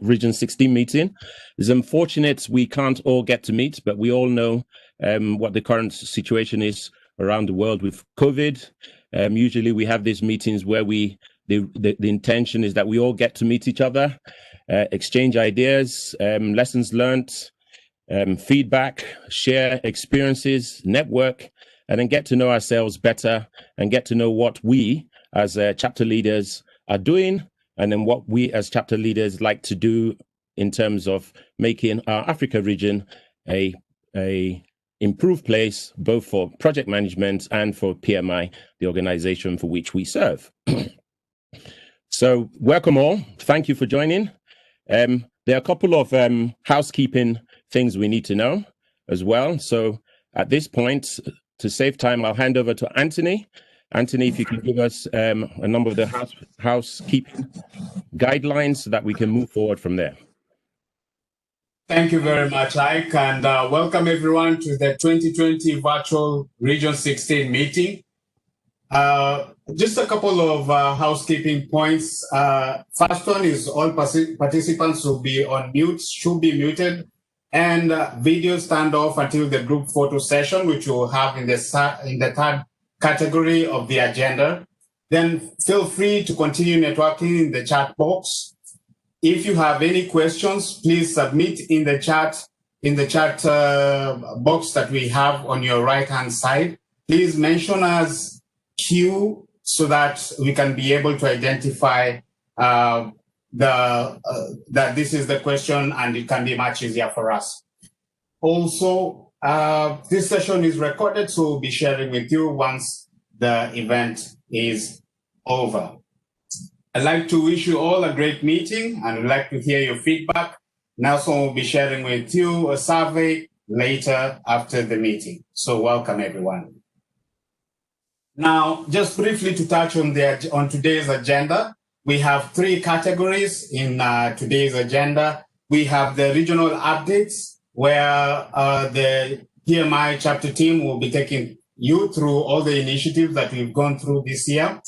Region 16 meeting. It's unfortunate we can't all get to meet, but we all know what the current situation is around the world with COVID. Usually we have these meetings where the intention is that we all get to meet each other, exchange ideas, lessons learned, feedback, share experiences, network, and then get to know ourselves better and get to know what we as chapter leaders are doing, and then what we as chapter leaders like to do in terms of making our Africa region a improved place, both for project management and for PMI, the organization for which we serve. So welcome all. Thank you for joining. There are a couple of housekeeping things we need to know as well. So at this point, to save time, I'll hand over to Anthony. Anthony, if you can give us a number of the housekeeping guidelines so that we can move forward from there. Thank you very much, Ike, and welcome everyone to the 2020 Virtual Region 16 meeting. Just a couple of housekeeping points. First one is all participants will be on mute, should be muted, and video stand off until the group photo session, which we'll have in the third category of the agenda. Then feel free to continue networking in the chat box. If you have any questions, please submit in the chat box that we have on your right-hand side. Please mention as Q so that we can be able to identify that this is the question, and it can be much easier for us. Also, this session is recorded, so we'll be sharing with you once the event is over. I'd like to wish you all a great meeting, and I'd like to hear your feedback. Nelson will be sharing with you a survey later after the meeting. So welcome everyone. Now, just briefly to touch on today's agenda, we have three categories in today's agenda. We have the regional updates, where the PMI chapter team will be taking you through all the initiatives that we've gone through this year.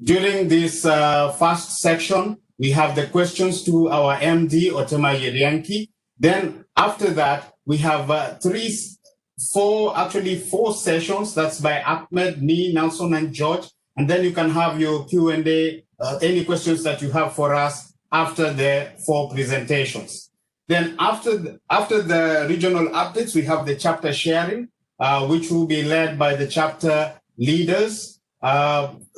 During this first section, we have the questions to our MD, Otema Yerianki. Then after that, we have four sessions. That's by Ahmed, me, Nelson, and George. And then you can have your Q&A, any questions that you have for us after the four presentations. Then after the regional updates, we have the chapter sharing, which will be led by the chapter leaders.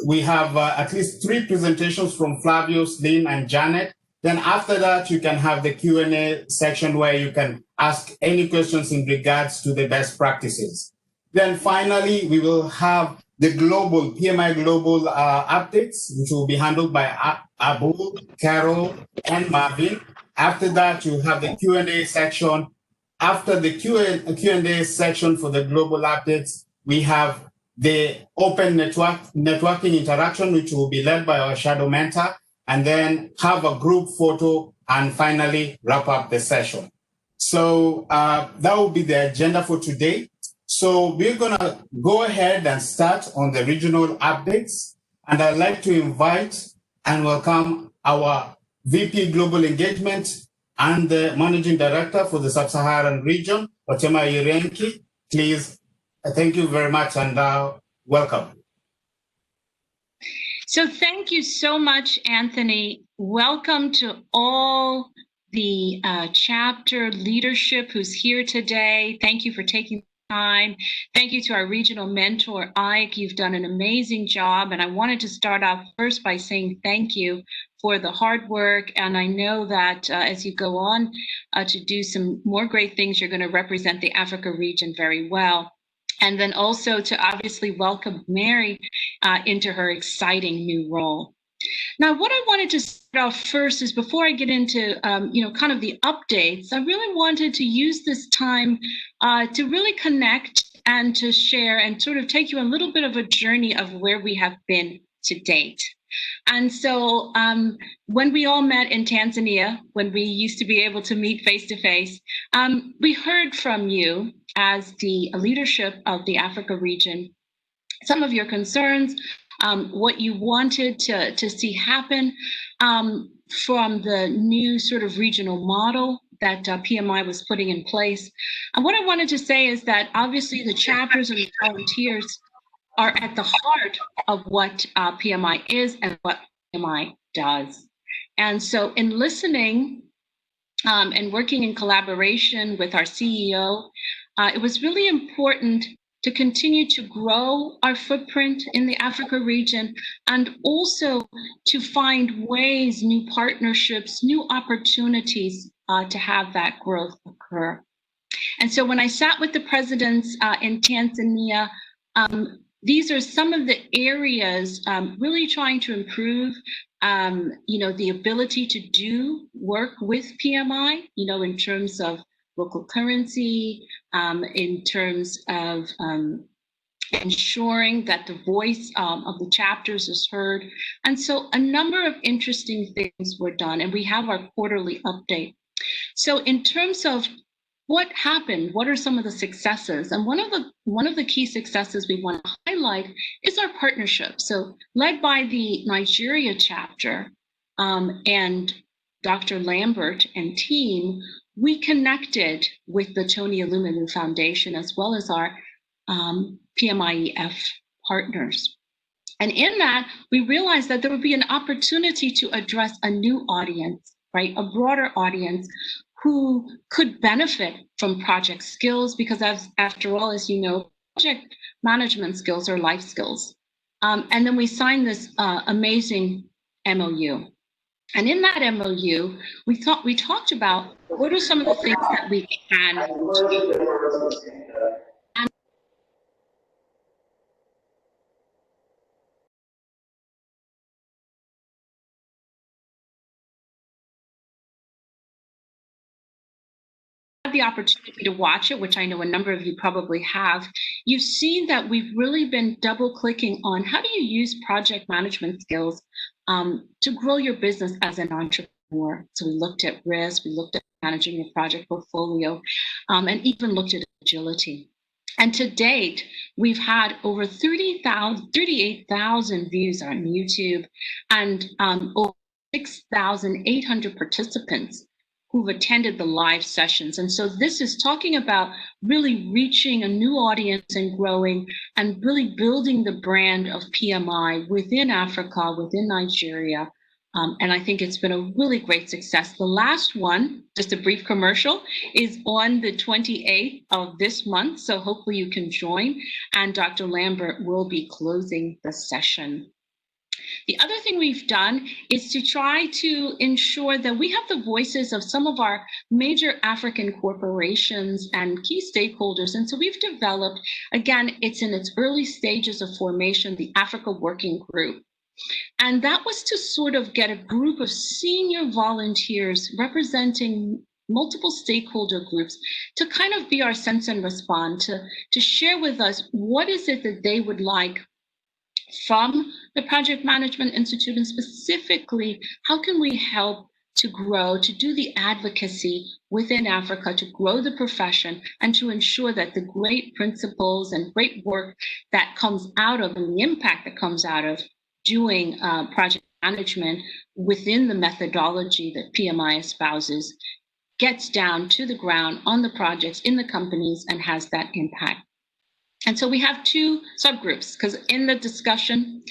We have at least 3 presentations from Flavius, Lynn, and Janet. Then after that, you can have the Q&A section where you can ask any questions in regards to the best practices. Then finally, we will have the global, PMI global updates, which will be handled by Abu, Carol, and Marvin. After that, you have the Q&A section. After the Q&A section for the global updates, we have the open networking interaction, which will be led by our shadow mentor, and then have a group photo, and finally wrap up the session. So that will be the agenda for today. So we're gonna go ahead and start on the regional updates. And I'd like to invite and welcome our VP Global Engagement and the Managing Director for the Sub-Saharan region, Otema Yerianki. Please, thank you very much, and welcome. So thank you so much, Anthony. Welcome to all the chapter leadership who's here today. Thank you for taking time. Thank you to our regional mentor, Ike. You've done an amazing job. And I wanted to start off first by saying thank you for the hard work. And I know that as you go on to do some more great things, you're going to represent the Africa region very well. And then also to obviously welcome Mary into her exciting new role. Now, what I wanted to start off first is, before I get into kind of the updates, I really wanted to use this time to really connect and to share and sort of take you a little bit of a journey of where we have been to date. And so when we all met in Tanzania, when we used to be able to meet face to face, we heard from you as the leadership of the Africa region, some of your concerns, what you wanted to see happen from the new sort of regional model that PMI was putting in place. And what I wanted to say is that obviously the chapters and the volunteers are at the heart of what PMI is and what PMI does. And so in listening and working in collaboration with our CEO, it was really important to continue to grow our footprint in the Africa region, and also to find ways, new partnerships, new opportunities to have that growth occur. And so when I sat with the presidents in Tanzania, these are some of the areas really trying to improve the ability to do work with PMI, in terms of local currency, in terms of ensuring that the voice of the chapters is heard. And so a number of interesting things were done, and we have our quarterly update. So in terms of what happened, what are some of the successes? And one of the key successes we want to highlight is our partnership. So led by the Nigeria chapter and Dr. Lambert and team, we connected with the Tony Elumelu Foundation as well as our PMIEF partners. And in that, we realized that there would be an opportunity to address a new audience, right? A broader audience who could benefit from project skills, because after all, as you know, project management skills are life skills. And then we signed this amazing MOU. And in that MOU, we talked about what are some of the things that we can do. The opportunity to watch it, which I know a number of you probably have, you've seen that we've really been double clicking on how do you use project management skills to grow your business as an entrepreneur. So we looked at risk, we looked at managing your project portfolio, and even looked at agility. And to date, we've had over 38,000 views on YouTube and over 6,800 participants who've attended the live sessions. And so this is talking about really reaching a new audience and growing and really building the brand of PMI within Africa, within Nigeria. And I think it's been a really great success. The last one, just a brief commercial, is on the 28th of this month. So hopefully you can join, and Dr. Lambert will be closing the session. The other thing we've done is to try to ensure that we have the voices of some of our major African corporations and key stakeholders. And so we've developed, again, it's in its early stages of formation, the Africa Working Group. And that was to sort of get a group of senior volunteers representing multiple stakeholder groups to kind of be our sense and respond, to share with us what is it that they would like from the Project Management Institute, and specifically, how can we help to grow, to do the advocacy within Africa, to grow the profession, and to ensure that the great principles and great work that comes out of, and the impact that comes out of doing project management within the methodology that PMI espouses gets down to the ground on the projects, in the companies, and has that impact. And so we have two subgroups, because in the discussion,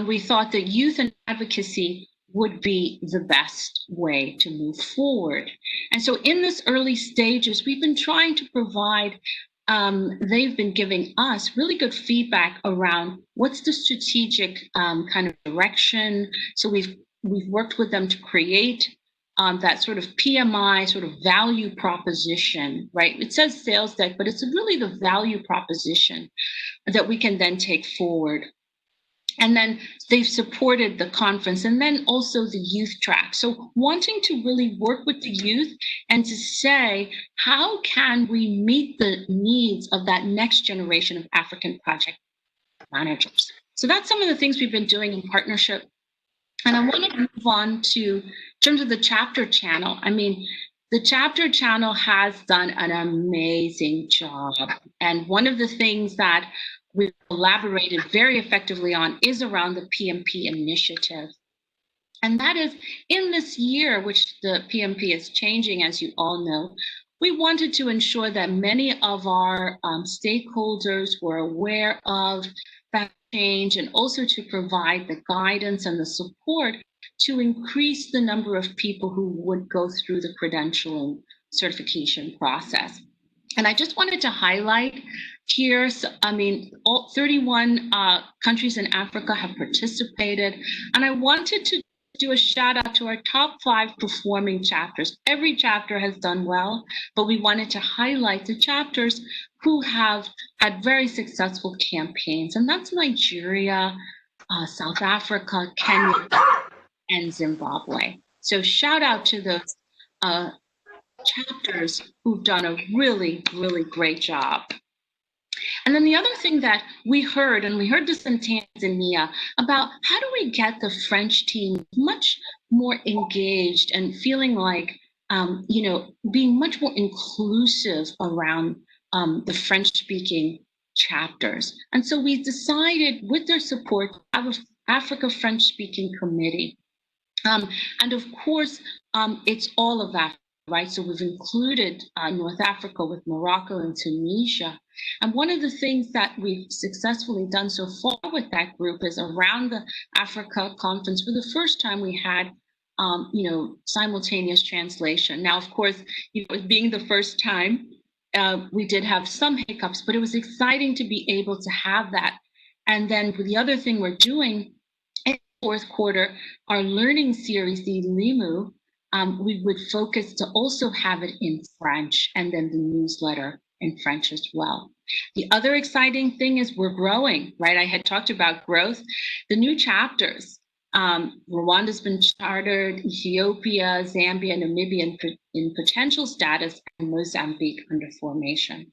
we thought that youth and advocacy would be the best way to move forward. And so in this early stages, we've been trying to provide, they've been giving us really good feedback around what's the strategic kind of direction. So we've worked with them to create that sort of PMI sort of value proposition, right? It says sales deck, but it's really the value proposition that we can then take forward. And then they've supported the conference, and then also the youth track. So wanting to really work with the youth and to say, how can we meet the needs of that next generation of African project managers? So that's some of the things we've been doing in partnership. And I want to move on to, in terms of the chapter channel. I mean, the chapter channel has done an amazing job. And one of the things that we've collaborated very effectively on is around the PMP initiative. And that is, in this year, which the PMP is changing, as you all know, we wanted to ensure that many of our stakeholders were aware of that change, and also to provide the guidance and the support to increase the number of people who would go through the credentialing certification process. And I just wanted to highlight here, I mean, all 31 countries in Africa have participated, and I wanted to do a shout out to our top 5 performing chapters. Every chapter has done well, but we wanted to highlight the chapters who have had very successful campaigns, and that's Nigeria, South Africa, Kenya, and Zimbabwe. So shout out to those chapters who've done a really, really great job. And then the other thing that we heard, and we heard this in Tanzania, about how do we get the French team much more engaged and feeling like, being much more inclusive around the French-speaking chapters. And so we decided, with their support, to have an Africa French-speaking committee. And of course, it's all of Africa, right? So we've included North Africa with Morocco and Tunisia. And one of the things that we've successfully done so far with that group is, around the Africa conference, for the first time we had simultaneous translation. Now, of course, being the first time, we did have some hiccups, but it was exciting to be able to have that. And then the other thing we're doing in the fourth quarter, our learning series, the Limu, we would focus to also have it in French, and then the newsletter in French as well. The other exciting thing is we're growing, right? I had talked about growth. The new chapters, Rwanda's been chartered, Ethiopia, Zambia, Namibia in potential status, and Mozambique under formation.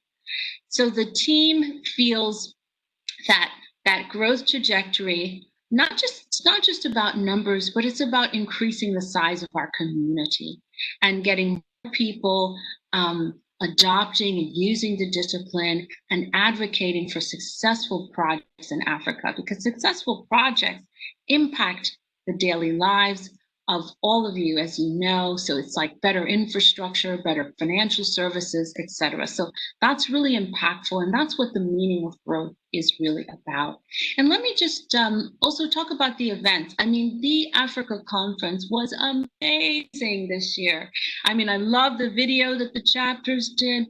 So the team feels that that growth trajectory, it's not just about numbers, but it's about increasing the size of our community and getting more people adopting and using the discipline and advocating for successful projects in Africa, because successful projects impact the daily lives of all of you, as you know. So it's like better infrastructure, better financial services, etc. So that's really impactful, and that's what the meaning of growth is really about. And let me just also talk about the events. I mean, the Africa conference was amazing this year. I mean, I love the video that the chapters did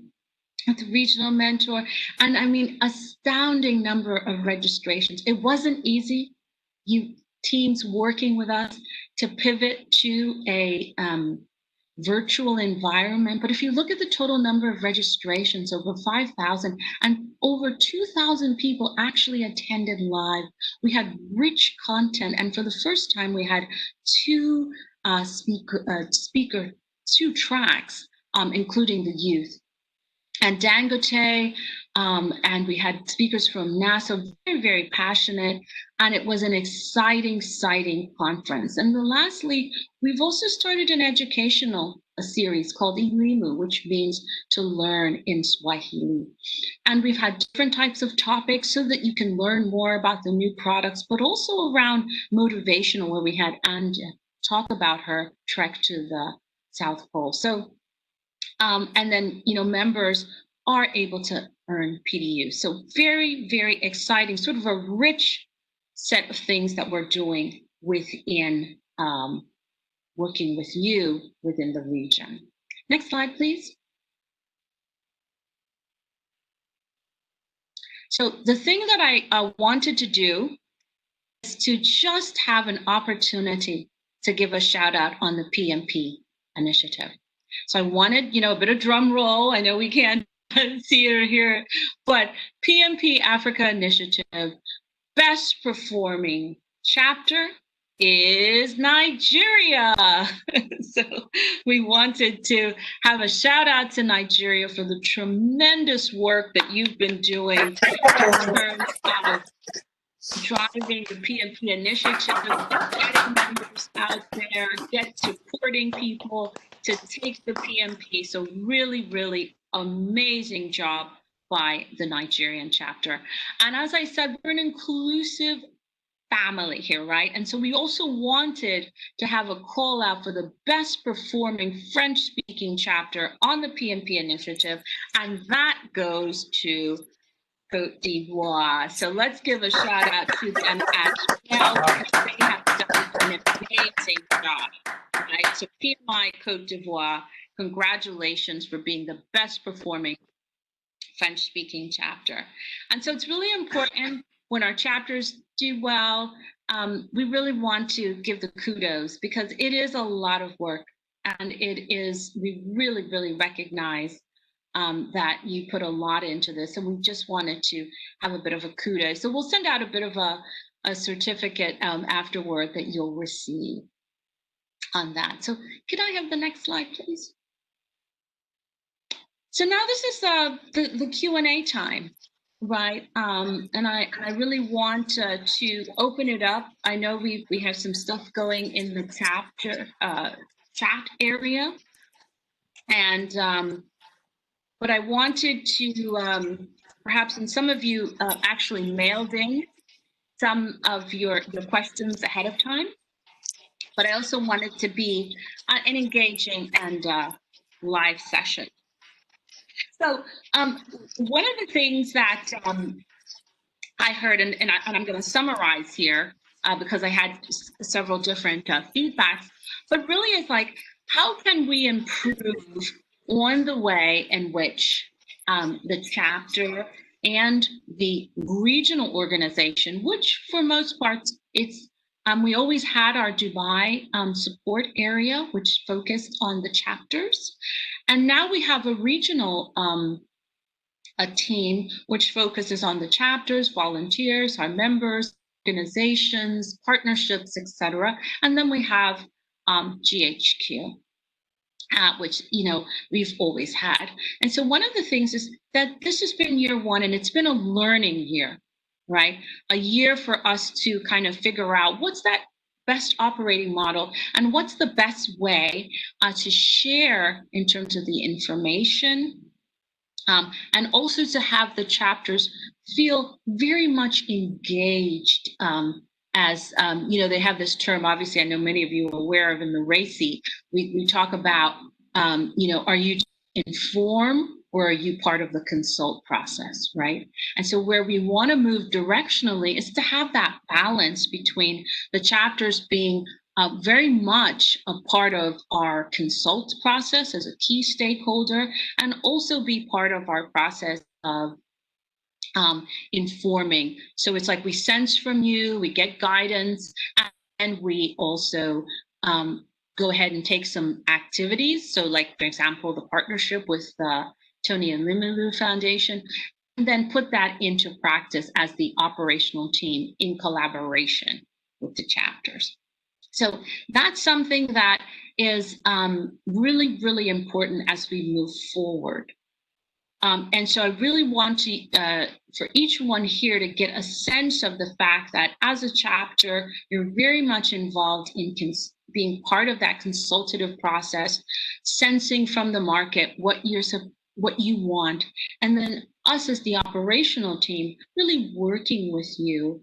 with the regional mentor, and I mean, astounding number of registrations. It wasn't easy. Teams working with us to pivot to a virtual environment. But if you look at the total number of registrations, over 5,000, and over 2,000 people actually attended live. We had rich content, and for the first time, we had two tracks, including the youth. And Dangote, and we had speakers from NASA, very, very passionate, and it was an exciting conference. And then lastly, we've also started an educational series called Elimu, which means to learn in Swahili. And we've had different types of topics so that you can learn more about the new products, but also around motivational, where we had Anja talk about her trek to the South Pole. So and then, members are able to earn PDU. So very, very exciting, sort of a rich set of things that we're doing within working with you within the region. Next slide, please. So the thing that I wanted to do is to just have an opportunity to give a shout out on the PMP initiative. So I wanted, a bit of drum roll. I know we can't see it or hear it, but PMP Africa Initiative, best performing chapter is Nigeria. So we wanted to have a shout out to Nigeria for the tremendous work that you've been doing in terms of driving the PMP initiative, getting members out there, supporting people to take the PMP. So really, really amazing job by the Nigerian chapter. And as I said, we're an inclusive family here, right? And so we also wanted to have a call out for the best performing French speaking chapter on the PMP initiative, and that goes to Côte d'Ivoire. So let's give a shout out to them as well, because they have done an amazing job, right? So PMI Côte d'Ivoire, congratulations for being the best performing French speaking chapter. And so it's really important when our chapters do well, we really want to give the kudos, because it is a lot of work, and we really, really recognize that you put a lot into this, and we just wanted to have a bit of a kudos. So we'll send out a bit of a certificate afterward that you'll receive on that. So could I have the next slide, please? So now this is the Q&A time, right? And I really want to open it up. I know we have some stuff going in the chat area, and but I wanted to perhaps, and some of you actually mailed in some of your questions ahead of time, but I also wanted to be an engaging and live session. So one of the things that I heard, and I'm going to summarize here because I had several different feedbacks, but really it's like, how can we improve on the way in which the chapter and the regional organization, which for most parts, it's we always had our Dubai support area, which focused on the chapters. And now we have a regional a team which focuses on the chapters, volunteers, our members, organizations, partnerships, etc. And then we have GHQ, which we've always had. And so one of the things is that this has been year one, and it's been a learning year, right? A year for us to kind of figure out what's that best operating model and what's the best way to share in terms of the information, and also to have the chapters feel very much engaged. As they have this term, obviously, I know many of you are aware of in the RACI, we talk about, are you informed or are you part of the consult process, right? And so where we want to move directionally is to have that balance between the chapters being very much a part of our consult process as a key stakeholder, and also be part of our process of informing. So it's like we sense from you, we get guidance, and we also go ahead and take some activities. So like, for example, the partnership with the Tony and Limulu Foundation, and then put that into practice as the operational team in collaboration with the chapters. So that's something that is really, really important as we move forward. And so I really want to, for each one here to get a sense of the fact that as a chapter, you're very much involved in being part of that consultative process, sensing from the market what you want, and then us as the operational team really working with you,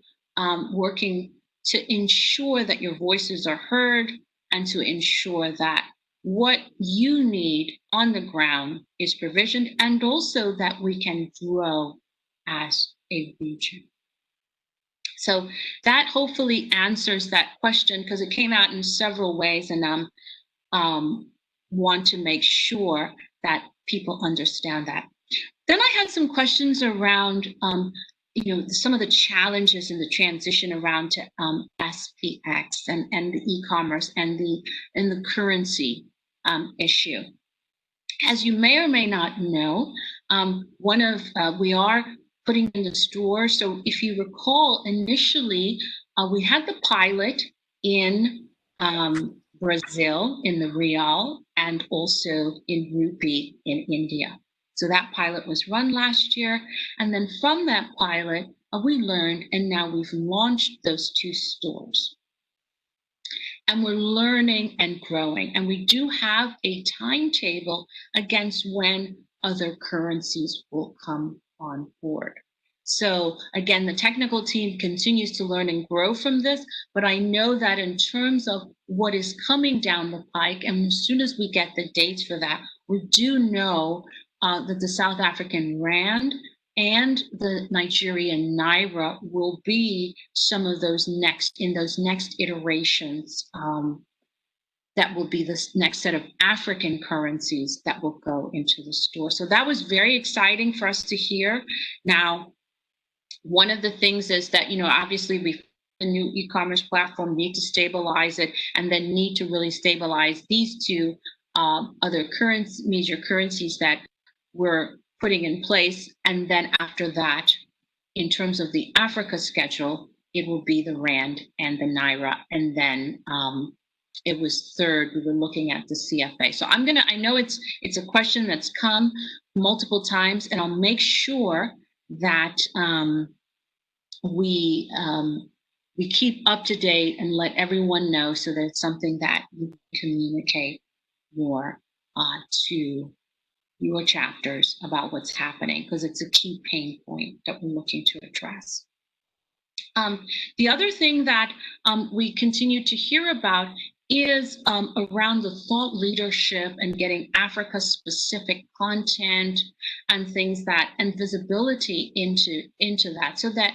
working to ensure that your voices are heard and to ensure that what you need on the ground is provisioned, and also that we can grow as a region. So that hopefully answers that question, because it came out in several ways, and want to make sure that people understand that. Then I had some questions around some of the challenges in the transition around to SPX and the e-commerce and the currency issue. As you may or may not know, we are putting in the store. So if you recall, initially we had the pilot in Brazil in the Real, and also in Rupee in India. So that pilot was run last year. And then from that pilot, we learned, and now we've launched those 2 stores. And we're learning and growing. And we do have a timetable against when other currencies will come on board. So again, the technical team continues to learn and grow from this, but I know that in terms of what is coming down the pike, and as soon as we get the dates for that, we do know that the South African Rand and the Nigerian Naira will be some of those next iterations. That will be the next set of African currencies that will go into the store. So that was very exciting for us to hear. Now, one of the things is that, obviously we a new e-commerce platform, need to stabilize it, and then need to really stabilize these two other major currencies that we're putting in place. And then after that, in terms of the Africa schedule, it will be the Rand and the Naira. And then it was third, we were looking at the CFA. So I know it's a question that's come multiple times, and I'll make sure that we keep up to date and let everyone know, so that it's something that you communicate more to your chapters about what's happening, because it's a key pain point that we're looking to address. The other thing that we continue to hear about is around the thought leadership and getting Africa-specific content and things and visibility into that, so that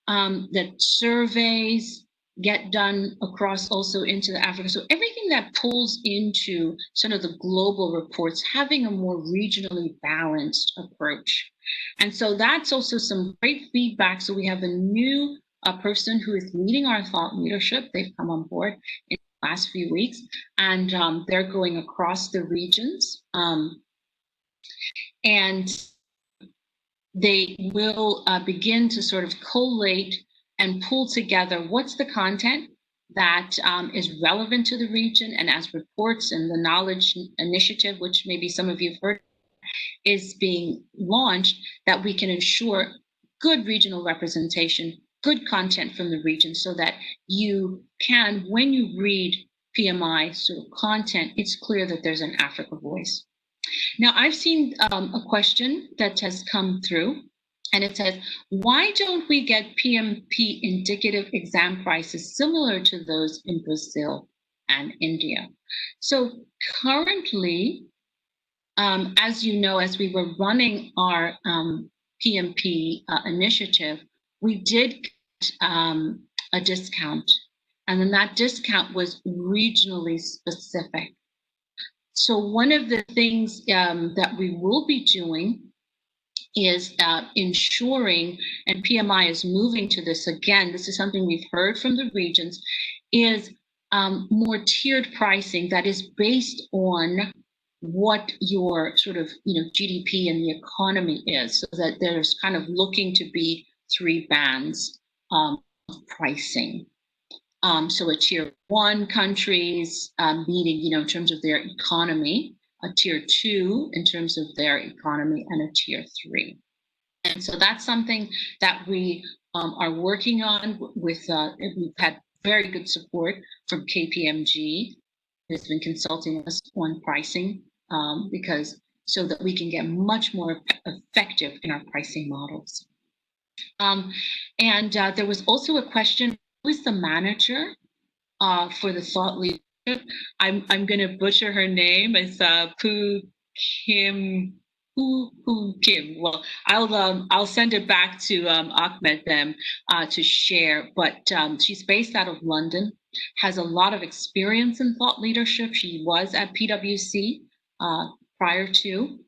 that surveys get done across also into Africa. So everything that pulls into sort of the global reports, having a more regionally balanced approach. And so that's also some great feedback. So we have a new person who is leading our thought leadership. They've come on board in the last few weeks, and they're going across the regions. And they will begin to sort of collate and pull together what's the content that is relevant to the region, and as reports and the knowledge initiative, which maybe some of you have heard, is being launched, that we can ensure good regional representation, good content from the region, so that you can, when you read PMI sort of content, it's clear that there's an Africa voice. Now, I've seen a question that has come through, and it says, why don't we get PMP indicative exam prices similar to those in Brazil and India? So currently, as you know, as we were running our PMP initiative, we did get a discount, and then that discount was regionally specific. So one of the things that we will be doing is ensuring, and PMI is moving to this again, this is something we've heard from the regions, is more tiered pricing that is based on what your sort of GDP and the economy is, so that there's kind of looking to be 3 bands of pricing. So a tier 1 countries meeting, in terms of their economy, a tier 2 in terms of their economy, and a tier 3. And so that's something that we are working on with, we've had very good support from KPMG, who's been consulting us on pricing, so that we can get much more effective in our pricing models. And there was also a question, who is the manager for the thought leadership? I'm going to butcher her name. It's Pu Kim. Well, I'll send it back to Ahmed then to share. But she's based out of London, has a lot of experience in thought leadership. She was at PwC prior to.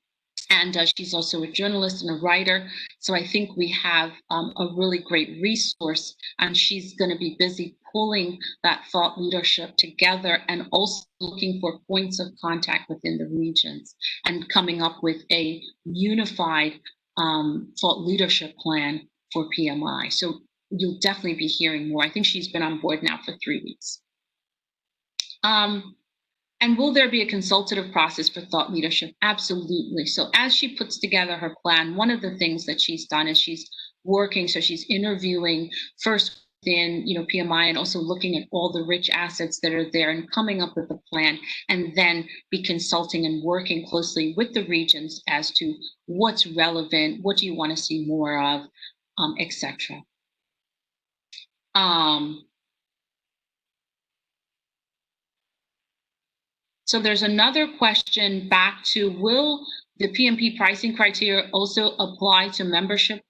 And she's also a journalist and a writer. So I think we have a really great resource, and she's going to be busy pulling that thought leadership together, and also looking for points of contact within the regions, and coming up with a unified thought leadership plan for PMI. So you'll definitely be hearing more. I think she's been on board now for 3 weeks. And will there be a consultative process for thought leadership? Absolutely. So as she puts together her plan, one of the things that she's done is she's working, so she's interviewing first within PMI, and also looking at all the rich assets that are there and coming up with a plan, and then be consulting and working closely with the regions as to what's relevant, what do you want to see more of, etc. So there's another question back to, will the PMP pricing criteria also apply to membership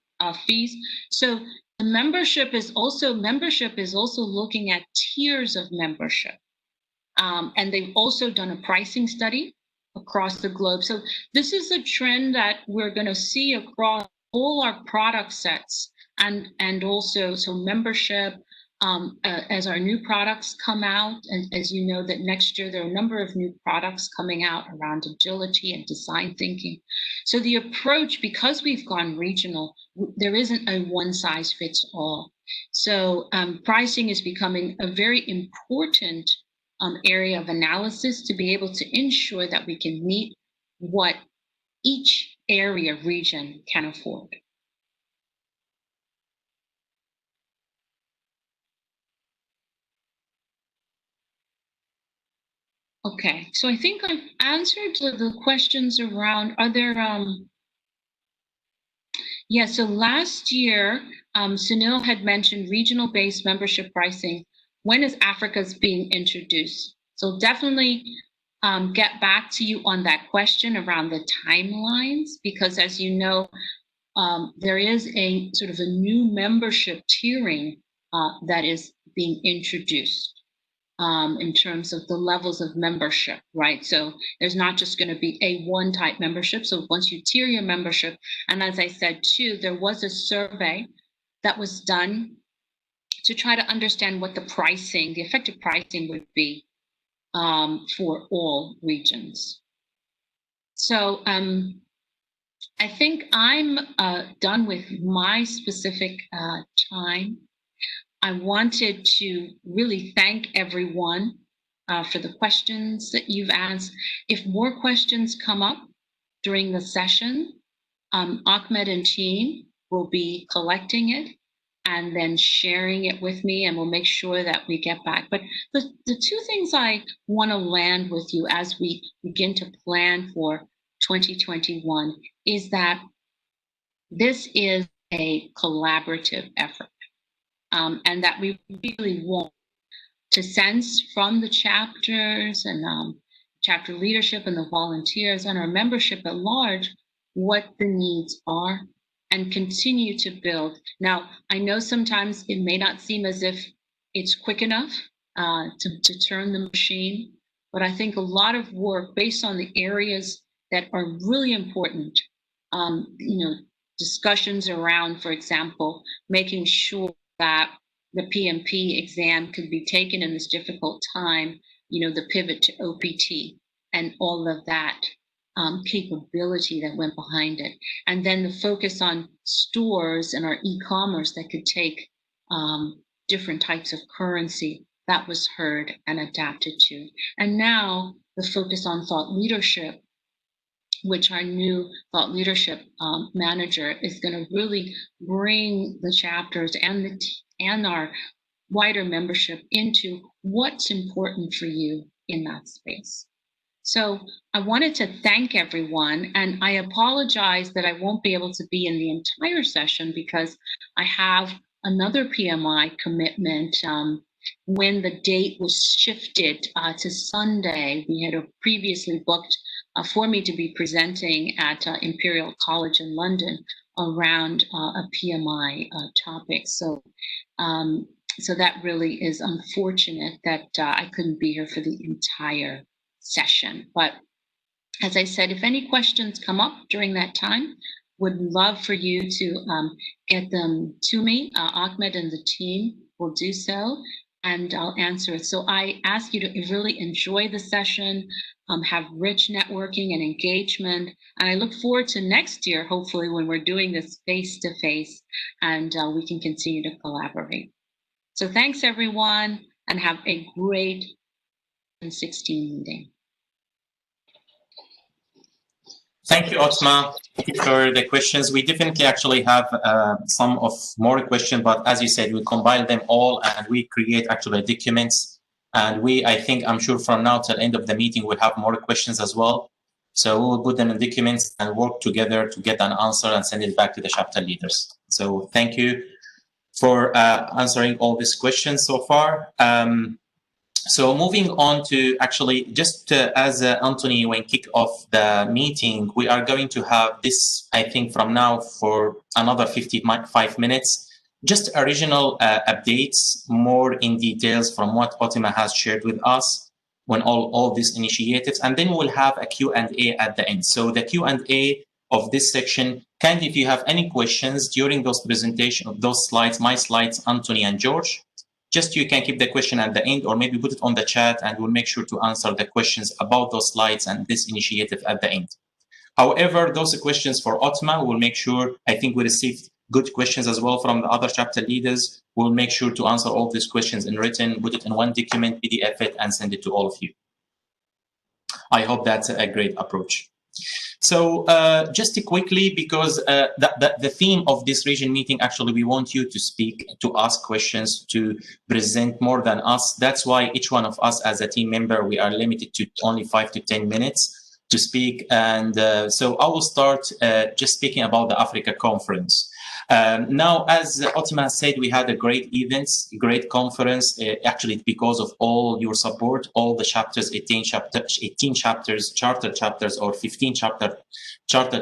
fees? So the membership is also looking at tiers of membership. And they've also done a pricing study across the globe. So this is a trend that we're going to see across all our product sets, and also so membership, as our new products come out, and as you know that next year there are a number of new products coming out around agility and design thinking. So the approach, because we've gone regional, there isn't a one size fits all. So pricing is becoming a very important area of analysis to be able to ensure that we can meet what each area region can afford. Okay, so I think I've answered the questions around, are there, yeah, so last year, Sunil had mentioned regional-based membership pricing. When is Africa's being introduced? So definitely get back to you on that question around the timelines, because as you know, there is a sort of a new membership tiering that is being introduced in terms of the levels of membership, right? So there's not just going to be a one type membership. So once you tier your membership, and as I said too, there was a survey that was done to try to understand what the pricing, the effective pricing would be for all regions. So I think I'm done with my specific time. I wanted to really thank everyone for the questions that you've asked. If more questions come up during the session, Ahmed and team will be collecting it and then sharing it with me, and we'll make sure that we get back. But the two things I want to land with you as we begin to plan for 2021 is that this is a collaborative effort. And that we really want to sense from the chapters and chapter leadership and the volunteers and our membership at large what the needs are, and continue to build. Now, I know sometimes it may not seem as if it's quick enough to turn the machine, but I think a lot of work based on the areas that are really important, discussions around, for example, making sure that the PMP exam could be taken in this difficult time, the pivot to OPT and all of that capability that went behind it. And then the focus on stores and our e-commerce that could take different types of currency, that was heard and adapted to. And now the focus on thought leadership, which our new thought leadership manager is going to really bring the chapters and our wider membership into what's important for you in that space. So I wanted to thank everyone, and I apologize that I won't be able to be in the entire session because I have another PMI commitment. When the date was shifted to Sunday, we had previously booked for me to be presenting at Imperial College in London around a PMI topic. So that really is unfortunate that I couldn't be here for the entire session. But as I said, if any questions come up during that time, would love for you to get them to me. Ahmed and the team will do so, and I'll answer it. So I ask you to really enjoy the session, have rich networking and engagement. And I look forward to next year, hopefully, when we're doing this face-to-face and we can continue to collaborate. So thanks, everyone, and have a great 2016 meeting. Thank you, Otma, for the questions. We definitely actually have some of more questions, but as you said, we compile them all and we create actually documents. And I'm sure from now till end of the meeting, we'll have more questions as well. So we will put them in documents and work together to get an answer and send it back to the chapter leaders. So thank you for answering all these questions so far. So moving on to actually just as Anthony, when kick off the meeting, we are going to have this, I think from now for another 55 minutes, just original updates, more in details from what Fatima has shared with us when all these initiatives, and then we'll have a Q&A at the end. So the Q&A of this section, kindly if you have any questions during those presentation of those slides, my slides, Anthony and George, just you can keep the question at the end or maybe put it on the chat and we'll make sure to answer the questions about those slides and this initiative at the end. However, those questions for Otma, we'll make sure, I think we received good questions as well from the other chapter leaders. We'll make sure to answer all these questions in written, put it in one document, PDF it, and send it to all of you. I hope that's a great approach. So just quickly, because the theme of this region meeting, actually, we want you to speak, to ask questions, to present more than us. That's why each one of us as a team member, we are limited to only 5 to 10 minutes to speak. And so I will start just speaking about the Africa conference. Now, as Otma said, we had a great event, great conference, actually because of all your support, all the chapters, 18 chapters, charter chapters, or 15 charter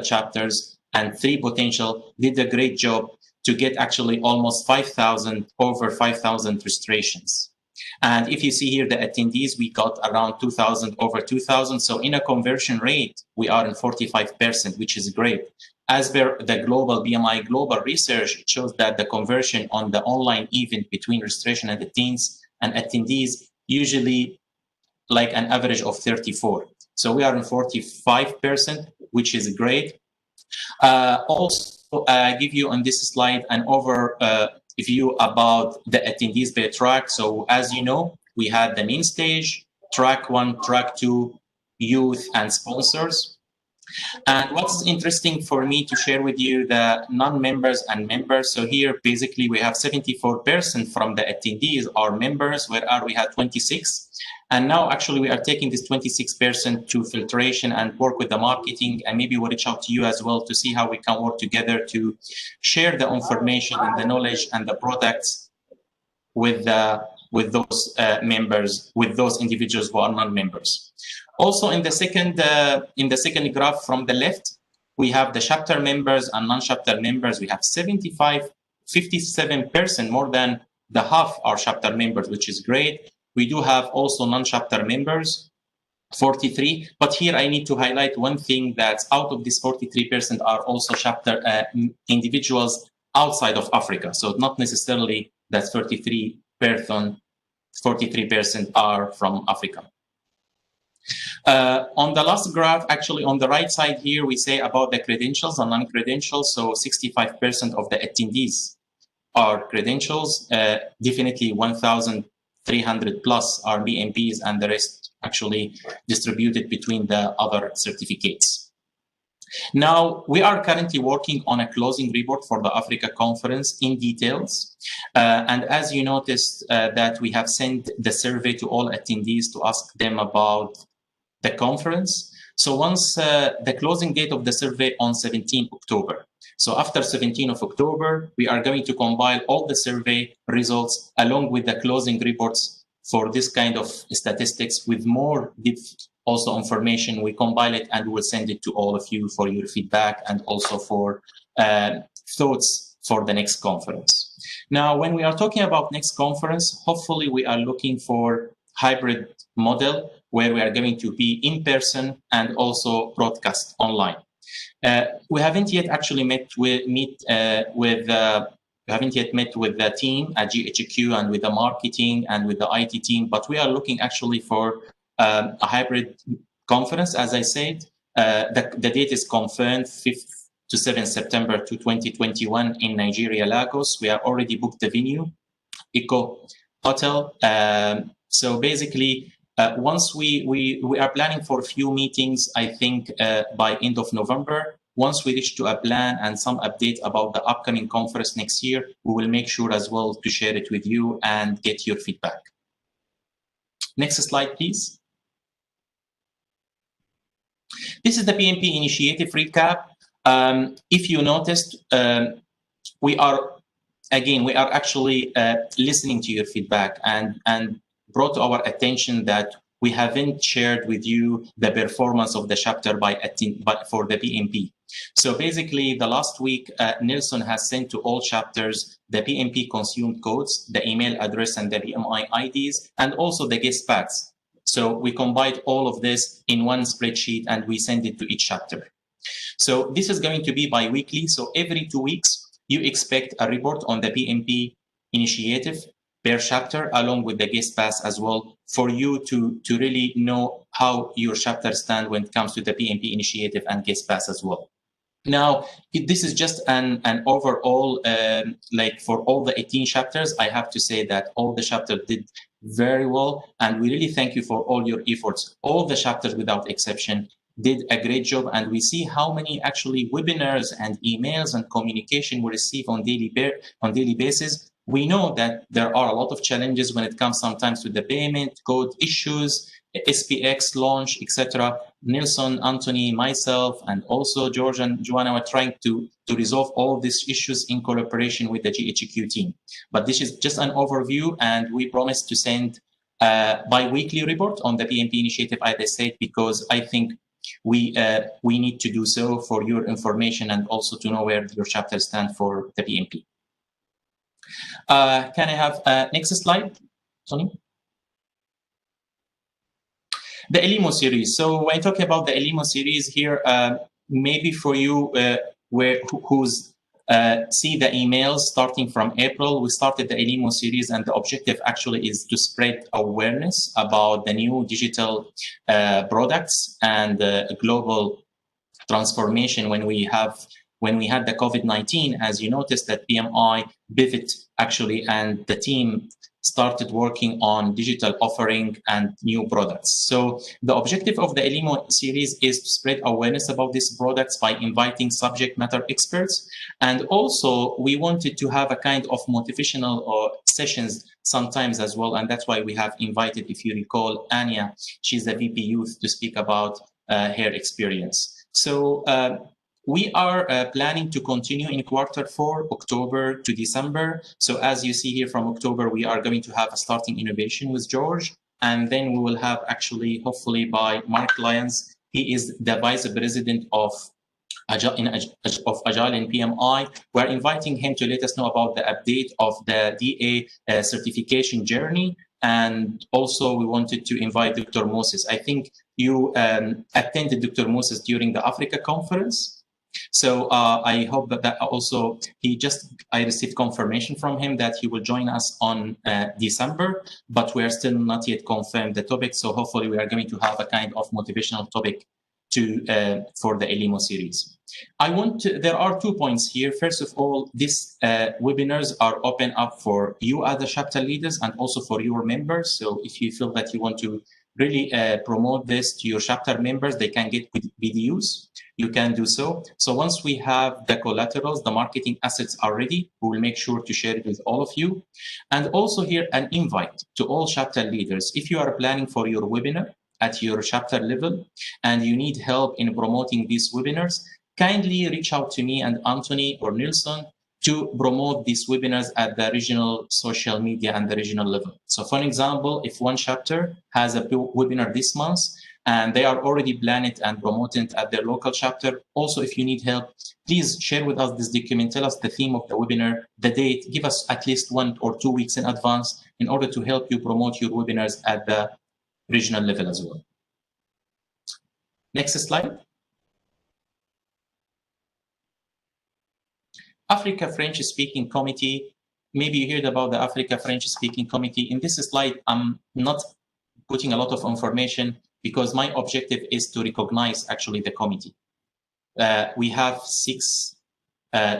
chapters, and 3 potential did a great job to get actually almost 5,000, over 5,000 registrations. And if you see here the attendees, we got around 2,000, over 2,000. So in a conversion rate, we are in 45%, which is great. As per the global BMI global research, it shows that the conversion on the online event between registration and attendees usually like an average of 34. So we are in 45%, which is great. Also, give you on this slide an overview about the attendees per track. So as you know, we had the main stage, track 1, track 2, youth and sponsors. And what's interesting for me to share with you the non-members and members. So here, basically, we have 74% from the attendees are members, where we had 26. And now, actually, we are taking this 26% to filtration and work with the marketing. And maybe we'll reach out to you as well to see how we can work together to share the information and the knowledge and the products with those members, with those individuals who are non-members. Also, in the second graph from the left, we have the chapter members and non-chapter members. We have 57%, more than the half are chapter members, which is great. We do have also non-chapter members, 43. But here I need to highlight one thing, that out of this 43% are also chapter individuals outside of Africa. So not necessarily that 43% are from Africa. On the last graph, actually on the right side here, we say about the credentials and non-credentials. So 65% of the attendees are credentials. Definitely 1,300 plus are BMPs, and the rest actually distributed between the other certificates. Now, we are currently working on a closing report for the Africa conference in details. And as you noticed that we have sent the survey to all attendees to ask them about the conference. So once the closing date of the survey on 17 October. So after 17 of October, we are going to compile all the survey results along with the closing reports for this kind of statistics with more depth also information. We compile it and we'll send it to all of you for your feedback and also for thoughts for the next conference. Now, when we are talking about next conference, hopefully we are looking for hybrid model where we are going to be in person and also broadcast online. We haven't yet actually met with the team at GHQ and with the marketing and with the IT team, but we are looking actually for a hybrid conference. As I said, the date is confirmed 5th to 7th September to 2021 in Nigeria, Lagos. We are already booked the venue, Eco Hotel. So basically, once we are planning for a few meetings, I think by end of November. Once we reach to a plan and some update about the upcoming conference next year, we will make sure as well to share it with you and get your feedback. Next slide, please. This is the PMP initiative recap. If you noticed, we are actually listening to your feedback and brought to our attention that we haven't shared with you the performance of the chapter for the PMP. So basically, the last week, Nelson has sent to all chapters the PMP consumed codes, the email address and the PMI IDs, and also the guest paths. So we combined all of this in one spreadsheet and we send it to each chapter. So this is going to be bi-weekly. So every 2 weeks, you expect a report on the PMP initiative per chapter, along with the guest pass as well, for you to really know how your chapter stand when it comes to the PMP initiative and guest pass as well. Now, this is just an overall, like for all the 18 chapters, I have to say that all the chapters did very well, and we really thank you for all your efforts. All the chapters without exception did a great job, and we see how many actually webinars and emails and communication we receive on daily basis. We know that there are a lot of challenges when it comes sometimes to the payment, code issues, SPX launch, etc. Nelson, Anthony, myself, and also George and Joanna were trying to resolve all these issues in collaboration with the GHQ team. But this is just an overview, and we promise to send a bi-weekly report on the PMP initiative, as I said, because I think we need to do so for your information and also to know where your chapters stand for the PMP. Can I have next slide, Tony? The Elimo series. So when I talk about the Elimo series here, maybe for you who's see the emails starting from April, we started the Elimo series, and the objective actually is to spread awareness about the new digital products and global transformation when we had the COVID-19. As you noticed, that PMI pivot actually, and the team started working on digital offering and new products. So the objective of the Elimo series is to spread awareness about these products by inviting subject matter experts. And also we wanted to have a kind of motivational sessions sometimes as well. And that's why we have invited, if you recall, Anya, she's the VP Youth, to speak about her experience. So we are planning to continue in Q4, October to December. So as you see here from October, we are going to have a starting innovation with George. And then we will have actually, hopefully by Mark Lyons, he is the Vice President of Agile in PMI. We're inviting him to let us know about the update of the DA certification journey. And also we wanted to invite Dr. Moses. I think you attended Dr. Moses during the Africa conference. So I hope that also I received confirmation from him that he will join us on December, but we are still not yet confirmed the topic. So hopefully we are going to have a kind of motivational topic for the Elimo series. There are 2 points here. First of all, these webinars are open up for you other chapter leaders and also for your members. So if you feel that you want to really promote this to your chapter members, they can get videos. You can do so. So once we have the collaterals, the marketing assets are ready, we will make sure to share it with all of you. And also here, an invite to all chapter leaders. If you are planning for your webinar at your chapter level and you need help in promoting these webinars, kindly reach out to me and Anthony or Nelson to promote these webinars at the regional social media and the regional level. So for example, if one chapter has a webinar this month, and they are already planned and promoted at their local chapter. Also, if you need help, please share with us this document, tell us the theme of the webinar, the date, give us at least 1 or 2 weeks in advance in order to help you promote your webinars at the regional level as well. Next slide. Africa French-speaking committee. Maybe you heard about the Africa French-speaking committee. In this slide, I'm not putting a lot of information because my objective is to recognize actually the committee. We have 6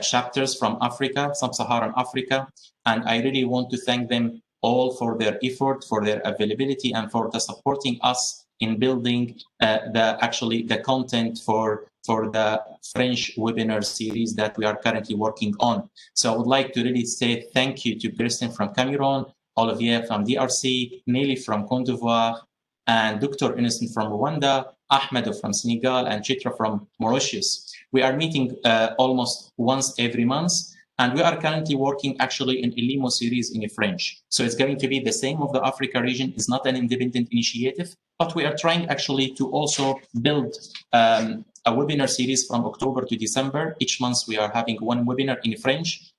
chapters from Africa, Sub-Saharan Africa, and I really want to thank them all for their effort, for their availability, and for the supporting us in building the content for the French webinar series that we are currently working on. So I would like to really say thank you to Kirsten from Cameroon, Olivier from DRC, Nelly from Côte d'Ivoire, and Dr. Innocent from Rwanda, Ahmed from Senegal, and Chitra from Mauritius. We are meeting almost once every month, and we are currently working actually in Elimo series in French. So it's going to be the same of the Africa region. It's not an independent initiative, but we are trying actually to also build a webinar series from October to December. Each month we are having one webinar in French.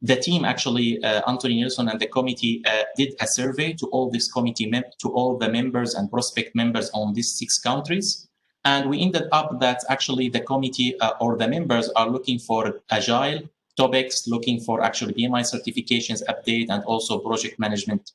The team actually, Anthony Nelson and the committee did a survey to all this committee, to all the members and prospect members on these 6 countries. And we ended up that actually the committee or the members are looking for agile topics, looking for actually PMI certifications update and also project management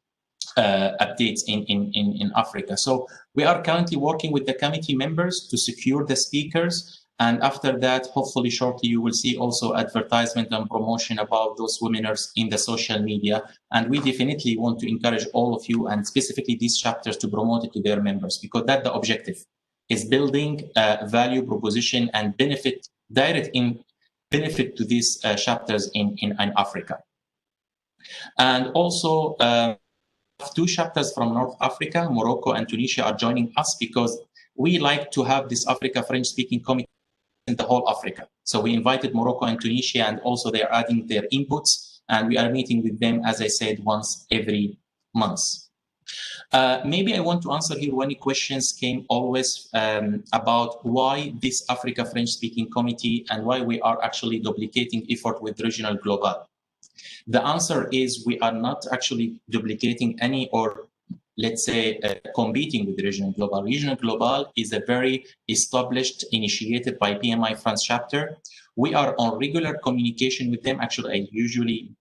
updates in Africa. So we are currently working with the committee members to secure the speakers. And after that, hopefully shortly, you will see also advertisement and promotion about those webinars in the social media. And we definitely want to encourage all of you and specifically these chapters to promote it to their members, because that's the objective, is building value proposition and benefit, direct benefit to these chapters in Africa. And also 2 chapters from North Africa, Morocco and Tunisia, are joining us because we like to have this Africa French-speaking committee in the whole Africa. So we invited Morocco and Tunisia, and also they are adding their inputs, and we are meeting with them, as I said, once every month. Maybe I want to answer here when questions came always about why this Africa French-speaking committee and why we are actually duplicating effort with Regional Global. The answer is we are not actually duplicating any, or let's say competing with Regional Global. Regional Global is a very established initiative by PMI France chapter. We are on regular communication with them. Actually, I usually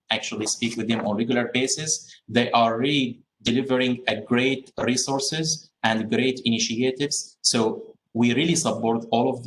speak with them on regular basis. They are really delivering a great resources and great initiatives. So we really support all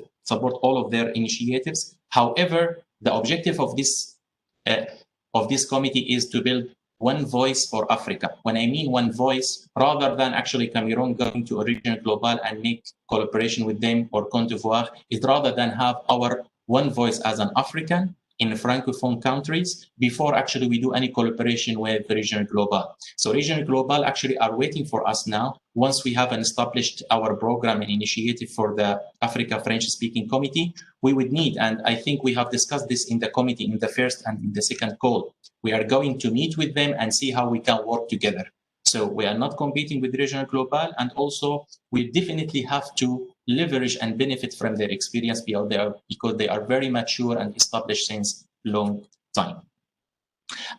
of their initiatives. However, the objective of this committee is to build one voice for Africa. When I mean one voice, rather than actually Cameroon going to a Regional Global and make collaboration with them, or Côte d'Ivoire, is rather than have our one voice as an African in Francophone countries before actually we do any collaboration with the Regional Global. So Regional Global actually are waiting for us now. Once we have established our program and initiative for the Africa French-speaking committee, we would need, and I think we have discussed this in the committee in the first and in the second call, we are going to meet with them and see how we can work together. So we are not competing with Regional Global, and also we definitely have to leverage and benefit from their experience because they are very mature and established since long time.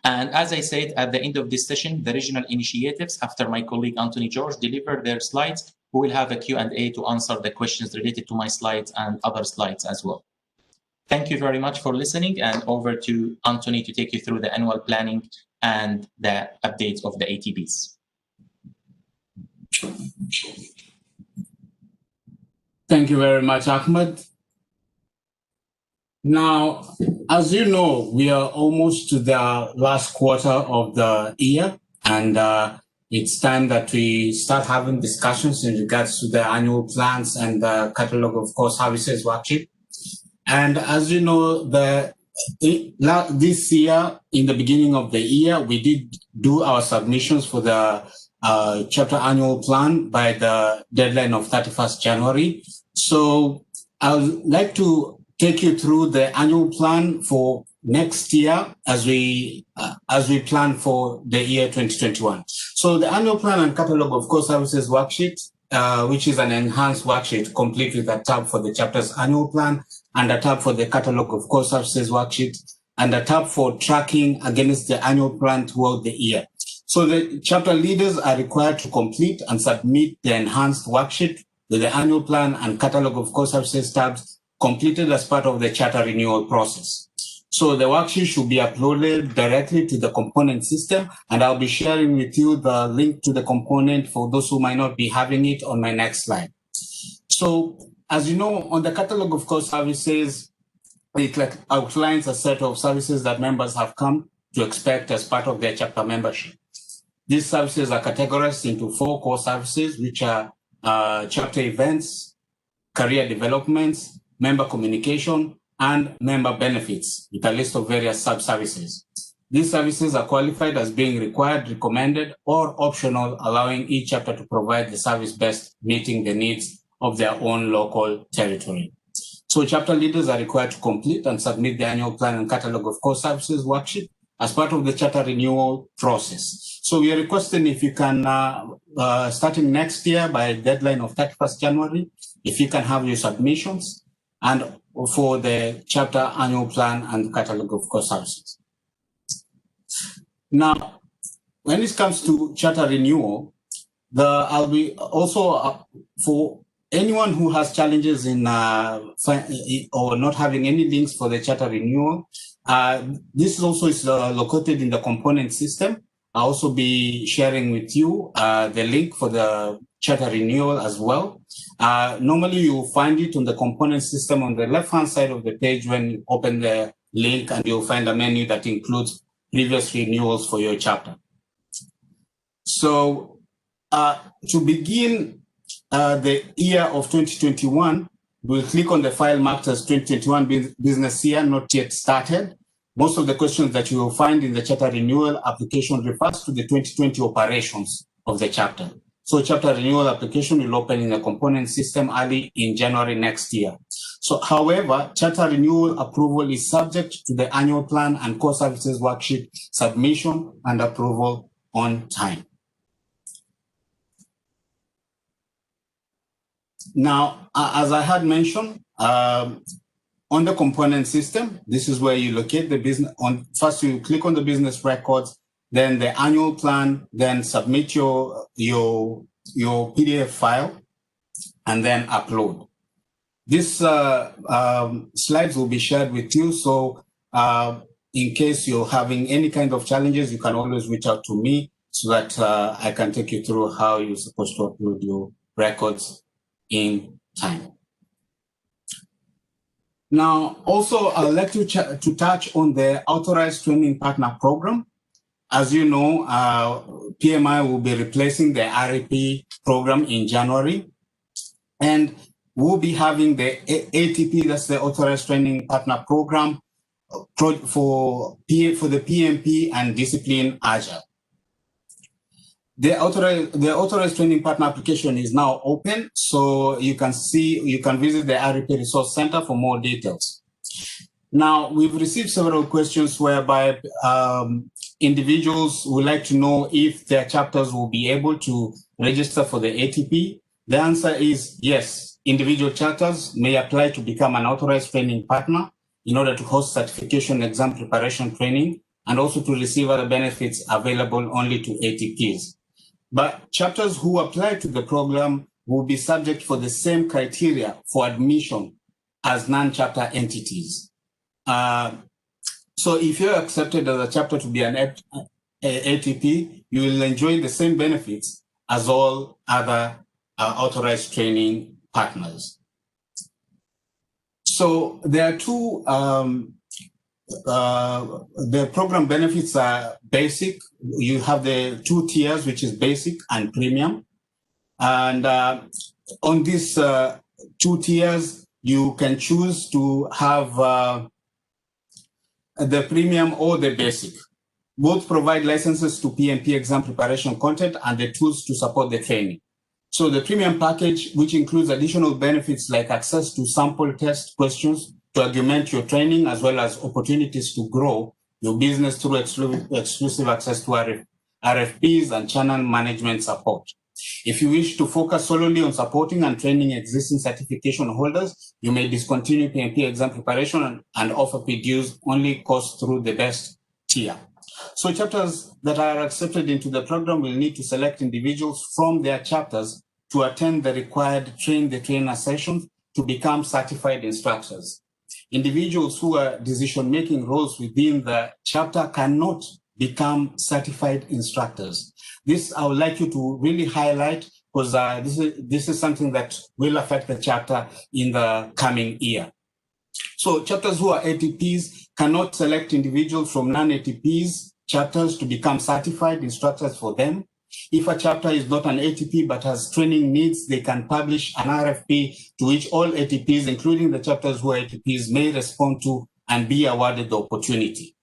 And as I said at the end of this session, the regional initiatives, after my colleague Anthony George deliver their slides, we will have a Q&A to answer the questions related to my slides and other slides as well. Thank you very much for listening, and over to Anthony to take you through the annual planning and the updates of the ATBs. Thank you very much, Ahmed. Now, as you know, we are almost to the last quarter of the year, and it's time that we start having discussions in regards to the annual plans and the catalog of core services worksheet. And as you know, this year, in the beginning of the year, we did do our submissions for the chapter annual plan by the deadline of 31st January. So I would like to take you through the annual plan for next year as we plan for the year 2021. So the annual plan and catalog of core services worksheet, which is an enhanced worksheet complete with a tab for the chapter's annual plan and a tab for the catalog of core services worksheet and a tab for tracking against the annual plan throughout the year. So the chapter leaders are required to complete and submit the enhanced worksheet with the annual plan and catalog of core services tabs completed as part of the charter renewal process. So the worksheet should be uploaded directly to the component system, and I'll be sharing with you the link to the component for those who might not be having it on my next slide. So as you know, on the catalog of core services, it outlines a set of services that members have come to expect as part of their chapter membership. These services are categorized into 4 core services, which are chapter events, career developments, member communication, and member benefits, with a list of various sub-services. These services are qualified as being required, recommended, or optional, allowing each chapter to provide the service best meeting the needs of their own local territory. So chapter leaders are required to complete and submit the annual plan and catalog of core services worksheet as part of the charter renewal process. So we are requesting if you can, starting next year by deadline of 31st January, if you can have your submissions and for the chapter annual plan and catalog of core services. Now, when it comes to charter renewal, I'll be also for anyone who has challenges in or not having any links for the charter renewal. This also is located in the component system. I'll also be sharing with you the link for the charter renewal as well. Normally you'll find it on the component system on the left-hand side of the page when you open the link, and you'll find a menu that includes previous renewals for your chapter. So to begin the year of 2021, we'll click on the file marked as 2021 business year, not yet started. Most of the questions that you will find in the charter renewal application refers to the 2020 operations of the chapter. So chapter renewal application will open in the component system early in January next year. So however, charter renewal approval is subject to the annual plan and core services worksheet submission and approval on time. Now, as I had mentioned, on the component system, this is where you locate the business. First, you click on the business records, then the annual plan, then submit your PDF file, and then upload. These slides will be shared with you. So in case you're having any kind of challenges, you can always reach out to me so that I can take you through how you're supposed to upload your records in time. Now, also, I'd like to touch on the Authorized Training Partner Program. As you know, PMI will be replacing the RAP program in January, and we'll be having the ATP, that's the Authorized Training Partner Program, for the PMP and Discipline Agile. The authorized training partner application is now open, so you can visit the RAP Resource Center for more details. Now, we've received several questions whereby individuals would like to know if their chapters will be able to register for the ATP. The answer is yes. Individual chapters may apply to become an authorized training partner in order to host certification exam preparation training and also to receive other benefits available only to ATPs. But chapters who apply to the program will be subject for the same criteria for admission as non-chapter entities. So if you're accepted as a chapter to be an ATP, you will enjoy the same benefits as all other authorized training partners. So there are two, the program benefits are basic. You have the two tiers, which is basic and premium. And on these two tiers, you can choose to have the premium or the basic. Both provide licenses to PMP exam preparation content and the tools to support the training. So the premium package, which includes additional benefits like access to sample test questions to augment your training, as well as opportunities to grow your business through exclusive access to RFPs and channel management support. If you wish to focus solely on supporting and training existing certification holders, you may discontinue PMP exam preparation and offer PDUs only course through the best tier. So chapters that are accepted into the program will need to select individuals from their chapters to attend the required train the trainer sessions to become certified instructors. Individuals who are decision-making roles within the chapter cannot become certified instructors. This I would like you to really highlight, because this is something that will affect the chapter in the coming year. So chapters who are ATPs cannot select individuals from non-ATPs chapters to become certified instructors for them. If a chapter is not an ATP but has training needs, they can publish an RFP to which all ATPs, including the chapters who are ATPs, may respond to and be awarded the opportunity.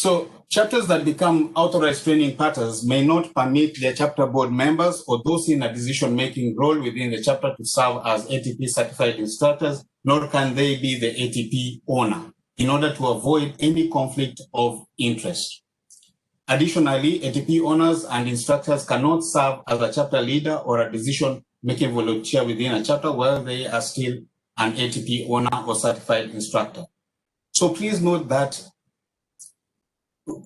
So chapters that become authorized training partners may not permit their chapter board members or those in a decision-making role within the chapter to serve as ATP certified instructors, nor can they be the ATP owner, in order to avoid any conflict of interest. Additionally, ATP owners and instructors cannot serve as a chapter leader or a decision-making volunteer within a chapter while they are still an ATP owner or certified instructor. So please note that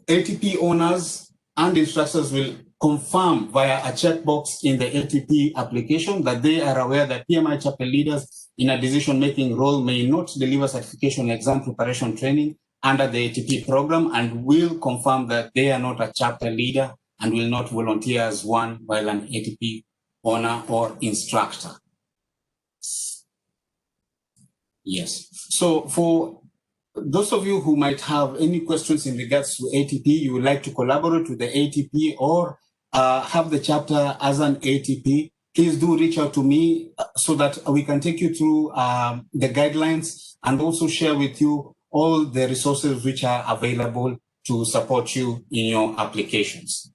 ATP owners and instructors will confirm via a checkbox in the ATP application that they are aware that PMI chapter leaders in a decision-making role may not deliver certification exam preparation training under the ATP program, and will confirm that they are not a chapter leader and will not volunteer as one while an ATP owner or instructor. Yes. So for those of you who might have any questions in regards to ATP, you would like to collaborate with the ATP or have the chapter as an ATP, please do reach out to me so that we can take you through the guidelines and also share with you all the resources which are available to support you in your applications.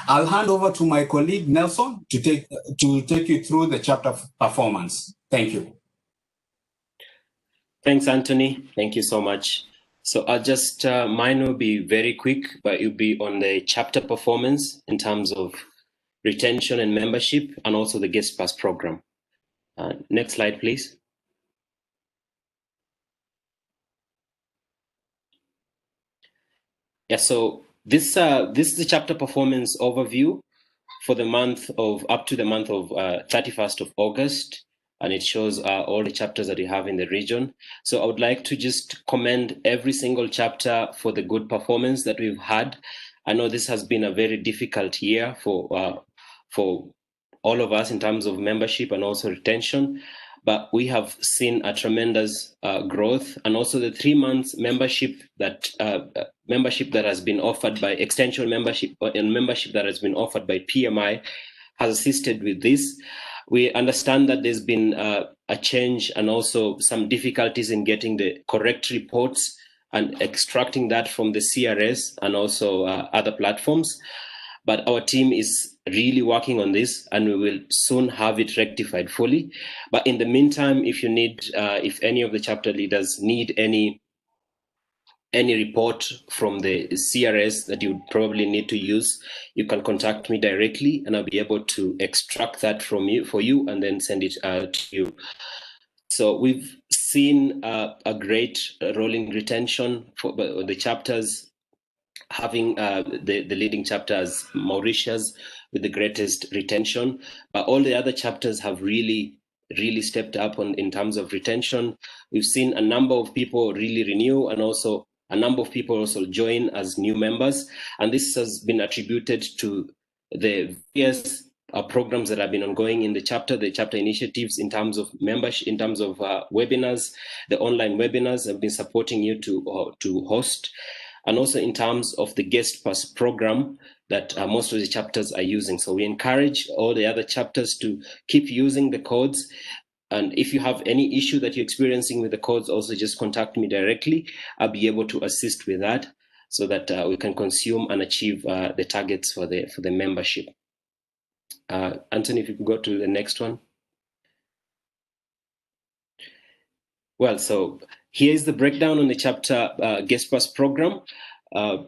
I'll hand over to my colleague Nelson to take you through the chapter performance. Thank you. Thanks, Anthony. Thank you so much. So I'll just, mine will be very quick, but it'll be on the chapter performance in terms of retention and membership, and also the Guest Pass program. Next slide, please. Yeah, so this is the chapter performance overview for the month of, up to the month of 31st of August. And it shows all the chapters that we have in the region. So I would like to just commend every single chapter for the good performance that we've had. I know this has been a very difficult year for all of us in terms of membership and also retention, but we have seen a tremendous growth, and also the 3 months membership that has been offered by extension membership, and membership that has been offered by PMI has assisted with this. We understand that there's been a change and also some difficulties in getting the correct reports and extracting that from the CRS and also other platforms. But our team is really working on this, and we will soon have it rectified fully. But in the meantime, if you need, if any of the chapter leaders need any report from the CRS that you probably need to use, you can contact me directly, and I'll be able to extract that from you for you and then send it to you. So we've seen a great rolling retention for the chapters, having the leading chapter as Mauritius with the greatest retention, but all the other chapters have really stepped up in terms of retention. We've seen a number of people really renew, and also a number of people also join as new members, and this has been attributed to the various programs that have been ongoing in the chapter initiatives in terms of membership, in terms of webinars. The online webinars have been supporting you to host, and also in terms of the Guest Pass program that most of the chapters are using. So we encourage all the other chapters to keep using the codes. And if you have any issue that you're experiencing with the codes, also just contact me directly. I'll be able to assist with that so that we can consume and achieve the targets for the membership. Anthony, if you could go to the next one. Well, so here's the breakdown on the chapter Guest Pass program.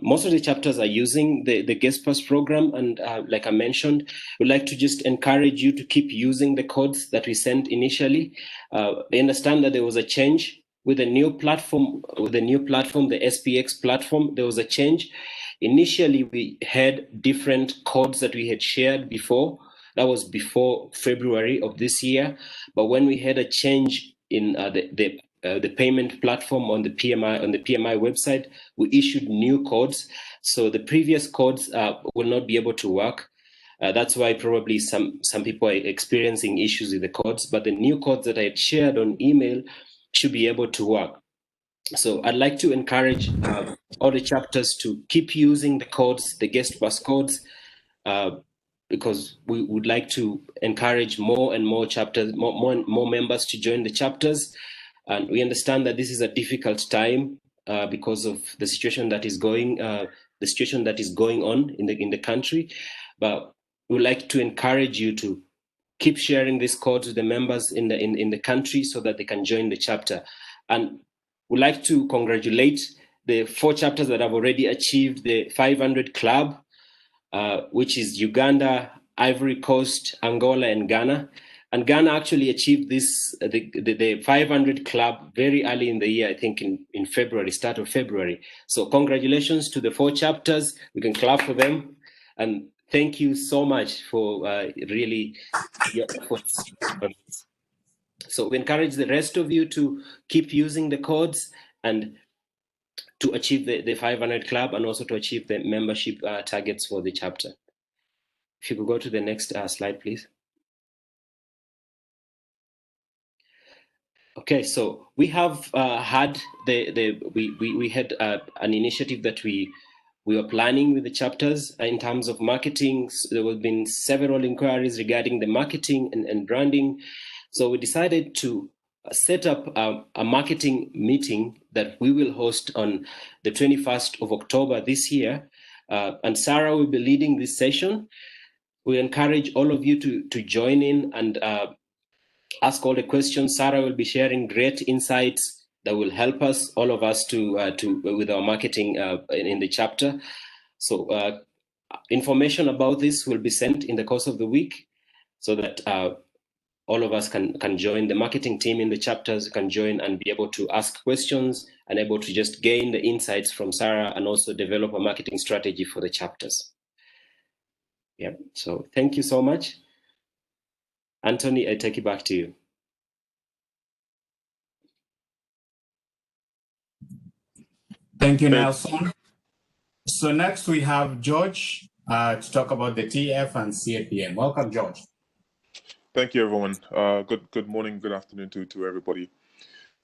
Most of the chapters are using the Guest Pass program, and like I mentioned, we'd like to just encourage you to keep using the codes that we sent initially. I understand that there was a change with the new platform, the SPX platform. There was a change. Initially, we had different codes that we had shared before. That was before February of this year. But when we had a change in the payment platform on the PMI website, we issued new codes. So the previous codes will not be able to work. That's why probably some people are experiencing issues with the codes, but the new codes that I had shared on email should be able to work. So I'd like to encourage all the chapters to keep using the codes, the Guest Pass codes, because we would like to encourage more and more chapters, more members to join the chapters. And we understand that this is a difficult time because of the situation that is going on in the country. But we'd like to encourage you to keep sharing this code with the members in the country so that they can join the chapter. And we'd like to congratulate the 4 chapters that have already achieved the 500 club, which is Uganda, Ivory Coast, Angola, and Ghana. And Ghana actually achieved this, the 500 club very early in the year, I think in February, start of February. So congratulations to the 4 chapters. We can clap for them. And thank you so much for really your efforts. So we encourage the rest of you to keep using the codes and to achieve the 500 club and also to achieve the membership targets for the chapter. If you could go to the next slide, please. Okay, so we have had we had an initiative that we were planning with the chapters in terms of marketing. So there have been several inquiries regarding the marketing and branding. So we decided to set up a marketing meeting that we will host on the 21st of October this year. And Sarah will be leading this session. We encourage all of you to join in and ask all the questions. Sarah will be sharing great insights that will help us, all of us, to with our marketing in the chapter. So information about this will be sent in the course of the week, so that all of us can join. The marketing team in the chapters can join and be able to ask questions and able to just gain the insights from Sarah and also develop a marketing strategy for the chapters. Yeah. So thank you so much. Anthony, I take it back to you. Thank you, Nelson. So next we have George to talk about the TF and CAPM. Welcome, George. Thank you, everyone. Good morning, good afternoon to everybody.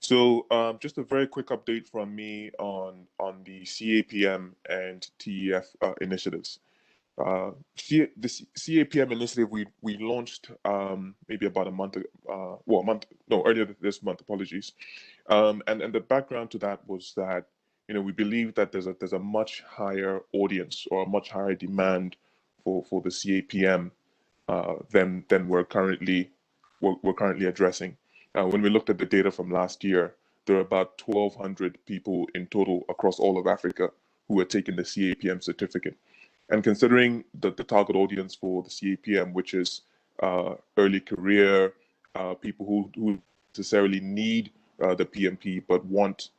So just a very quick update from me on the CAPM and TEF initiatives. The CAPM initiative we launched maybe about earlier this month. Apologies. And the background to that was that we believe that there's a much higher audience or a much higher demand for the CAPM than we're currently addressing. When we looked at the data from last year, there are about 1,200 people in total across all of Africa who are taking the CAPM certificate. And considering the target audience for the CAPM, which is early career, people who necessarily need the PMP but want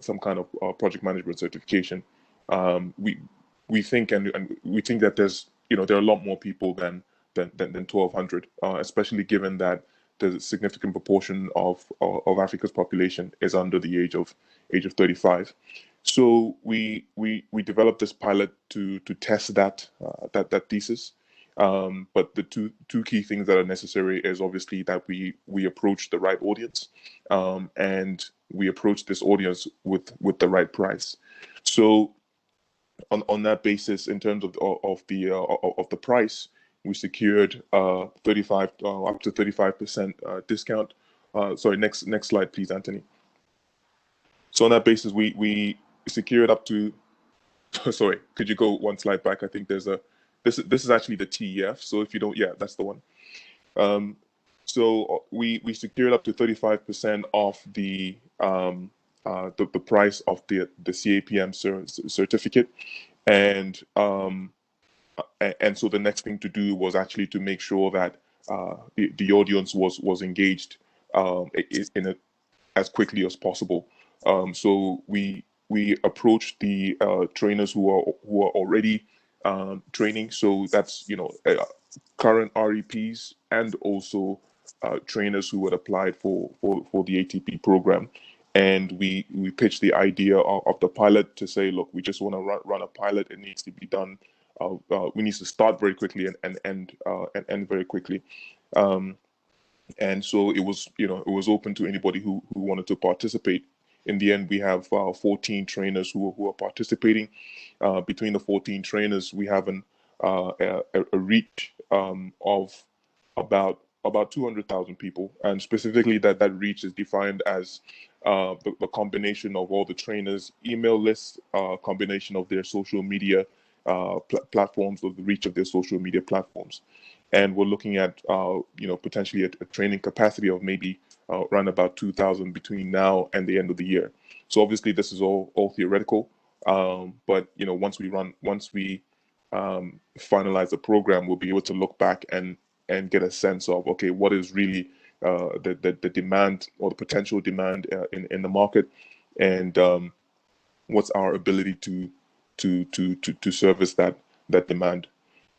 some kind of project management certification, we think that there's there are a lot more people than 1,200, especially given that the significant proportion of Africa's population is under the age of 35. So we developed this pilot to test that thesis. But the two key things that are necessary is obviously that we approach the right audience, and we approach this audience with the right price. So on that basis, in terms of the price, we secured 35 up to 35% discount. Sorry, next slide, please, Anthony. So on that basis, we secured up to. Sorry, could you go one slide back? I think there's a. This is actually the TEF. So if you don't, yeah, that's the one. So we secured up to 35% off the price of the CAPM certificate, and so the next thing to do was actually to make sure that the audience was engaged as quickly as possible. So we approached the trainers who are already training. So that's current REPs and also trainers who had applied for the ATP program. And we pitched the idea of the pilot to say, look, we just want to run a pilot. It needs to be done. We need to start very quickly and end very quickly. And so it was open to anybody who wanted to participate. In the end, we have 14 trainers who are participating. Between the 14 trainers, we have a reach of about about 200,000 people, and specifically that reach is defined as the combination of all the trainers' email lists, combination of their social media platforms, or the reach of their social media platforms. And we're looking at potentially a training capacity of maybe around about 2,000 between now and the end of the year. So obviously this is all theoretical, but once we finalize the program, we'll be able to look back and get a sense of, okay, what is really the demand or the potential demand in the market, and what's our ability to service that demand.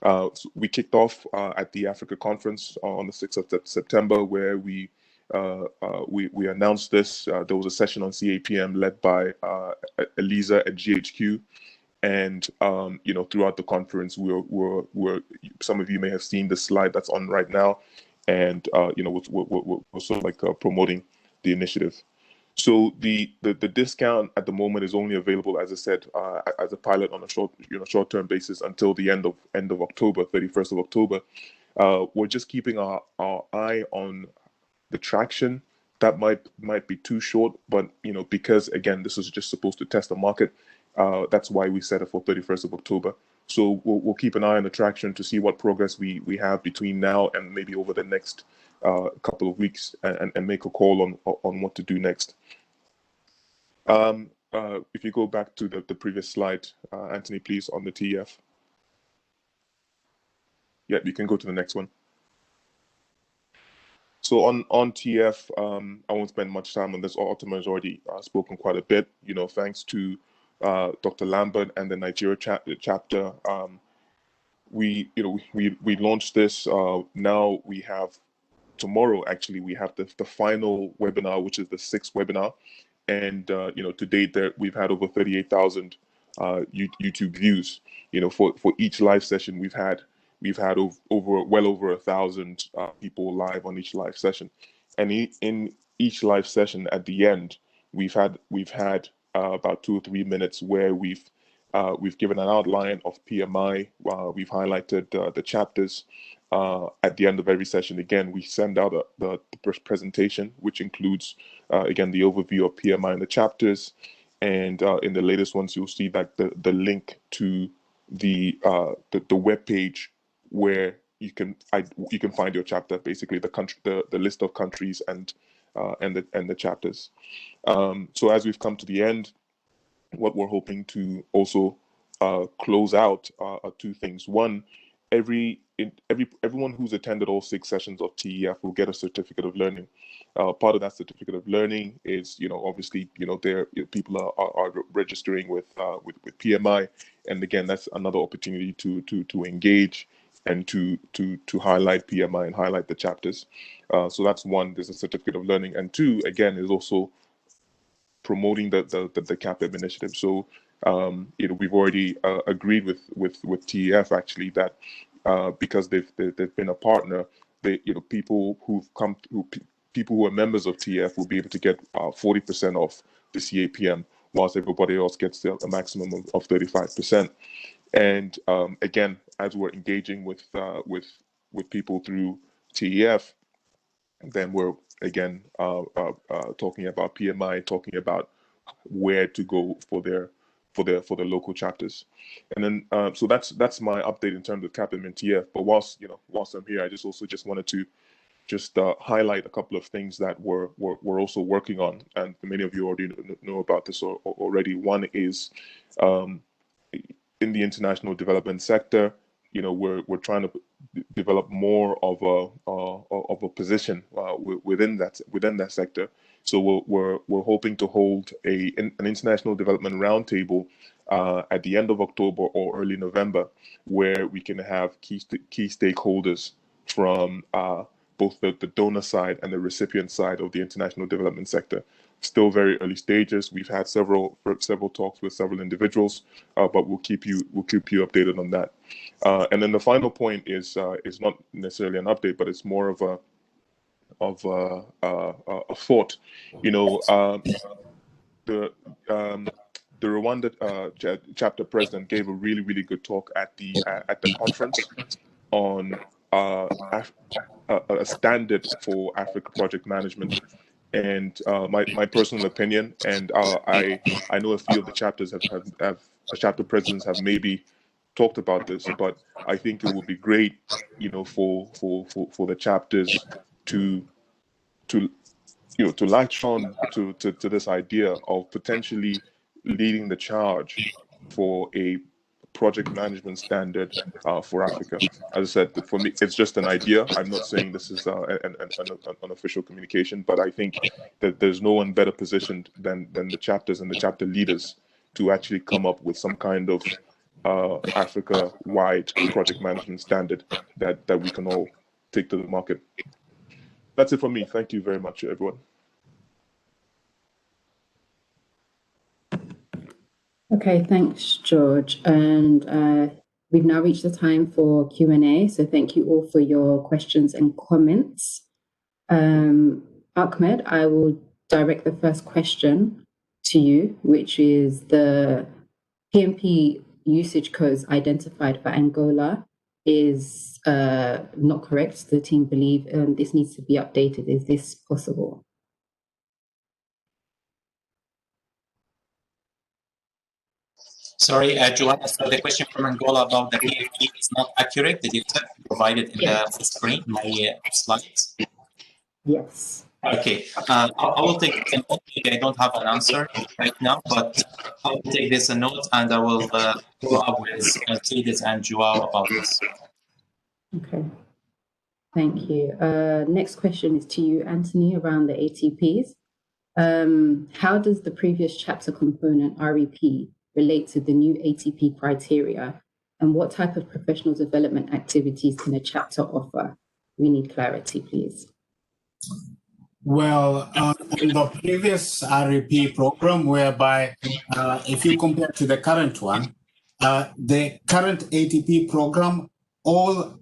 So we kicked off at the Africa Conference on the 6th of September, where we announced this. There was a session on CAPM led by Eliza at GHQ, and throughout the conference, we're some of you may have seen the slide that's on right now, and we're sort of like promoting the initiative. So the discount at the moment is only available, as I said, as a pilot on a short-term basis until the end of October, 31st of October. We're just keeping our eye on the traction. That might be too short, but because again, this is just supposed to test the market. That's why we set it for 31st of October. So we'll keep an eye on the traction to see what progress we have between now and maybe over the next couple of weeks, and make a call on what to do next. If you go back to the previous slide, Anthony, please, on the TEF. Yeah, you can go to the next one. So on TEF, I won't spend much time on this. Ottoman has already spoken quite a bit. Thanks to Dr. Lambert and the Nigeria chapter, we launched this. Now we have tomorrow. Actually, we have the final webinar, which is the 6th webinar, and to date there we've had over 38,000 YouTube views. For each live session we've had well over 1,000 people live on each live session, and in each live session at the end we've had about 2 or 3 minutes where we've given an outline of PMI. We've highlighted the chapters. At the end of every session, again, we send out the presentation, which includes, again, the overview of PMI and the chapters. And in the latest ones, you'll see that the link to the web page where you can find your chapter, basically the list of countries and the chapters. So as we've come to the end, what we're hoping to also close out are 2 things. One, everyone who's attended all 6 sessions of TEF will get a certificate of learning. Part of that certificate of learning is, obviously, people are registering with PMI, and again, that's another opportunity to engage and to highlight PMI and highlight the chapters. So that's one. There's a certificate of learning, and 2, again, is also promoting the CAPM initiative. So we've already agreed with TEF actually that because they've been a partner, people who are members of TEF will be able to get 40% off the CAPM, whilst everybody else gets a maximum of 35%. And again, as we're engaging with people through TEF, then we're again talking about PMI, talking about where to go for their local chapters. And then so that's my update in terms of CAPM and TEF. But whilst I'm here, I just wanted to highlight a couple of things that we're also working on, and many of you already know about this already. One is in the international development sector, we're trying to develop more of a position within that sector. So we're hoping to hold an international development roundtable at the end of October or early November, where we can have key stakeholders from both the donor side and the recipient side of the international development sector. Still very early stages. We've had several talks with several individuals, but we'll keep you updated on that. And then the final point is not necessarily an update, but it's more of a thought. The Rwanda chapter president gave a really good talk at the conference on a standard for Africa project management. And my personal opinion, and I know a few of the chapters have chapter presidents have maybe talked about this, but I think it would be great, for the chapters to latch on to this idea of potentially leading the charge for a project management standard for Africa. As I said, for me, it's just an idea. I'm not saying this is an official communication, but I think that there's no one better positioned than the chapters and the chapter leaders to actually come up with some kind of Africa-wide project management standard that we can all take to the market. That's it from me. Thank you very much, everyone. Okay, thanks, George. And we've now reached the time for Q&A. So thank you all for your questions and comments. Ahmed, I will direct the first question to you, which is the PMP usage codes identified for Angola is not correct. The team believe this needs to be updated. Is this possible? Sorry, Joanna, so the question from Angola about the PFP is not accurate. Did you provide it in the screen, my slides? Yes. Okay, I will take a note. I don't have an answer right now, but I will take this a note and I will follow up with Mercedes and Joao about this. Okay. Thank you. Next question is to you, Anthony, around the ATPs. How does the previous chapter component REP relate to the new ATP criteria? And what type of professional development activities can a chapter offer? We need clarity, please. Well, in the previous REP program, whereby if you compare to the current one, the current ATP program, all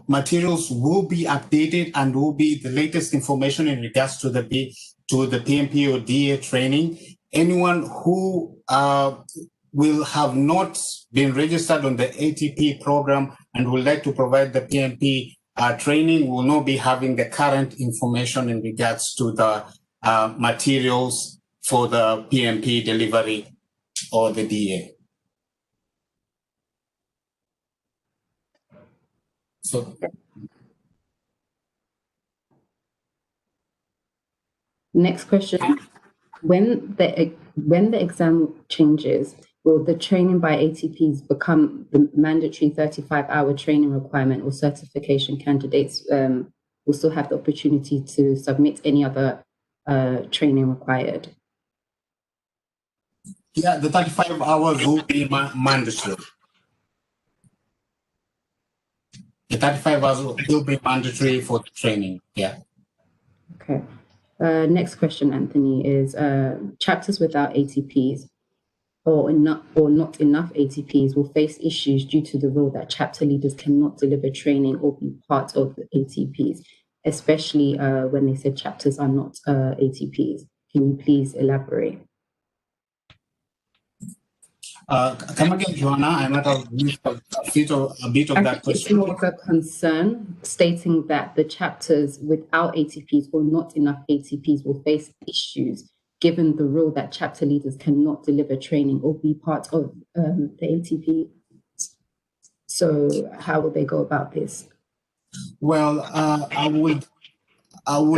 materials will be updated and will be the latest information in regards to the PMP or DA training. Anyone who will have not been registered on the ATP program and would like to provide the PMP training will not be having the current information in regards to the materials for the PMP delivery or the DA. So, next question. When the exam changes, will the training by ATPs become the mandatory 35-hour training requirement, or certification candidates will still have the opportunity to submit any other training required? Yeah, the 35 hours will be mandatory. The 35 hours will be mandatory for the training, yeah. Okay. Next question, Anthony, is chapters without ATPs or not enough ATPs will face issues due to the rule that chapter leaders cannot deliver training or be part of the ATPs, especially when they said chapters are not ATPs. Can you please elaborate? Come again, Joanna. I might have missed a bit of that question. It's more of a concern stating that the chapters without ATPs or not enough ATPs will face issues given the rule that chapter leaders cannot deliver training or be part of the ATP. So how will they go about this? Well, I would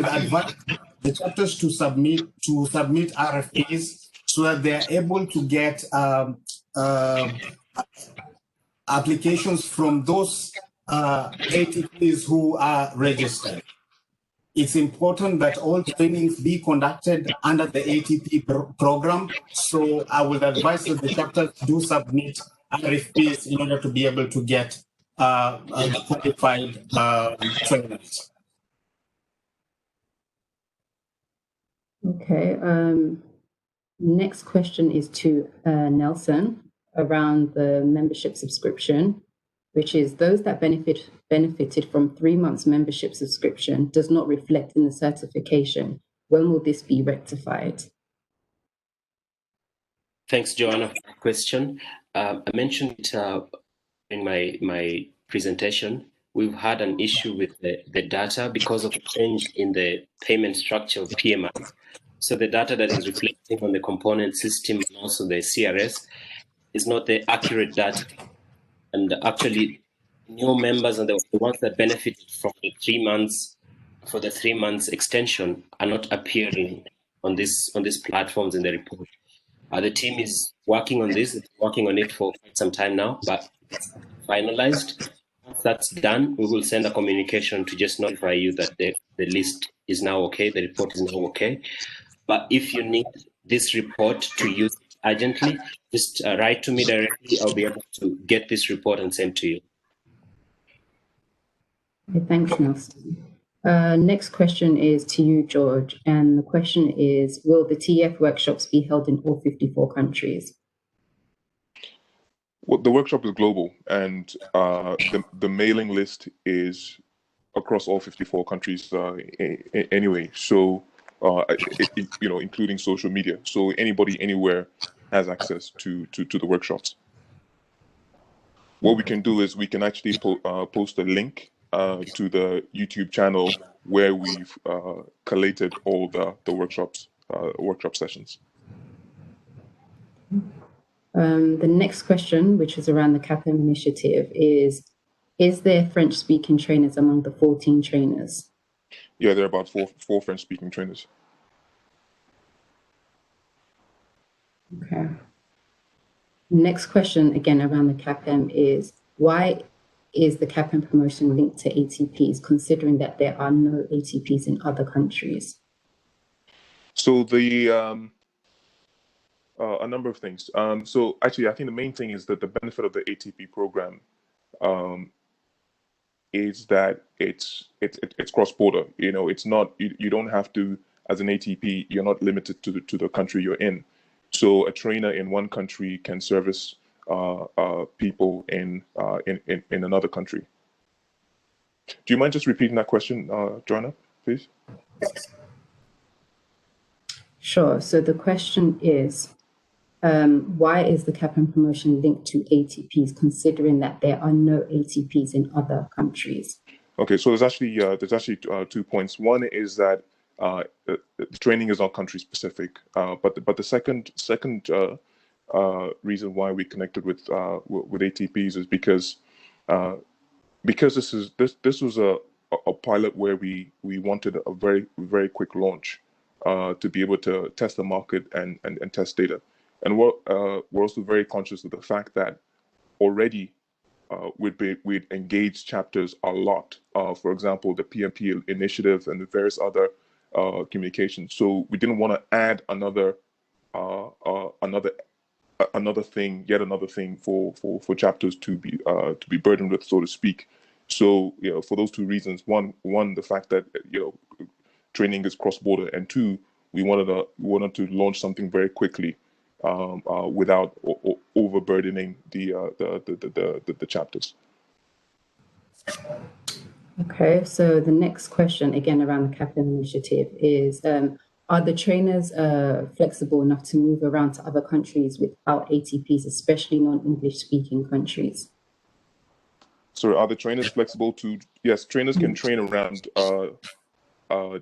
advise the chapters to submit RFPs so that they are able to get applications from those ATPs who are registered. It's important that all trainings be conducted under the ATP program. So I would advise that the chapters do submit RFPs in order to be able to get qualified trainers. Okay. Next question is to Nelson around the membership subscription, which is those that benefited from 3 months membership subscription does not reflect in the certification. When will this be rectified? Thanks, Joanna, for the question. I mentioned it in my presentation we've had an issue with the data because of a change in the payment structure of PMI. So the data that is reflecting on the component system and also the CRS is not the accurate data. And actually, new members and the ones that benefited from the 3 months, for the 3 months extension, are not appearing on these platforms in the report. The team is working on this, working on it for quite some time now, but finalized. Once that's done, we will send a communication to just notify you that the list is now okay, the report is now okay. But if you need this report to use it urgently, just write to me directly. I'll be able to get this report and send to you. Okay, thanks, Nelson. Next question is to you, George. And the question is, will the TEF workshops be held in all 54 countries? Well, the workshop is global, and the mailing list is across all 54 countries anyway. So, including social media. So anybody anywhere has access to the workshops. What we can do is we can actually post a link to the YouTube channel where we've collated all the workshop sessions. The next question, which is around the CAPM initiative, is there French-speaking trainers among the 14 trainers? Yeah, there are about four French-speaking trainers. Okay. Next question, again, around the CAPM is, why is the CAPM promotion linked to ATPs, considering that there are no ATPs in other countries? So a number of things. So actually, I think the main thing is that the benefit of the ATP program is that it's cross-border. It's not, you don't have to, as an ATP, you're not limited to the country you're in. So a trainer in one country can service people in another country. Do you mind just repeating that question, Joanna, please? Sure. So the question is, why is the CAPM promotion linked to ATPs, considering that there are no ATPs in other countries? Okay, so there's actually 2 points. One is that the training is not country specific, but the second reason why we connected with ATPs is because this was a pilot where we wanted a very quick launch to be able to test the market and test data. And we're also very conscious of the fact that already we'd engaged chapters a lot. For example, the PMP initiative and the various other communications. So we didn't want to add another thing, yet another thing for chapters to be burdened with, so to speak. So for those two reasons, one, the fact that training is cross-border, and two, we wanted to launch something very quickly without overburdening the chapters. Okay, so the next question, again around the CAPM initiative, is are the trainers flexible enough to move around to other countries without ATPs, especially non-English speaking countries? So are the trainers flexible to? Yes, trainers can train around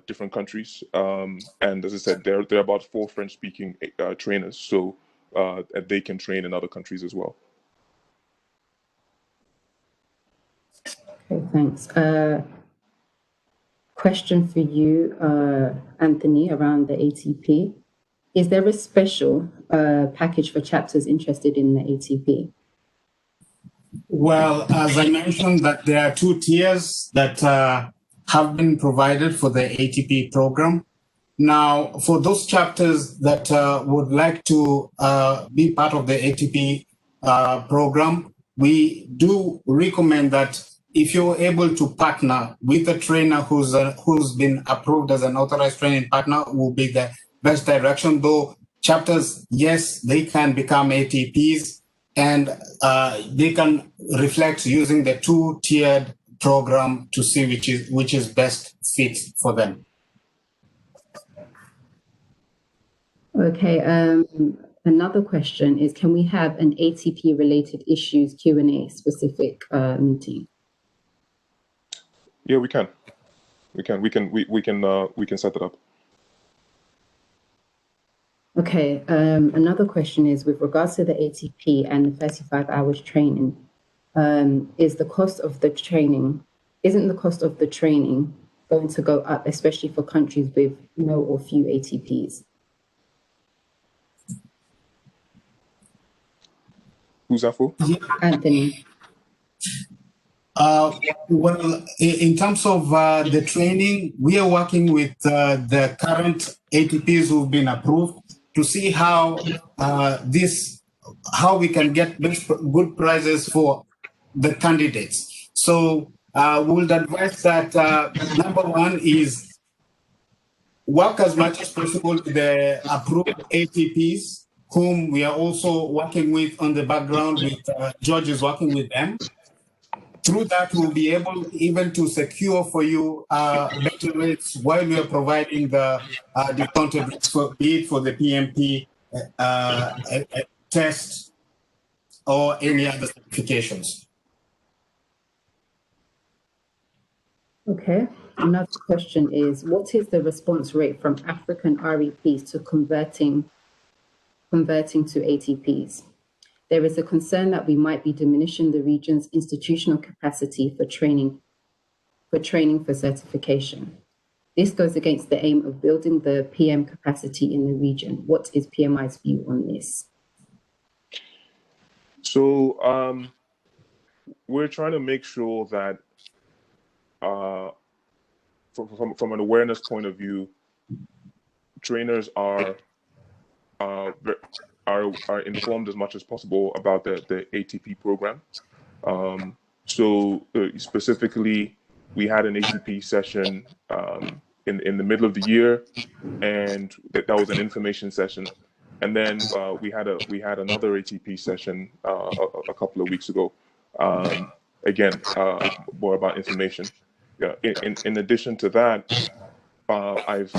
different countries, and as I said, there are about 4 French-speaking trainers, so they can train in other countries as well. Okay, thanks. Question for you, Anthony, around the ATP. Is there a special package for chapters interested in the ATP? Well, as I mentioned, that there are 2 tiers that have been provided for the ATP program. Now, for those chapters that would like to be part of the ATP program, we do recommend that if you're able to partner with a trainer who's been approved as an authorized training partner, will be the best direction. Though chapters, yes, they can become ATPs, and they can reflect using the 2-tiered program to see which is best fit for them. Okay, another question is, can we have an ATP related issues Q&A specific meeting? Yeah, we can. We can set it up. Okay. Another question is with regards to the ATP and the 35 hours training. Isn't the cost of the training going to go up, especially for countries with no or few ATPs? Who's that for? Anthony. Well, in terms of the training, we are working with the current ATPs who've been approved to see how how we can get good prices for the candidates. So we would advise that number one is work as much as possible with the approved ATPs, whom we are also working with on the background with George is working with them. Through that, we'll be able even to secure for you better rates while we are providing the discounted rates, be it for the PMP test or any other certifications. Okay. Another question is, what is the response rate from African REPs to converting to ATPs? There is a concern that we might be diminishing the region's institutional capacity for training for certification. This goes against the aim of building the PM capacity in the region. What is PMI's view on this? So we're trying to make sure that from an awareness point of view, trainers are informed as much as possible about the ATP program. So specifically, we had an ATP session in the middle of the year, and that was an information session. And then we had another ATP session a couple of weeks ago. Again, more about information. Yeah. In addition to that, I've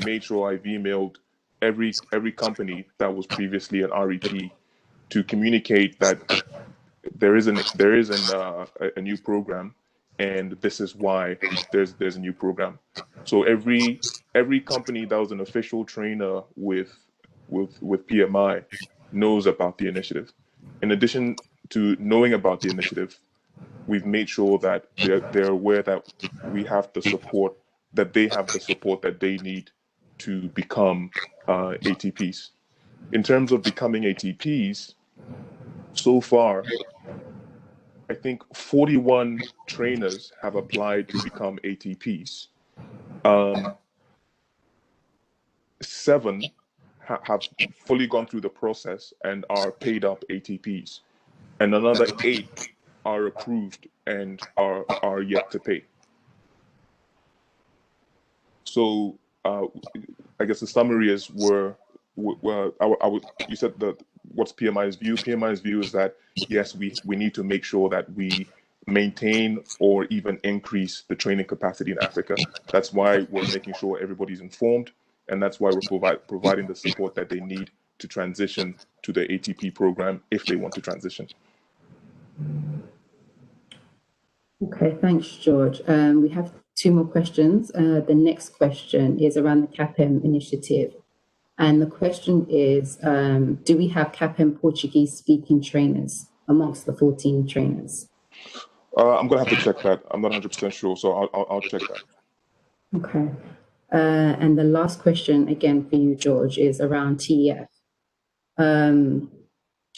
made sure I've emailed every company that was previously an REP to communicate that there is a new program, and this is why there's a new program. So every company that was an official trainer with PMI knows about the initiative. In addition to knowing about the initiative, we've made sure that they're aware that we have the support, that they have the support that they need to become ATPs. In terms of becoming ATPs, so far, I think 41 trainers have applied to become ATPs. 7 have fully gone through the process and are paid up ATPs, and another 8 are approved and are yet to pay. So I guess the summary is you said that what's PMI's view? PMI's view is that yes, we need to make sure that we maintain or even increase the training capacity in Africa. That's why we're making sure everybody's informed, and that's why we're providing the support that they need to transition to the ATP program if they want to transition. Okay, thanks, George. We have 2 more questions. The next question is around the CAPEM initiative. And the question is, do we have CAPEM Portuguese-speaking trainers amongst the 14 trainers? I'm going to have to check that. I'm not 100% sure, so I'll check that. Okay. And the last question, again for you, George, is around TEF.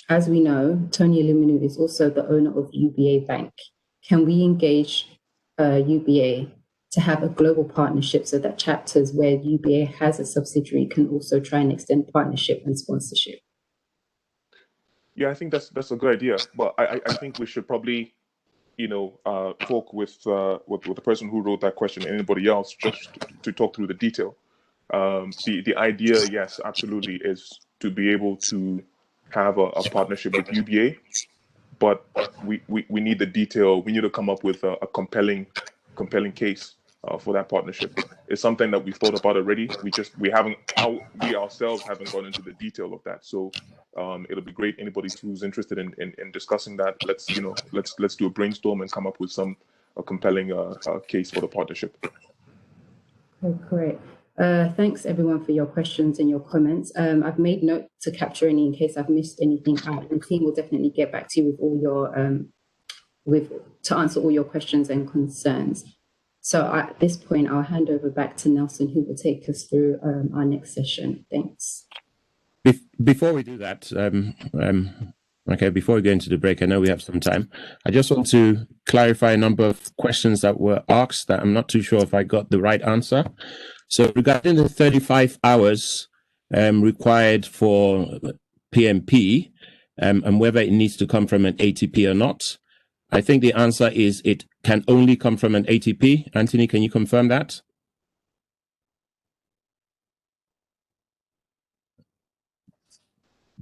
As we know, Tony Illuminou is also the owner of UBA Bank. Can we engage UBA to have a global partnership so that chapters where UBA has a subsidiary can also try and extend partnership and sponsorship? Yeah, I think that's a good idea, but I think we should probably, talk with the person who wrote that question, anybody else, just to talk through the detail. The idea, yes, absolutely, is to be able to have a partnership with UBA, but we need the detail. We need to come up with a compelling case for that partnership. It's something that we've thought about already. We ourselves haven't gone into the detail of that. So it'll be great. Anybody who's interested in discussing that, let's do a brainstorm and come up with some compelling case for the partnership. Okay, great. Thanks everyone for your questions and your comments. I've made note to capture any in case I've missed anything out. The team will definitely get back to you with all your to answer all your questions and concerns. So at this point, I'll hand over back to Nelson, who will take us through our next session. Thanks. Before we do that, okay, before we go into the break, I know we have some time. I just want to clarify a number of questions that were asked that I'm not too sure if I got the right answer. So regarding the 35 hours required for PMP and whether it needs to come from an ATP or not, I think the answer is it can only come from an ATP. Anthony, can you confirm that?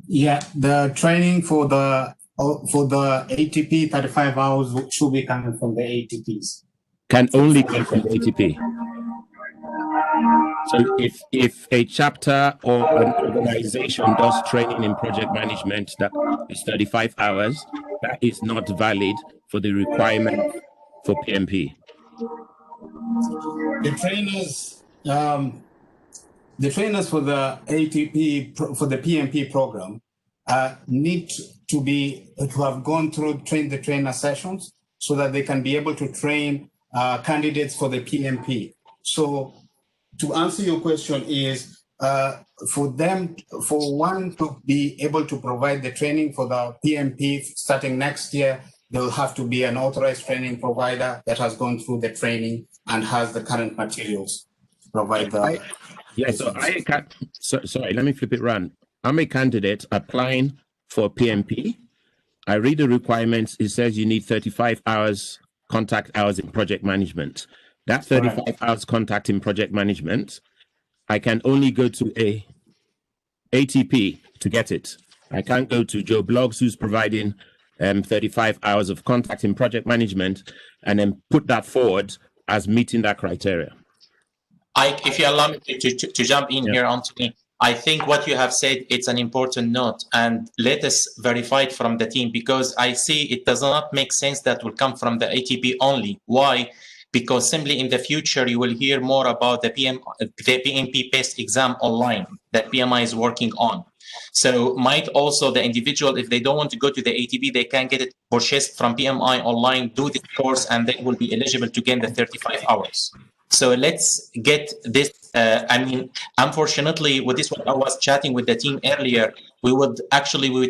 Yeah, the training for the ATP 35 hours should be coming from the ATPs. Can only come from the ATP. So if a chapter or an organization does training in project management that is 35 hours, that is not valid for the requirement for PMP. The trainers for the ATP for the PMP program need to have gone through the trainer sessions so that they can be able to train candidates for the PMP. So to answer your question is for one to be able to provide the training for the PMP starting next year, there will have to be an authorized training provider that has gone through the training and has the current materials to provide the. Sorry, let me flip it around. I'm a candidate applying for PMP. I read the requirements. It says you need 35 hours contact hours in project management. That 35 hours contact in project management, I can only go to a ATP to get it. I can't go to Joe Bloggs, who's providing 35 hours of contact in project management, and then put that forward as meeting that criteria. If you allow me to jump in here, Anthony, I think what you have said, it's an important note, and let us verify it from the team, because I see it does not make sense that will come from the ATP only. Why? Because simply in the future, you will hear more about the PMP-based exam online that PMI is working on. So might also the individual, if they don't want to go to the ATP, they can get it purchased from PMI online, do this course, and they will be eligible to gain the 35 hours. So let's get this. Unfortunately, with this one, I was chatting with the team earlier. We would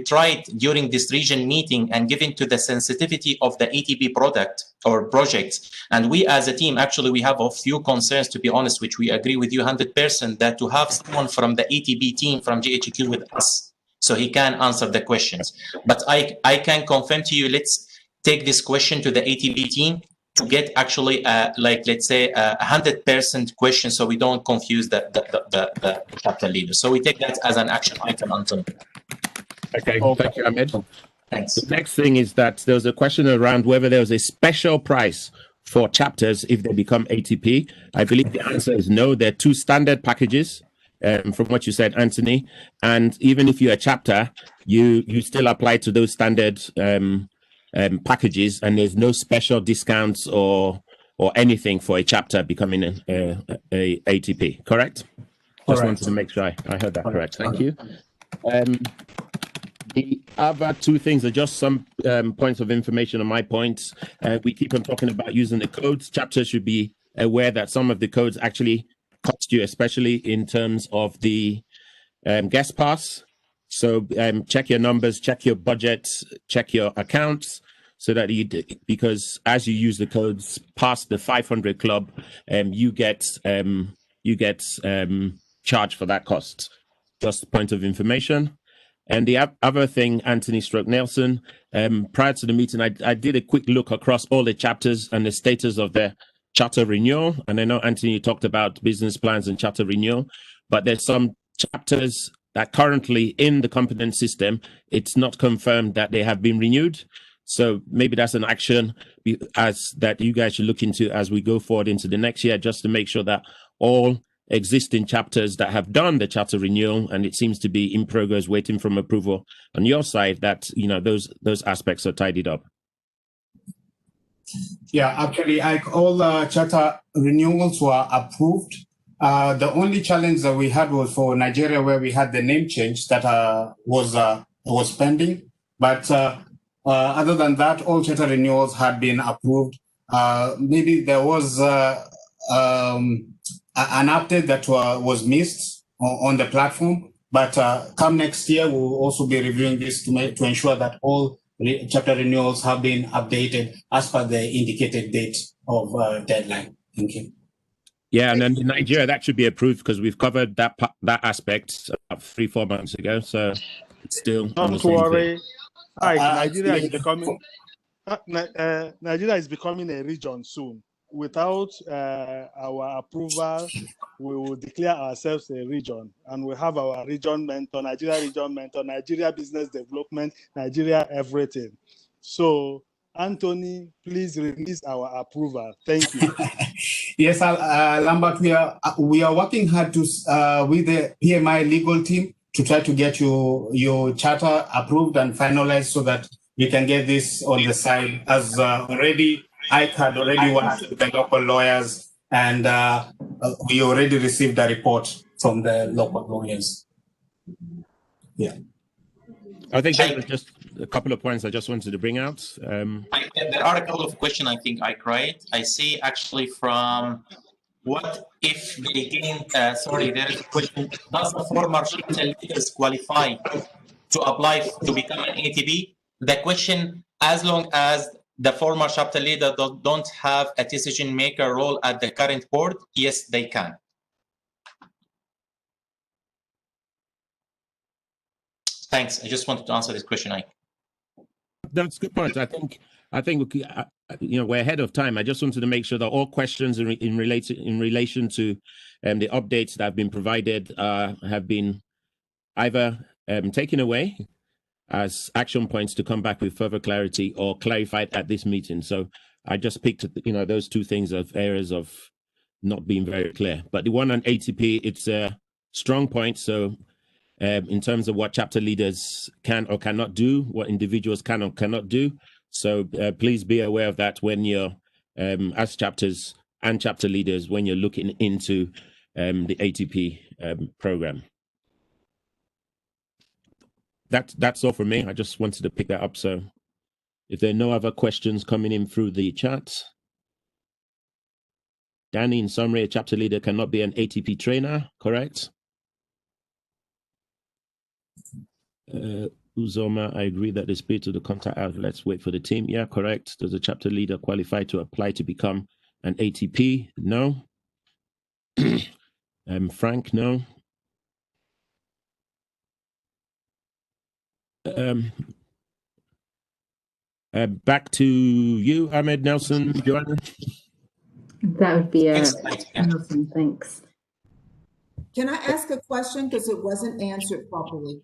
try it during this region meeting and give into the sensitivity of the ATP product or project. And we as a team, we have a few concerns, to be honest, which we agree with you 100%, that to have someone from the ATP team from GHQ with us, so he can answer the questions. But I can confirm to you, let's take this question to the ATP team to get let's say 100% question, so we don't confuse the chapter leader. So we take that as an action item, Anthony. Okay, thank you, Ahmed. Thanks. The next thing is that there was a question around whether there was a special price for chapters if they become ATP. I believe the answer is no. There are two standard packages, from what you said, Anthony. And even if you're a chapter, you still apply to those standard packages, and there's no special discounts or anything for a chapter becoming a ATP. Correct? Just wanted to make sure I heard that correct. Thank you. The other two things are just some points of information on my points. We keep on talking about using the codes. Chapters should be aware that some of the codes actually cost you, especially in terms of the guest pass. So check your numbers, check your budgets, check your accounts, so that because as you use the codes past the 500 club, you get charged for that cost. Just a point of information. And the other thing, Anthony / Nelson, prior to the meeting, I did a quick look across all the chapters and the status of their charter renewal. And I know, Anthony, you talked about business plans and charter renewal, but there's some chapters that currently in the competent system, it's not confirmed that they have been renewed. So maybe that's an action that you guys should look into as we go forward into the next year, just to make sure that all existing chapters that have done the charter renewal, and it seems to be in progress, waiting from approval on your side, that those aspects are tidied up. Yeah, actually, all charter renewals were approved. The only challenge that we had was for Nigeria, where we had the name change that was pending. But other than that, all charter renewals had been approved. Maybe there was an update that was missed on the platform. But come next year, we'll also be reviewing this to ensure that all chapter renewals have been updated as per the indicated date of deadline. Thank you. Yeah, and then in Nigeria, that should be approved because we've covered that aspect 3-4 months ago. So it's still. Don't worry. Nigeria is becoming a region soon. Without our approval, we will declare ourselves a region, and we have our region mentor, Nigeria business development, Nigeria everything. So, Anthony, please release our approval. Thank you. Yes, Lambert, we are working hard to with the PMI legal team to try to get your charter approved and finalized so that you can get this on the side. As already, Ike had already worked with the local lawyers, and we already received a report from the local lawyers. Yeah. I think there were just a couple of points I just wanted to bring out. There are a couple of questions I think I create. I see actually from what if they gain, sorry, there is a question. Does the former chapter leaders qualify to apply to become an ATP? The question, as long as the former chapter leader don't have a decision maker role at the current board, yes, they can. Thanks. I just wanted to answer this question, Ike. That's a good point. I think we're ahead of time. I just wanted to make sure that all questions in relation to the updates that have been provided have been either taken away as action points to come back with further clarity or clarified at this meeting. So I just picked those two things of areas of not being very clear. But the one on ATP, it's a strong point. So in terms of what chapter leaders can or cannot do, what individuals can or cannot do. So please be aware of that when you're, as chapters and chapter leaders, when you're looking into the ATP program. That's all from me. I just wanted to pick that up. So if there are no other questions coming in through the chat. Danny, in summary, a chapter leader cannot be an ATP trainer, correct? Uzoma, I agree that the spirit of the contact let's wait for the team. Yeah, correct. Does a chapter leader qualify to apply to become an ATP? No. Frank, no. Back to you, Ahmed, Nelson, Joanna. That would be Nelson, thanks. Can I ask a question because it wasn't answered properly?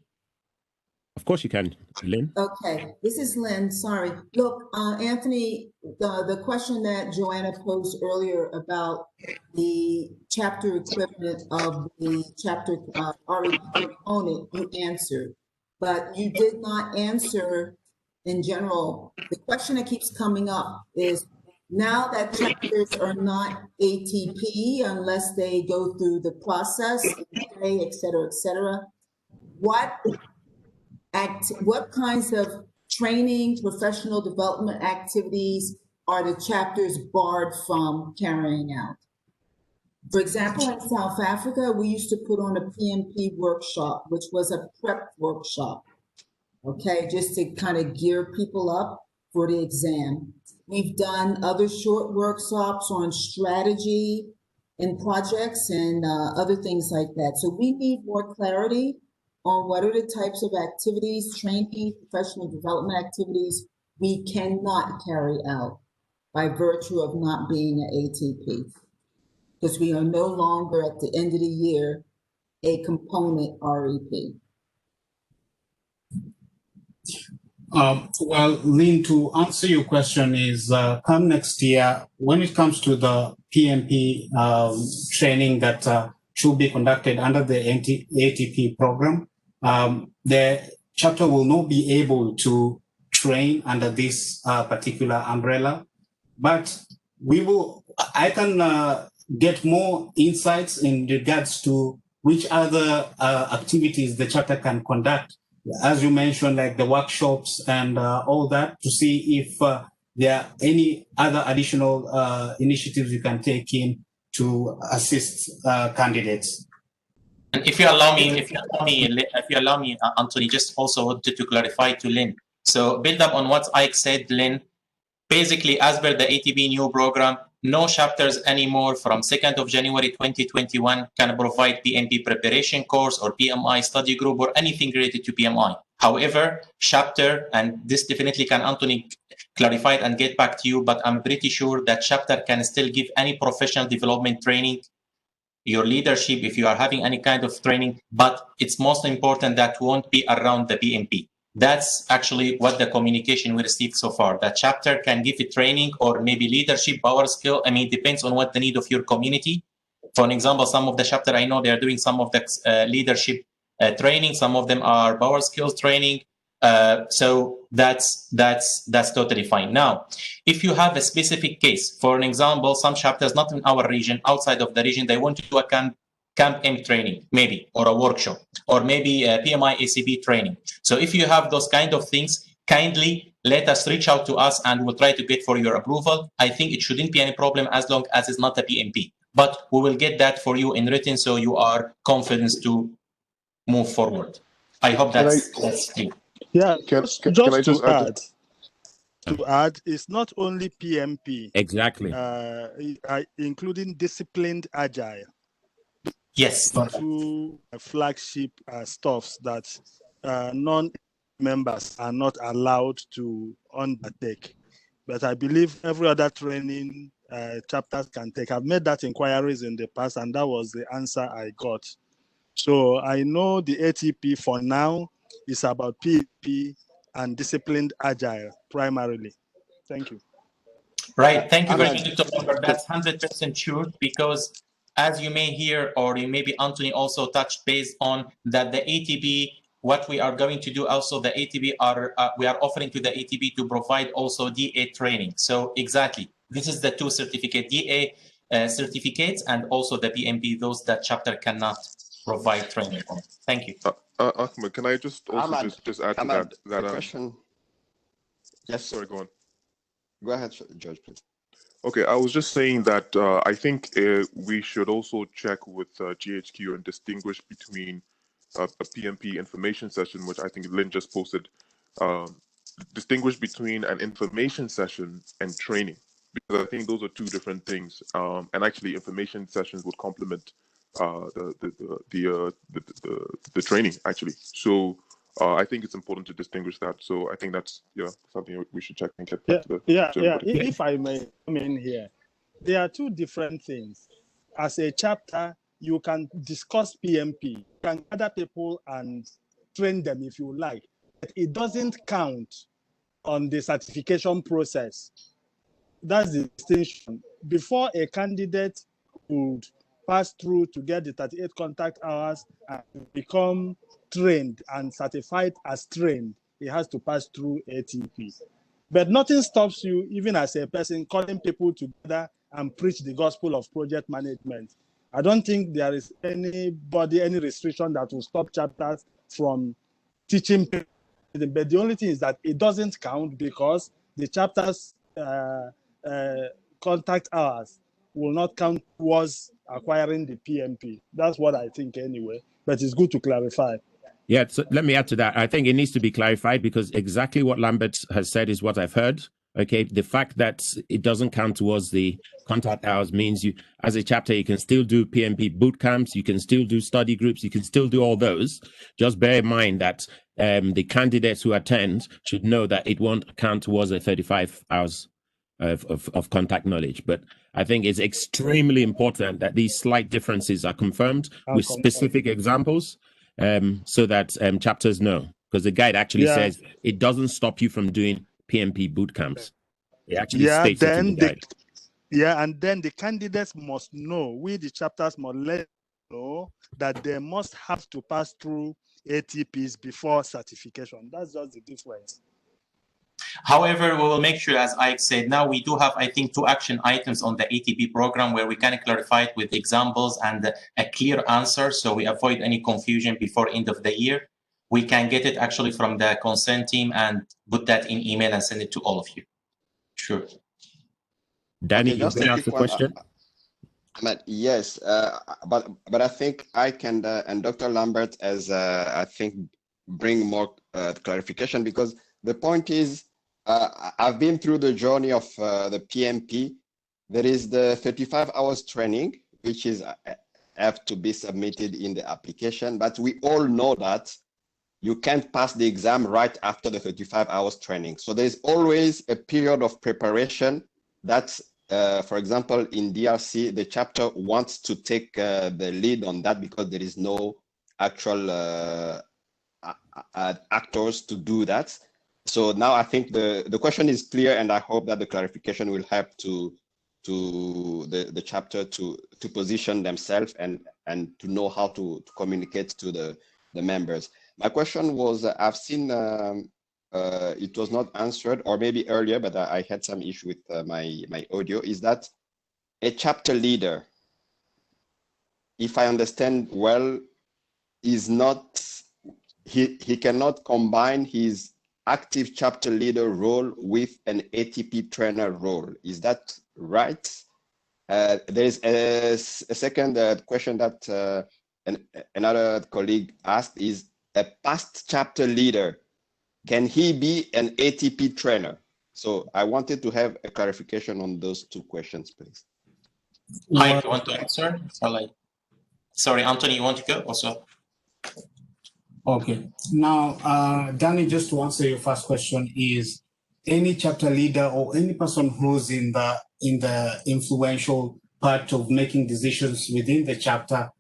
Of course you can, Lynn. Okay, this is Lynn, sorry. Look, Anthony, the question that Joanna posed earlier about the chapter equivalent of the chapter REP component, you answered, but you did not answer in general. The question that keeps coming up is, now that chapters are not ATP unless they go through the process, et cetera, what kinds of training, professional development activities are the chapters barred from carrying out? For example, in South Africa, we used to put on a PMP workshop, which was a prep workshop, okay, just to kind of gear people up for the exam. We've done other short workshops on strategy and projects and other things like that. So we need more clarity on what are the types of activities, training, professional development activities we cannot carry out by virtue of not being an ATP. Because we are no longer at the end of the year a component REP. Well, Lynn, to answer your question is, come next year, when it comes to the PMP training that should be conducted under the ATP program, the chapter will not be able to train under this particular umbrella. but I can get more insights in regards to which other activities the chapter can conduct, as you mentioned, like the workshops and all that, to see if there are any other additional initiatives you can take in to assist candidates. And if you allow me, Anthony, just also wanted to clarify to Lynn. So build up on what Ike said, Lynn. Basically, as per the ATP new program, no chapters anymore from 2nd of January 2021 can provide PMP preparation course or PMI study group or anything related to PMI. However, chapter, and this definitely can Anthony clarify it and get back to you, but I'm pretty sure that chapter can still give any professional development training, your leadership, if you are having any kind of training, but it's most important that won't be around the PMP. That's actually what the communication we received so far. That chapter can give it training or maybe leadership, power skill. I mean, it depends on what the need of your community. For an example, some of the chapter I know they are doing some of the leadership training. Some of them are power skills training. So that's totally fine. Now, if you have a specific case, for an example, some chapters not in our region, outside of the region, they want to do a Camp M training, maybe, or a workshop, or maybe a PMI ACP training. So if you have those kind of things, kindly let us reach out to us and we'll try to get for your approval. I think it shouldn't be any problem as long as it's not a PMP. But we will get that for you in written so you are confident to move forward. I hope that's clear. Yeah, Can I just add? To add, it's not only PMP. Exactly. Including disciplined agile. Yes. Two flagship stuffs that non-members are not allowed to undertake. But I believe every other training chapters can take. I've made that inquiries in the past, and that was the answer I got. So I know the ATP for now is about PMP and disciplined agile primarily. Thank you. Right. Thank you very much, Dr. Walker. That's 100% true, because as you may hear, or maybe Anthony also touched base on that the ATB, what we are going to do also, the ATB we are offering to the ATB to provide also DA training. So exactly, this is the two certificate, DA certificates and also the PMP, those that chapter cannot provide training on. Thank you. Ahmed, can I just also just add to that question? Yes. Sorry, go on. Go ahead, George, please. Okay, I was just saying that I think we should also check with GHQ and distinguish between a PMP information session, which I think Lynn just posted, distinguish between an information session and training, because I think those are two different things. And actually, information sessions would complement the training actually. So I think it's important to distinguish that. So I think that's something we should check and get back to everybody. If I may come in here, there are two different things. As a chapter, you can discuss PMP, you can gather people and train them if you like. But it doesn't count on the certification process. That's the distinction. Before a candidate would pass through to get the 38 contact hours and become trained and certified as trained, he has to pass through ATP. But nothing stops you, even as a person, calling people together and preach the gospel of project management. I don't think there is any restriction that will stop chapters from teaching people. But the only thing is that it doesn't count because the chapter's contact hours will not count towards acquiring the PMP. That's what I think anyway, but it's good to clarify. Yeah, so let me add to that. I think it needs to be clarified because exactly what Lambert has said is what I've heard. Okay, the fact that it doesn't count towards the contact hours means you, as a chapter, you can still do PMP boot camps, you can still do study groups, you can still do all those. Just bear in mind that the candidates who attend should know that it won't count towards the 35 hours of contact knowledge. But I think it's extremely important that these slight differences are confirmed with specific examples so that chapters know. Because the guide actually says it doesn't stop you from doing PMP boot camps. It actually states it in the guide. And then the candidates must know, we the chapters must let know that they must have to pass through ATPs before certification. That's just the difference. However, we will make sure, as Ike said, now we do have, I think, 2 action items on the ATP program where we can clarify it with examples and a clear answer, so we avoid any confusion before end of the year. We can get it actually from the consent team and put that in email and send it to all of you. Sure. Danny, Okay, you just can a ask the quick one. question. Ahmed, yes, but I think I can and Dr. Lambert as I think bring more clarification, because the point is I've been through the journey of the PMP. There is the 35 hours training, which is have to be submitted in the application, but we all know that you can't pass the exam right after the 35 hours training. So there's always a period of preparation that's, for example, in DRC, the chapter wants to take the lead on that because there is no actual actors to do that. So now I think the question is clear, and I hope that the clarification will help to the chapter to position themselves and to know how to communicate to the members. My question was, I've seen it was not answered, or maybe earlier, but I had some issue with my audio, is that a chapter leader, if I understand well, is not, he cannot combine his active chapter leader role with an ATP trainer role. Is that right? There is a second question that another colleague asked is, a past chapter leader, can he be an ATP trainer? So I wanted to have a clarification on those 2 questions, please. Ike, you want to answer? Sorry, Anthony, you want to go also? Okay. Now, Danny, just to answer your first question, is any chapter leader or any person who's in the influential part of making decisions within the chapter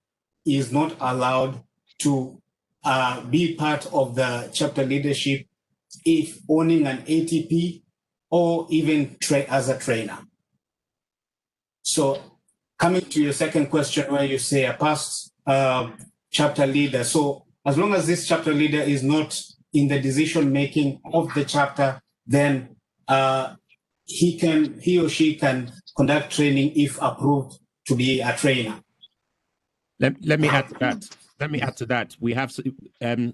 is not allowed to be part of the chapter leadership if owning an ATP or even as a trainer. So coming to your second question, where you say a past chapter leader. So as long as this chapter leader is not in the decision making of the chapter, then he or she can conduct training if approved to be a trainer. Let me add to that. Let me add to that. We have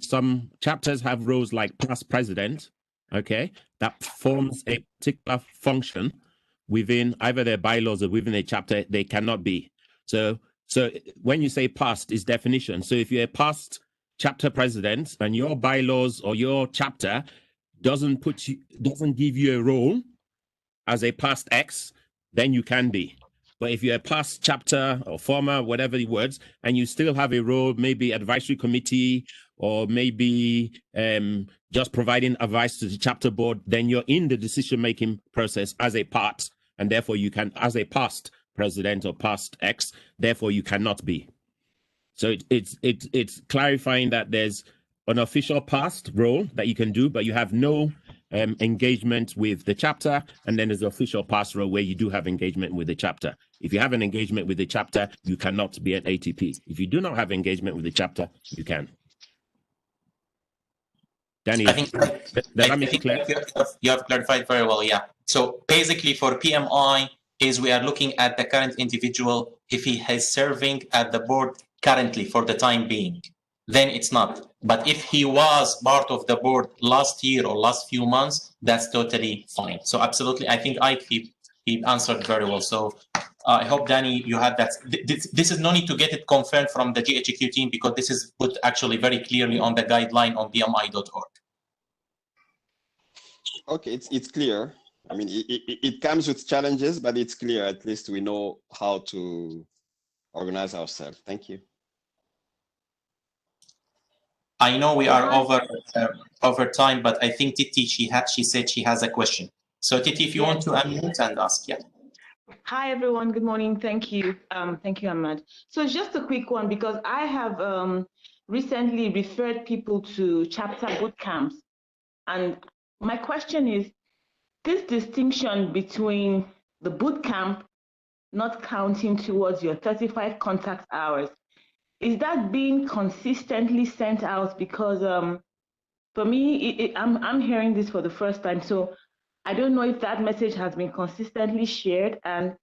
some chapters have roles like past president, okay, that forms a particular function within either their bylaws or within a chapter. They cannot be. So when you say past, is definition. So if you're a past chapter president and your bylaws or your chapter doesn't give you a role as a past X, then you can be. But if you're a past chapter or former, whatever the words, and you still have a role, maybe advisory committee or maybe just providing advice to the chapter board, then you're in the decision-making process as a part, and therefore you can, as a past president or past X, therefore you cannot be. So it's clarifying that there's an official past role that you can do, but you have no engagement with the chapter, and then there's the official past role where you do have engagement with the chapter. If you have an engagement with the chapter, you cannot be an ATP. If you do not have engagement with the chapter, you can. Danny, I think you have clarified very well, yeah. So basically for PMI is we are looking at the current individual, if he is serving at the board currently for the time being, then it's not. But if he was part of the board last year or last few months, that's totally fine. So absolutely, I think he answered very well. So I hope, Danny, you had that. This is no need to get it confirmed from the GHQ team because this is put actually very clearly on the guideline on pmi.org. Okay, it's clear. I mean, it comes with challenges, but it's clear. At least we know how to organize ourselves. Thank you. I know we are over time, but I think Titi, she said she has a question. So Titi, if you want to unmute and ask, yeah. Hi everyone, good morning. Thank you. Thank you, Ahmed. So just a quick one, because I have recently referred people to chapter boot camps. And my question is, this distinction between the boot camp not counting towards your 35 contact hours, is that being consistently sent out? Because for me, I'm hearing this for the first time. So I don't know if that message has been consistently shared, and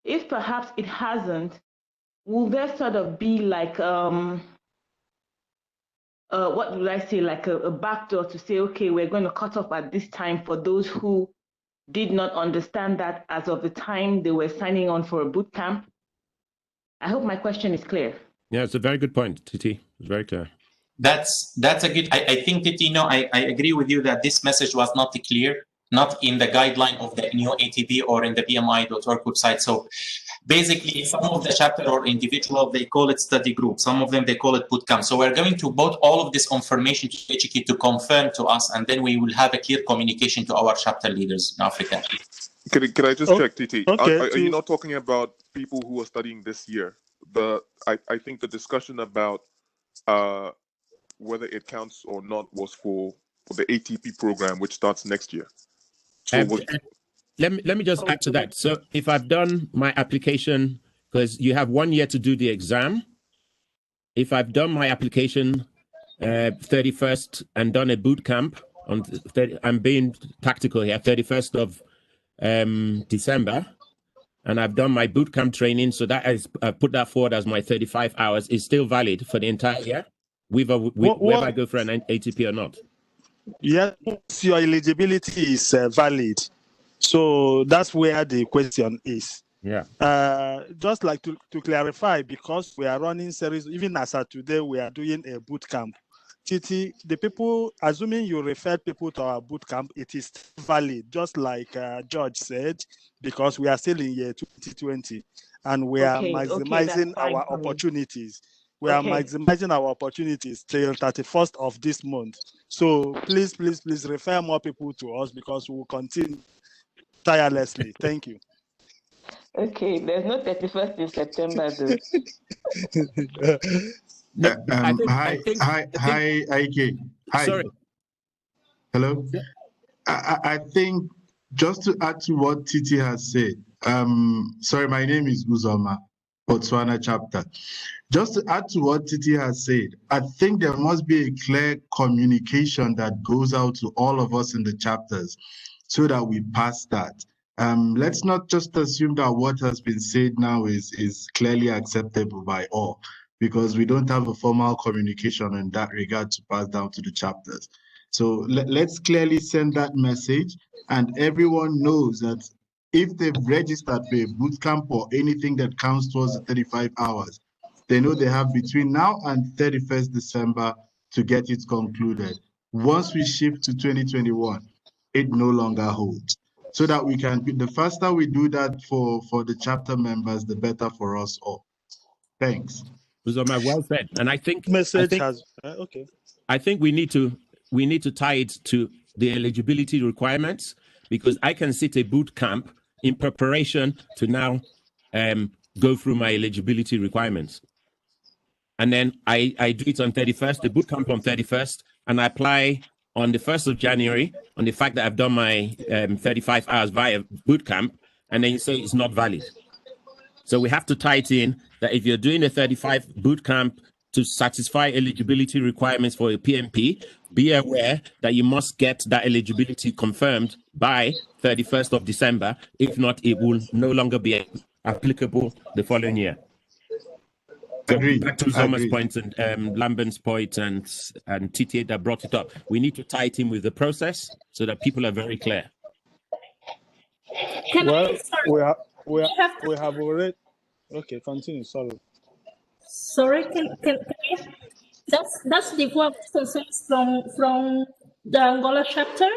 if perhaps it hasn't, will there sort of be like, what would I say, like a backdoor to say, okay, we're going to cut off at this time for those who did not understand that as of the time they were signing on for a boot camp? I hope my question is clear. Yeah, it's a very good point, Titi. It's very clear. That's a good. I think that, you know, I agree with you that this message was not clear, not in the guideline of the new ATP or in the PMI.org website. So basically, some of the chapter or individual, they call it study group. Some of them, they call it bootcamp. So we're going to put all of this information to HK to confirm to us, and then we will have a clear communication to our chapter leaders in Africa. Can I just check, Titi? Okay, Are you not talking about people who are studying this year? I think the discussion about whether it counts or not was for the ATP program, which starts next year. So let me just add to that. So if I've done my application, because you have 1 year to do the exam, if I've done my application 31st and done a boot camp on 30, I'm being tactical here, 31st of December, and I've done my boot camp training, so that is put that forward as my 35 hours, is still valid for the entire year, whether I go for an ATP or not. Yes, your eligibility is valid. So that's where the question is. Yeah. Just like to clarify, because we are running series, even as of today, we are doing a boot camp. Titi, the people, assuming you referred people to our boot camp, it is valid, just like George said, because we are still in year 2020 and we are maximizing our opportunities. We are maximizing our opportunities till 31st of this month. So please refer more people to us because we will continue tirelessly. Thank you. Okay, there's no 31st in September though. Hi, IK. Hi. Sorry. Hello. I think just to add to what Titi has said, sorry, my name is Uzoma, Botswana chapter. Just to add to what Titi has said, I think there must be a clear communication that goes out to all of us in the chapters so that we pass that. Let's not just assume that what has been said now is clearly acceptable by all, because we don't have a formal communication in that regard to pass down to the chapters. So let's clearly send that message, and everyone knows that if they've registered for a bootcamp or anything that counts towards the 35 hours, they know they have between now and 31st December to get it concluded. Once we shift to 2021, it no longer holds. So that we can, the faster we do that for the chapter members, the better for us all. Thanks. Uzoma, well said. And I think I think we need to tie it to the eligibility requirements, because I can sit a boot camp in preparation to now go through my eligibility requirements. And then I do it on 31st, the boot camp on 31st, and I apply on the 1st of January on the fact that I've done my 35 hours via boot camp, and then you say it's not valid. So we have to tie it in that if you're doing a 35 boot camp to satisfy eligibility requirements for a PMP, be aware that you must get that eligibility confirmed by 31st of December. If not, it will no longer be applicable the following year. So back to Zoma's point and Lambert's point and Titi that brought it up. We need to tie it in with the process so that people are very clear. We have already. Okay, continue. Sorry, can you? That's the voice concerns from the Angola chapter.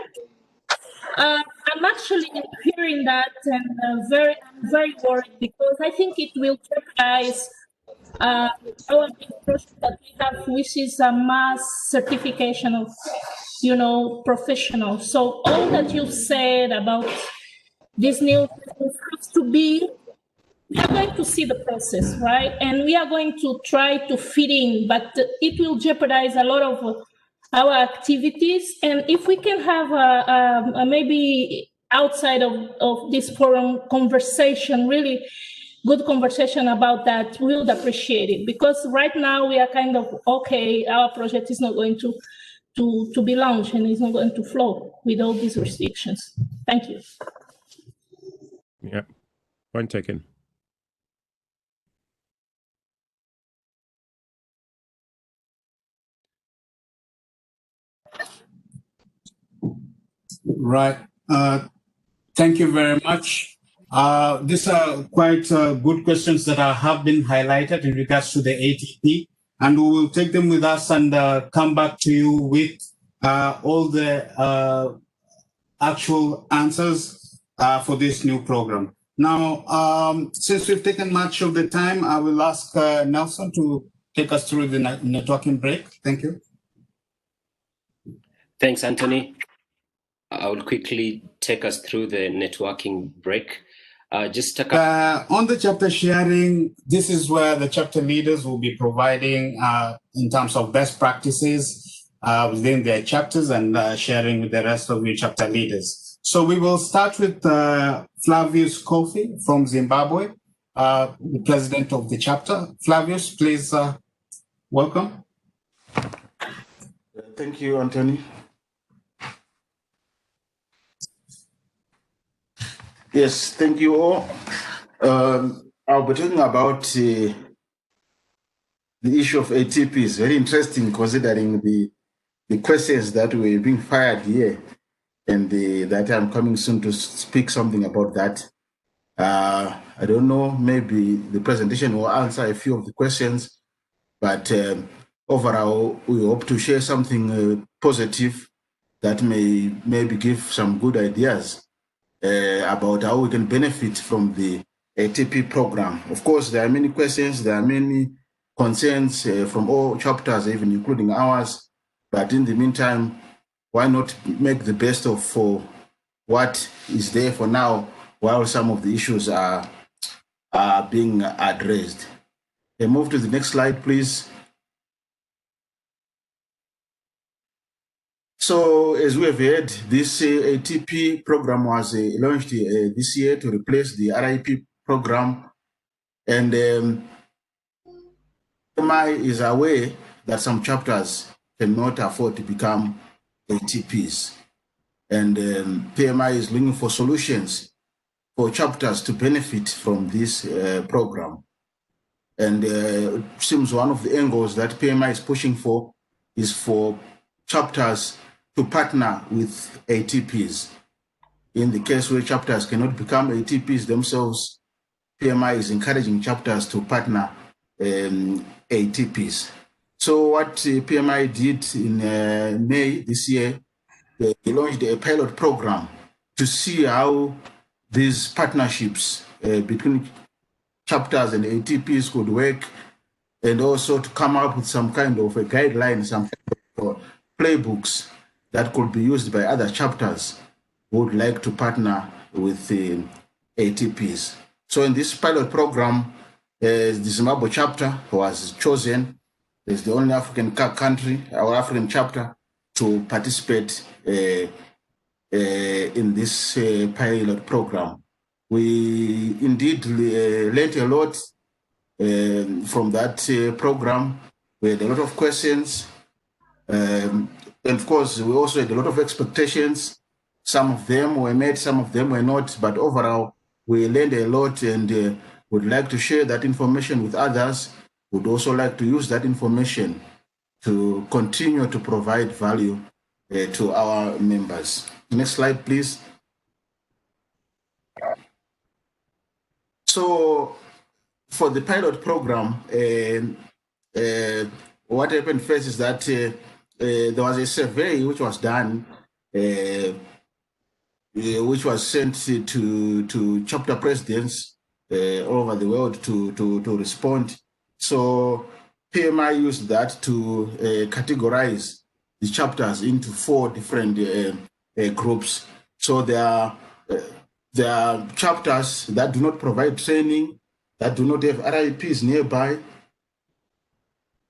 I'm actually hearing that and I'm very worried, because I think it will jeopardize our project that we have, which is a mass certification of, professionals. So all that you said about this new has to be, we are going to see the process, right? And we are going to try to fit in, but it will jeopardize a lot of our activities. And if we can have a maybe outside of this forum conversation, really good conversation about that, we would appreciate it. Because right now we are kind of, okay, our project is not going to to be launched and it's not going to flow with all these restrictions. Thank you. Yeah, point taken. Right. Thank you very much. These are quite good questions that have been highlighted in regards to the ATP, and we will take them with us and come back to you with all the actual answers for this new program. Now, since we've taken much of the time, I will ask Nelson to take us through the networking break. Thank you. Thanks, Anthony. I will quickly take us through the networking break. On the chapter sharing, this is where the chapter leaders will be providing in terms of best practices within their chapters and sharing with the rest of your chapter leaders. So we will start with Flavius Kofi from Zimbabwe, the president of the chapter. Flavius, please welcome. Thank you, Anthony. Yes, thank you all. I'll be talking about the issue of ATPs. Very interesting considering the questions that were being fired here, and that I'm coming soon to speak something about that. I don't know, maybe the presentation will answer a few of the questions, but overall, we hope to share something positive that may maybe give some good ideas about how we can benefit from the ATP program. Of course, there are many questions, there are many concerns from all chapters, even including ours. But in the meantime, why not make the best of for what is there for now, while some of the issues are being addressed. Move to the next slide, please. So, as we have heard, this ATP program was launched this year to replace the RIP program. And PMI is aware that some chapters cannot afford to become ATPs. And PMI is looking for solutions for chapters to benefit from this program. And it seems one of the angles that PMI is pushing for is for chapters to partner with ATPs. In the case where chapters cannot become ATPs themselves, PMI is encouraging chapters to partner ATPs. So what PMI did in May this year, they launched a pilot program to see how these partnerships between chapters and ATPs could work, and also to come up with some kind of a guideline, some kind of playbooks that could be used by other chapters who would like to partner with the ATPs. So in this pilot program, the Zimbabwe chapter was chosen as the only African country, our African chapter, to participate in this pilot program. We indeed learned a lot from that program. We had a lot of questions. And of course, we also had a lot of expectations. Some of them were met, some of them were not. But overall, we learned a lot and would like to share that information with others. Would also like to use that information to continue to provide value to our members. Next slide, please. So for the pilot program, what happened first is that there was a survey which was done, which was sent to chapter presidents all over the world to respond. So PMI used that to categorize the chapters into 4 different groups. So there are chapters that do not provide training, that do not have RIPs nearby,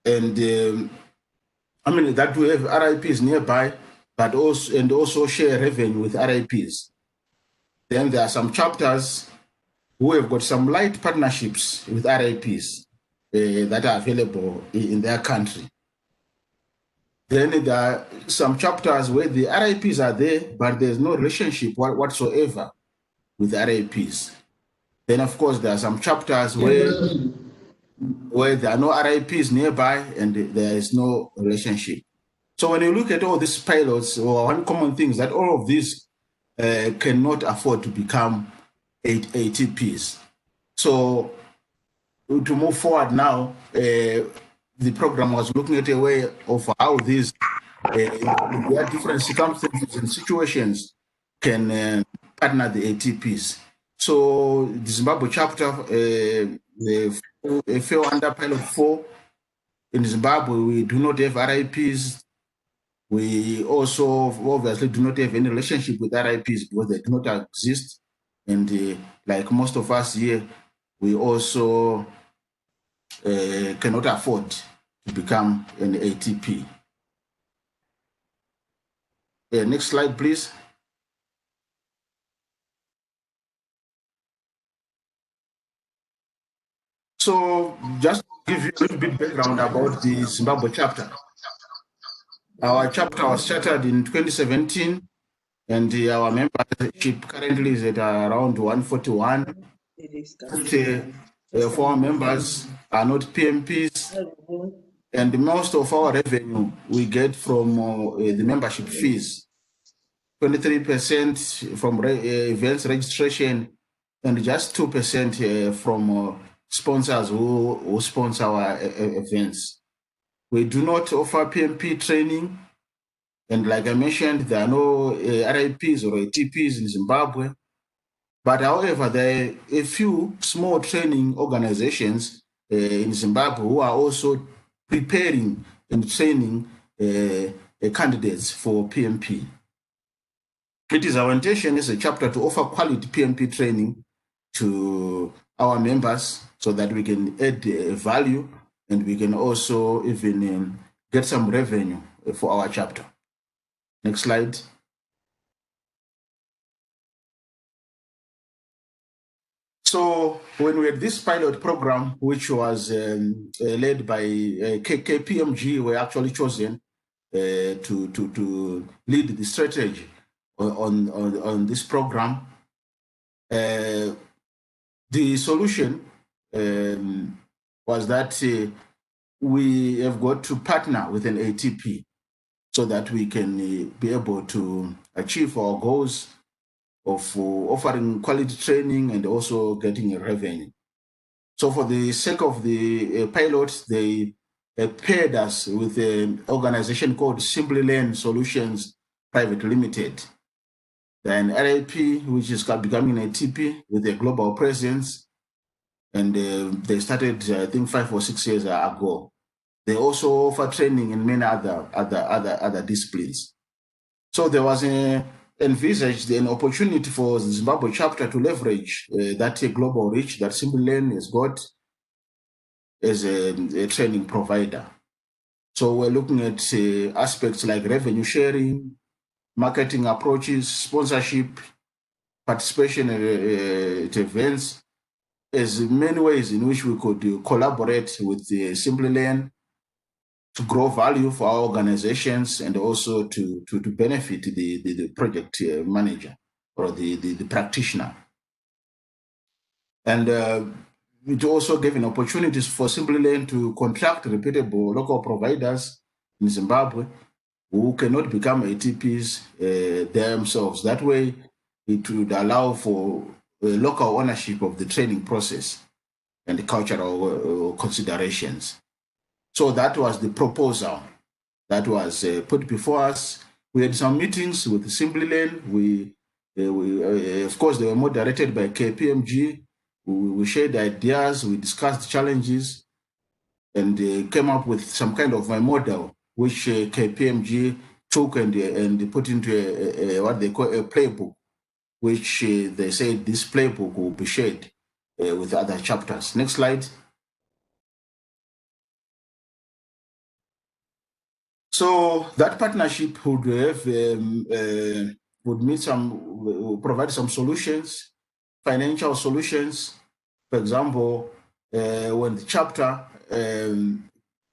and that do have RIPs nearby, but also share revenue with RIPs. Then there are some chapters who have got some light partnerships with RIPs that are available in their country. Then there are some chapters where the RIPs are there, but there's no relationship whatsoever with the RIPs. Then, of course, there are some chapters where there are no RIPs nearby and there is no relationship. So when you look at all these pilots, one common thing is that all of these cannot afford to become ATPs. So to move forward now, the program was looking at a way of how these their different circumstances and situations can partner the ATPs. So the Zimbabwe chapter fell under Pilot 4. In Zimbabwe, we do not have RIPs. We also obviously do not have any relationship with RIPs because they do not exist. And like most of us here, we also cannot afford to become an ATP. Next slide, please. So just to give you a little bit background about the Zimbabwe chapter. Our chapter was chartered in 2017, and our membership currently is at around 141. 4 members are not PMPs, and most of our revenue we get from the membership fees. 23% from events registration, and just 2% from sponsors who sponsor our events. We do not offer PMP training, and like I mentioned, there are no RIPs or ATPs in Zimbabwe. But however, there are a few small training organizations in Zimbabwe who are also preparing and training candidates for PMP. It is our intention as a chapter to offer quality PMP training to our members so that we can add value and we can also even get some revenue for our chapter. Next slide. So when we had this pilot program, which was led by KPMG, were actually chosen to lead the strategy on this program. The solution was that we have got to partner with an ATP so that we can be able to achieve our goals of offering quality training and also getting a revenue. So for the sake of the pilots, they paired us with an organization called Simply Learn Solutions Private Limited. Then RIP, which is becoming an ATP with a global presence. And they started, I think, 5 or 6 years ago. They also offer training in many other disciplines. So there was envisaged an opportunity for the Zimbabwe chapter to leverage that global reach that Simply Learn has got as a training provider. So we're looking at aspects like revenue sharing, marketing approaches, sponsorship, participation at events, as many ways in which we could collaborate with Simply Learn to grow value for our organizations and also to benefit the project manager or the practitioner. And it also gave an opportunities for Simply Learn to contract reputable local providers in Zimbabwe who cannot become ATPs themselves. That way, it would allow for local ownership of the training process and the cultural considerations. So that was the proposal that was put before us. We had some meetings with Simply Learn. Of course, they were moderated by KPMG. We shared ideas, we discussed challenges, and came up with some kind of a model which KPMG took and put into what they call a playbook, which they said this playbook will be shared with other chapters. Next slide. So that partnership would have would provide some solutions, financial solutions. For example, when the chapter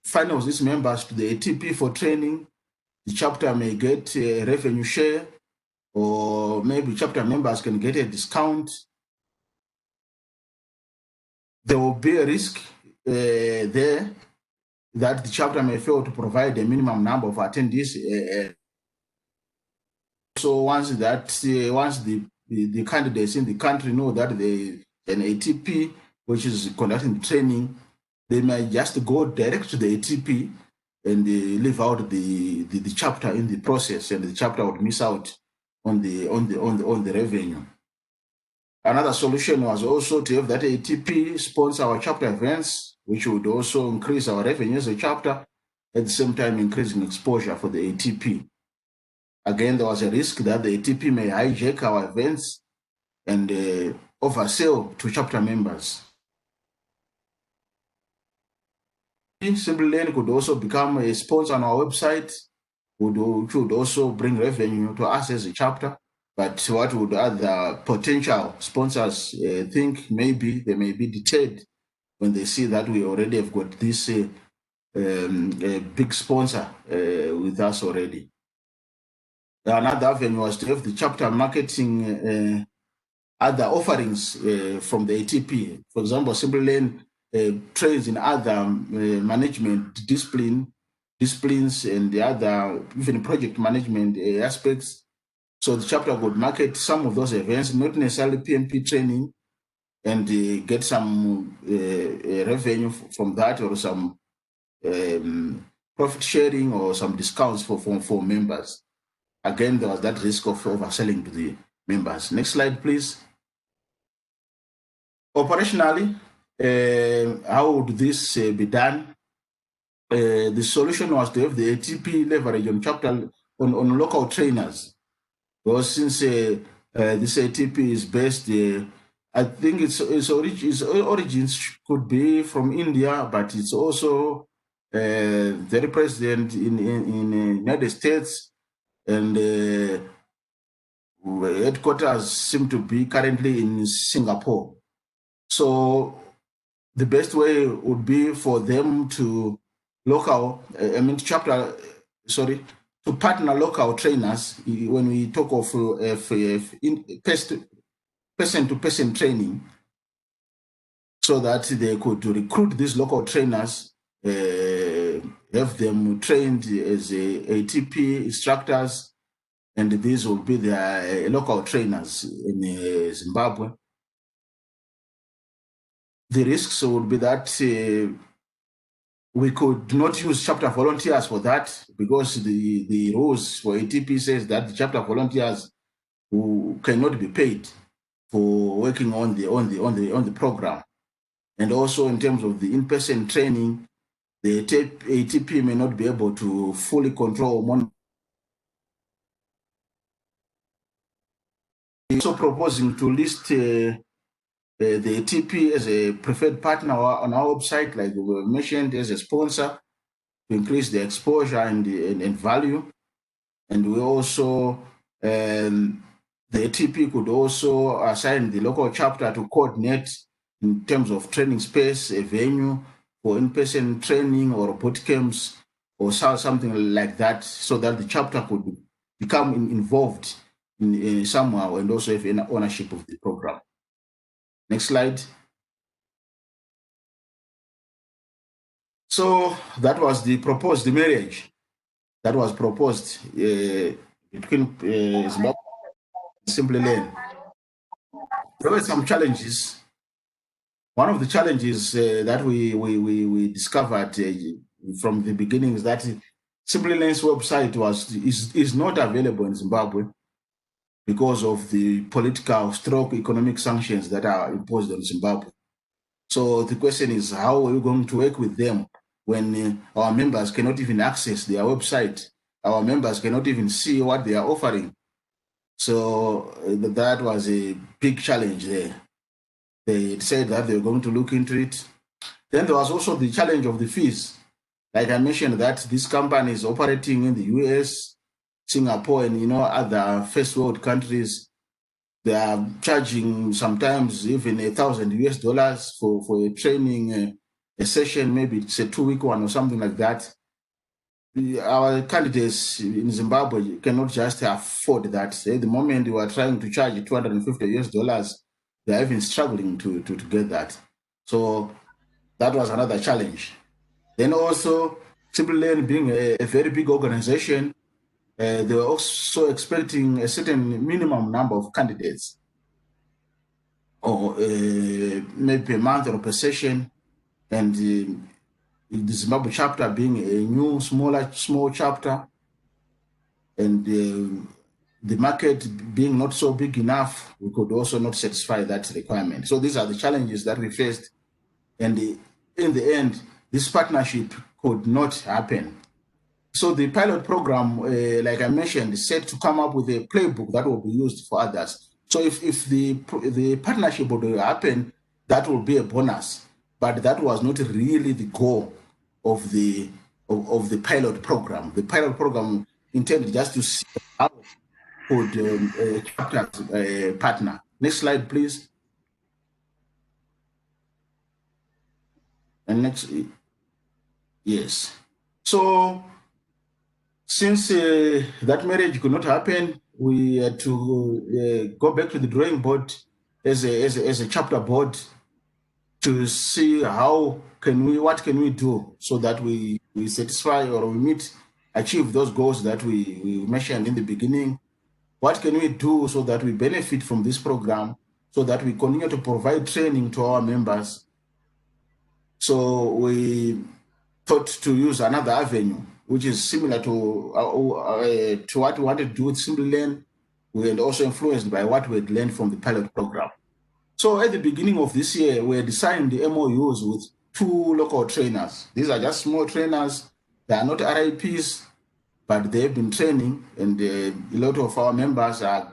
funnels its members to the ATP for training, the chapter may get a revenue share, or maybe chapter members can get a discount. There will be a risk there that the chapter may fail to provide a minimum number of attendees. So once the candidates in the country know that they an ATP which is conducting training, they may just go direct to the ATP and leave out the chapter in the process, and the chapter would miss out on the revenue. Another solution was also to have that ATP sponsor our chapter events, which would also increase our revenue as a chapter, at the same time increasing exposure for the ATP. Again, there was a risk that the ATP may hijack our events and oversell to chapter members. Simple Lane could also become a sponsor on our website, which would also bring revenue to us as a chapter. But what would other potential sponsors think? Maybe they may be deterred when they see that we already have got this big sponsor with us already. Another avenue was to have the chapter marketing other offerings from the ATP. For example, Simple Lane trains in other management disciplines and the other, even project management aspects. So the chapter would market some of those events, not necessarily PMP training, and get some revenue from that, or some profit sharing, or some discounts for members. Again, there was that risk of overselling to the members. Next slide, please. Operationally, how would this be done? The solution was to have the ATP leverage on chapter on local trainers. Because since this ATP is based, I think its origins could be from India, but it's also very present in the United States, and headquarters seem to be currently in Singapore. So the best way would be for them to to partner local trainers when we talk of person-to-person training, so that they could recruit these local trainers, have them trained as ATP instructors, and these will be their local trainers in Zimbabwe. The risks would be that we could not use chapter volunteers for that, because the rules for ATP says that the chapter volunteers who cannot be paid for working on the program. And also in terms of the in-person training, the ATP may not be able to fully control money. Also proposing to list the ATP as a preferred partner on our website, like we mentioned, as a sponsor, to increase the exposure and value. And we also, the ATP could also assign the local chapter to coordinate in terms of training space, a venue for in-person training or boot camps or something like that, so that the chapter could become involved in somehow and also have an ownership of the program. Next slide. So that was the proposed marriage that was proposed between Zimbabwe and Simple Lane. There were some challenges. One of the challenges that we discovered from the beginning is that Simple Lane's website is not available in Zimbabwe because of the political stroke economic sanctions that are imposed on Zimbabwe. So the question is, how are we going to work with them when our members cannot even access their website? Our members cannot even see what they are offering. So that was a big challenge there. They said that they were going to look into it. Then there was also the challenge of the fees. Like I mentioned, that this company is operating in the US, Singapore, and other first world countries. They are charging sometimes even $1,000 for a training a session. Maybe it's a 2-week one or something like that. our candidates in Zimbabwe cannot just afford that. At the moment, we are trying to charge $250, they are even struggling to get that. So that was another challenge. Then also, TrippleN being a very big organization, they were also expecting a certain minimum number of candidates, or maybe per month or per session, and the Zimbabwe chapter being a new, small chapter, and the market being not so big enough, we could also not satisfy that requirement. So these are the challenges that we faced, and in the end, this partnership could not happen. So the pilot program, like I mentioned, is set to come up with a playbook that will be used for others. So if the partnership would happen, that will be a bonus, but that was not really the goal of the pilot program. The pilot program intended just to see how could chapter partner. Next slide, please. And next, yes. So since that marriage could not happen, we had to go back to the drawing board as a chapter board to see what can we do so that we satisfy or we achieve those goals that we mentioned in the beginning. What can we do so that we benefit from this program, so that we continue to provide training to our members? So we thought to use another avenue, which is similar to what we wanted to do with SimpleLearn, and also influenced by what we had learned from the pilot program. So at the beginning of this year, we had signed the MOUs with 2 local trainers. These are just small trainers. They are not RIPs, but they've been training, and a lot of our members are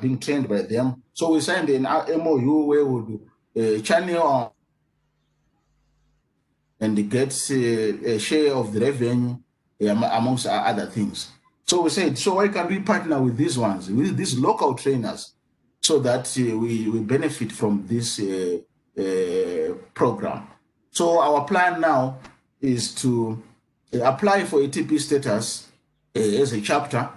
being trained by them. So we signed an MOU where we would channel and get a share of the revenue amongst other things. So we said, so why can't we partner with these ones, with these local trainers, so that we benefit from this program? So our plan now is to apply for ATP status as a chapter.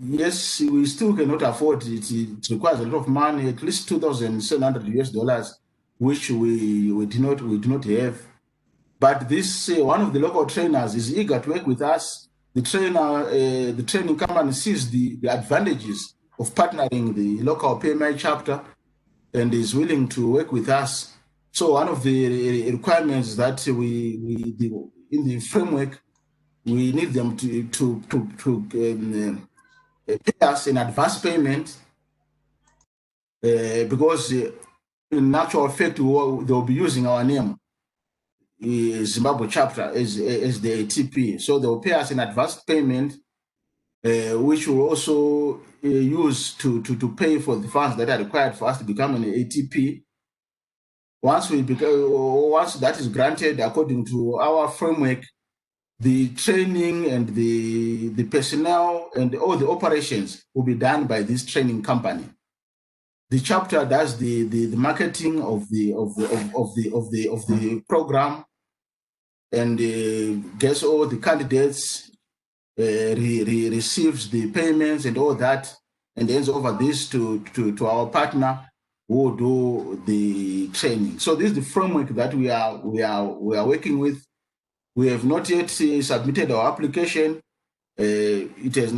Yes, we still cannot afford it. It requires a lot of money, at least $2,700, which we do not have. But this one of the local trainers is eager to work with us. The training company sees the advantages of partnering the local PMI chapter and is willing to work with us. So one of the requirements that in the framework, we need them to pay us an advance payment because in actual fact, they'll be using our name, Zimbabwe chapter, as the ATP. So they'll pay us an advance payment, which will also use to pay for the funds that are required for us to become an ATP. Once that is granted according to our framework, the training and the personnel and all the operations will be done by this training company. The chapter does the marketing of the program and gets all the candidates, receives the payments and all that, and hands over this to our partner who will do the training. So this is the framework that we are working with. We have not yet submitted our application. It has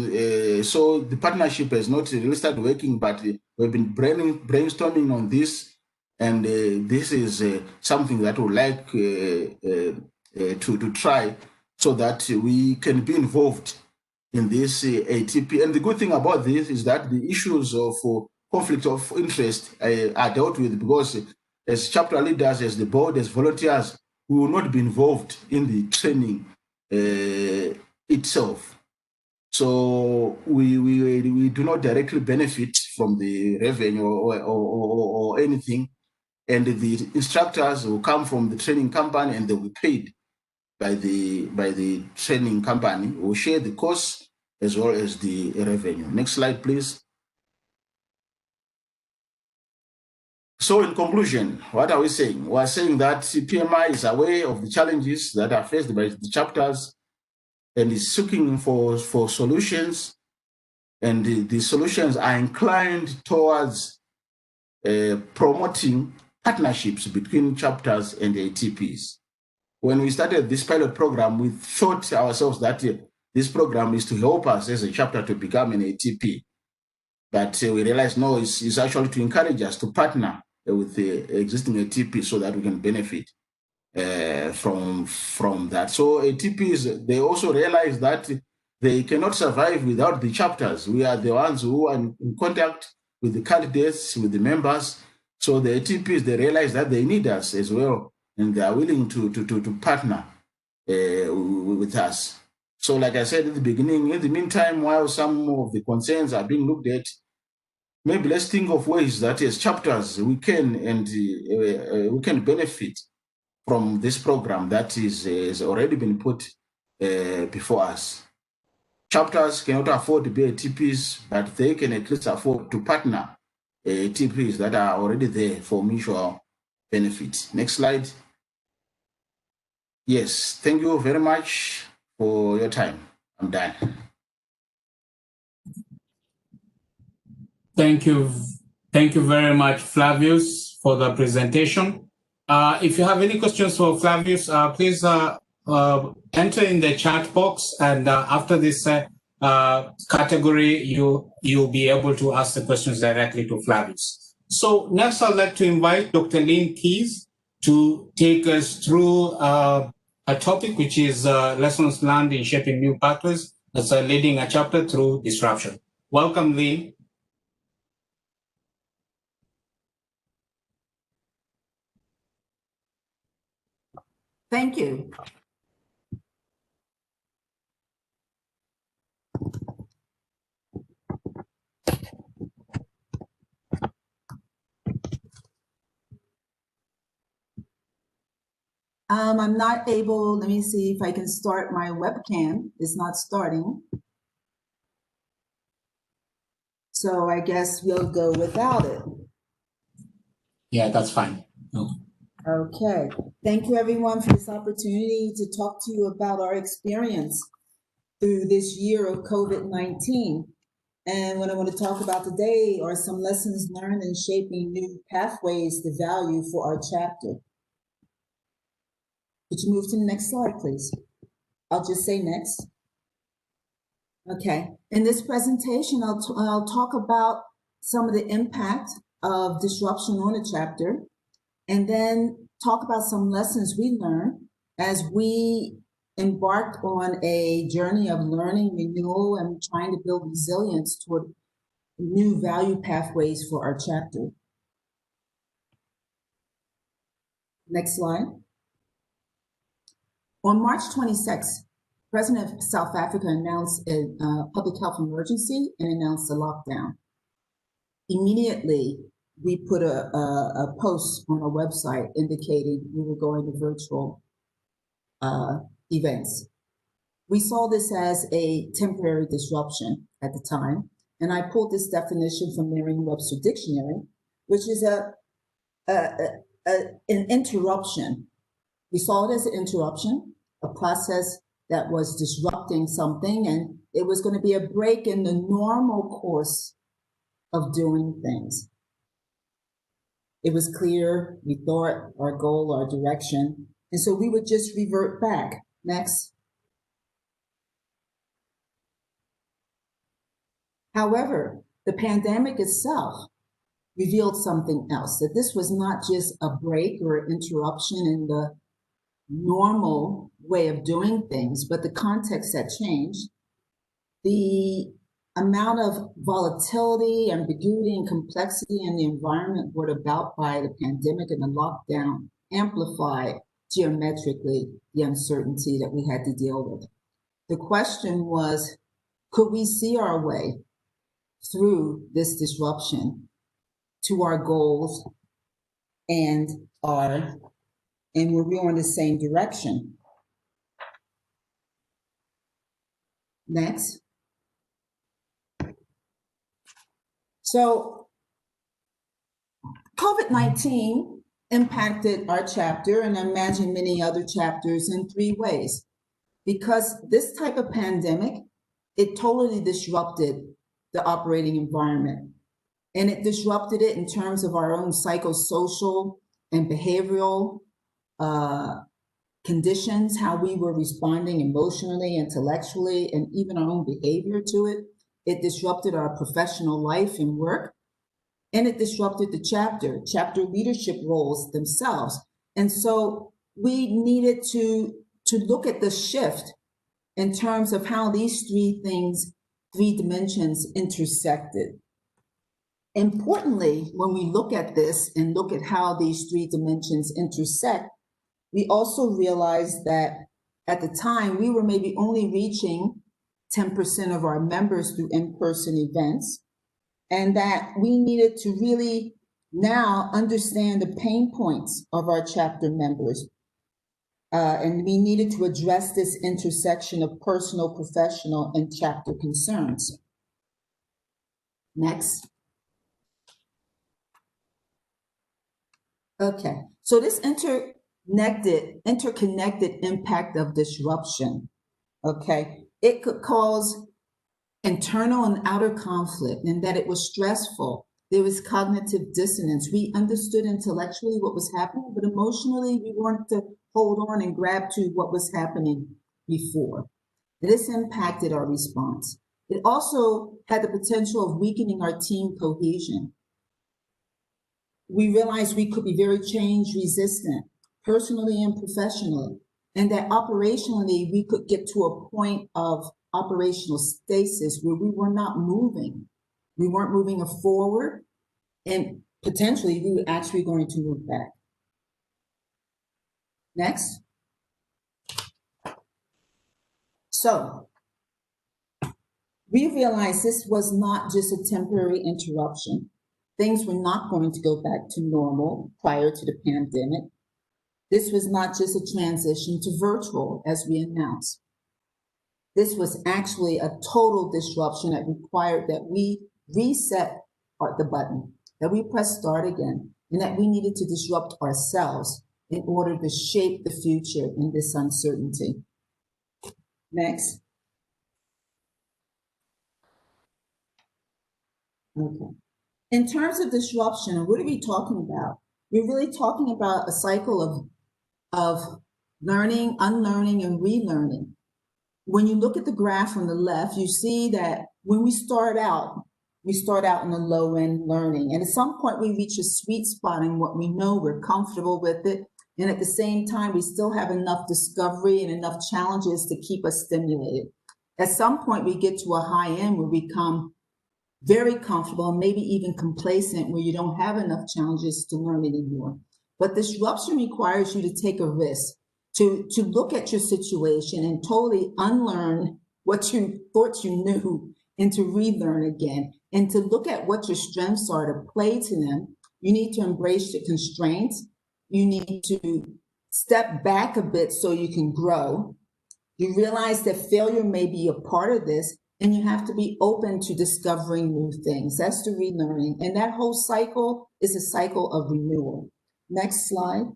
so the partnership has not really started working, but we've been brainstorming on this, and this is something that we'd like to try, so that we can be involved in this ATP. And the good thing about this is that the issues of conflict of interest are dealt with, because as chapter leaders, as the board, as volunteers, we will not be involved in the training itself. So we do not directly benefit from the revenue or anything. And the instructors will come from the training company and they will be paid by the training company. We'll share the cost as well as the revenue. Next slide, please. So in conclusion, what are we saying? We're saying that PMI is aware of the challenges that are faced by the chapters and is looking for solutions, and the solutions are inclined towards promoting partnerships between chapters and ATPs. When we started this pilot program, we thought ourselves that this program is to help us as a chapter to become an ATP. But we realized, no, it's actually to encourage us to partner with the existing ATP so that we can benefit from that. So ATPs, they also realize that they cannot survive without the chapters. We are the ones who are in contact with the candidates, with the members. So the ATPs, they realize that they need us as well, and they are willing to partner with us. So like I said at the beginning, in the meantime, while some of the concerns are being looked at, maybe let's think of ways that as chapters we can benefit from this program that has already been put before us. Chapters cannot afford to be ATPs, but they can at least afford to partner ATPs that are already there for mutual benefit. Next slide. Yes, thank you very much for your time. I'm done. Thank you very much, Flavius, for the presentation. If you have any questions for Flavius, please enter in the chat box, and after this category, you'll be able to ask the questions directly to Flavius. So next, I'd like to invite Dr. Lynn Keys to take us through a topic which is lessons learned in shaping new pathways as leading a chapter through disruption. Welcome, Lynn. Thank you. I'm not able, let me see if I can start my webcam. It's not starting. So I guess we'll go without it. Yeah, that's fine. Okay. Thank you everyone for this opportunity to talk to you about our experience through this year of COVID-19. And what I want to talk about today are some lessons learned in shaping new pathways to value for our chapter. Could you move to the next slide, please? I'll just say next. Okay. In this presentation, I'll talk about some of the impact of disruption on a chapter, and then talk about some lessons we learned as we embarked on a journey of learning, renewal, and trying to build resilience toward new value pathways for our chapter. Next slide. On March 26th, President of South Africa announced a public health emergency and announced a lockdown. Immediately, we put a post on our website indicating we were going to virtual events. We saw this as a temporary disruption at the time, and I pulled this definition from Merriam-Webster Dictionary, which is an interruption. We saw it as an interruption, a process that was disrupting something, and it was going to be a break in the normal course of doing things. It was clear, we thought, our goal, our direction, and so we would just revert back. Next. However, the pandemic itself revealed something else, that this was not just a break or interruption in the normal way of doing things, but the context had changed. The amount of volatility, ambiguity, and complexity in the environment brought about by the pandemic and the lockdown amplified geometrically the uncertainty that we had to deal with. The question was, could we see our way through this disruption to our goals and were we on the same direction? Next. So COVID-19 impacted our chapter, and I imagine many other chapters, in 3 ways. Because this type of pandemic, it totally disrupted the operating environment. And it disrupted it in terms of our own psychosocial and behavioral conditions, how we were responding emotionally, intellectually, and even our own behavior to it. It disrupted our professional life and work, and it disrupted the chapter leadership roles themselves. And so we needed to look at the shift in terms of how these 3 dimensions intersected. Importantly, when we look at this and look at how these 3 dimensions intersect, we also realized that at the time we were maybe only reaching 10% of our members through in-person events, and that we needed to really now understand the pain points of our chapter members. And we needed to address this intersection of personal, professional, and chapter concerns. Next. Okay, so this interconnected impact of disruption, okay, it could cause internal and outer conflict, and that it was stressful. There was cognitive dissonance. We understood intellectually what was happening, but emotionally we wanted to hold on and grab to what was happening before. This impacted our response. It also had the potential of weakening our team cohesion. We realized we could be very change resistant, personally and professionally, and that operationally we could get to a point of operational stasis where we were not moving. We weren't moving forward, and potentially we were actually going to move back. Next. So we realized this was not just a temporary interruption. Things were not going to go back to normal prior to the pandemic. This was not just a transition to virtual, as we announced. This was actually a total disruption that required that we reset the button, that we press start again, and that we needed to disrupt ourselves in order to shape the future in this uncertainty. Next. Okay. In terms of disruption, what are we talking about? We're really talking about a cycle of learning, unlearning, and relearning. When you look at the graph on the left, you see that when we start out in the low end learning. And at some point we reach a sweet spot in what we know, we're comfortable with it. And at the same time, we still have enough discovery and enough challenges to keep us stimulated. At some point we get to a high end where we become very comfortable, maybe even complacent, where you don't have enough challenges to learn anymore. But disruption requires you to take a risk, to look at your situation and totally unlearn what you thought you knew and to relearn again, and to look at what your strengths are, to play to them. You need to embrace your constraints. You need to step back a bit so you can grow. You realize that failure may be a part of this, and you have to be open to discovering new things. That's the relearning. And that whole cycle is a cycle of renewal. Next slide.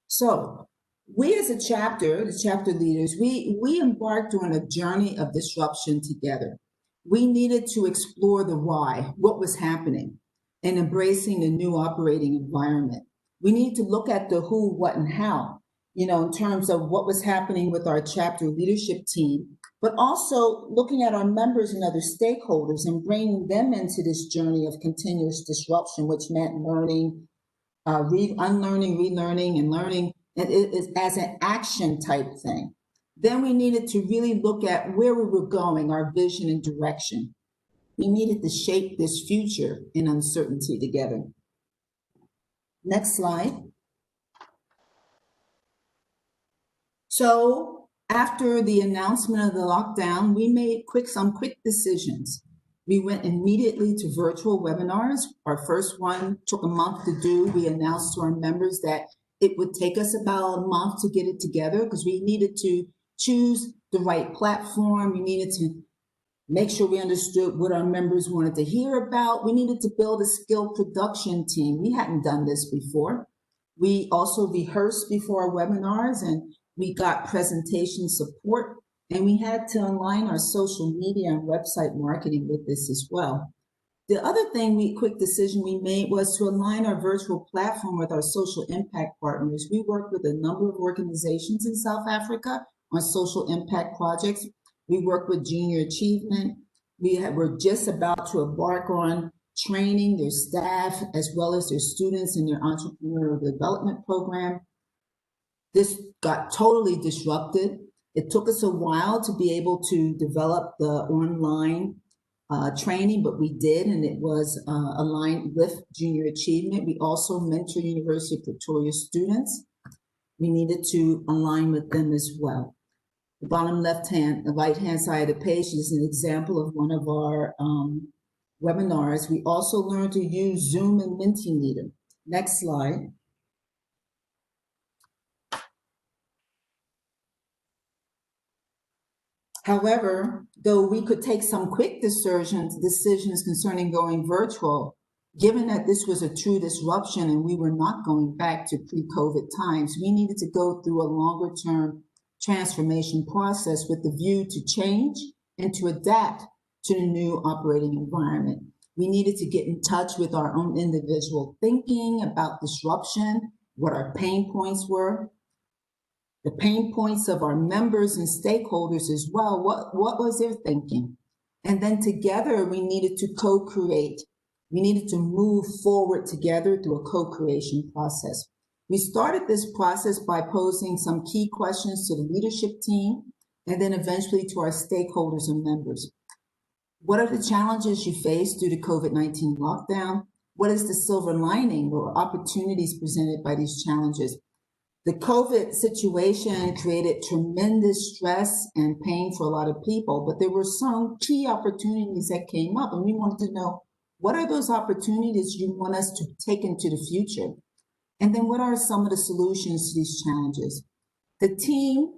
So we as a chapter, the chapter leaders, we embarked on a journey of disruption together. We needed to explore the why, what was happening, and embracing the new operating environment. We need to look at the who, what, and how, in terms of what was happening with our chapter leadership team, but also looking at our members and other stakeholders and bringing them into this journey of continuous disruption, which meant learning, unlearning, relearning, and learning as an action type thing. Then we needed to really look at where we were going, our vision and direction. We needed to shape this future in uncertainty together. Next slide. So after the announcement of the lockdown, we made some quick decisions. We went immediately to virtual webinars. Our first one took a month to do. We announced to our members that it would take us about a month to get it together because we needed to choose the right platform. We needed to make sure we understood what our members wanted to hear about. We needed to build a skilled production team. We hadn't done this before. We also rehearsed before our webinars, and we got presentation support, and we had to align our social media and website marketing with this as well. The other quick decision we made was to align our virtual platform with our social impact partners. We work with a number of organizations in South Africa on social impact projects. We work with Junior Achievement. We're just about to embark on training their staff as well as their students in their entrepreneurial development program. This got totally disrupted. It took us a while to be able to develop the online training, but we did, and it was aligned with Junior Achievement. We also mentor University of Pretoria students. We needed to align with them as well. The bottom the right-hand side of the page is an example of one of our webinars. We also learned to use Zoom and Mentimeter. Next slide. However, though we could take some quick decisions concerning going virtual, given that this was a true disruption and we were not going back to pre-COVID times, we needed to go through a longer-term transformation process with the view to change and to adapt to the new operating environment. We needed to get in touch with our own individual thinking about disruption, what our pain points were, the pain points of our members and stakeholders as well. What was their thinking? And then together we needed to co-create. We needed to move forward together through a co-creation process. We started this process by posing some key questions to the leadership team and then eventually to our stakeholders and members. What are the challenges you face due to COVID-19 lockdown? What is the silver lining or opportunities presented by these challenges? The COVID situation created tremendous stress and pain for a lot of people, but there were some key opportunities that came up, and we wanted to know, what are those opportunities you want us to take into the future? And then what are some of the solutions to these challenges? The team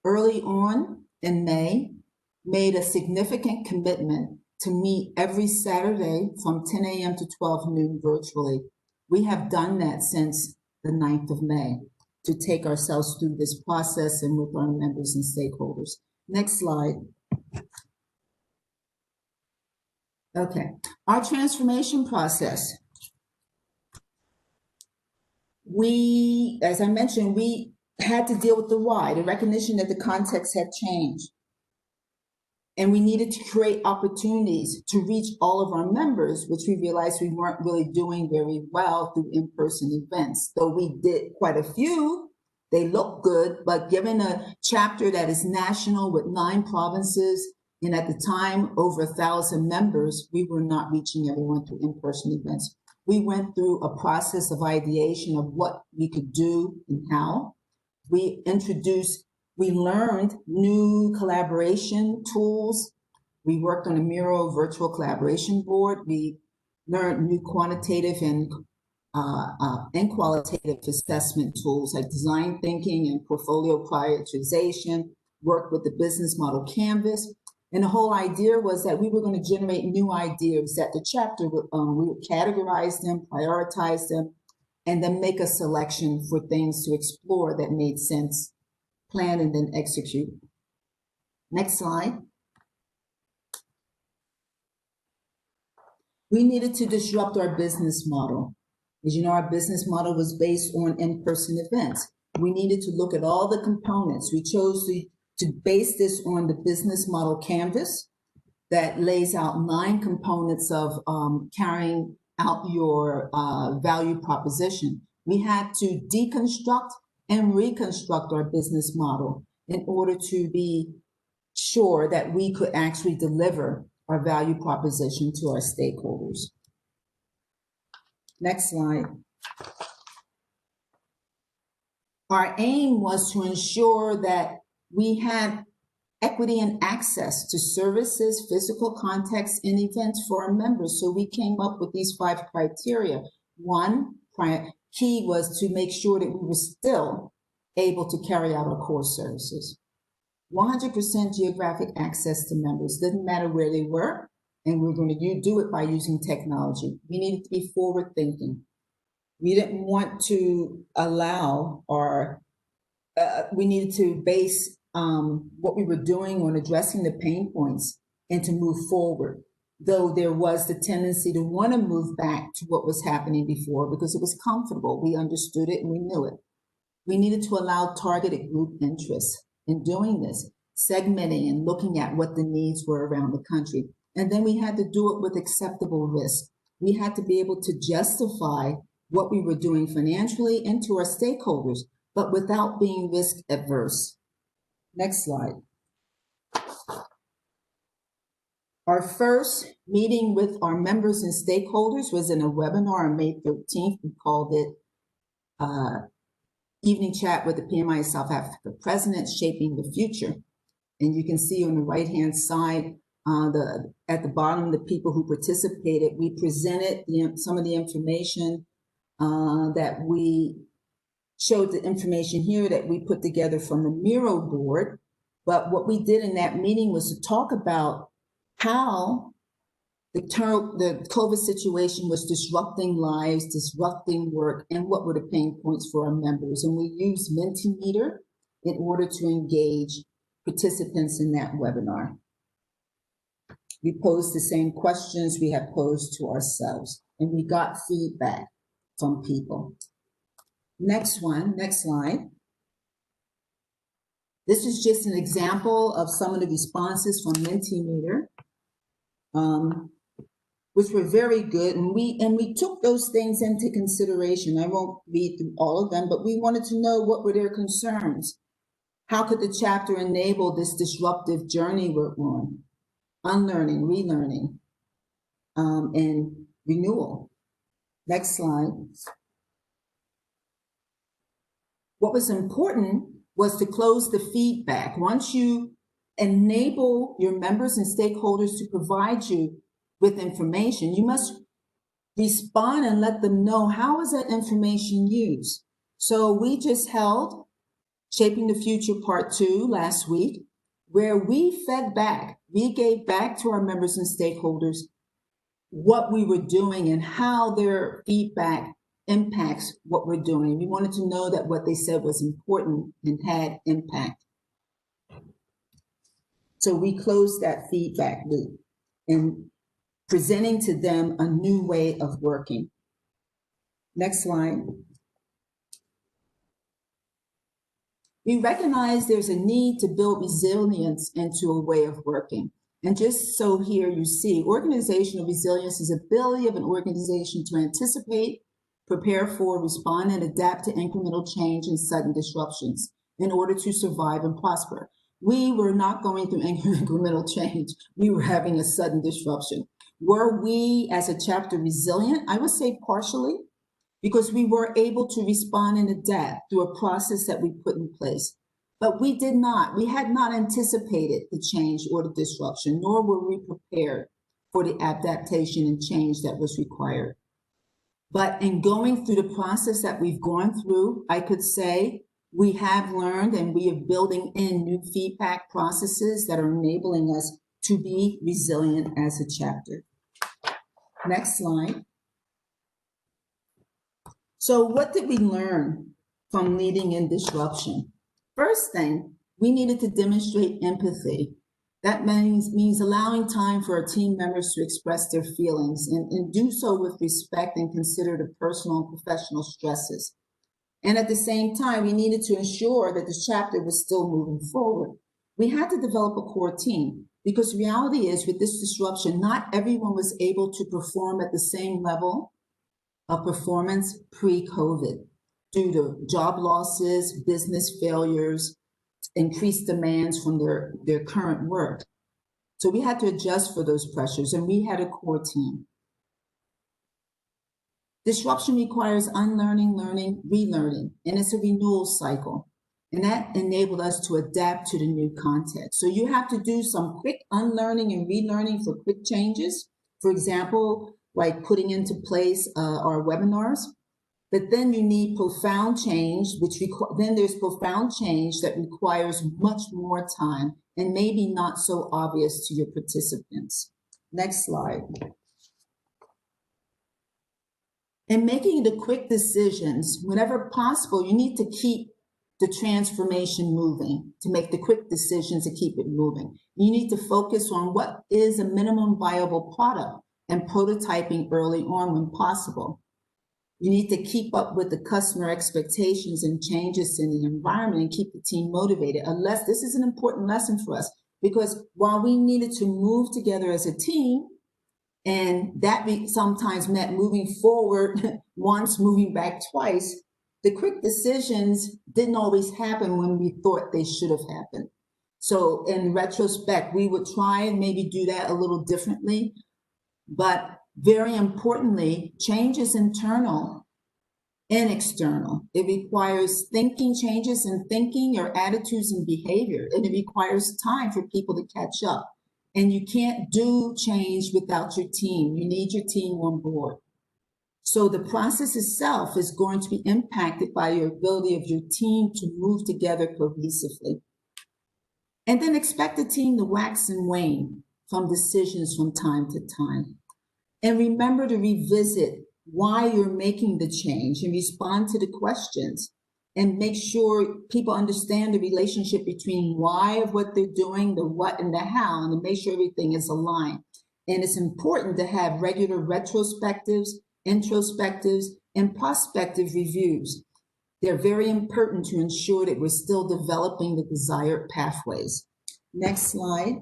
early on in May made a significant commitment to meet every Saturday from 10 a.m. to 12 noon virtually. We have done that since the 9th of May to take ourselves through this process and with our members and stakeholders. Next slide. Okay, our transformation process. As I mentioned, we had to deal with the why, the recognition that the context had changed. And we needed to create opportunities to reach all of our members, which we realized we weren't really doing very well through in-person events. Though we did quite a few, they look good, but given a chapter that is national with 9 provinces, and at the time, over 1,000 members, we were not reaching everyone through in-person events. We went through a process of ideation of what we could do and how. We learned new collaboration tools. We worked on a Miro virtual collaboration board. We learned new quantitative and qualitative assessment tools like design thinking and portfolio prioritization, worked with the business model canvas. And the whole idea was that we were going to generate new ideas that the chapter would, we would categorize them, prioritize them, and then make a selection for things to explore that made sense, plan, and then execute. Next slide. We needed to disrupt our business model. As you know, our business model was based on in-person events. We needed to look at all the components. We chose to base this on the business model canvas that lays out 9 components of carrying out your value proposition. We had to deconstruct and reconstruct our business model in order to be sure that we could actually deliver our value proposition to our stakeholders. Next slide. Our aim was to ensure that we had equity and access to services, physical context, and events for our members. So we came up with these 5 criteria. One key was to make sure that we were still able to carry out our core services. 100% geographic access to members. Doesn't matter where they were, and we're going to do it by using technology. We needed to be forward thinking. We didn't want to allow we needed to base what we were doing on addressing the pain points and to move forward, though there was the tendency to want to move back to what was happening before because it was comfortable. We understood it and we knew it. We needed to allow targeted group interests in doing this, segmenting and looking at what the needs were around the country. And then we had to do it with acceptable risk. We had to be able to justify what we were doing financially and to our stakeholders, but without being risk adverse. Next slide. Our first meeting with our members and stakeholders was in a webinar on May 13th. We called it Evening Chat with the PMI South Africa President, Shaping the Future. And you can see on the right-hand side, at the bottom, the people who participated. We presented some of the information that we showed the information here that we put together from the Miro board. But what we did in that meeting was to talk about how the COVID situation was disrupting lives, disrupting work, and what were the pain points for our members. And we used Mentimeter in order to engage participants in that webinar. We posed the same questions we had posed to ourselves, and we got feedback from people. Next slide. This is just an example of some of the responses from Mentimeter, which were very good, and we took those things into consideration. I won't read through all of them, but we wanted to know what were their concerns. How could the chapter enable this disruptive journey we're on? Unlearning, relearning, and renewal. Next slide. What was important was to close the feedback. Once you enable your members and stakeholders to provide you with information, you must respond and let them know how is that information used. So we just held Shaping the Future Part 2 last week, where we fed back, we gave back to our members and stakeholders what we were doing and how their feedback impacts what we're doing. We wanted to know that what they said was important and had impact. So we closed that feedback loop and presenting to them a new way of working. Next slide. We recognize there's a need to build resilience into a way of working. And just so here you see, organizational resilience is the ability of an organization to anticipate, prepare for, respond, and adapt to incremental change and sudden disruptions in order to survive and prosper. We were not going through incremental change. We were having a sudden disruption. Were we as a chapter resilient? I would say partially, because we were able to respond and adapt through a process that we put in place. But we did not. We had not anticipated the change or the disruption, nor were we prepared for the adaptation and change that was required. But in going through the process that we've gone through, I could say we have learned and we are building in new feedback processes that are enabling us to be resilient as a chapter. Next slide. So what did we learn from leading in disruption? First thing, we needed to demonstrate empathy. That means allowing time for our team members to express their feelings and do so with respect and consider the personal and professional stresses. And at the same time, we needed to ensure that the chapter was still moving forward. We had to develop a core team because reality is with this disruption, not everyone was able to perform at the same level of performance pre-COVID due to job losses, business failures, increased demands from their current work. So we had to adjust for those pressures, and we had a core team. Disruption requires unlearning, learning, relearning, and it's a renewal cycle. And that enabled us to adapt to the new context. So you have to do some quick unlearning and relearning for quick changes. For example, like putting into place our webinars. But then you need profound change, then there's profound change that requires much more time and maybe not so obvious to your participants. Next slide. In making the quick decisions, whenever possible, you need to keep the transformation moving, to make the quick decisions to keep it moving. You need to focus on what is a minimum viable product and prototyping early on when possible. You need to keep up with the customer expectations and changes in the environment and keep the team motivated. Unless this is an important lesson for us, because while we needed to move together as a team, and that sometimes meant moving forward once, moving back twice, the quick decisions didn't always happen when we thought they should have happened. So in retrospect, we would try and maybe do that a little differently. But very importantly, change is internal and external. It requires changes in thinking or attitudes and behavior, and it requires time for people to catch up. And you can't do change without your team. You need your team on board. So the process itself is going to be impacted by your ability of your team to move together cohesively. And then expect the team to wax and wane from decisions from time to time. And remember to revisit why you're making the change and respond to the questions and make sure people understand the relationship between why of what they're doing, the what and the how, and to make sure everything is aligned. And it's important to have regular retrospectives, introspectives, and prospective reviews. They're very important to ensure that we're still developing the desired pathways. Next slide.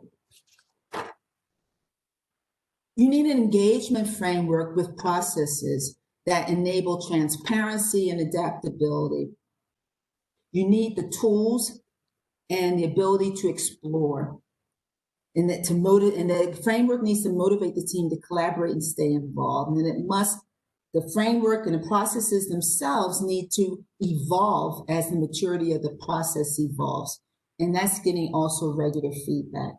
You need an engagement framework with processes that enable transparency and adaptability. You need the tools and the ability to explore. And the framework needs to motivate the team to collaborate and stay involved. And the framework and the processes themselves need to evolve as the maturity of the process evolves. And that's getting also regular feedback.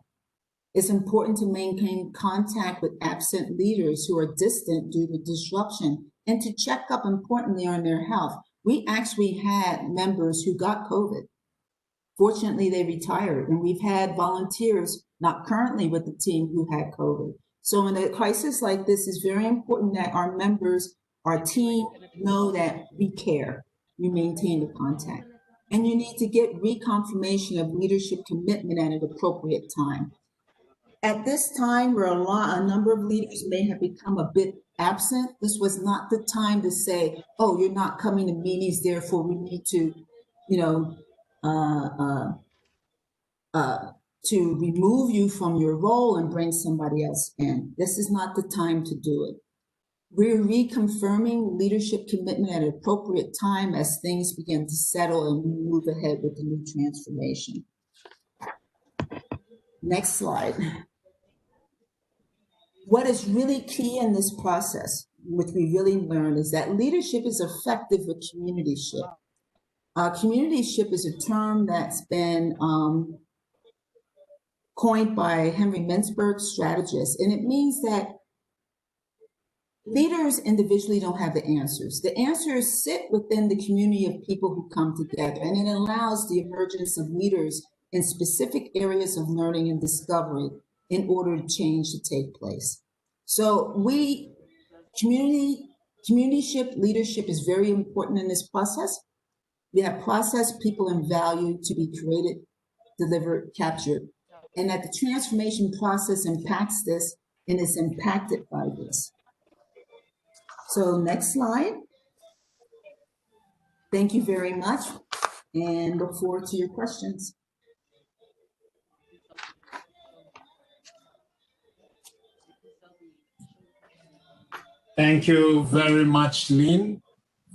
It's important to maintain contact with absent leaders who are distant due to disruption and to check up importantly on their health. We actually had members who got COVID. Fortunately, they retired, and we've had volunteers, not currently with the team, who had COVID. So in a crisis like this, it's very important that our members, our team, know that we care. We maintain the contact. And you need to get reconfirmation of leadership commitment at an appropriate time. At this time, where a number of leaders may have become a bit absent, this was not the time to say, oh, you're not coming to meetings, therefore we need to, to remove you from your role and bring somebody else in. This is not the time to do it. We're reconfirming leadership commitment at an appropriate time as things begin to settle and we move ahead with the new transformation. Next slide. What is really key in this process, which we really learned, is that leadership is effective with communityship. Communityship is a term that's been coined by Henry Mintzberg, strategist, and it means that leaders individually don't have the answers. The answers sit within the community of people who come together, and it allows the emergence of leaders in specific areas of learning and discovery in order to change to take place. So communityship leadership is very important in this process. We have process, people, and value to be created, delivered, captured. And that the transformation process impacts this and is impacted by this. So next slide. Thank you very much and look forward to your questions. Thank you very much, Lynn,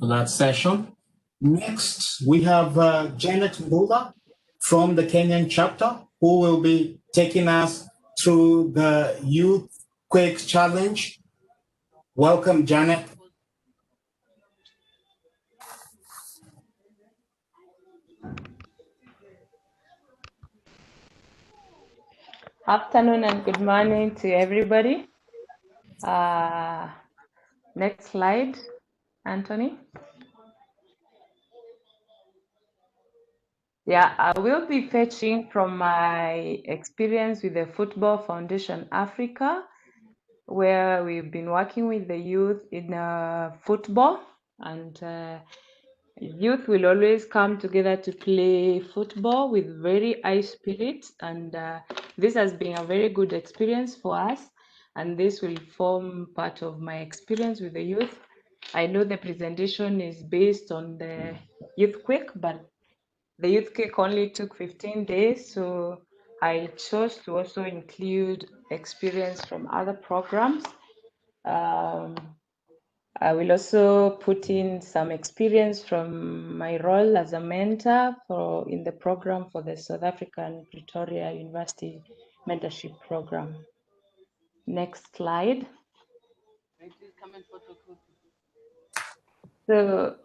for that session. Next, we have Janet Mbula from the Kenyan chapter, who will be taking us through the Youth Quake Challenge. Welcome, Janet. Afternoon and good morning to everybody. Next slide, Anthony. Yeah, I will be fetching from my experience with the Football Foundation Africa, where we've been working with the youth in football, and youth will always come together to play football with very high spirit, and this has been a very good experience for us, and this will form part of my experience with the youth. I know the presentation is based on the Youth Quick, but the Youth Quick only took 15 days, so I chose to also include experience from other programs. I will also put in some experience from my role as a mentor in the program for the South African Pretoria University Mentorship Program. Next slide. So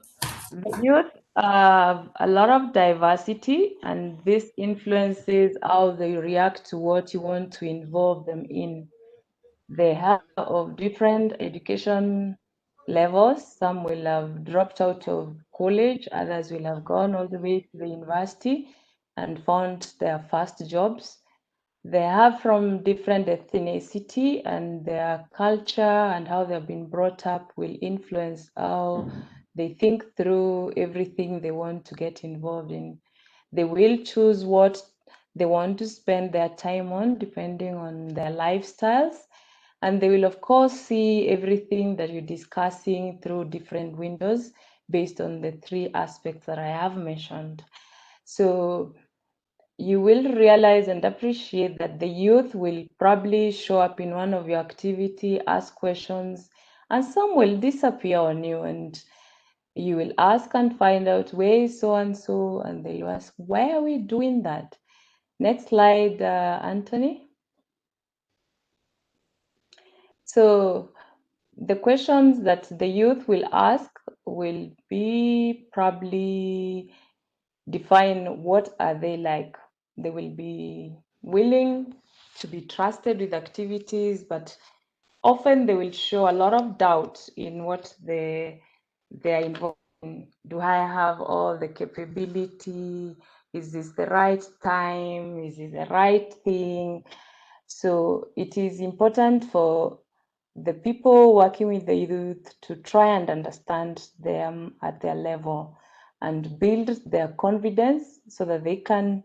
the youth have a lot of diversity, and this influences how they react to what you want to involve them in. They have of different education levels. Some will have dropped out of college, others will have gone all the way to the university and found their first jobs. They have from different ethnicity, and their culture and how they've been brought up will influence how they think through everything they want to get involved in. They will choose what they want to spend their time on depending on their lifestyles. And they will, of course, see everything that you're discussing through different windows based on the three aspects that I have mentioned. So you will realize and appreciate that the youth will probably show up in one of your activity, ask questions, and some will disappear on you, and you will ask and find out where is so-and-so, and they'll ask, why are we doing that? Next slide, Anthony. So the questions that the youth will ask will be probably define what are they like. They will be willing to be trusted with activities, but often they will show a lot of doubt in what they are involved in. Do I have all the capability? Is this the right time? Is it the right thing? So it is important for the people working with the youth to try and understand them at their level and build their confidence so that they can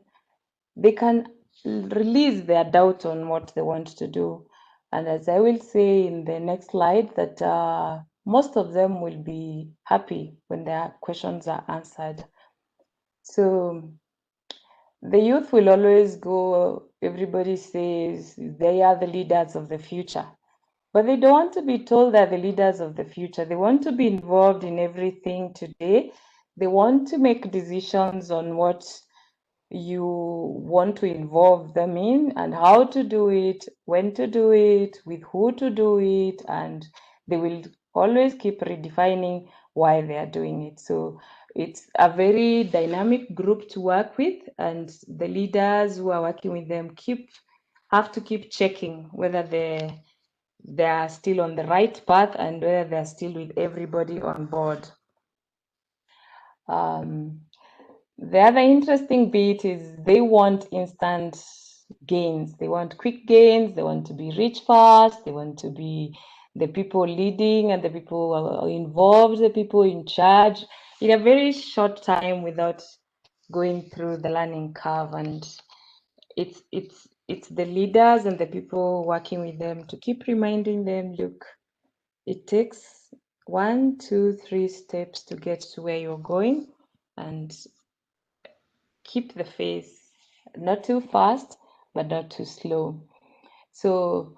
release their doubt on what they want to do. And as I will say in the next slide, that most of them will be happy when their questions are answered. So the youth will always go, everybody says they are the leaders of the future. But they don't want to be told they're the leaders of the future. They want to be involved in everything today. They want to make decisions on what you want to involve them in and how to do it, when to do it, with who to do it, and they will always keep redefining why they are doing it. So it's a very dynamic group to work with, and the leaders who are working with them have to keep checking whether they are still on the right path and whether they're still with everybody on board. The other interesting bit is they want instant gains. They want quick gains. They want to be rich fast. They want to be the people leading and the people involved, the people in charge in a very short time without going through the learning curve. And it's the leaders and the people working with them to keep reminding them, look, it takes 1, 2, 3 steps to get to where you're going, and keep the pace, not too fast, but not too slow. So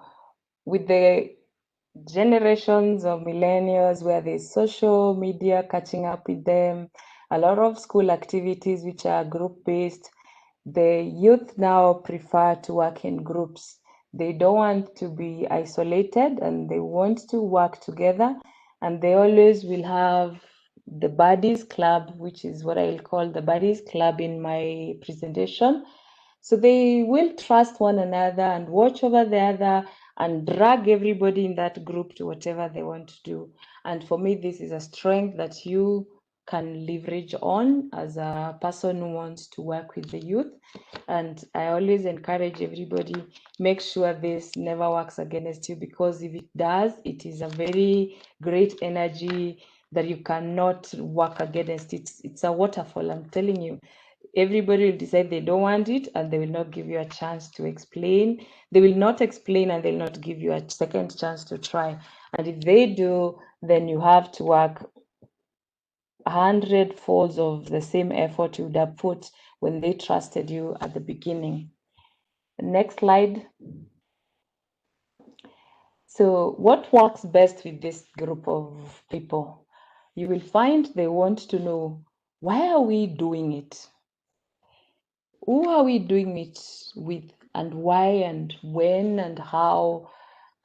with the generations of millennials where there's social media catching up with them, a lot of school activities which are group-based, the youth now prefer to work in groups. They don't want to be isolated and they want to work together, and they always will have the buddies club, which is what I'll call the buddies club in my presentation. So they will trust one another and watch over the other and drag everybody in that group to whatever they want to do. And for me, this is a strength that you can leverage on as a person who wants to work with the youth. And I always encourage everybody, make sure this never works against you, because if it does, it is a very great energy that you cannot work against. It's a waterfall, I'm telling you. Everybody will decide they don't want it, and they will not give you a chance to explain. They will not explain, and they'll not give you a second chance to try. And if they do, then you have to work 100 folds of the same effort you would have put when they trusted you at the beginning. Next slide. So what works best with this group of people? You will find they want to know, why are we doing it? Who are we doing it with, and why, and when, and how?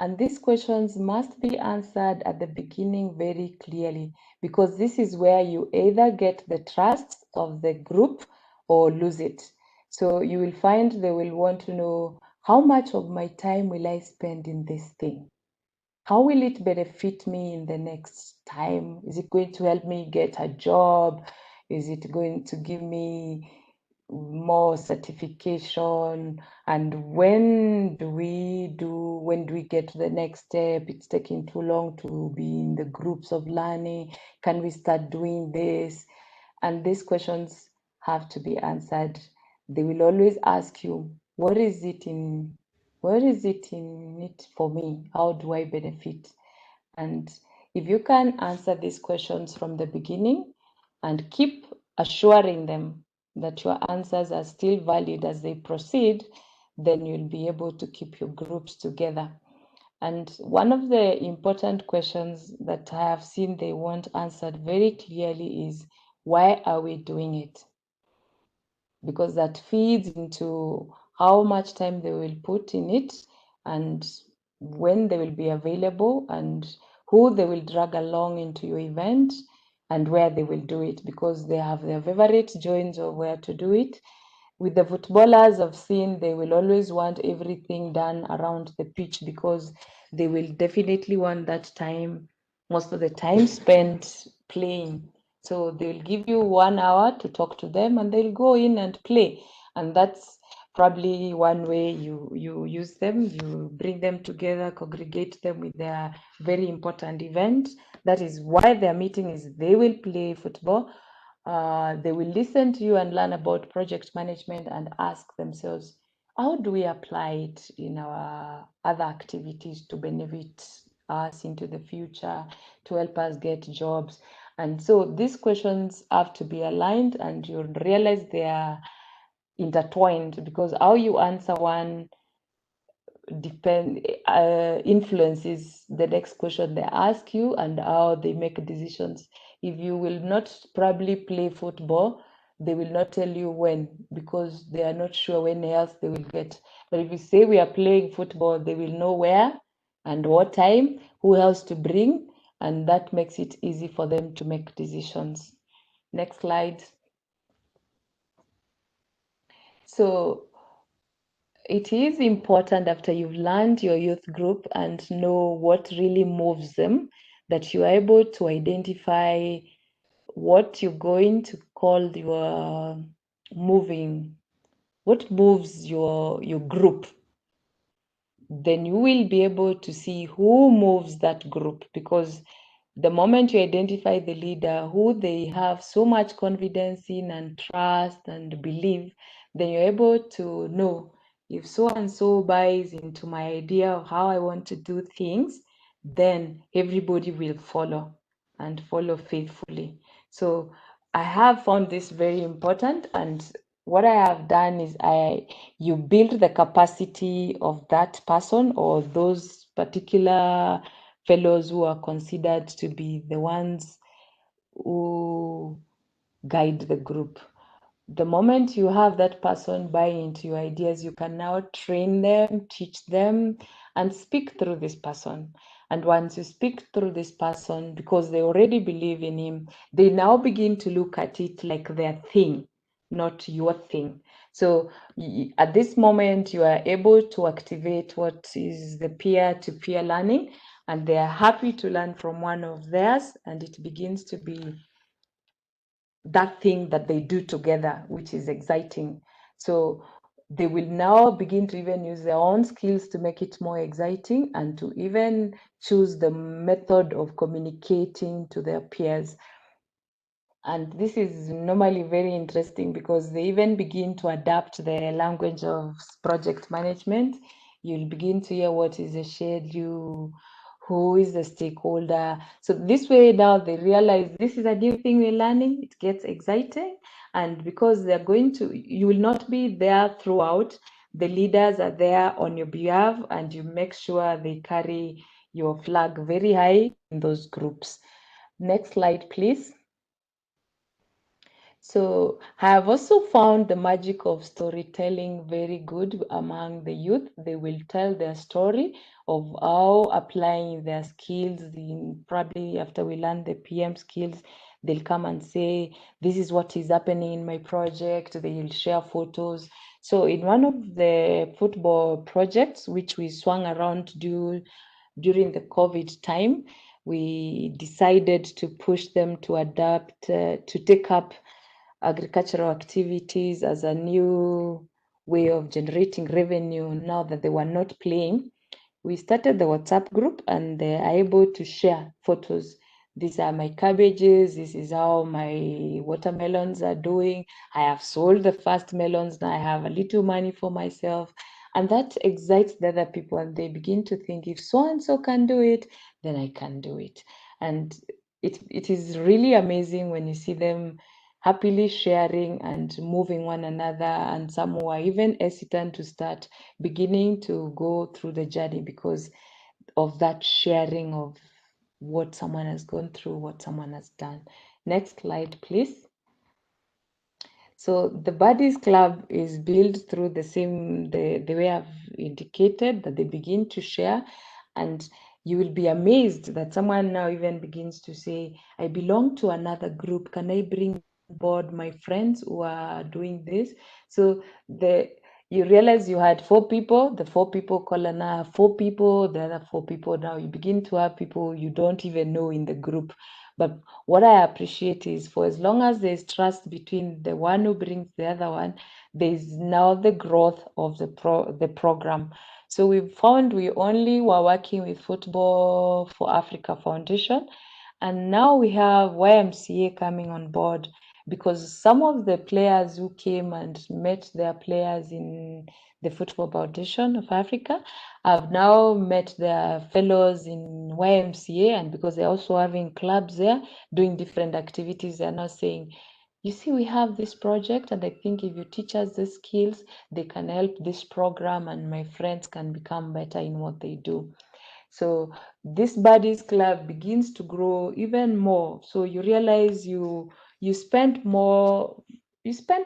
And these questions must be answered at the beginning very clearly, because this is where you either get the trust of the group or lose it. So you will find they will want to know, how much of my time will I spend in this thing? How will it benefit me in the next time? Is it going to help me get a job? Is it going to give me more certification? And when do we get to the next step? It's taking too long to be in the groups of learning. Can we start doing this? And these questions have to be answered. They will always ask you, what is it in it for me? How do I benefit? And if you can answer these questions from the beginning and keep assuring them that your answers are still valid as they proceed, then you'll be able to keep your groups together. And one of the important questions that I have seen they want answered very clearly is, why are we doing it? Because that feeds into how much time they will put in it, and when they will be available, and who they will drag along into your event, and where they will do it, because they have their favorite joints of where to do it. With the footballers, I've seen they will always want everything done around the pitch, because they will definitely want that time, most of the time spent playing. So they'll give you 1 hour to talk to them, and they'll go in and play. And that's probably one way you use them. You bring them together, congregate them with their very important event. That is why their meeting is, they will play football. They will listen to you and learn about project management and ask themselves, how do we apply it in our other activities to benefit us into the future, to help us get jobs? And so these questions have to be aligned, and you'll realize they are intertwined, because how you answer one influences the next question they ask you and how they make decisions. If you will not probably play football, they will not tell you when, because they are not sure when else they will get. But if you say we are playing football, they will know where and what time, who else to bring, and that makes it easy for them to make decisions. Next slide. So it is important, after you've learned your youth group and know what really moves them, that you are able to identify what you're going to call your what moves your group. Then you will be able to see who moves that group, because the moment you identify the leader who they have so much confidence in and trust and believe, then you're able to know, if so and so buys into my idea of how I want to do things, then everybody will follow and follow faithfully. So I have found this very important, and what I have done is you build the capacity of that person or those particular fellows who are considered to be the ones who guide the group. The moment you have that person buy into your ideas, you can now train them, teach them, and speak through this person. And once you speak through this person, because they already believe in him, they now begin to look at it like their thing, not your thing. So at this moment, you are able to activate what is the peer-to-peer learning, and they are happy to learn from one of theirs, and it begins to be that thing that they do together, which is exciting. So they will now begin to even use their own skills to make it more exciting and to even choose the method of communicating to their peers. And this is normally very interesting because they even begin to adapt the language of project management. You'll begin to hear what is the schedule, who is the stakeholder. So this way now they realize this is a new thing we're learning. It gets exciting. And because they're going to, you will not be there throughout. The leaders are there on your behalf and you make sure they carry your flag very high in those groups. Next slide, please. So I have also found the magic of storytelling very good among the youth. They will tell their story of how applying their skills in probably after we learn the PM skills, they'll come and say, this is what is happening in my project. They will share photos. So in one of the football projects, which we swung around during the COVID time, we decided to push them to adapt, to take up agricultural activities as a new way of generating revenue now that they were not playing. We started the WhatsApp group and they are able to share photos. These are my cabbages. This is how my watermelons are doing. I have sold the first melons. Now I have a little money for myself. And that excites the other people and they begin to think if so-and-so can do it, then I can do it. And it is really amazing when you see them happily sharing and moving one another, and some who are even hesitant to start beginning to go through the journey because of that sharing of what someone has gone through, what someone has done. Next slide, please. So the Buddies Club is built through the way I've indicated, that they begin to share, and you will be amazed that someone now even begins to say, I belong to another group. Can I bring board my friends who are doing this? So you realize you had 4 people, the 4 people call another 4 people, the other 4 people. Now you begin to have people you don't even know in the group. But what I appreciate is for as long as there's trust between the one who brings the other one, there's now the growth of the program. So we found we only were working with Football for Africa Foundation, and now we have YMCA coming on board because some of the players who came and met their players in the Football Foundation of Africa have now met their fellows in YMCA, and because they're also having clubs there doing different activities, they're now saying, you see, we have this project, and I think if you teach us the skills, they can help this program, and my friends can become better in what they do. So this Buddies Club begins to grow even more. So you realize you spend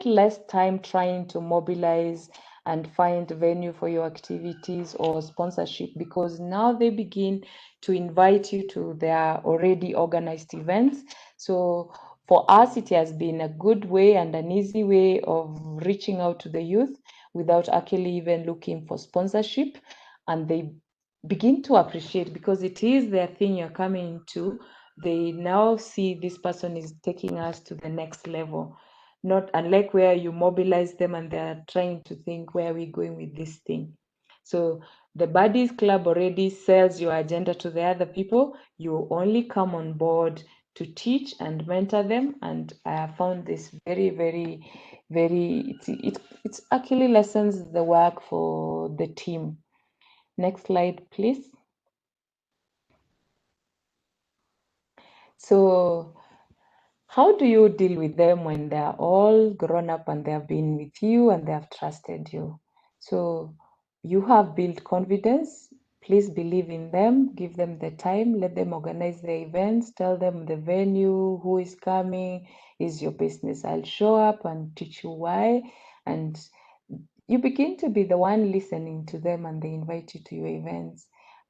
less time trying to mobilize and find venue for your activities or sponsorship, because now they begin to invite you to their already organized events. So for us, it has been a good way and an easy way of reaching out to the youth without actually even looking for sponsorship. And they begin to appreciate, because it is their thing you're coming to. They now see this person is taking us to the next level, not unlike where you mobilize them and they're trying to think, where are we going with this thing? So the Buddies Club already sells your agenda to the other people. You only come on board to teach and mentor them. And I have found this very, very, very, it's actually lessens the work for the team. Next slide, please. So how do you deal with them when they're all grown up and they have been with you and they have trusted you? So you have built confidence. Please believe in them, give them the time, let them organize the events, tell them the venue, who is coming, is your business. I'll show up and teach you why. And you begin to be the one listening to them, and they invite you to your events.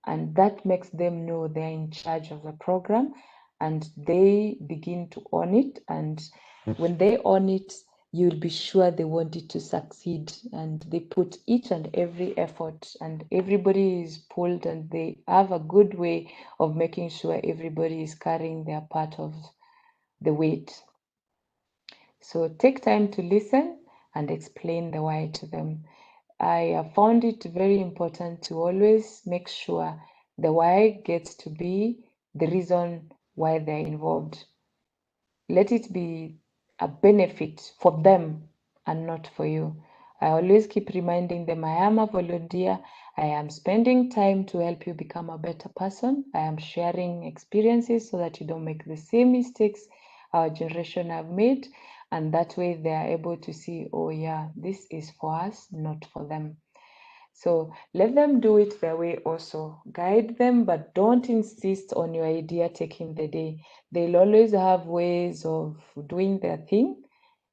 And that makes them know they're in charge of the program, and they begin to own it. And when they own it, you'll be sure they want it to succeed, and they put each and every effort, and everybody is pulled, and they have a good way of making sure everybody is carrying their part of the weight. So take time to listen and explain the why to them. I have found it very important to always make sure the why gets to be the reason why they're involved. Let it be a benefit for them and not for you. I always keep reminding them, I am a volunteer. I am spending time to help you become a better person. I am sharing experiences so that you don't make the same mistakes our generation have made. And that way they are able to see, oh yeah, this is for us, not for them. So let them do it their way also. Guide them, but don't insist on your idea taking the day. They'll always have ways of doing their thing.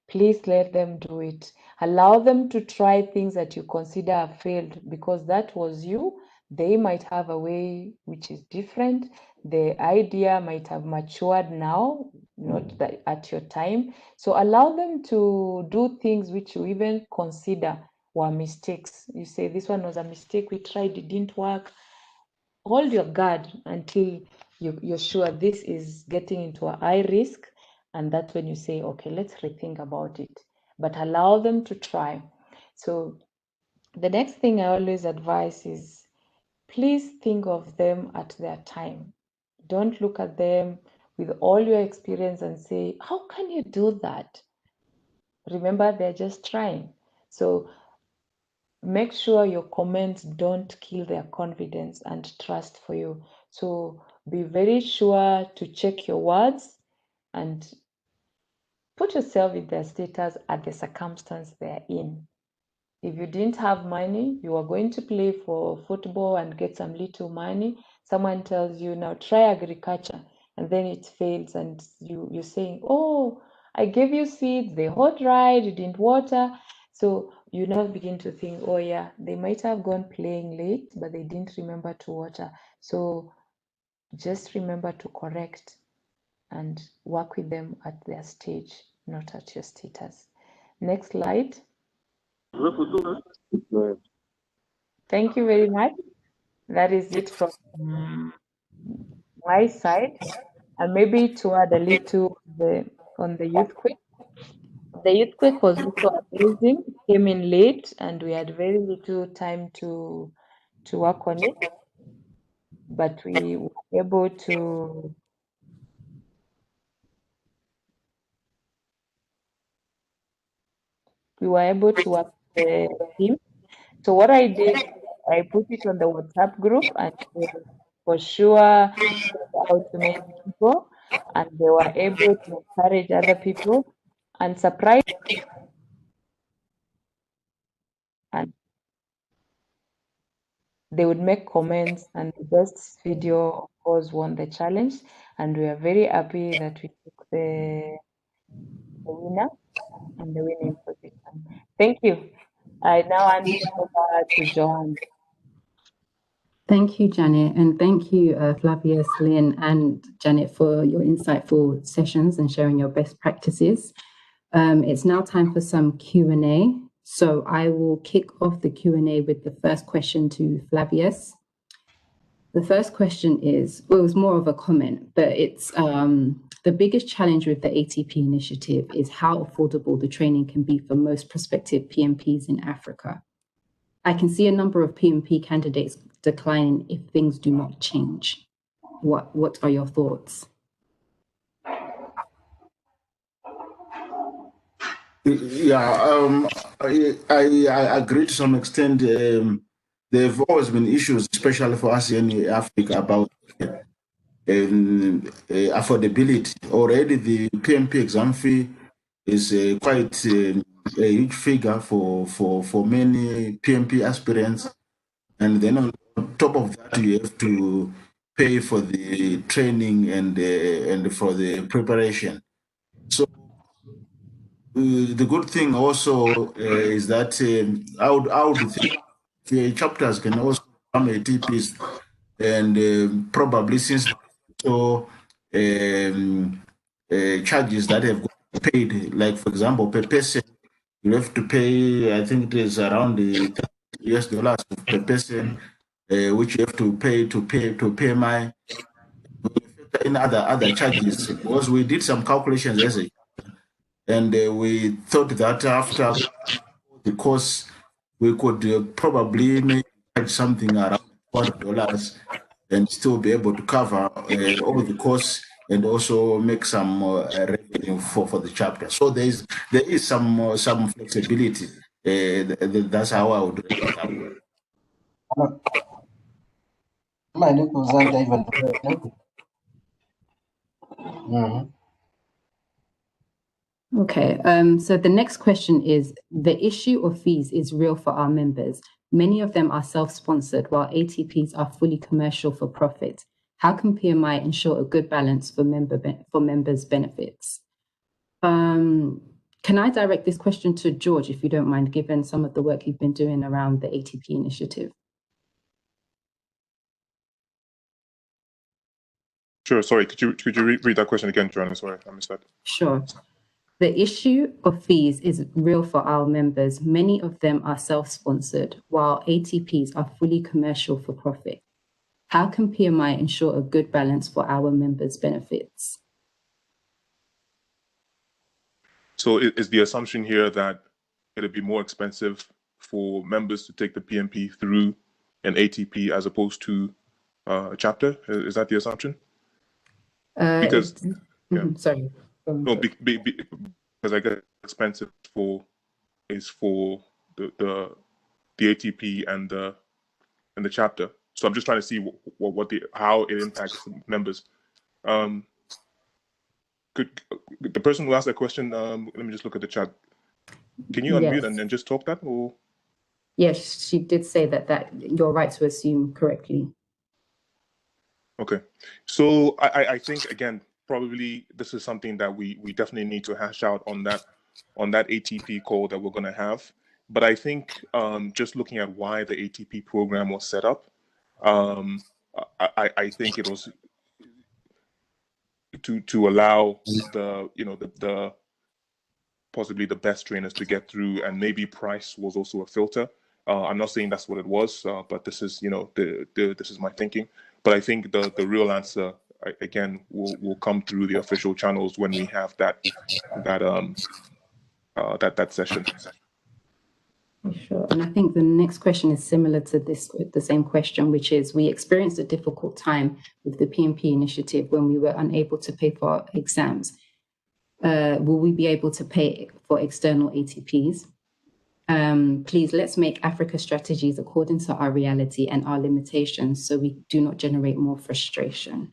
Please let them do it. Allow them to try things that you consider have failed because that was you. They might have a way which is different. The idea might have matured now, not that at your time. So allow them to do things which you even consider were mistakes. You say, this one was a mistake, we tried, it didn't work. Hold your guard until you're sure this is getting into a high risk. And that's when you say, okay, let's rethink about it. But allow them to try. So the next thing I always advise is, please think of them at their time. Don't look at them with all your experience and say, how can you do that? Remember, they're just trying. So make sure your comments don't kill their confidence and trust for you. So be very sure to check your words and put yourself in their status at the circumstance they're in. If you didn't have money, you are going to play for football and get some little money. Someone tells you, now try agriculture, and then it fails, and you're saying, oh, I gave you seeds, they hot dried, you didn't water. So you now begin to think, oh yeah, they might have gone playing late, but they didn't remember to water. So just remember to correct and work with them at their stage, not at your status. Next slide. Thank you very much. That is it from my side. And maybe to add a little on the youth quick. The youth quick was also amazing. It came in late and we had very little time to work on it. But we were able to work with the team. So what I did, I put it on the WhatsApp group and for sure out to many people, and they were able to encourage other people and surprise. And they would make comments, and the best video, of course, won the challenge. And we are very happy that we took the winner and the winning position. Thank you. I now hand it over to Joanne. Thank you, Janet, and thank you, Flavius, Lynn, and Janet for your insightful sessions and sharing your best practices. It's now time for some Q&A. So I will kick off the Q&A with the first question to Flavius. The first question is, well, it was more of a comment, but it's the biggest challenge with the ATP initiative is how affordable the training can be for most prospective PMPs in Africa. I can see a number of PMP candidates decline if things do not change. What are your thoughts? Yeah, I agree to some extent. There have always been issues, especially for us in Africa, about affordability. Already the PMP exam fee is quite a huge figure for many PMP aspirants. And then on top of that, you have to pay for the training and for the preparation. So the good thing also is that I would think the chapters can also become ATPs, and probably since so charges that have paid, like for example, per person, you have to pay, I think it is around the $30 per person, which you have to pay my in other charges, because we did some calculations as a And we thought that after the course, we could probably make something around $4 and still be able to cover all the costs and also make some revenue for the chapter. So there is some flexibility. That's how I would break it up. Okay, so the next question is, the issue of fees is real for our members. Many of them are self-sponsored, while ATPs are fully commercial for profit. How can PMI ensure a good balance for members' benefits? Can I direct this question to George, if you don't mind, given some of the work you've been doing around the ATP initiative? Sure. Sorry, could you read that question again, Joanna? Sorry, I missed that. Sure. The issue of fees is real for our members. Many of them are self-sponsored, while ATPs are fully commercial for profit. How can PMI ensure a good balance for our members' benefits? So is the assumption here that it'd be more expensive for members to take the PMP through an ATP as opposed to a chapter? Is that the assumption? Because sorry. No, because I guess expensive is for the ATP and the chapter. So I'm just trying to see how it impacts members. Could the person who asked that question? Let me just look at the chat. Can you unmute and just talk that? Or yes, she did say that you're right to assume correctly. okay, so I think again probably this is something that we definitely need to hash out on that ATP call that we're going to have. But I think just looking at why the ATP program was set up, I think it was to allow the possibly the best trainers to get through, and maybe price was also a filter. I'm not saying that's what it was, but this is this is my thinking. But I think the real answer again will come through the official channels when we have that session. Sure. And I think the next question is similar to the same question, which is, we experienced a difficult time with the PMP initiative when we were unable to pay for our exams. Will we be able to pay for external ATPs? Please, let's make Africa strategies according to our reality and our limitations so we do not generate more frustration.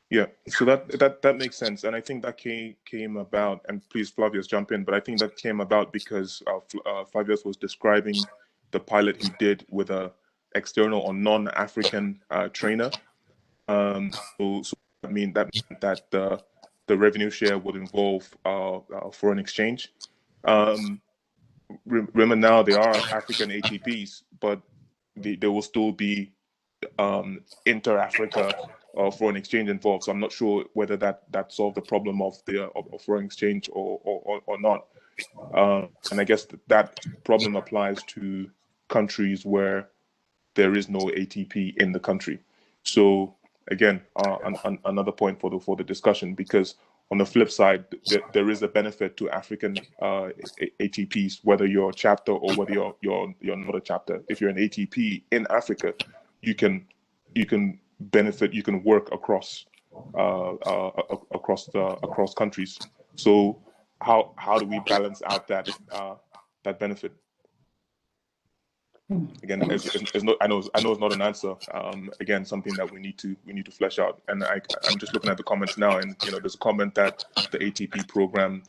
Yeah, so that makes sense, and I think that came about. And please, Flavius, jump in. But I think that came about because Flavius was describing the pilot he did with a external or non-African trainer. So I mean that the revenue share would involve foreign exchange. Remember now they are African ATPs, but there will still be inter-Africa foreign exchange involved. So I'm not sure whether that solved the problem of the foreign exchange or not. And I guess that problem applies to countries where there is no ATP in the country. So again, another point for the discussion, because on the flip side, there is a benefit to African ATPs, whether you're a chapter or whether you're not a chapter. If you're an ATP in Africa, you can benefit, you can work across countries. So how do we balance out that benefit? Again, I know it's not an answer. Again, something that we need to flesh out. And I'm just looking at the comments now, and there's a comment that the ATP program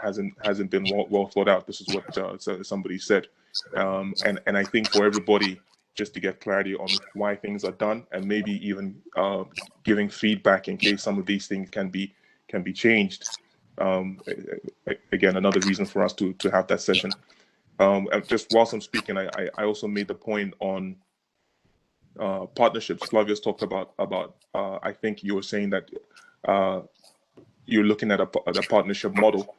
hasn't been well thought out. This is what somebody said, and I think for everybody, just to get clarity on why things are done, and maybe even giving feedback in case some of these things can be changed. Again, another reason for us to have that session. Just whilst I'm speaking, I also made the point on partnerships. Flavius talked about I think you were saying that you're looking at a partnership model.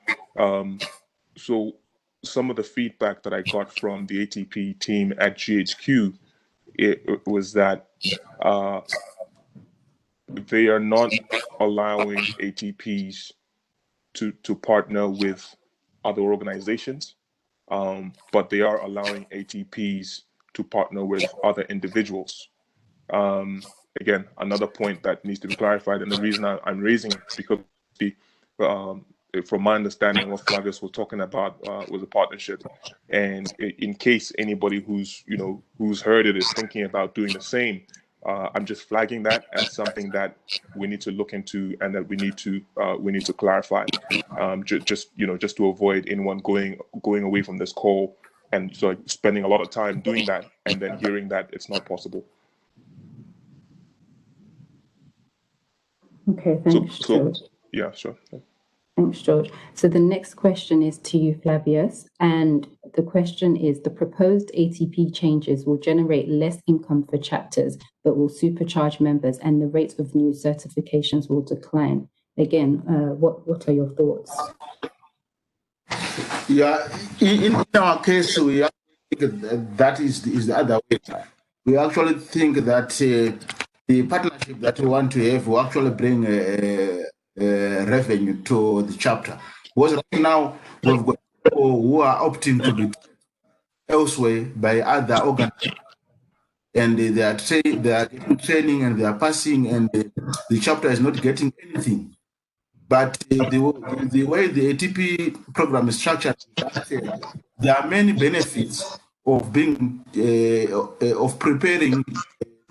So some of the feedback that I got from the ATP team at GHQ, it was that they are not allowing ATPs to partner with other organizations, but they are allowing ATPs to partner with other individuals. Again, another point that needs to be clarified, and the reason I'm raising it because from my understanding, what Flavius was talking about was a partnership, and in case anybody who's heard it is thinking about doing the same, I'm just flagging that as something that we need to look into and that we need to clarify, just to avoid anyone going away from this call and so spending a lot of time doing that and then hearing that it's not possible. Okay, thanks, George. Yeah, sure. Thanks, George. So the next question is to you, Flavius, and the question is: the proposed ATP changes will generate less income for chapters, but will supercharge members, and the rate of new certifications will decline. Again, what are your thoughts? Yeah, in our case, we think that is the other way. We actually think that the partnership that we want to have will actually bring revenue to the chapter. Because right now we've got people who are opting to be elsewhere by other organizations, and they are getting training and they are passing, and the chapter is not getting anything. But the way the ATP program is structured, there are many benefits of being of preparing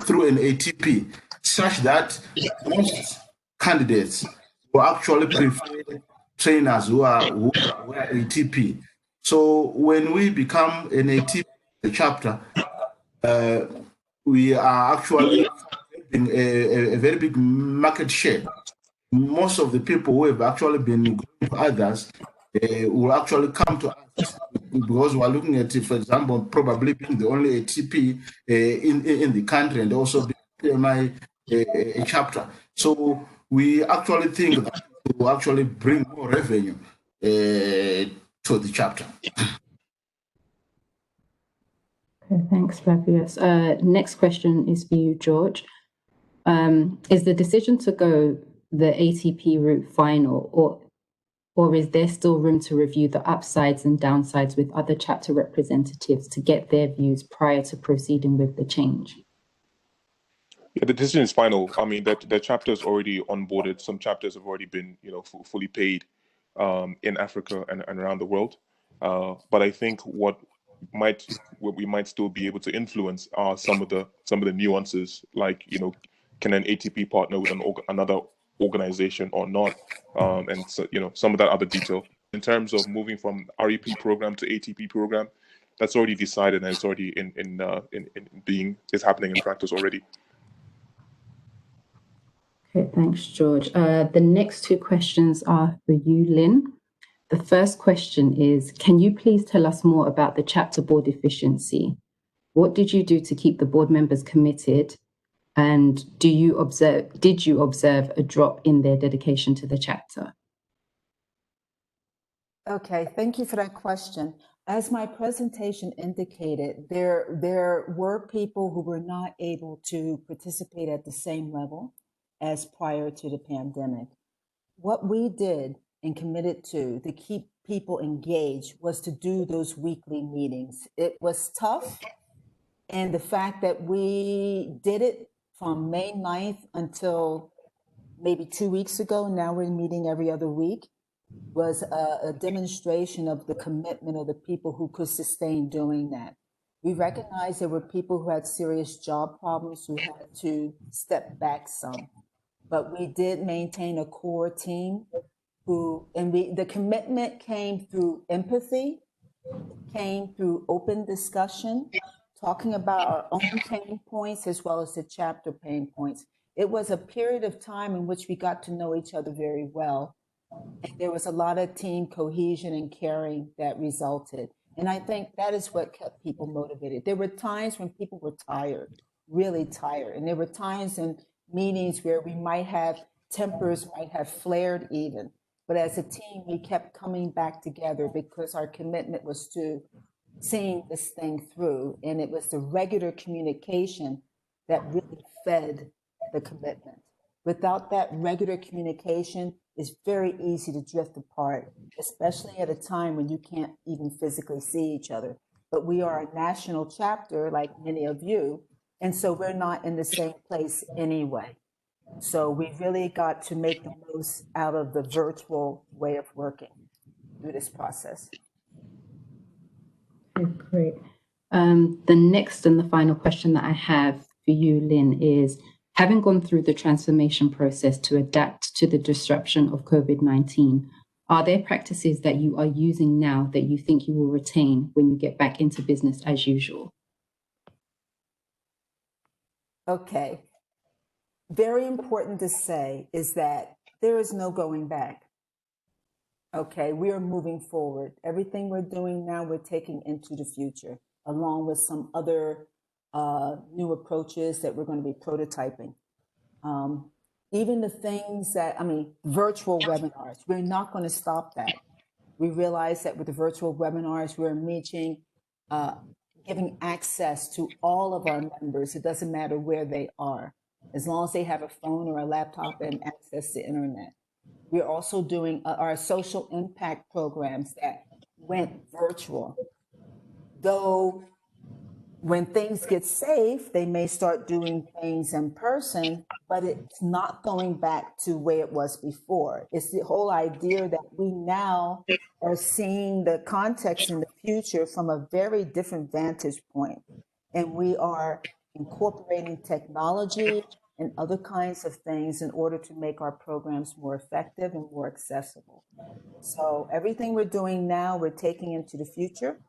through an ATP, such that most candidates will actually prefer trainers who are ATP. So when we become an ATP chapter, we are actually having a very big market share. Most of the people who have actually been going to others will actually come to us because we're looking at it, for example, probably being the only ATP in the country and also being PMI a chapter. So we actually think that it will actually bring more revenue to the chapter. Okay, thanks, Flavius. Next question is for you, George. Is the decision to go the ATP route final, or is there still room to review the upsides and downsides with other chapter representatives to get their views prior to proceeding with the change? Yeah, the decision is final. I mean, the chapter's already onboarded. Some chapters have already been, fully paid in Africa and around the world. But I think what we might still be able to influence are some of the nuances, like can an ATP partner with another organization or not, and so some of that other detail. In terms of moving from REP program to ATP program, that's already decided and it's already it's happening in practice already. Okay, thanks, George. The next two questions are for you, Lynn. The first question is, can you please tell us more about the chapter board efficiency? What did you do to keep the board members committed? And did you observe a drop in their dedication to the chapter? Okay, thank you for that question. As my presentation indicated, there were people who were not able to participate at the same level as prior to the pandemic. What we did and committed to keep people engaged was to do those weekly meetings. It was tough, and the fact that we did it from May 9th until maybe 2 weeks ago, now we're meeting every other week, was a demonstration of the commitment of the people who could sustain doing that. We recognized there were people who had serious job problems who had to step back some, but we did maintain a core team the commitment came through empathy, came through open discussion, talking about our own pain points as well as the chapter pain points. It was a period of time in which we got to know each other very well. And there was a lot of team cohesion and caring that resulted. And I think that is what kept people motivated. There were times when people were tired, really tired. And there were times in meetings where tempers might have flared even. But as a team, we kept coming back together because our commitment was to seeing this thing through. And it was the regular communication that really fed the commitment. Without that regular communication, it's very easy to drift apart, especially at a time when you can't even physically see each other. But we are a national chapter, like many of you, and so we're not in the same place anyway. So we really got to make the most out of the virtual way of working through this process. Okay, great. The next and the final question that I have for you, Lynn, is having gone through the transformation process to adapt to the disruption of COVID-19, are there practices that you are using now that you think you will retain when you get back into business as usual? Okay. Very important to say is that there is no going back. Okay, we are moving forward. Everything we're doing now, we're taking into the future, along with some other new approaches that we're going to be prototyping. Even the things that, virtual webinars, we're not going to stop that. We realize that with the virtual webinars, we're reaching, giving access to all of our members. It doesn't matter where they are, as long as they have a phone or a laptop and access to internet. We're also doing our social impact programs that went virtual. Though when things get safe, they may start doing things in person, but it's not going back to where it was before. It's the whole idea that we now are seeing the context in the future from a very different vantage point. And we are incorporating technology and other kinds of things in order to make our programs more effective and more accessible. So everything we're doing now, we're taking into the future,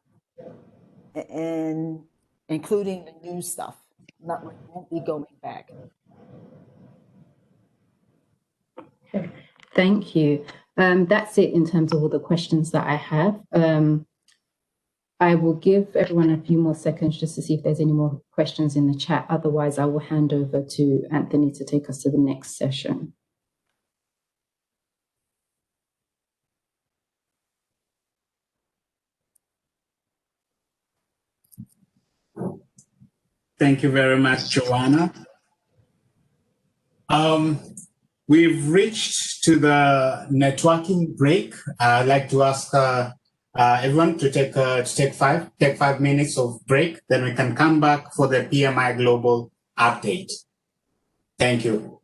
and including the new stuff. We won't be going back. Okay. Thank you. That's it in terms of all the questions that I have. I will give everyone a few more seconds just to see if there's any more questions in the chat. Otherwise, I will hand over to Anthony to take us to the next session. Thank you very much, Joanna. We've reached to the networking break. I'd like to ask everyone to take 5 minutes of break. Then we can come back for the PMI Global update. Thank you.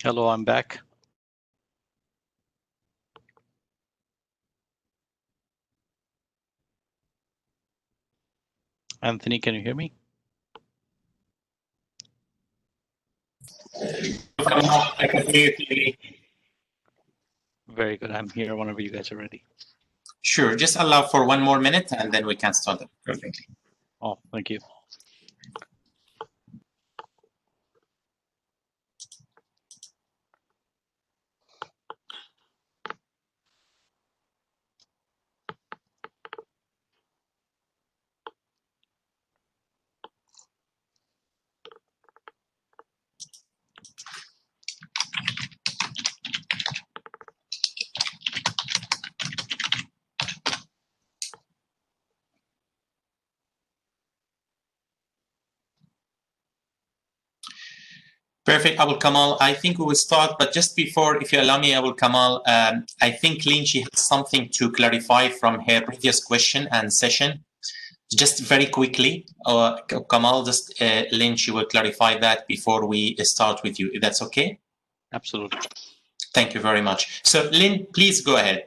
Hello, I'm back. Anthony, can you hear me? I can hear you clearly. Very good. I'm here whenever you guys are ready. Sure, just allow for 1 more minute and then we can start it perfectly. Oh, thank you. Perfect, Abul Kamal. I think we will start, but just before, if you allow me, Abul Kamal, I think Lynn, she has something to clarify from her previous question and session. Just very quickly, Kamal, just Lynn, she will clarify that before we start with you, if that's okay? Absolutely. Thank you very much. So Lynn, please go ahead.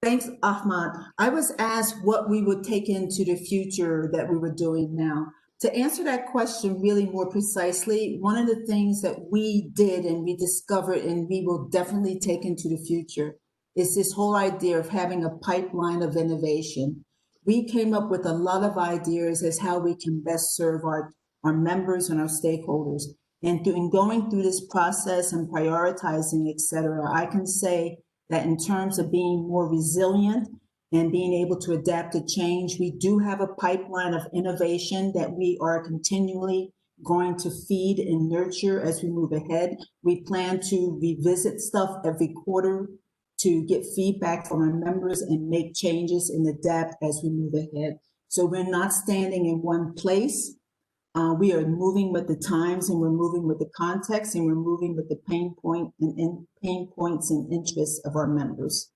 Thanks, Ahmad. I was asked what we would take into the future that we were doing now. To answer that question really more precisely, one of the things that we did and we discovered and we will definitely take into the future is this whole idea of having a pipeline of innovation. We came up with a lot of ideas as how we can best serve our members and our stakeholders. And in going through this process and prioritizing, et cetera, I can say that in terms of being more resilient and being able to adapt to change, we do have a pipeline of innovation that we are continually going to feed and nurture as we move ahead. We plan to revisit stuff every quarter to get feedback from our members and make changes and adapt as we move ahead. So we're not standing in one place. We are moving with the times, and we're moving with the context, and we're moving with the pain points and interests of our members.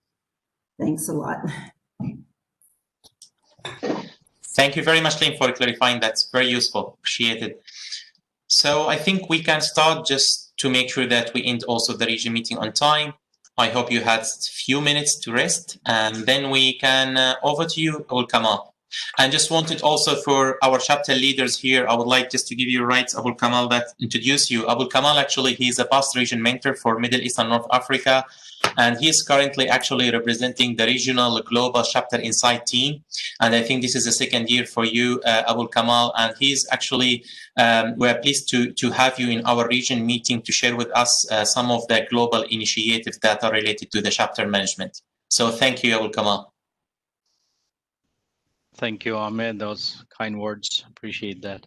Thanks a lot. Thank you very much, Lynn, for clarifying. That's very useful. Appreciate it. So I think we can start just to make sure that we end also the region meeting on time. I hope you had a few minutes to rest, and then we can over to you, Abul Kamal. And just wanted also for our chapter leaders here, I would like just to give you rights, Abul Kamal, that introduce you. Abul Kamal, actually, he's a past region mentor for Middle East and North Africa, and he is currently actually representing the regional global chapter inside team. And I think this is the second year for you, Abul Kamal, and he's actually, we're pleased to have you in our region meeting to share with us some of the global initiatives that are related to the chapter management. So thank you, Abul Kamal. Thank you, Ahmed. Those kind words. Appreciate that.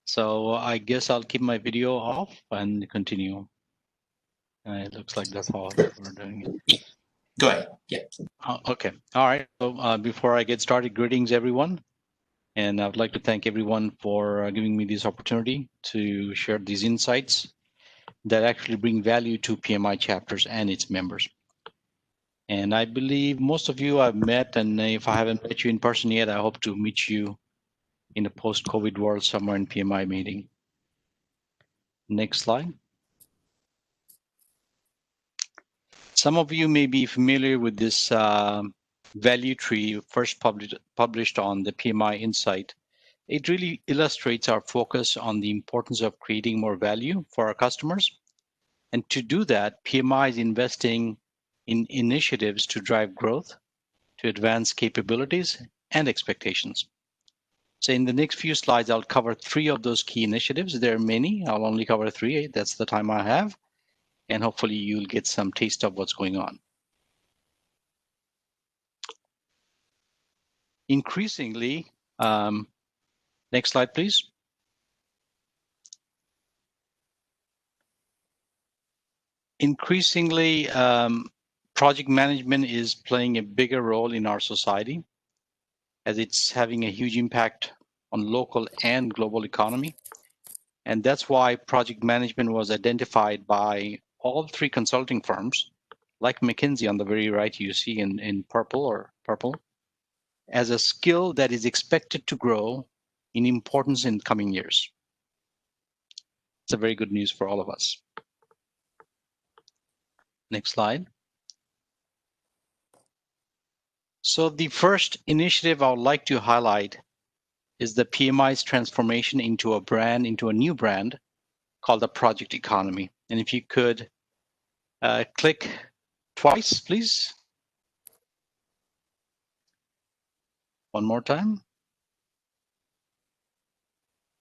So I guess I'll keep my video off and continue. It looks like that's how we're doing it. Go ahead. Yeah. Okay. All right. So before I get started, greetings, everyone. And I would like to thank everyone for giving me this opportunity to share these insights that actually bring value to PMI chapters and its members. And I believe most of you I've met, and if I haven't met you in person yet, I hope to meet you in a post-COVID world somewhere in PMI meeting. Next slide. Some of you may be familiar with this value tree first published on the PMI Insight. It really illustrates our focus on the importance of creating more value for our customers. And to do that, PMI is investing in initiatives to drive growth, to advance capabilities and expectations. So in the next few slides, I'll cover 3 of those key initiatives. There are many. I'll only cover 3. That's the time I have. And hopefully you'll get some taste of what's going on. Increasingly, next slide, please. Increasingly, project management is playing a bigger role in our society as it's having a huge impact on local and global economy. And that's why project management was identified by all 3 consulting firms, like McKinsey on the very right you see in purple, as a skill that is expected to grow in importance in coming years. It's a very good news for all of us. Next slide. So the first initiative I would like to highlight is the PMI's transformation into a new brand called the Project Economy. And if you could click twice, please. One more time.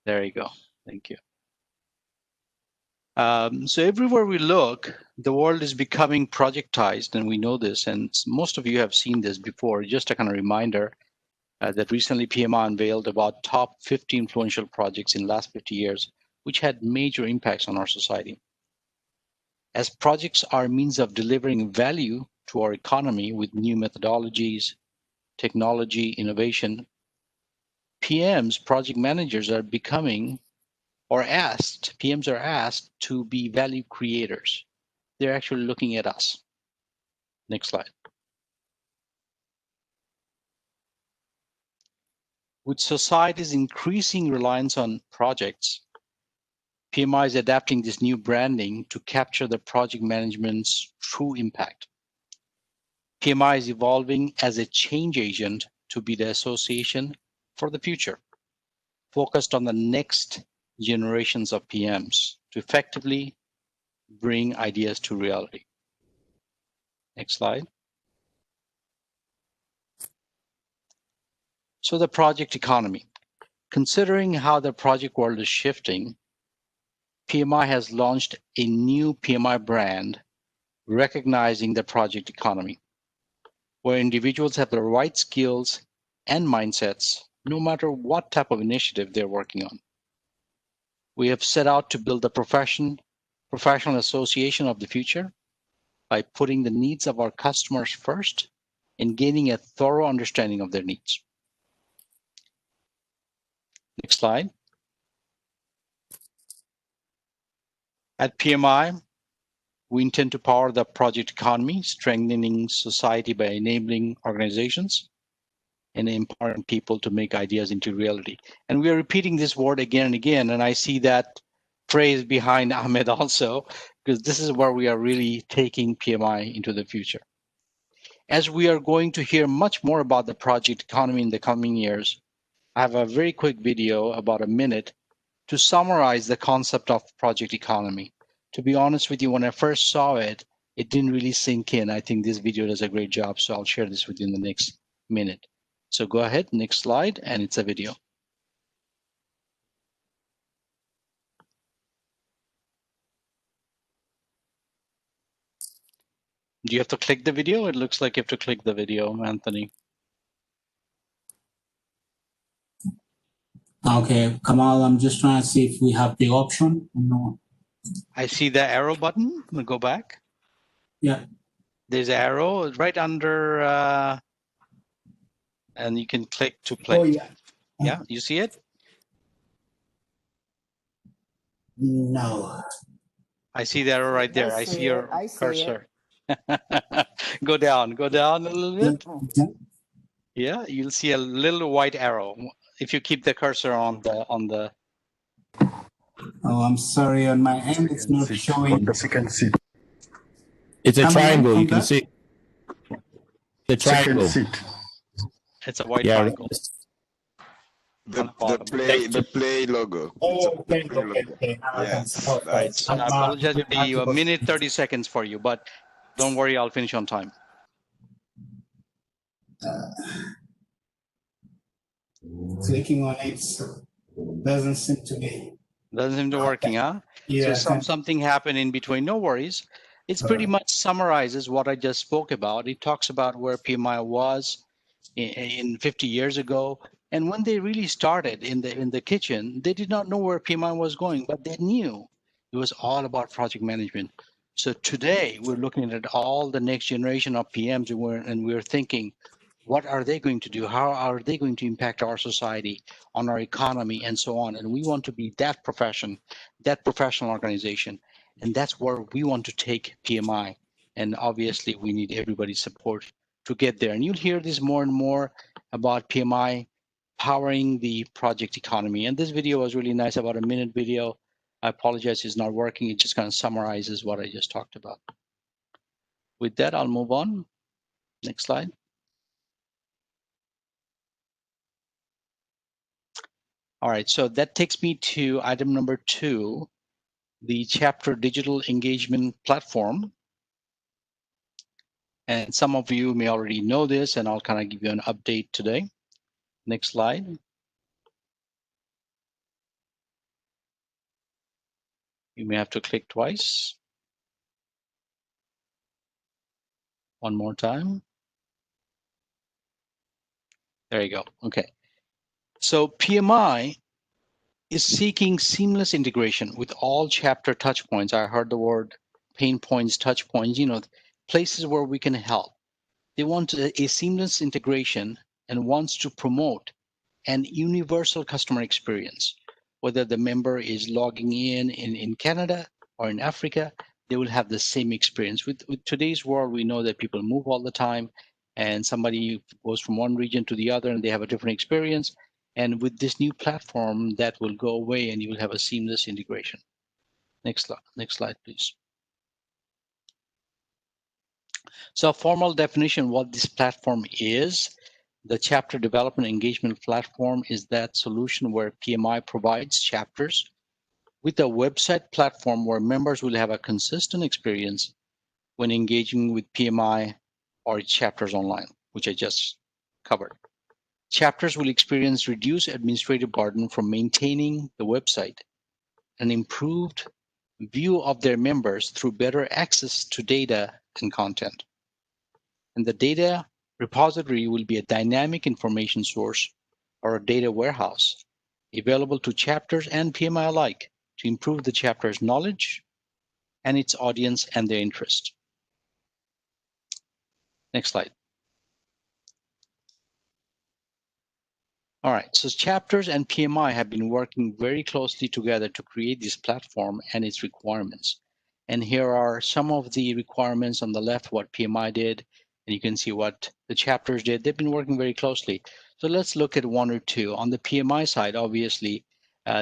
There you go. Thank you. So everywhere we look, the world is becoming projectized, and we know this, and most of you have seen this before. Just a kind of reminder that recently PMI unveiled about top 50 influential projects in the last 50 years, which had major impacts on our society. As projects are means of delivering value to our economy with new methodologies, technology, innovation, PMs, project managers, are becoming PMs are asked to be value creators. They're actually looking at us. Next slide. With society's increasing reliance on projects, PMI is adapting this new branding to capture the project management's true impact. PMI is evolving as a change agent to be the association for the future, focused on the next generations of PMs to effectively bring ideas to reality. Next slide. So the project economy. Considering how the project world is shifting, PMI has launched a new PMI brand recognizing the project economy, where individuals have the right skills and mindsets, no matter what type of initiative they're working on. We have set out to build a professional association of the future by putting the needs of our customers first and gaining a thorough understanding of their needs. Next slide. At PMI, we intend to power the project economy, strengthening society by enabling organizations and empowering people to make ideas into reality. And we are repeating this word again and again, and I see that phrase behind Ahmed also, because this is where we are really taking PMI into the future. As we are going to hear much more about the project economy in the coming years, I have a very quick video, about a minute, to summarize the concept of project economy. To be honest with you, when I first saw it, it didn't really sink in. I think this video does a great job, so I'll share this with you in the next minute. So go ahead, next slide, and it's a video. Do you have to click the video? It looks like you have to click the video, Anthony. Okay, Kamal, I'm just trying to see if we have the option. No. I see the arrow button. We'll go back. Yeah. There's an arrow right under, and you can click to play. Oh, yeah. Yeah, you see it? No. I see the arrow right there. I see your cursor. Go down a little bit. Yeah, you'll see a little white arrow if you keep the cursor on the. Oh, I'm sorry. On my end, it's not showing. The second seat. It's a triangle. You can see the triangle. Second seat. It's a white triangle. The play logo. Oh, okay. Yes. Right. I apologize. It'll be a minute 30 seconds for you, but don't worry, I'll finish on time. Clicking on it doesn't seem to be. Doesn't seem to be working, huh? Yeah. So something happened in between. No worries. It's pretty much summarizes what I just spoke about. It talks about where PMI was in 50 years ago. And when they really started in the kitchen, they did not know where PMI was going, but they knew it was all about project management. So today we're looking at all the next generation of PMs, and we're thinking, what are they going to do? How are they going to impact our society, on our economy, and so on? And we want to be that profession, that professional organization. And that's where we want to take PMI. And obviously, we need everybody's support to get there. And you'll hear this more and more about PMI powering the project economy. And this video was really nice, about a minute video. I apologize, it's not working. It just kind of summarizes what I just talked about. With that, I'll move on. Next slide. All right, so that takes me to item number 2, the chapter digital engagement platform. And some of you may already know this, and I'll kind of give you an update today. Next slide. You may have to click twice. One more time. There you go. Okay. So PMI is seeking seamless integration with all chapter touch points. I heard the word pain points, touch points, places where we can help. They want a seamless integration and wants to promote an universal customer experience. Whether the member is logging in Canada or in Africa, they will have the same experience. With today's world, we know that people move all the time, and somebody goes from one region to the other and they have a different experience. And with this new platform, that will go away and you will have a seamless integration. Next slide, please. So a formal definition what this platform is. The chapter development engagement platform is that solution where PMI provides chapters with a website platform where members will have a consistent experience when engaging with PMI or its chapters online, which I just covered. Chapters will experience reduced administrative burden from maintaining the website, an improved view of their members through better access to data and content. And the data repository will be a dynamic information source or a data warehouse available to chapters and PMI alike to improve the chapter's knowledge and its audience and their interest. Next slide. All right, so chapters and PMI have been working very closely together to create this platform and its requirements. And here are some of the requirements on the left, what PMI did, and you can see what the chapters did. They've been working very closely. So let's look at one or two. On the PMI side, obviously,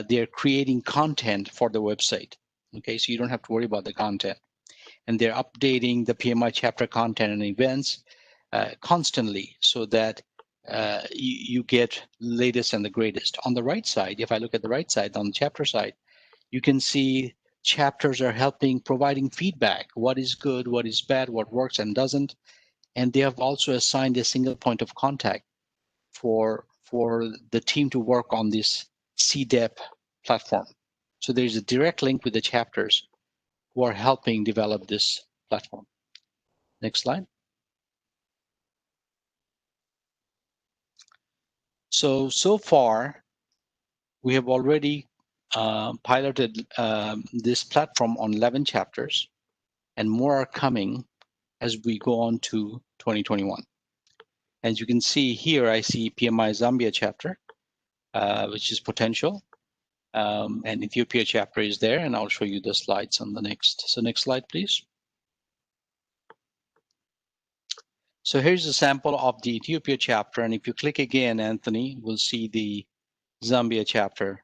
they're creating content for the website. Okay, so you don't have to worry about the content. And they're updating the PMI chapter content and events constantly so that you get latest and the greatest. On the right side, if I look at the right side, on the chapter side, you can see chapters are providing feedback. What is good, what is bad, what works and doesn't. And they have also assigned a single point of contact for the team to work on this CDEP platform. So there's a direct link with the chapters who are helping develop this platform. Next slide. So far, we have already piloted this platform on 11 chapters, and more are coming as we go on to 2021. As you can see here, I see PMI Zambia chapter, which is potential, and Ethiopia chapter is there, and I'll show you the slides on the next. So next slide, please. So here's a sample of the Ethiopia chapter, and if you click again, Anthony, we'll see the Zambia chapter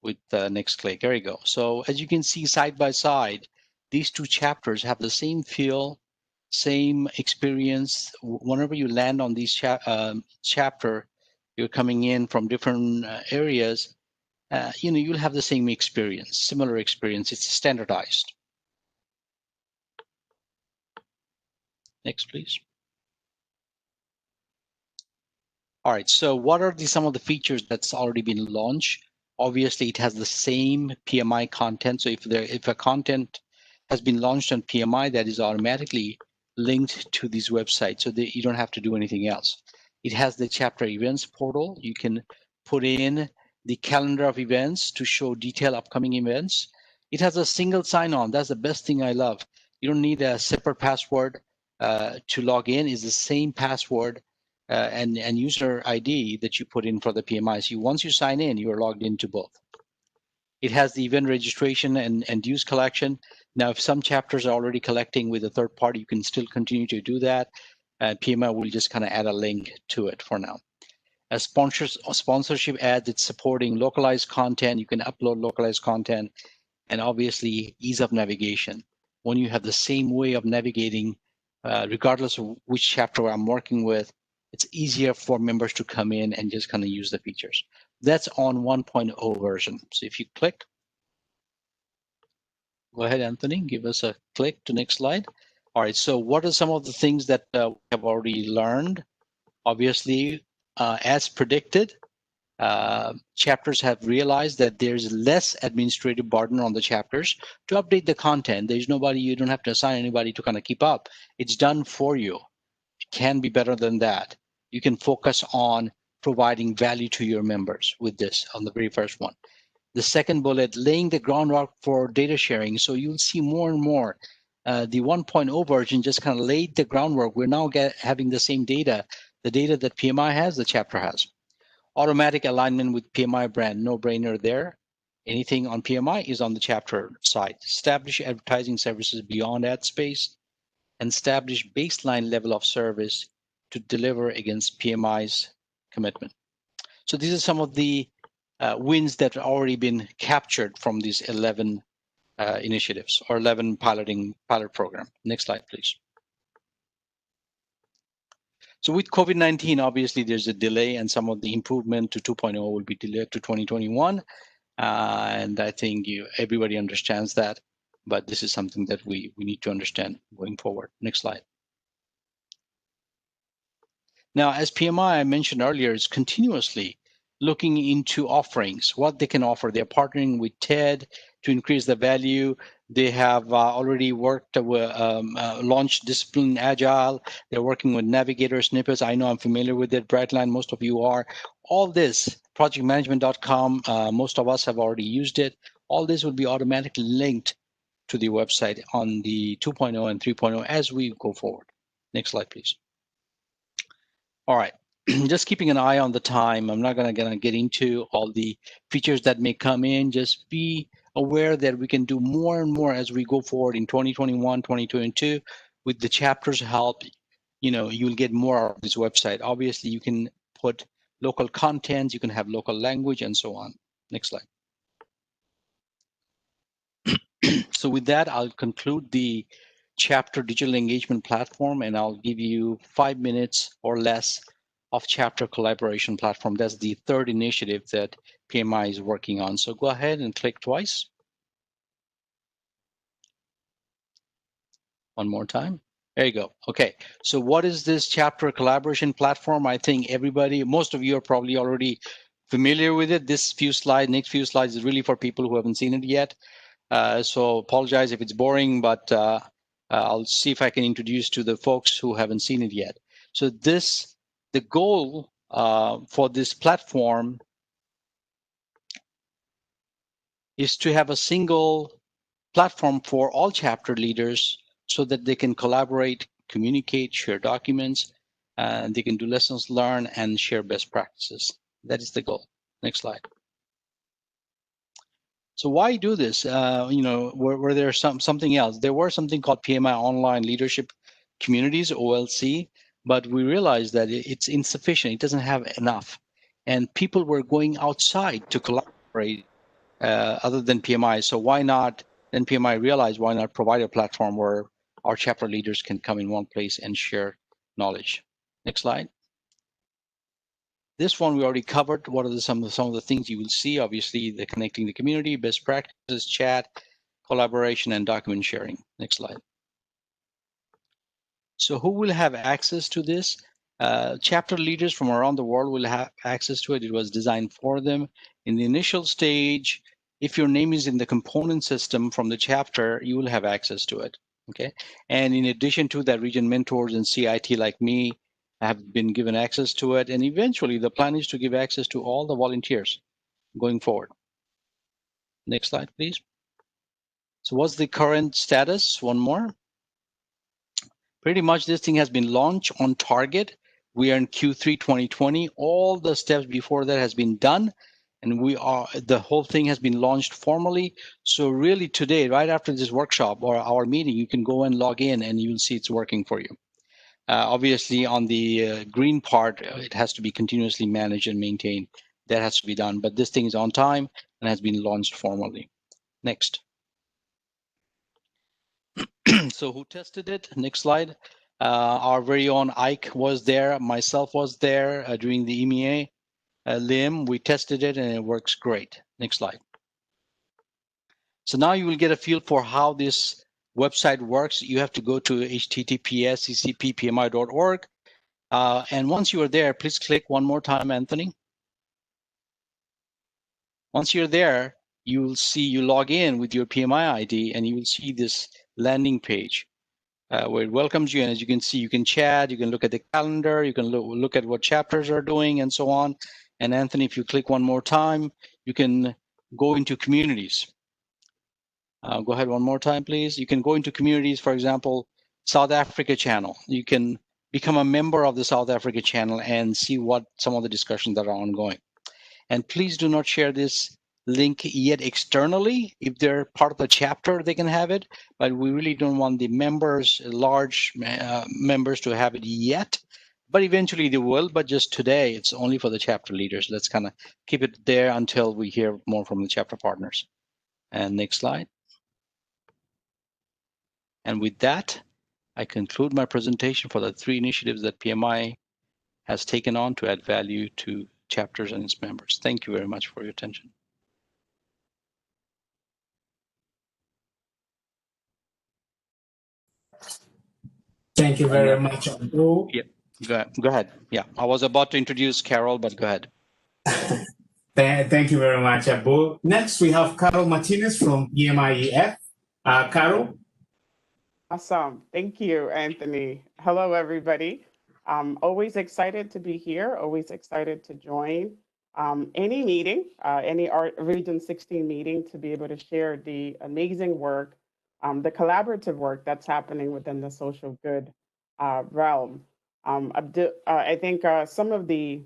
with the next click. There you go. So as you can see side by side, these two chapters have the same feel, same experience. Whenever you land on these chapter, you're coming in from different areas, you'll have the same experience, similar experience. It's standardized. Next, please. All right, so what are some of the features that's already been launched? Obviously, it has the same PMI content. So if a content has been launched on PMI, that is automatically linked to these websites, so that you don't have to do anything else. It has the chapter events portal. You can put in the calendar of events to show detailed upcoming events. It has a single sign-on. That's the best thing I love. You don't need a separate password to log in. It's the same password and user ID that you put in for the PMI. So once you sign in, you are logged into both. It has the event registration and dues collection. Now, if some chapters are already collecting with a third party, you can still continue to do that. PMI will just kind of add a link to it for now. As sponsorship ads, it's supporting localized content. You can upload localized content, and obviously ease of navigation. When you have the same way of navigating regardless of which chapter I'm working with, it's easier for members to come in and just kind of use the features. That's on 1.0 version. So if you click, go ahead, Anthony, give us a click to next slide. All right, so what are some of the things that we have already learned? Obviously, as predicted, chapters have realized that there's less administrative burden on the chapters to update the content. There's nobody, you don't have to assign anybody to kind of keep up. It's done for you. It can be better than that. You can focus on providing value to your members with this on the very first one. The second bullet, laying the groundwork for data sharing. So you'll see more and more. The 1.0 version just kind of laid the groundwork. We're now having the same data. The data that PMI has, the chapter has. Automatic alignment with PMI brand, no brainer there. Anything on PMI is on the chapter side. Establish advertising services beyond ad space and establish baseline level of service to deliver against PMI's commitment. So these are some of the wins that have already been captured from these 11 initiatives or 11 pilot program. Next slide, please. So with COVID-19, obviously there's a delay and some of the improvement to 2.0 will be delayed to 2021. And I think everybody understands that, but this is something that we need to understand going forward. Next slide. Now, as PMI, I mentioned earlier, is continuously looking into offerings, what they can offer. They're partnering with TED to increase the value. They have already worked with launched Discipline Agile. They're working with Navigator snippets. I know I'm familiar with it. Brightline, most of you are. All this, projectmanagement.com, most of us have already used it. All this will be automatically linked to the website on the 2.0 and 3.0 as we go forward. Next slide, please. All right. Just keeping an eye on the time. I'm not going to get into all the features that may come in. Just be aware that we can do more and more as we go forward in 2021, 2022. With the chapter's help, you'll get more of this website. Obviously, you can put local content, you can have local language, and so on. Next slide. So with that, I'll conclude the chapter digital engagement platform, and I'll give you 5 minutes or less of chapter collaboration platform. That's the third initiative that PMI is working on. So go ahead and click twice. One more time. There you go. Okay. So what is this chapter collaboration platform? I think most of you are probably already familiar with it. Next few slides is really for people who haven't seen it yet. So apologize if it's boring, but I'll see if I can introduce to the folks who haven't seen it yet. So the goal for this platform is to have a single platform for all chapter leaders so that they can collaborate, communicate, share documents, and they can do lessons learned and share best practices. That is the goal. Next slide. So why do this? Were there something else? There were something called PMI Online Leadership Communities, OLC, but we realized that it's insufficient. It doesn't have enough. And people were going outside to collaborate other than PMI. So why not, then PMI realized, why not provide a platform where our chapter leaders can come in one place and share knowledge. Next slide. This one we already covered. What are some of the things you will see? Obviously, the connecting the community, best practices, chat, collaboration, and document sharing. Next slide. So who will have access to this? Chapter leaders from around the world will have access to it. It was designed for them. In the initial stage, if your name is in the component system from the chapter, you will have access to it. Okay. And in addition to that, region mentors and CIT like me have been given access to it. And eventually the plan is to give access to all the volunteers going forward. Next slide, please. So what's the current status? One more. Pretty much this thing has been launched on target. We are in Q3 2020. All the steps before that has been done. And the whole thing has been launched formally. So really today, right after this workshop or our meeting, you can go and log in and you'll see it's working for you. Obviously on the green part, it has to be continuously managed and maintained. That has to be done, but this thing is on time and has been launched formally. Next. So who tested it? Next slide. Our very own Ike was there. Myself was there during the EMEA. Liam, we tested it and it works great. Next slide. So now you will get a feel for how this website works. You have to go to https://ccppmi.org. And once you are there, please click one more time, Anthony. Once you're there, you will see you log in with your PMI ID and you will see this landing page where it welcomes you. And as you can see, you can chat, you can look at the calendar, you can look at what chapters are doing and so on. And Anthony, if you click one more time, you can go into communities. Go ahead one more time, please. You can go into communities, for example, South Africa channel. You can become a member of the South Africa channel and see what some of the discussions that are ongoing. And please do not share this link yet externally. If they're part of the chapter, they can have it, but we really don't want the members, large members to have it yet. But eventually they will, but just today, it's only for the chapter leaders. Let's kind of keep it there until we hear more from the chapter partners. And next slide. And with that, I conclude my presentation for the 3 initiatives that PMI has taken on to add value to chapters and its members. Thank you very much for your attention. Thank you very much, Abu. Yeah, go ahead. Yeah, I was about to introduce Carol, but go ahead. Thank you very much, Abu. Next, we have Carol Martinez from PMIEF. Carol? Awesome. Thank you, Anthony. Hello, everybody. I'm always excited to be here, always excited to join any meeting, any Region 16 meeting, to be able to share the amazing work, the collaborative work that's happening within the social good realm. I think some of the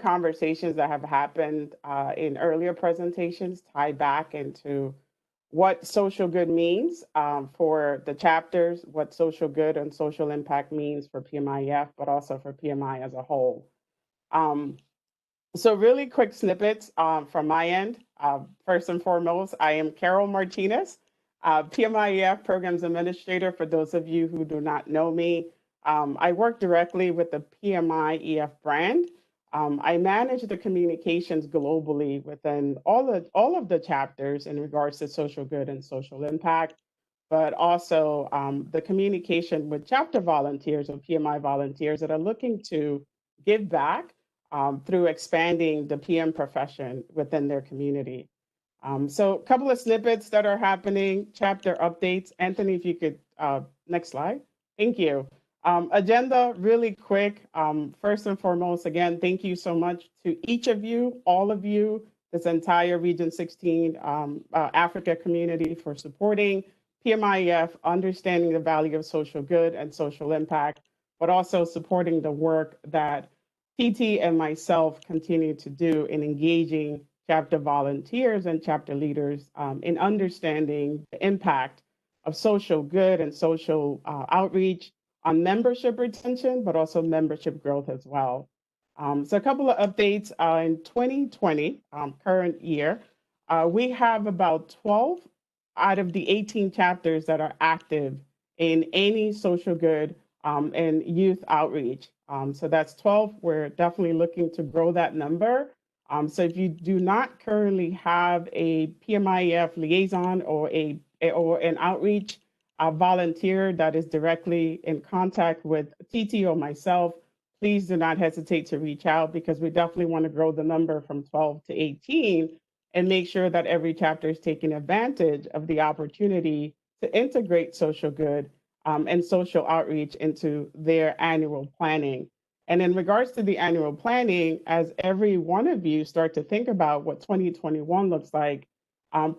conversations that have happened in earlier presentations tie back into what social good means for the chapters, what social good and social impact means for PMIEF, but also for PMI as a whole. So really quick snippets from my end. First and foremost, I am Carol Martinez, PMIEF Programs Administrator, for those of you who do not know me. I work directly with the PMIEF brand. I manage the communications globally within all of the chapters in regards to social good and social impact, but also the communication with chapter volunteers or PMI volunteers that are looking to give back through expanding the PM profession within their community. So a couple of snippets that are happening, chapter updates. Anthony, if you could, next slide. Thank you. Agenda really quick. First and foremost, again, thank you so much to each of you, all of you, this entire Region 16 Africa community for supporting PMIEF, understanding the value of social good and social impact, but also supporting the work that TT and myself continue to do in engaging chapter volunteers and chapter leaders in understanding the impact of social good and social outreach on membership retention, but also membership growth as well. So a couple of updates in 2020, current year, we have about 12 out of the 18 chapters that are active in any social good and youth outreach. So that's 12. We're definitely looking to grow that number. So if you do not currently have a PMIEF liaison or an outreach volunteer that is directly in contact with TT or myself, please do not hesitate to reach out, because we definitely want to grow the number from 12 to 18 and make sure that every chapter is taking advantage of the opportunity to integrate social good and social outreach into their annual planning. And in regards to the annual planning, as every one of you start to think about what 2021 looks like,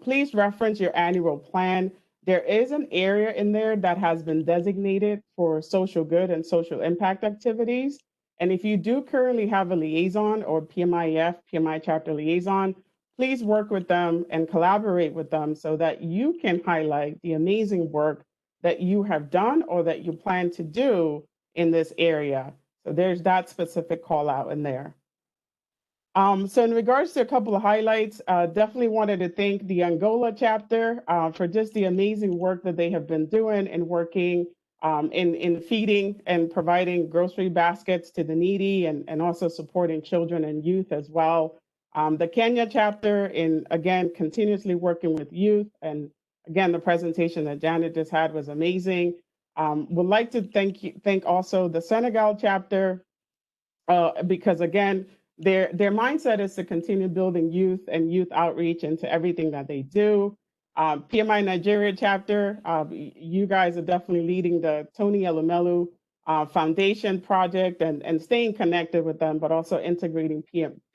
please reference your annual plan. There is an area in there that has been designated for social good and social impact activities. And if you do currently have a liaison or PMIEF, PMI chapter liaison, please work with them and collaborate with them so that you can highlight the amazing work that you have done or that you plan to do in this area. So there's that specific call out in there. So in regards to a couple of highlights, definitely wanted to thank the Angola chapter for just the amazing work that they have been doing and working in feeding and providing grocery baskets to the needy and also supporting children and youth as well. The Kenya chapter again, continuously working with youth. And again, the presentation that Janet just had was amazing. Would like to thank also the Senegal chapter, because again, their mindset is to continue building youth and youth outreach into everything that they do. PMI Nigeria chapter, you guys are definitely leading the Tony Elumelu Foundation project and staying connected with them, but also integrating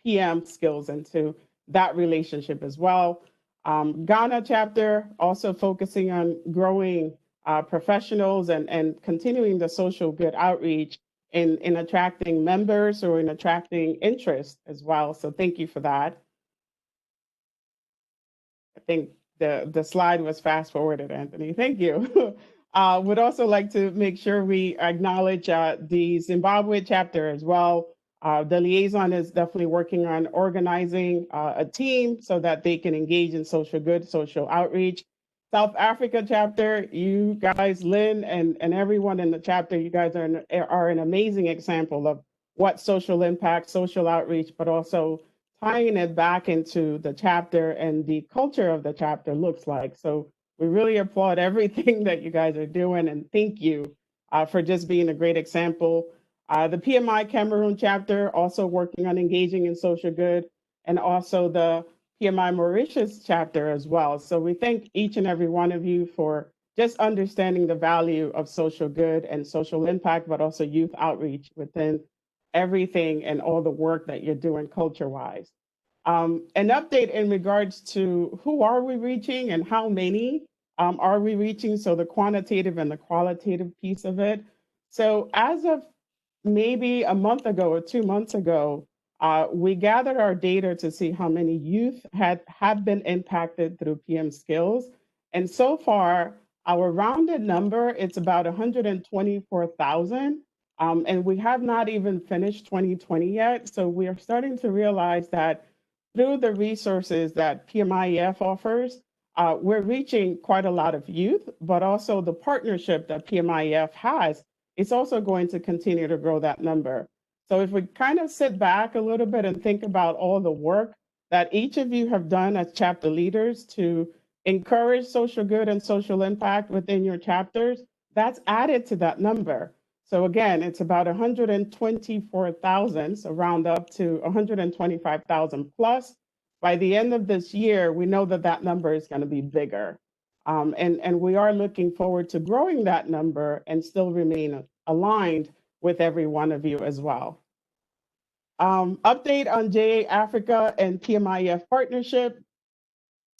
PM skills into that relationship as well. Ghana chapter, also focusing on growing professionals and continuing the social good outreach in attracting members or in attracting interest as well. So thank you for that. I think the slide was fast forwarded, Anthony. Thank you. Would also like to make sure we acknowledge the Zimbabwe chapter as well. The liaison is definitely working on organizing a team so that they can engage in social good, social outreach. South Africa chapter, you guys, Lynn and everyone in the chapter, you guys are an amazing example of what social impact, social outreach, but also tying it back into the chapter and the culture of the chapter looks like. So we really applaud everything that you guys are doing, and thank you for just being a great example. The PMI Cameroon chapter also working on engaging in social good, and also the PMI Mauritius chapter as well. So we thank each and every one of you for just understanding the value of social good and social impact, but also youth outreach within everything and all the work that you're doing culture-wise. An update in regards to who are we reaching and how many are we reaching, so the quantitative and the qualitative piece of it. So as of maybe a month ago or 2 months ago, we gathered our data to see how many youth have been impacted through PM skills. And so far, our rounded number, it's about 124,000. And we have not even finished 2020 yet. So we are starting to realize that through the resources that PMIEF offers, we're reaching quite a lot of youth, but also the partnership that PMIEF has, it's also going to continue to grow that number. So if we kind of sit back a little bit and think about all the work that each of you have done as chapter leaders to encourage social good and social impact within your chapters, that's added to that number. So again, it's about 124,000, so round up to 125,000 plus. By the end of this year, we know that that number is going to be bigger. And we are looking forward to growing that number and still remain aligned with every one of you as well. Update on JA Africa and PMIEF partnership.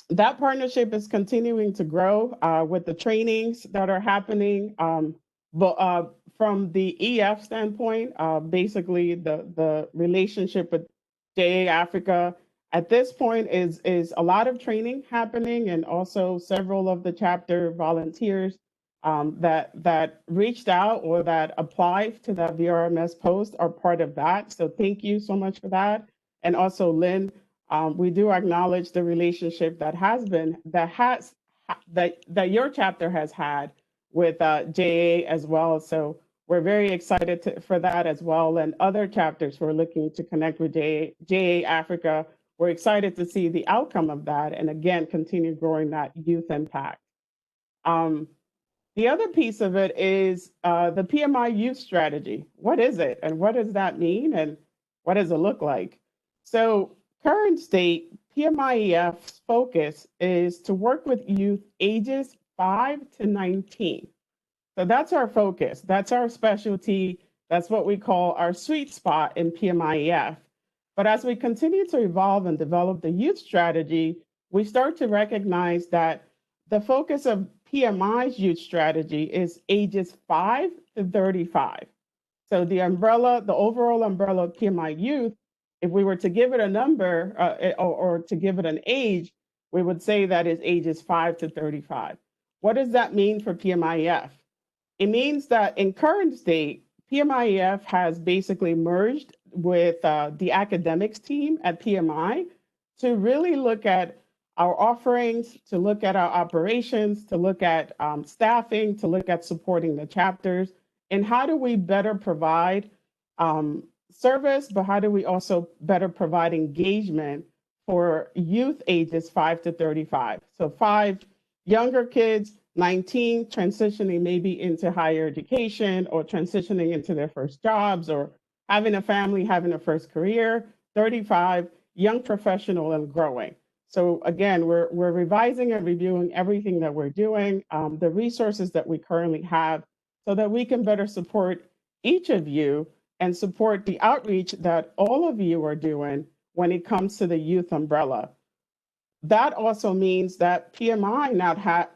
That partnership is continuing to grow with the trainings that are happening. But from the EF standpoint, basically the relationship with JA Africa at this point is a lot of training happening, and also several of the chapter volunteers that reached out or that applied to that VRMS post are part of that. So thank you so much for that. And also, Lynn, we do acknowledge the relationship that your chapter has had with JA as well. So we're very excited for that as well. And other chapters who are looking to connect with JA Africa, we're excited to see the outcome of that, and again, continue growing that youth impact. The other piece of it is the PMI youth strategy. What is it, and what does that mean, and what does it look like? So current state, PMIEF's focus is to work with youth ages 5 to 19. So that's our focus. That's our specialty. That's what we call our sweet spot in PMIEF. But as we continue to evolve and develop the youth strategy, we start to recognize that the focus of PMI's youth strategy is ages 5 to 35. So the overall umbrella of PMI youth, if we were to give it a number or to give it an age, we would say that is ages 5 to 35. What does that mean for PMIEF? It means that in current state, PMIEF has basically merged with the academics team at PMI to really look at our offerings, to look at our operations, to look at staffing, to look at supporting the chapters, and how do we better provide service, but how do we also better provide engagement for youth ages 5 to 35. So 5 younger kids, 19 transitioning maybe into higher education or transitioning into their first jobs or having a family, having a first career, 35 young professional and growing. So again, we're revising and reviewing everything that we're doing, the resources that we currently have, so that we can better support each of you and support the outreach that all of you are doing when it comes to the youth umbrella. That also means that PMI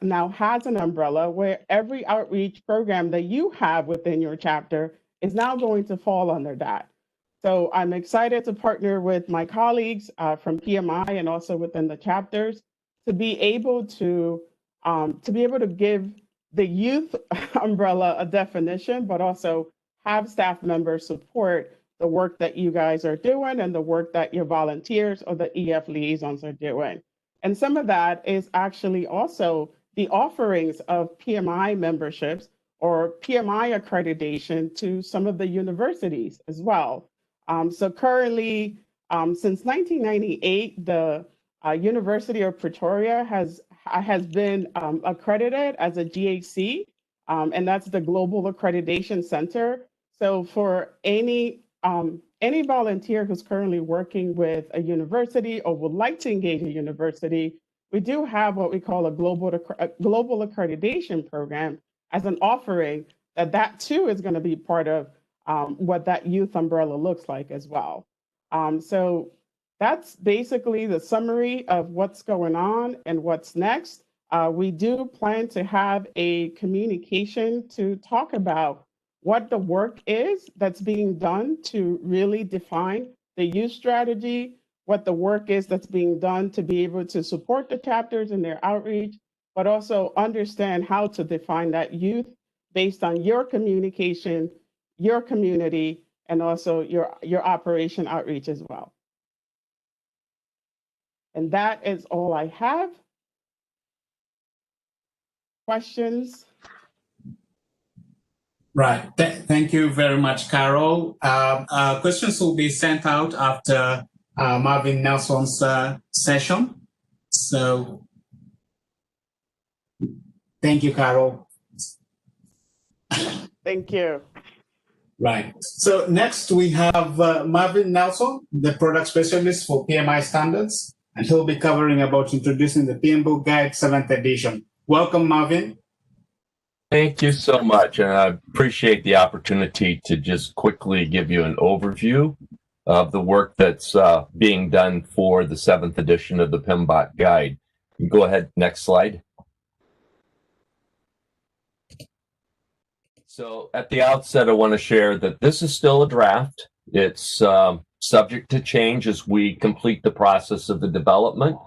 now has an umbrella where every outreach program that you have within your chapter is now going to fall under that. So I'm excited to partner with my colleagues from PMI and also within the chapters to be able to give the youth umbrella a definition, but also have staff members support the work that you guys are doing and the work that your volunteers or the EF liaisons are doing. And some of that is actually also the offerings of PMI memberships or PMI accreditation to some of the universities as well. So currently, since 1998, the University of Pretoria has been accredited as a GAC, and that's the Global Accreditation Center. So for any volunteer who's currently working with a university or would like to engage a university, we do have what we call a global accreditation program as an offering that too is going to be part of what that youth umbrella looks like as well. So that's basically the summary of what's going on and what's next. We do plan to have a communication to talk about what the work is that's being done to really define the youth strategy, what the work is that's being done to be able to support the chapters in their outreach, but also understand how to define that youth based on your communication, your community, and also your operation outreach as well. And that is all I have. Questions? Right. Thank you very much, Carol. Questions will be sent out after Marvin Nelson's session. So thank you, Carol. Thank you. Right. So next we have Marvin Nelson, the product specialist for PMI standards, and he'll be covering about introducing the PMBOK Guide 7th edition. Welcome, Marvin. Thank you so much, and I appreciate the opportunity to just quickly give you an overview of the work that's being done for the 7th edition of the PMBOK Guide. You go ahead, next slide. So at the outset, I want to share that this is still a draft. It's subject to change as we complete the process of the development.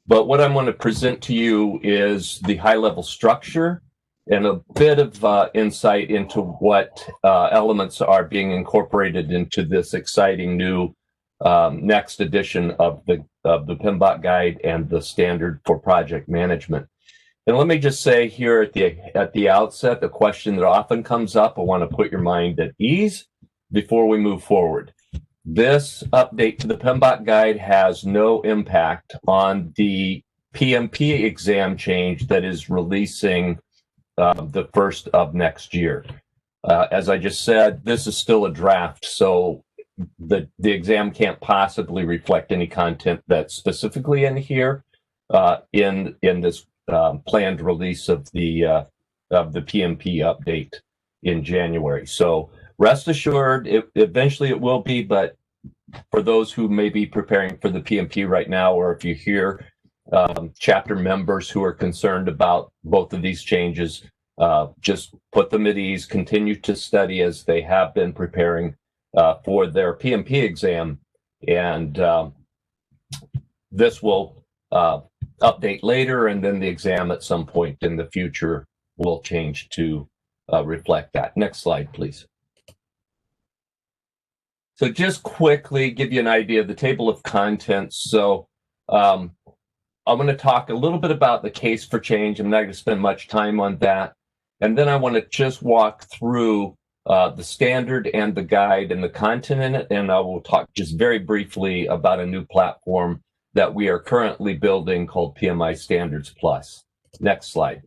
But what I'm going to present to you is the high-level structure and a bit of insight into what elements are being incorporated into this exciting new next edition of the PMBOK Guide and the standard for project management. And let me just say here at the outset, the question that often comes up, I want to put your mind at ease before we move forward. This update to the PMBOK Guide has no impact on the PMP exam change that is releasing the first of next year. As I just said, this is still a draft, so the exam can't possibly reflect any content that's specifically in here in this planned release of the PMP update in January. So rest assured, eventually it will be, but for those who may be preparing for the PMP right now, or if you hear chapter members who are concerned about both of these changes, just put them at ease, continue to study as they have been preparing for their PMP exam, and this will update later, and then the exam at some point in the future will change to reflect that. Next slide, please. So just quickly give you an idea of the table of contents. So I'm going to talk a little bit about the case for change. I'm not going to spend much time on that. And then I want to just walk through the standard and the guide and the content in it. And I will talk just very briefly about a new platform that we are currently building called PMI Standards Plus. Next slide.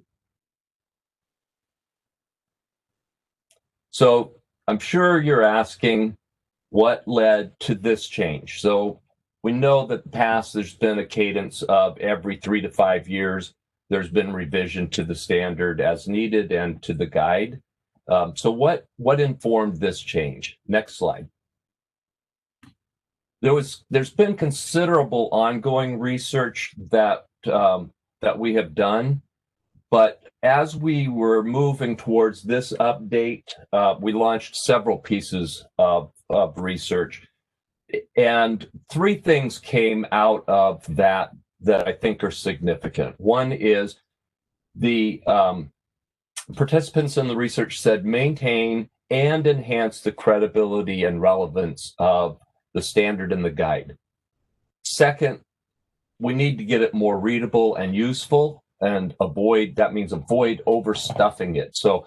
So I'm sure you're asking what led to this change. So we know that in the past there's been a cadence of every 3 to 5 years, there's been revision to the standard as needed and to the guide. So what informed this change? Next slide. There's been considerable ongoing research that we have done, but as we were moving towards this update, we launched several pieces of research, and 3 things came out of that I think are significant. One is the participants in the research said maintain and enhance the credibility and relevance of the standard and the guide. Second, we need to get it more readable and useful, and avoid overstuffing it. So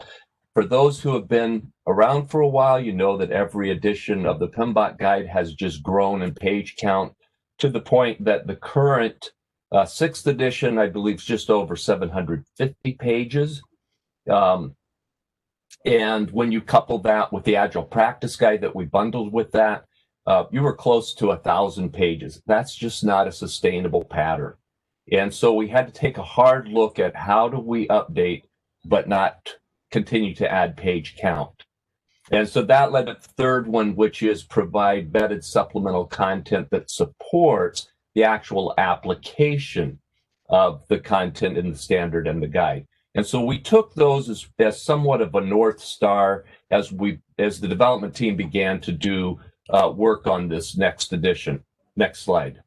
for those who have been around for a while, you know that every edition of the PMBOK guide has just grown in page count to the point that the current 6th edition, I believe, is just over 750 pages. And when you couple that with the Agile Practice Guide that we bundled with that, you were close to 1,000 pages. That's just not a sustainable pattern. And so we had to take a hard look at how do we update but not continue to add page count. And so that led to the third one, which is provide vetted supplemental content that supports the actual application of the content in the standard and the guide. And so we took those as somewhat of a North Star as the development team began to do work on this next edition. Next slide.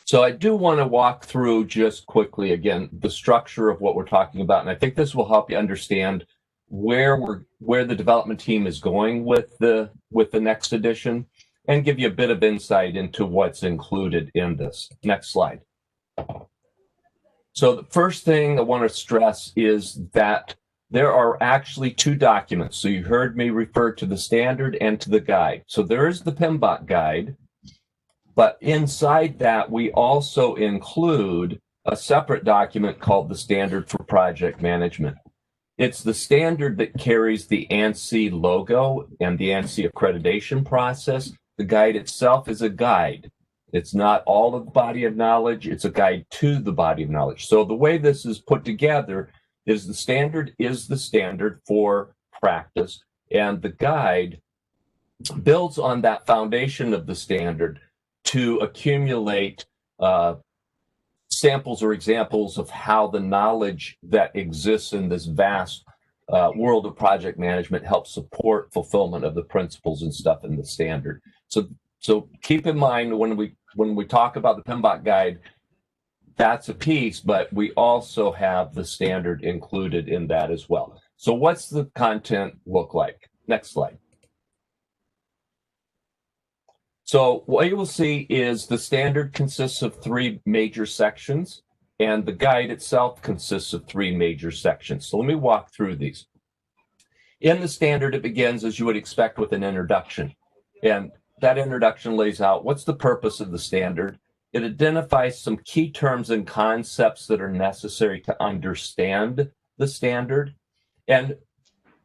So I do want to walk through just quickly again the structure of what we're talking about, and I think this will help you understand where the development team is going with the next edition, and give you a bit of insight into what's included in this. Next slide. So the first thing I want to stress is that there are actually 2 documents. So you heard me refer to the standard and to the guide. So there is the PMBOK guide, but inside that we also include a separate document called the Standard for Project Management. It's the standard that carries the ANSI logo and the ANSI accreditation process. The guide itself is a guide. It's not all of the body of knowledge, it's a guide to the body of knowledge. So the way this is put together is the standard for practice, and the guide builds on that foundation of the standard to accumulate samples or examples of how the knowledge that exists in this vast world of project management helps support fulfillment of the principles and stuff in the standard. So keep in mind when we talk about the PMBOK guide, that's a piece, but we also have the standard included in that as well. So what's the content look like? Next slide. So what you will see is the standard consists of 3 major sections, and the guide itself consists of 3 major sections. So let me walk through these. In the standard, it begins, as you would expect, with an introduction. And that introduction lays out what's the purpose of the standard. It identifies some key terms and concepts that are necessary to understand the standard, and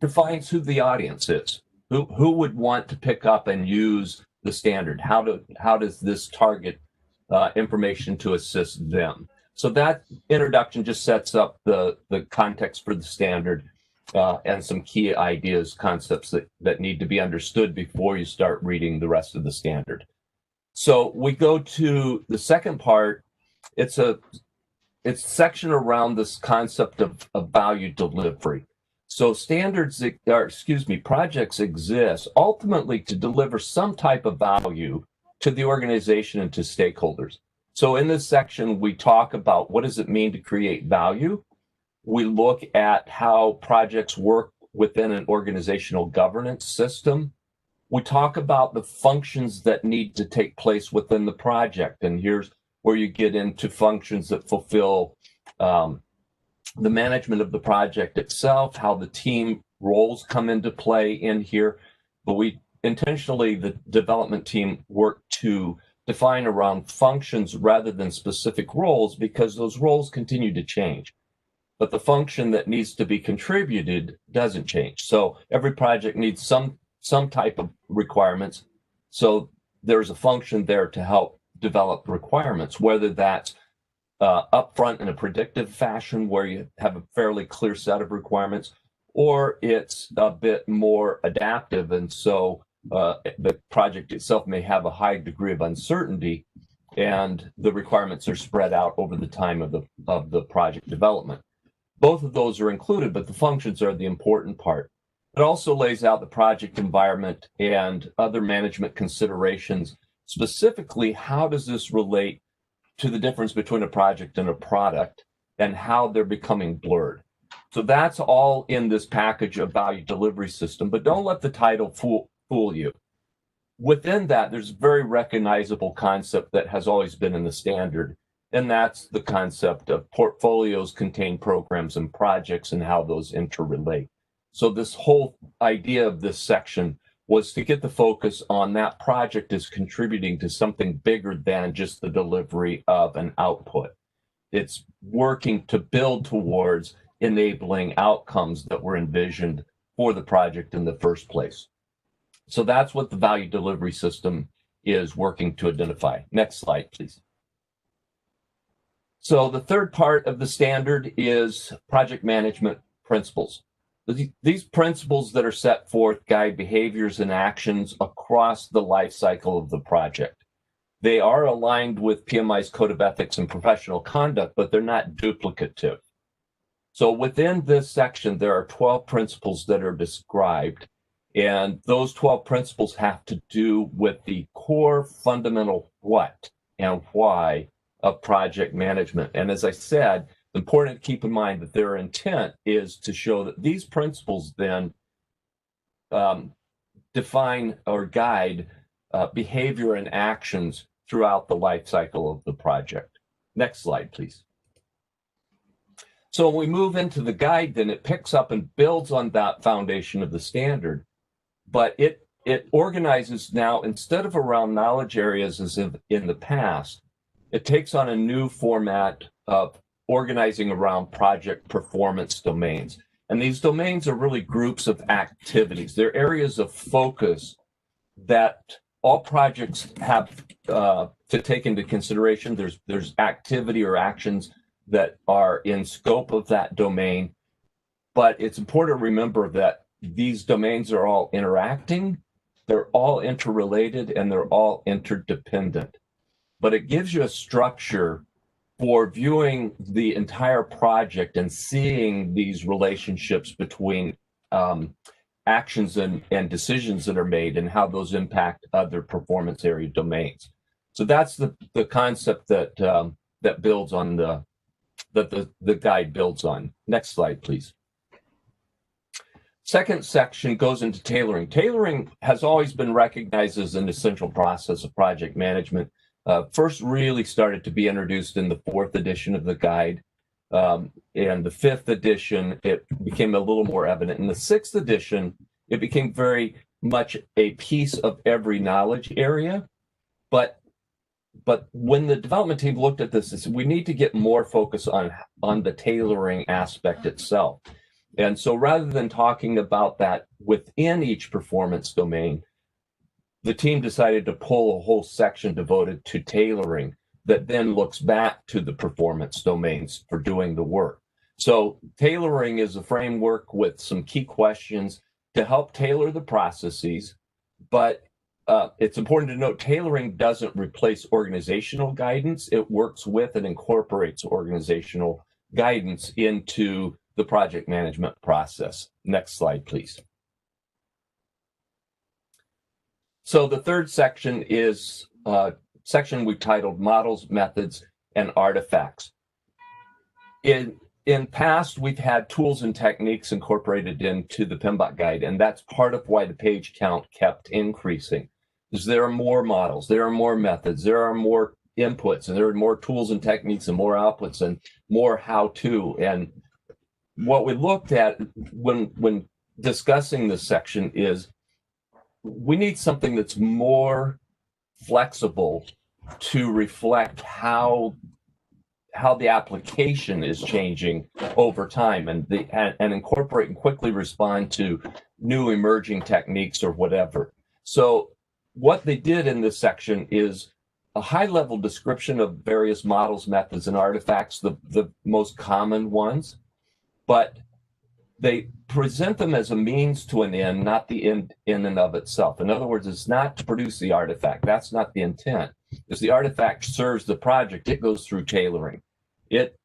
defines who the audience is. Who would want to pick up and use the standard? How does this target information to assist them? So that introduction just sets up the context for the standard and some key ideas, concepts that need to be understood before you start reading the rest of the standard. So we go to the second part. It's a section around this concept of value delivery. So projects exist ultimately to deliver some type of value to the organization and to stakeholders. So in this section, we talk about what does it mean to create value. We look at how projects work within an organizational governance system. We talk about the functions that need to take place within the project. And here's where you get into functions that fulfill the management of the project itself, how the team roles come into play in here. But we intentionally, the development team, work to define around functions rather than specific roles, because those roles continue to change. But the function that needs to be contributed doesn't change. So every project needs some type of requirements. So there's a function there to help develop requirements, whether that's upfront in a predictive fashion where you have a fairly clear set of requirements, or it's a bit more adaptive. And so the project itself may have a high degree of uncertainty, and the requirements are spread out over the time of the project development. Both of those are included, but the functions are the important part. It also lays out the project environment and other management considerations. Specifically, how does this relate to the difference between a project and a product, and how they're becoming blurred? So that's all in this package of value delivery system, but don't let the title fool you. Within that, there's a very recognizable concept that has always been in the standard, and that's the concept of portfolios contain programs and projects and how those interrelate. So this whole idea of this section was to get the focus on that project as contributing to something bigger than just the delivery of an output. It's working to build towards enabling outcomes that were envisioned for the project in the first place. So that's what the value delivery system is working to identify. Next slide, please. So the third part of the standard is project management principles. These principles that are set forth guide behaviors and actions across the life cycle of the project. They are aligned with PMI's Code of Ethics and Professional Conduct, but they're not duplicative. So within this section, there are 12 principles that are described, and those 12 principles have to do with the core fundamental what and why of project management. And as I said, important to keep in mind that their intent is to show that these principles then define or guide behavior and actions throughout the life cycle of the project. Next slide, please. So when we move into the guide, then it picks up and builds on that foundation of the standard, but it organizes now, instead of around knowledge areas as in the past, it takes on a new format of organizing around project performance domains. And these domains are really groups of activities. They're areas of focus that all projects have to take into consideration. There's activity or actions that are in scope of that domain. But it's important to remember that these domains are all interacting, they're all interrelated, and they're all interdependent. But it gives you a structure for viewing the entire project and seeing these relationships between actions and decisions that are made and how those impact other performance area domains. So that's the concept that that builds on the guide builds on. Next slide, please. Second section goes into tailoring. Tailoring has always been recognized as an essential process of project management. First really started to be introduced in the 4th edition of the guide. And the 5th edition, it became a little more evident. In the 6th edition, it became very much a piece of every knowledge area. But when the development team looked at this, we need to get more focus on the tailoring aspect itself. And so rather than talking about that within each performance domain, the team decided to pull a whole section devoted to tailoring that then looks back to the performance domains for doing the work. So tailoring is a framework with some key questions to help tailor the processes, but it's important to note tailoring doesn't replace organizational guidance. It works with and incorporates organizational guidance into the project management process. Next slide, please. So the third section is a section we titled Models, Methods, and Artifacts. In past, we've had tools and techniques incorporated into the PMBOK guide, and that's part of why the page count kept increasing. Is there are more models, there are more methods, there are more inputs, and there are more tools and techniques and more outputs and more how-to. And what we looked at when discussing this section is we need something that's more flexible to reflect how the application is changing over time, and incorporate and quickly respond to new emerging techniques or whatever. So what they did in this section is a high-level description of various models, methods, and artifacts, the most common ones, but they present them as a means to an end, not the end in and of itself. In other words, it's not to produce the artifact. That's not the intent. As the artifact serves the project, it goes through tailoring. It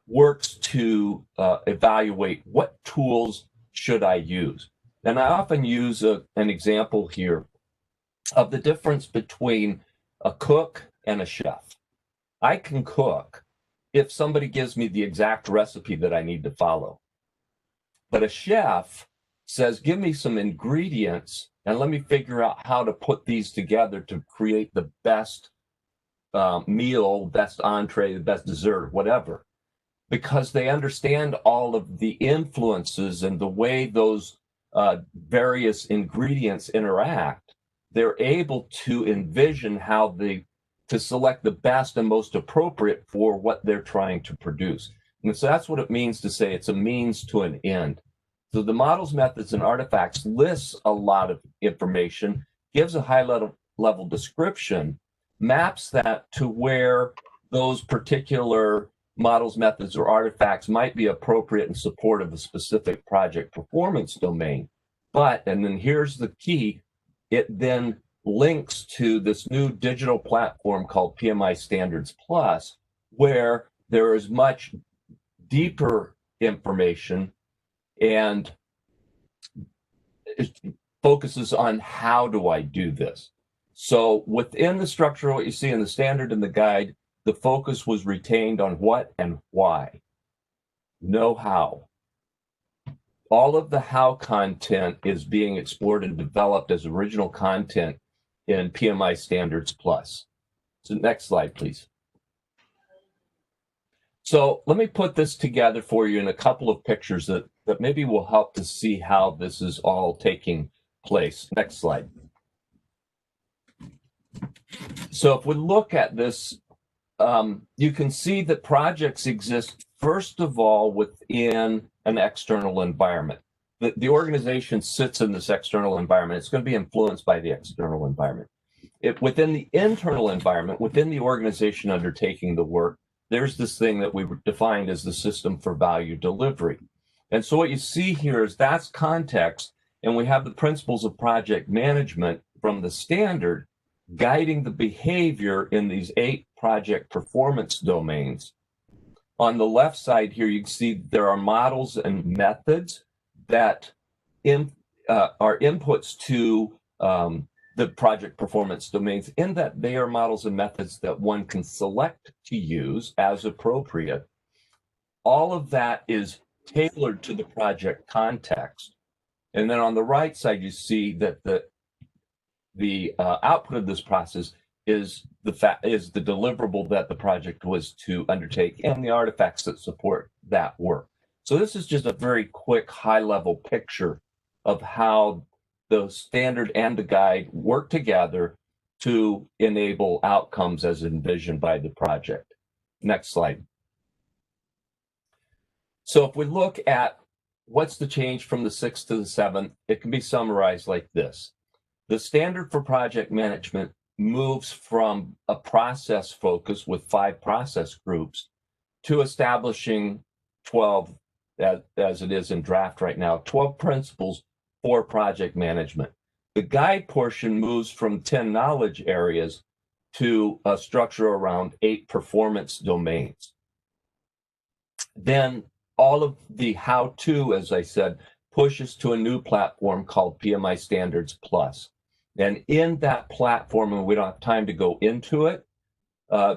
works to evaluate what tools should I use. And I often use an example here of the difference between a cook and a chef. I can cook if somebody gives me the exact recipe that I need to follow. But a chef says, give me some ingredients and let me figure out how to put these together to create the best meal, best entree, the best dessert, whatever. Because they understand all of the influences and the way those various ingredients interact, they're able to envision how to select the best and most appropriate for what they're trying to produce. And so that's what it means to say it's a means to an end. So the models, methods, and artifacts lists a lot of information, gives a high level description, maps that to where those particular models, methods, or artifacts might be appropriate in support of a specific project performance domain. But, and then here's the key, it then links to this new digital platform called PMI Standards Plus, where there is much deeper information and it focuses on how do I do this. So within the structure, what you see in the standard and the guide, the focus was retained on what and why. No how. All of the how content is being explored and developed as original content in PMI Standards Plus. So next slide, please. So let me put this together for you in a couple of pictures that maybe will help to see how this is all taking place. Next slide. So if we look at this, you can see that projects exist, first of all, within an external environment. The organization sits in this external environment. It's going to be influenced by the external environment. Within the internal environment, within the organization undertaking the work, there's this thing that we defined as the system for value delivery. And so what you see here is that's context, and we have the principles of project management from the standard guiding the behavior in these 8 project performance domains. On the left side here, you can see there are models and methods that are inputs to the project performance domains, in that they are models and methods that one can select to use as appropriate. All of that is tailored to the project context. And then on the right side, you see that the output of this process is the deliverable that the project was to undertake and the artifacts that support that work. So this is just a very quick high-level picture of how the standard and the guide work together to enable outcomes as envisioned by the project. Next slide. So if we look at what's the change from the 6th to the 7th, it can be summarized like this. The standard for project management moves from a process focus with 5 process groups to establishing 12, as it is in draft right now, 12 principles for project management. The guide portion moves from 10 knowledge areas to a structure around 8 performance domains. Then all of the how-to, as I said, pushes to a new platform called PMI Standards Plus. And in that platform, and we don't have time to go into it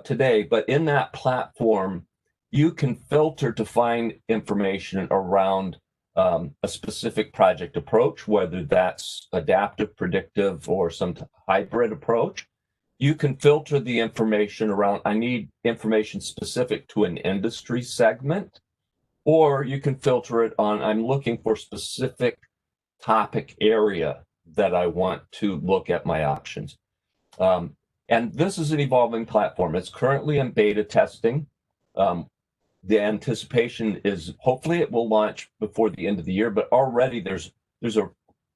today, but in that platform, you can filter to find information around a specific project approach, whether that's adaptive, predictive, or some hybrid approach. You can filter the information around, I need information specific to an industry segment, or you can filter it on, I'm looking for specific topic area that I want to look at my options. And this is an evolving platform. It's currently in beta testing. The anticipation is hopefully it will launch before the end of the year, but already there's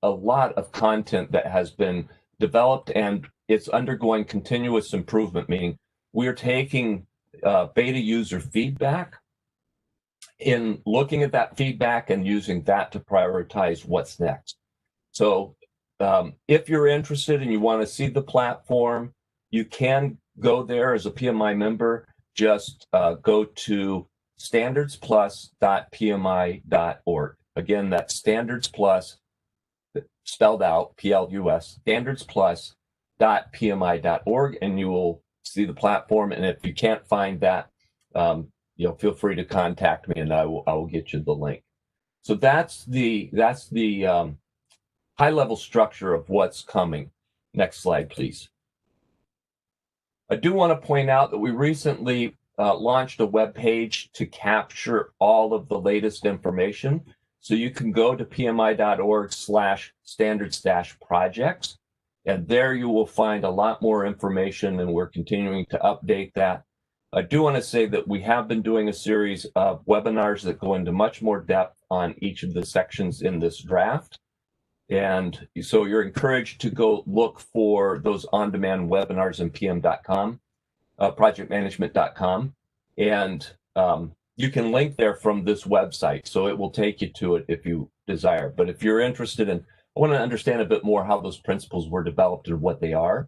a lot of content that has been developed, and it's undergoing continuous improvement, meaning we're taking beta user feedback, in looking at that feedback and using that to prioritize what's next. So if you're interested and you want to see the platform, you can go there as a PMI member. Just go to standardsplus.pmi.org. Again, that's Standards Plus, spelled out, P-L-U-S, standardsplus.pmi.org, and you will see the platform. And if you can't find that, feel free to contact me, and I will get you the link. So that's the high-level structure of what's coming. Next slide, please. I do want to point out that we recently launched a web page to capture all of the latest information. So you can go to pmi.org/standards-projects, and there you will find a lot more information, and we're continuing to update that. I do want to say that we have been doing a series of webinars that go into much more depth on each of the sections in this draft. And so you're encouraged to go look for those on-demand webinars in pm.com, projectmanagement.com. And you can link there from this website, so it will take you to it if you desire. But if you're interested in, I want to understand a bit more how those principles were developed and what they are,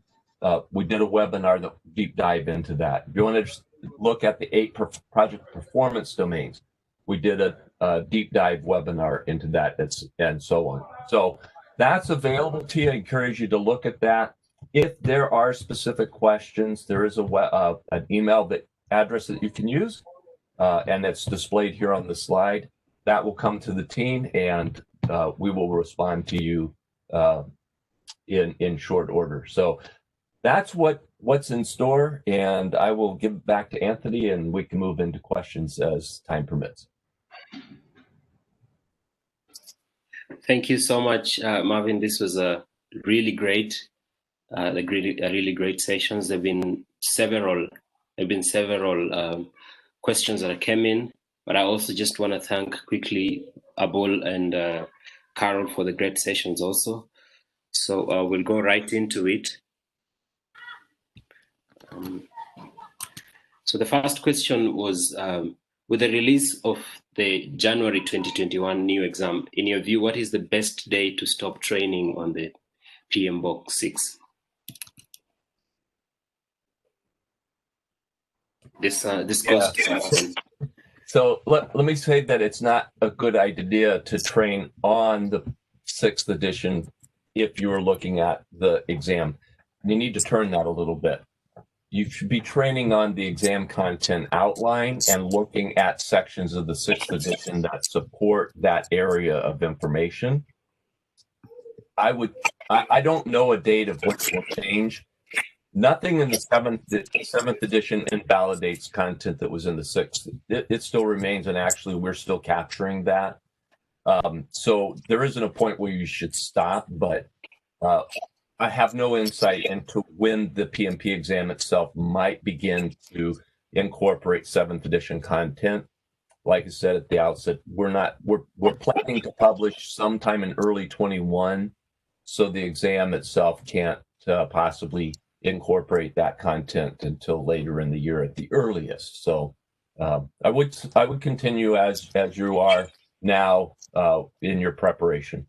we did a webinar that deep dive into that. If you want to just look at the 8 project performance domains, we did a deep dive webinar into that, and so on. So that's available to you. I encourage you to look at that. If there are specific questions, there is an email address that you can use, and it's displayed here on the slide. That will come to the team, and we will respond to you in short order. So that's what's in store, and I will give it back to Anthony, and we can move into questions as time permits. Thank you so much, Marvin. This was a really great, really great sessions. There've been several questions that came in, but I also just want to thank quickly Abul and Carol for the great sessions also. So we'll go right into it. So the first question was, with the release of the January 2021 new exam, in your view, what is the best day to stop training on the PMBOK 6? This goes to So let me say that it's not a good idea to train on the 6th edition if you're looking at the exam. You need to turn that a little bit. You should be training on the exam content outline and looking at sections of the 6th edition that support that area of information. I don't know a date of which will change. Nothing in the 7th edition invalidates content that was in the 6th. It still remains, and actually we're still capturing that. So there isn't a point where you should stop, but I have no insight into when the PMP exam itself might begin to incorporate 7th edition content. Like I said at the outset, we're planning to publish sometime in early 21, so the exam itself can't possibly incorporate that content until later in the year at the earliest. So I would continue as you are now in your preparation.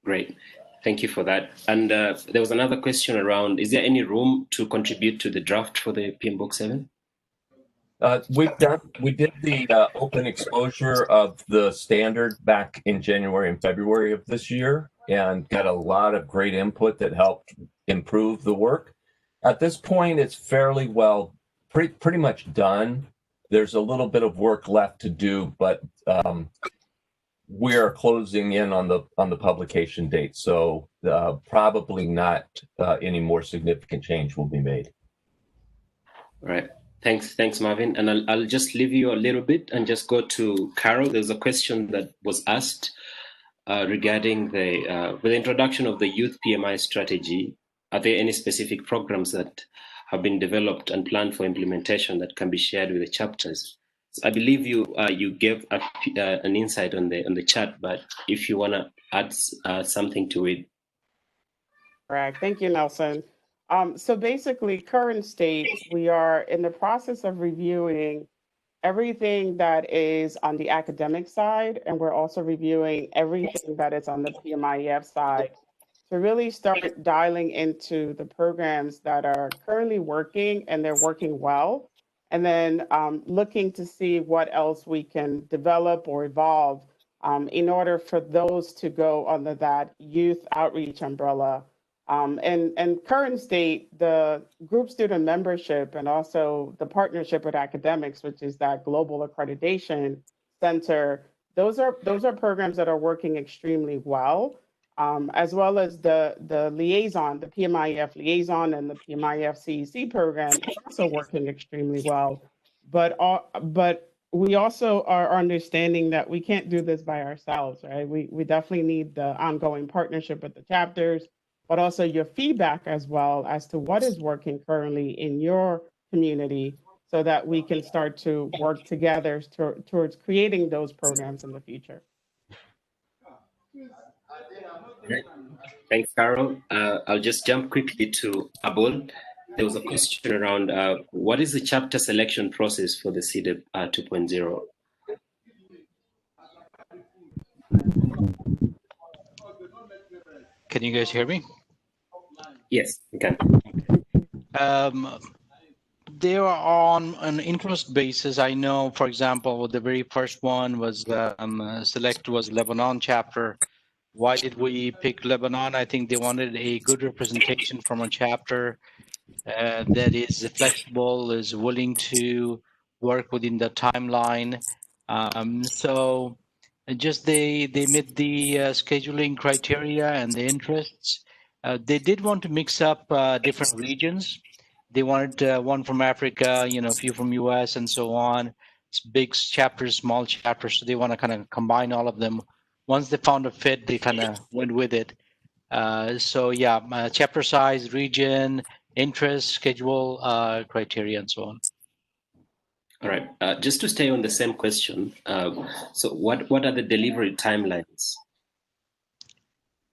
Great. Thank you for that. And there was another question around, is there any room to contribute to the draft for the PMBOK 7? We did the open exposure of the standard back in January and February of this year, and got a lot of great input that helped improve the work. At this point, it's fairly well, pretty much done. There's a little bit of work left to do, but we're closing in on the publication date, so probably not any more significant change will be made. All right. Thanks, Marvin. And I'll just leave you a little bit and just go to Carol. There's a question that was asked regarding with the introduction of the youth PMI strategy. Are there any specific programs that have been developed and planned for implementation that can be shared with the chapters? So I believe you gave an insight on the chat, but if you want to add something to it. Right. Thank you, Nelson. So basically, current state, we are in the process of reviewing everything that is on the academic side, and we're also reviewing everything that is on the PMIEF side to really start dialing into the programs that are currently working and they're working well, and then looking to see what else we can develop or evolve in order for those to go under that youth outreach umbrella. And current state, the group student membership and also the partnership with academics, which is that global accreditation center, those are programs that are working extremely well, as well as the liaison, the PMIEF liaison and the PMIEF CEC program is also working extremely well. But we also are understanding that we can't do this by ourselves, right? We definitely need the ongoing partnership with the chapters, but also your feedback as well as to what is working currently in your community so that we can start to work together towards creating those programs in the future. Great. Thanks, Carol. I'll just jump quickly to Abul. There was a question around what is the chapter selection process for the CDEP 2.0? Can you guys hear me? Yes, we can. They are on an interest basis. I know, for example, the very first one was select was Lebanon chapter. Why did we pick Lebanon? I think they wanted a good representation from a chapter that is flexible, is willing to work within the timeline. So just they met the scheduling criteria and the interests. They did want to mix up different regions. They wanted one from Africa, a few from US and so on. It's big chapters, small chapters. So they want to kind of combine all of them. Once they found a fit, they kind of went with it. So yeah, chapter size, region, interest, schedule, criteria, and so on. All right. Just to stay on the same question, so what are the delivery timelines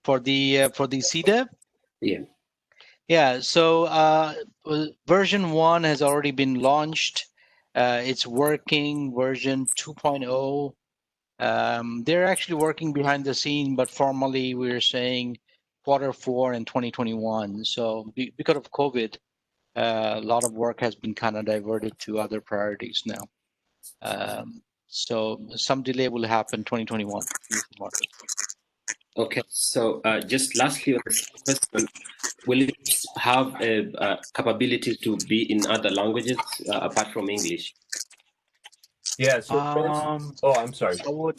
for the CDEP? Yeah. Yeah. So version 1 has already been launched. It's working. Version 2.0. They're actually working behind the scene, but formally we're saying Q4 in 2021. So because of COVID, a lot of work has been kind of diverted to other priorities now. So some delay will happen 2021. Okay, so just lastly on this question, will it have a capability to be in other languages apart from English? Yeah. So I'm sorry.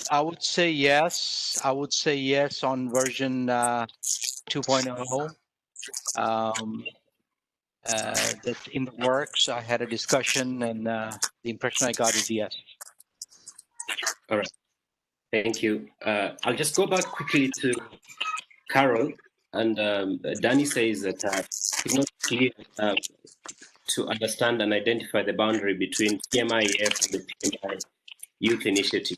I would say yes. I would say yes on version 2.0. That's in the works. I had a discussion, and the impression I got is yes. All right. Thank you. I'll just go back quickly to Carol. And Danny says that it's not clear to understand and identify the boundary between PMIEF and the PMI Youth Initiative.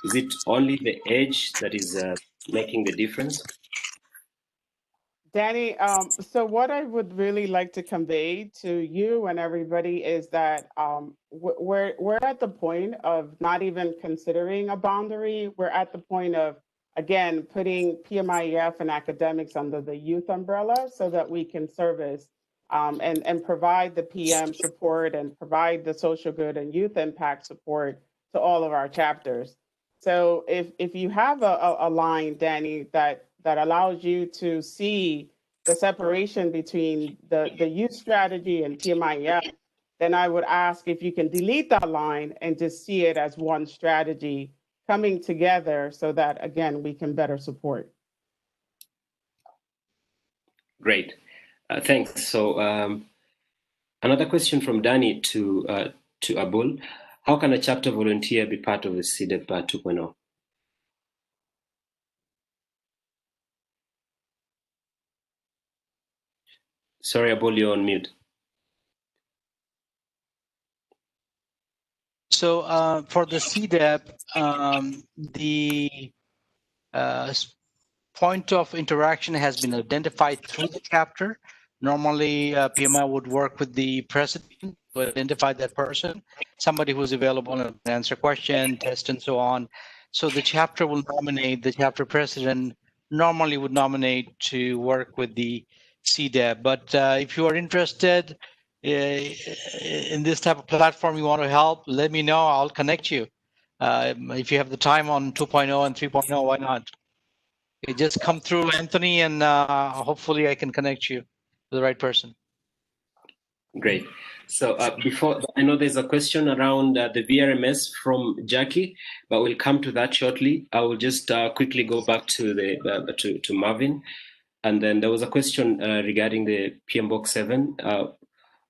Is it only the age that is making the difference? Danny, so what I would really like to convey to you and everybody is that we're at the point of not even considering a boundary. We're at the point of, again, putting PMIEF and academics under the youth umbrella so that we can service and provide the PM support and provide the social good and youth impact support to all of our chapters. So if you have a line, Danny, that allows you to see the separation between the youth strategy and PMIEF, then I would ask if you can delete that line and just see it as one strategy coming together so that, again, we can better support. Great. Thanks. So another question from Danny to Abul. How can a chapter volunteer be part of the CDEP 2.0? Sorry, Abul, you're on mute. So for the CDEP, the point of interaction has been identified through the chapter. Normally, PMI would work with the president to identify that person, somebody who's available and answer question, test, and so on. So the chapter will nominate, the chapter president normally would nominate to work with the CDEP. But if you are interested in this type of platform, you want to help, let me know. I'll connect you. If you have the time on 2.0 and 3.0, why not? You just come through, Anthony, and hopefully I can connect you to the right person. Great. So before, I know there's a question around the VRMS from Jackie, but we'll come to that shortly. I will just quickly go back to the to Marvin, and then there was a question regarding the PMBOK 7.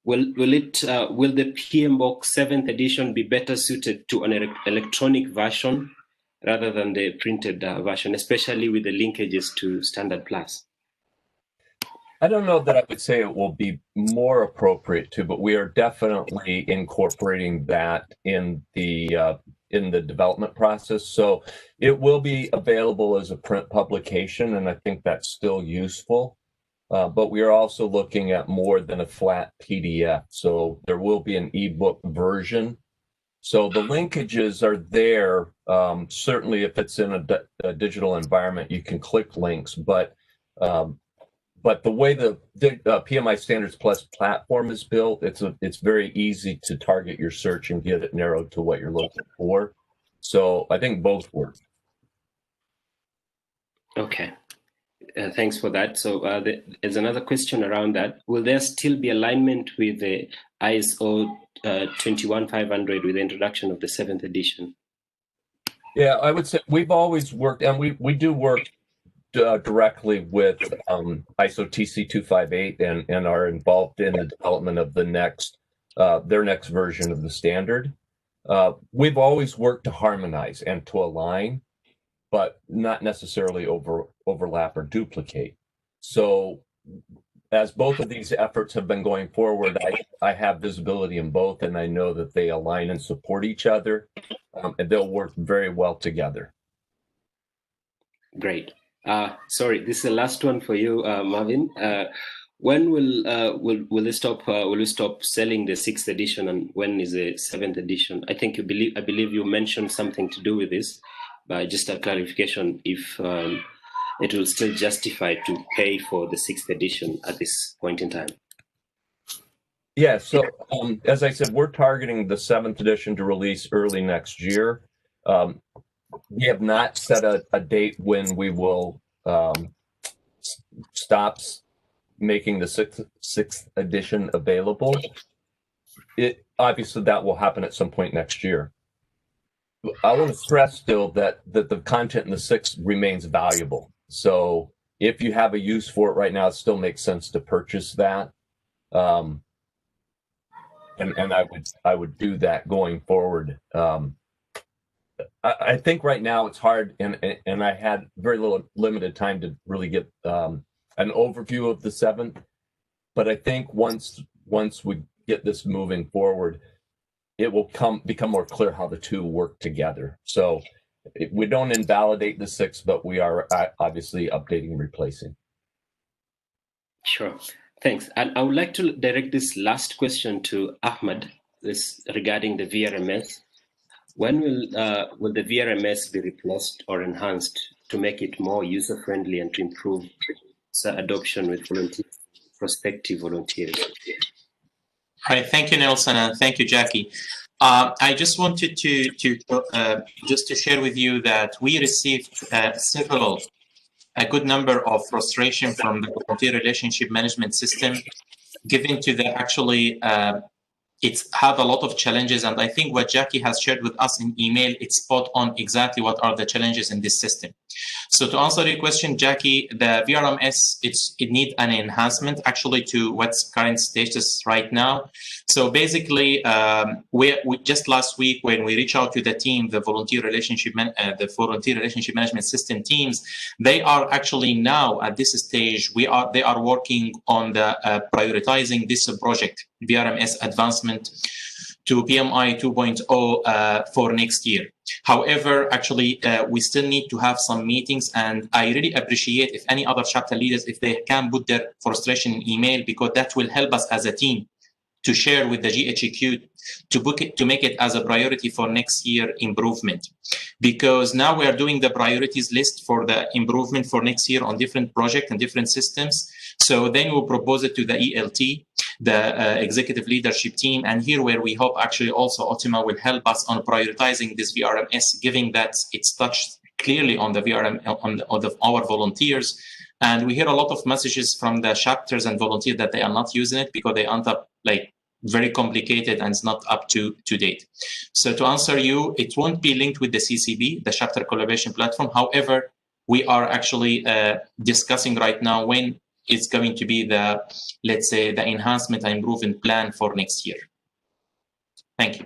Will the PMBOK 7th edition be better suited to an electronic version rather than the printed version, especially with the linkages to Standard Plus? I don't know that I would say it will be more appropriate to, but we are definitely incorporating that in the development process. So it will be available as a print publication, and I think that's still useful. But we are also looking at more than a flat PDF. So there will be an ebook version. So the linkages are there. Certainly, if it's in a digital environment, you can click links. But the way the PMI Standards Plus platform is built, it's very easy to target your search and get it narrowed to what you're looking for. So I think both work. Okay. Thanks for that. So there's another question around that. Will there still be alignment with the ISO 21500 with the introduction of the 7th edition? Yeah, I would say we've always worked, and we do work directly with ISO TC 258 and are involved in the development of the next their next version of the standard. We've always worked to harmonize and to align, but not necessarily overlap or duplicate. So as both of these efforts have been going forward, I have visibility in both, and I know that they align and support each other, and they'll work very well together. Great. Sorry, this is the last one for you, Marvin. When will we stop selling the 6th edition, and when is the 7th edition? I believe you mentioned something to do with this, but just a clarification if it will still justify to pay for the 6th edition at this point in time. Yeah, so as I said, we're targeting the 7th edition to release early next year. We have not set a date when we will stop making the 6th edition available. Obviously, that will happen at some point next year. I want to stress still that the content in the 6th remains valuable. So if you have a use for it right now, it still makes sense to purchase that. And I would do that going forward. I think right now it's hard, and I had very limited time to really get an overview of the 7th. But I think once we get this moving forward, it will become more clear how the two work together. So we don't invalidate the 6th, but we are obviously updating and replacing. Sure. Thanks. And I would like to direct this last question to Ahmed, this regarding the VRMS. When will the VRMS be replaced or enhanced to make it more user-friendly and to improve adoption with prospective volunteers? All right, thank you, Nelson, and thank you, Jackie. I just wanted to share with you that we received a good number of frustration from the volunteer relationship management system, given to the actually it's had a lot of challenges, and I think what Jackie has shared with us in email, it's spot on exactly what are the challenges in this system. So to answer your question, Jackie, the VRMS, it needs an enhancement actually to what's current status right now. So basically, we just last week when we reached out to the team, the volunteer relationship management system teams, they are actually now at this stage, they are working on the prioritizing this project, VRMS advancement to PMI 2.0 for next year. However, actually, we still need to have some meetings, and I really appreciate if any other chapter leaders, if they can put their frustration in email, because that will help us as a team to share with the GHQ to make it as a priority for next year improvement. Because now we are doing the priorities list for the improvement for next year on different projects and different systems. So then we'll propose it to the ELT, the executive leadership team, and here where we hope actually also Optima will help us on prioritizing this VRMS, given that it's touched clearly on the VRM on our volunteers. And we hear a lot of messages from the chapters and volunteers that they are not using it because they end up like very complicated and it's not up to date. So to answer you, it won't be linked with the CCB, the chapter collaboration platform. However, we are actually discussing right now when it's going to be the, let's say, the enhancement and improvement plan for next year. Thank you.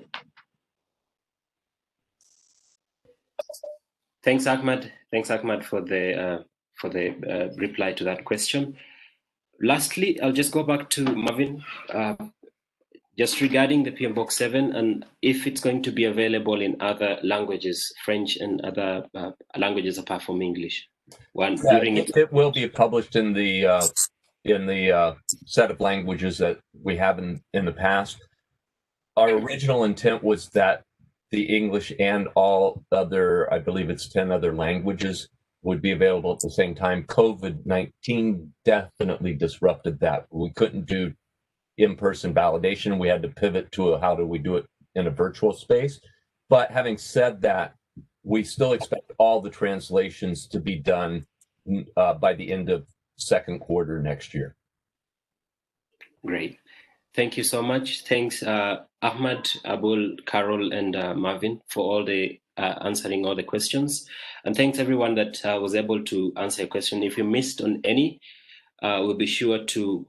Thanks, Ahmad. Thanks, Ahmad, for the reply to that question. Lastly, I'll just go back to Marvin, just regarding the PMBOK 7 and if it's going to be available in other languages, French and other languages apart from English. It will be published in the set of languages that we have in the past. Our original intent was that the English and all other, I believe it's 10 other languages, would be available at the same time. COVID-19 definitely disrupted that. We couldn't do in-person validation. We had to pivot to how do we do it in a virtual space. But having said that, we still expect all the translations to be done by the end of second quarter next year. Great. Thank you so much. Thanks, Ahmad, Abul, Carol, and Marvin for all the answering all the questions. And thanks everyone that was able to answer a question. If you missed on any, we'll be sure to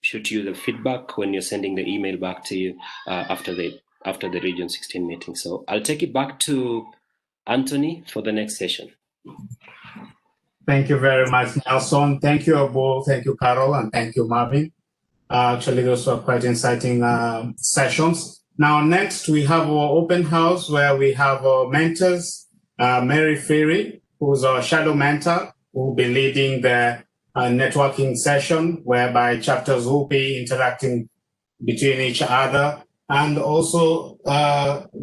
shoot you the feedback when you're sending the email back to you after the Region 16 meeting. So I'll take it back to Anthony for the next session. Thank you very much, Nelson. Thank you, Abul. Thank you, Carol, and thank you, Marvin. Actually, those were quite exciting sessions. Now, next, we have our open house where we have our mentors, Mary Ferry, who's our shadow mentor, who will be leading the networking session, whereby chapters will be interacting between each other and also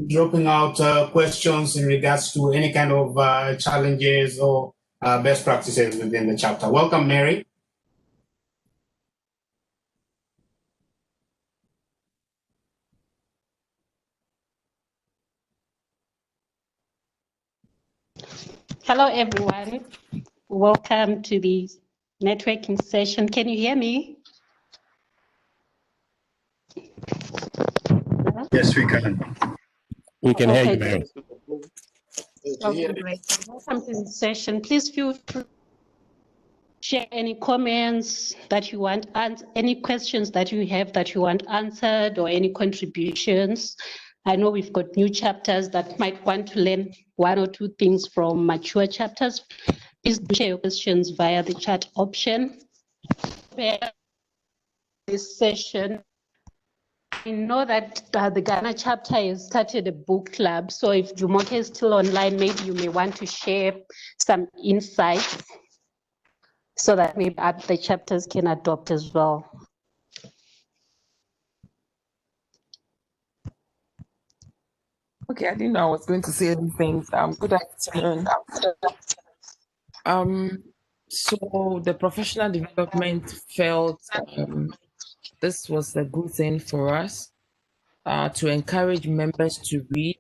dropping out questions in regards to any kind of challenges or best practices within the chapter. Welcome, Mary. Hello, everyone. Welcome to the networking session. Can you hear me? Yes, we can. We can hear you, Mary. Okay, great. Welcome to the session. Please feel free to share any comments that you want, and any questions that you have that you want answered, or any contributions. I know we've got new chapters that might want to learn one or two things from mature chapters. Please share your questions via the chat option. This session, I know that the Ghana chapter has started a book club. So if Jumoke is still online, maybe you may want to share some insights so that maybe the chapters can adopt as well. Okay, I didn't know I was going to say anything. Good afternoon. So the professional development felt this was a good thing for us to encourage members to read,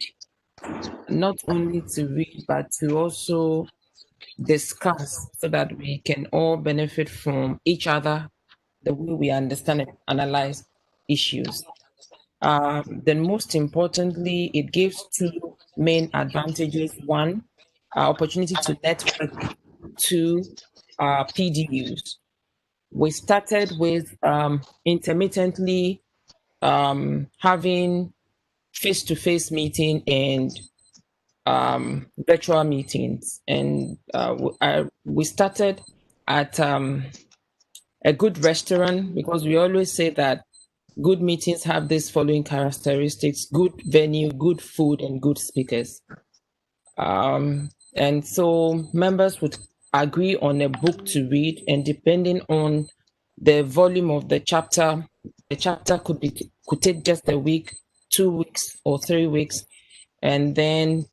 not only to read, but to also discuss so that we can all benefit from each other, the way we understand and analyze issues. Then most importantly, it gives two main advantages. One, opportunity to network. Two, PDUs. We started with intermittently having face-to-face meeting and virtual meetings. And we started at a good restaurant, because we always say that good meetings have these following characteristics: good venue, good food, and good speakers. And so members would agree on a book to read, and depending on the volume of the chapter could take just a week, 2 weeks, or 3 weeks. And then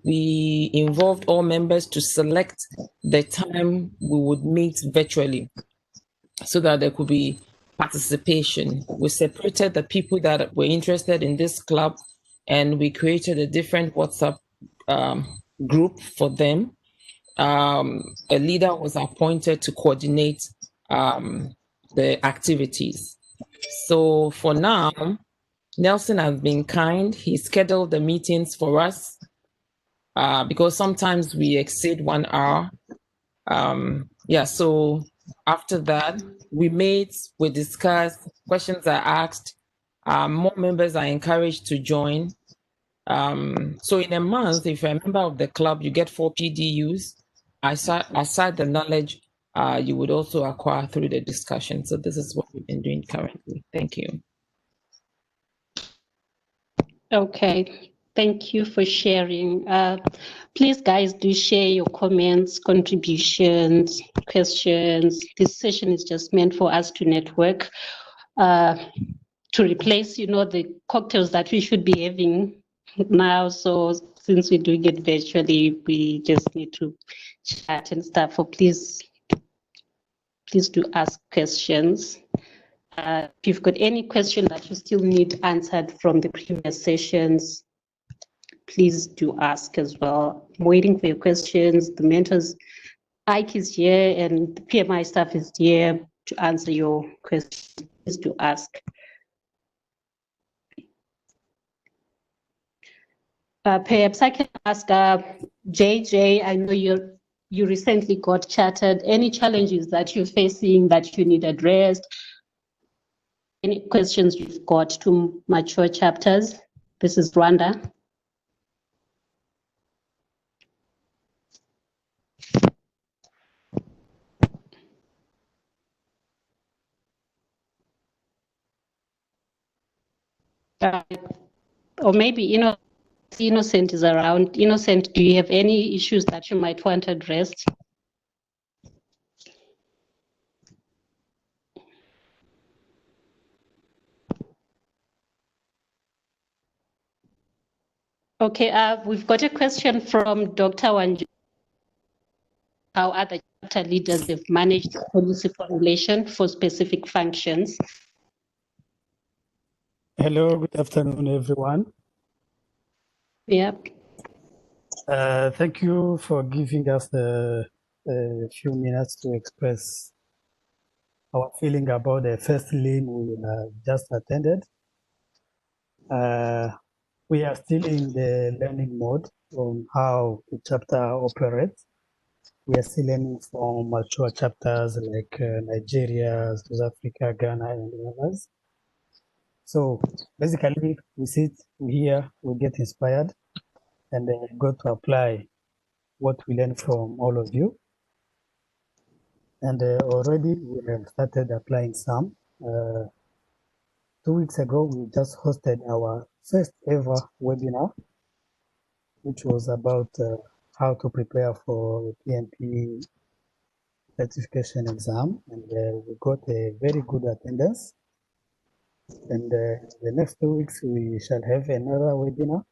we involved all members to select the time we would meet virtually, so that there could be participation. We separated the people that were interested in this club, and we created a different WhatsApp group for them. A leader was appointed to coordinate the activities. So for now, Nelson has been kind. He scheduled the meetings for us because sometimes we exceed 1 hour. So after that, we meet, we discuss, questions are asked, more members are encouraged to join. So in a month, if you're a member of the club, you get 4 PDUs. Aside the knowledge, you would also acquire through the discussion. So this is what we've been doing currently. Thank you. Okay, thank you for sharing. Please, guys, do share your comments, contributions, questions. This session is just meant for us to network, to replace, the cocktails that we should be having now. So since we're doing it virtually, we just need to chat and stuff. So please do ask questions. If you've got any question that you still need answered from the previous sessions, please do ask as well. I'm waiting for your questions. The mentors, Ike is here, and the PMI staff is here to answer your questions. Please do ask. Perhaps I can ask JJ, I know you recently got chartered. Any challenges that you're facing that you need addressed? Any questions you've got to mature chapters? This is Rwanda. Or maybe, Innocent is around. Innocent, do you have any issues that you might want addressed? Okay, we've got a question from Dr. Wanju. How other chapter leaders have managed policy formulation for specific functions? Hello, good afternoon, everyone. Yep. Thank you for giving us a few minutes to express our feeling about the first lean we just attended. We are still in the learning mode on how the chapter operates. We are still learning from mature chapters like Nigeria, South Africa, Ghana, and others. So basically, we sit, we hear, we get inspired, and then we go to apply what we learn from all of you. And already we have started applying some. 2 weeks ago, we just hosted our first ever webinar, which was about how to prepare for the PMP certification exam. And we got a very good attendance. And the next 2 weeks, we shall have another webinar.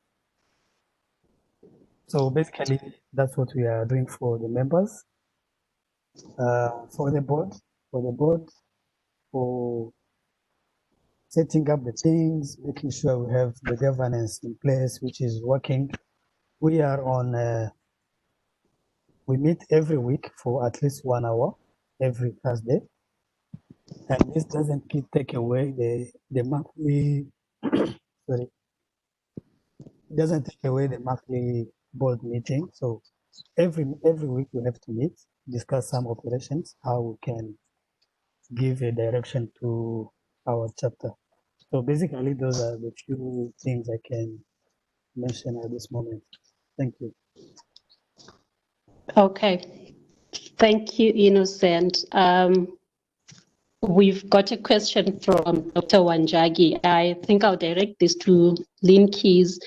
So basically, that's what we are doing for the members. For the board, for setting up the things, making sure we have the governance in place, which is working. We are on, we meet every week for at least 1 hour, every Thursday. And this doesn't take away the monthly sorry, it doesn't take away the monthly board meeting. So every week we have to meet, discuss some operations, how we can give a direction to our chapter. So basically, those are the few things I can mention at this moment. Thank you. Okay. Thank you, Innocent. We've got a question from Dr. Wanjagi. I think I'll direct this to Lynn Keys.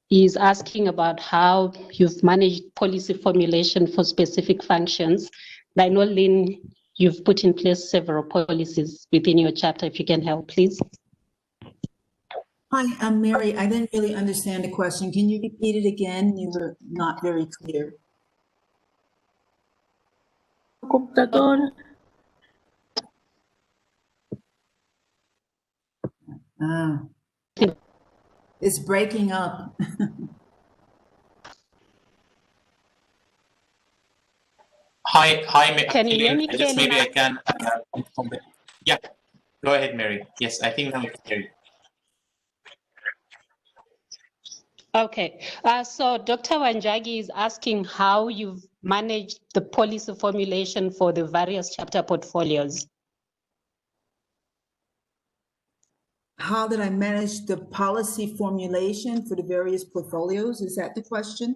He's asking about how you've managed policy formulation for specific functions. I know, Lynn, you've put in place several policies within your chapter. If you can help, please. Hi, I'm Mary. I didn't really understand the question. Can you repeat it again? You were not very clear. Computador. Ah, it's breaking up. Hi, Can you hear me just clearly maybe now? I can. Yeah, go ahead, Mary. Yes, I think now we can hear you. Okay, so Dr. Wanjagi is asking how you've managed the policy formulation for the various chapter portfolios. How did I manage the policy formulation for the various portfolios? Is that the question?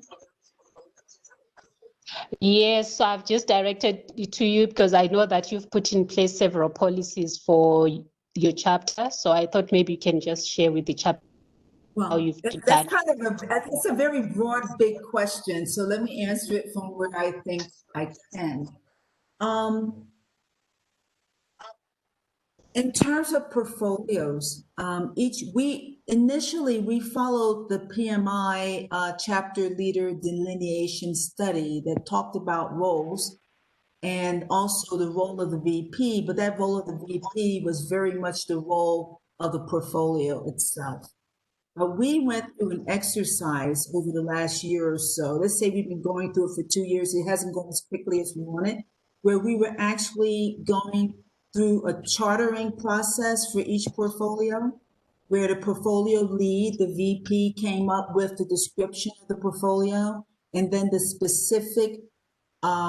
Yes, so I've just directed it to you because I know that you've put in place several policies for your chapter. So I thought maybe you can just share with the chapter how you've done. That's kind of it's a very broad, big question. So let me answer it from where I think I can. In terms of portfolios, initially we followed the PMI chapter leader delineation study that talked about roles and also the role of the VP, but that role of the VP was very much the role of the portfolio itself. We went through an exercise over the last year or so. Let's say we've been going through it for 2 years. It hasn't gone as quickly as we wanted, where we were actually going through a chartering process for each portfolio, where the portfolio lead, the VP, came up with the description of the portfolio and then the specific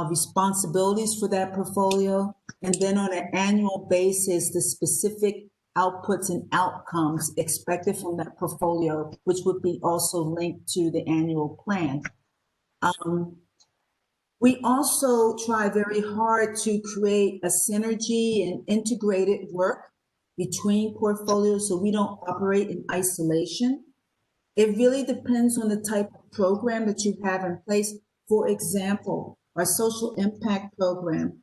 responsibilities for that portfolio. And then on an annual basis, the specific outputs and outcomes expected from that portfolio, which would be also linked to the annual plan. We also try very hard to create a synergy and integrated work between portfolios so we don't operate in isolation. It really depends on the type of program that you have in place. For example, our social impact program,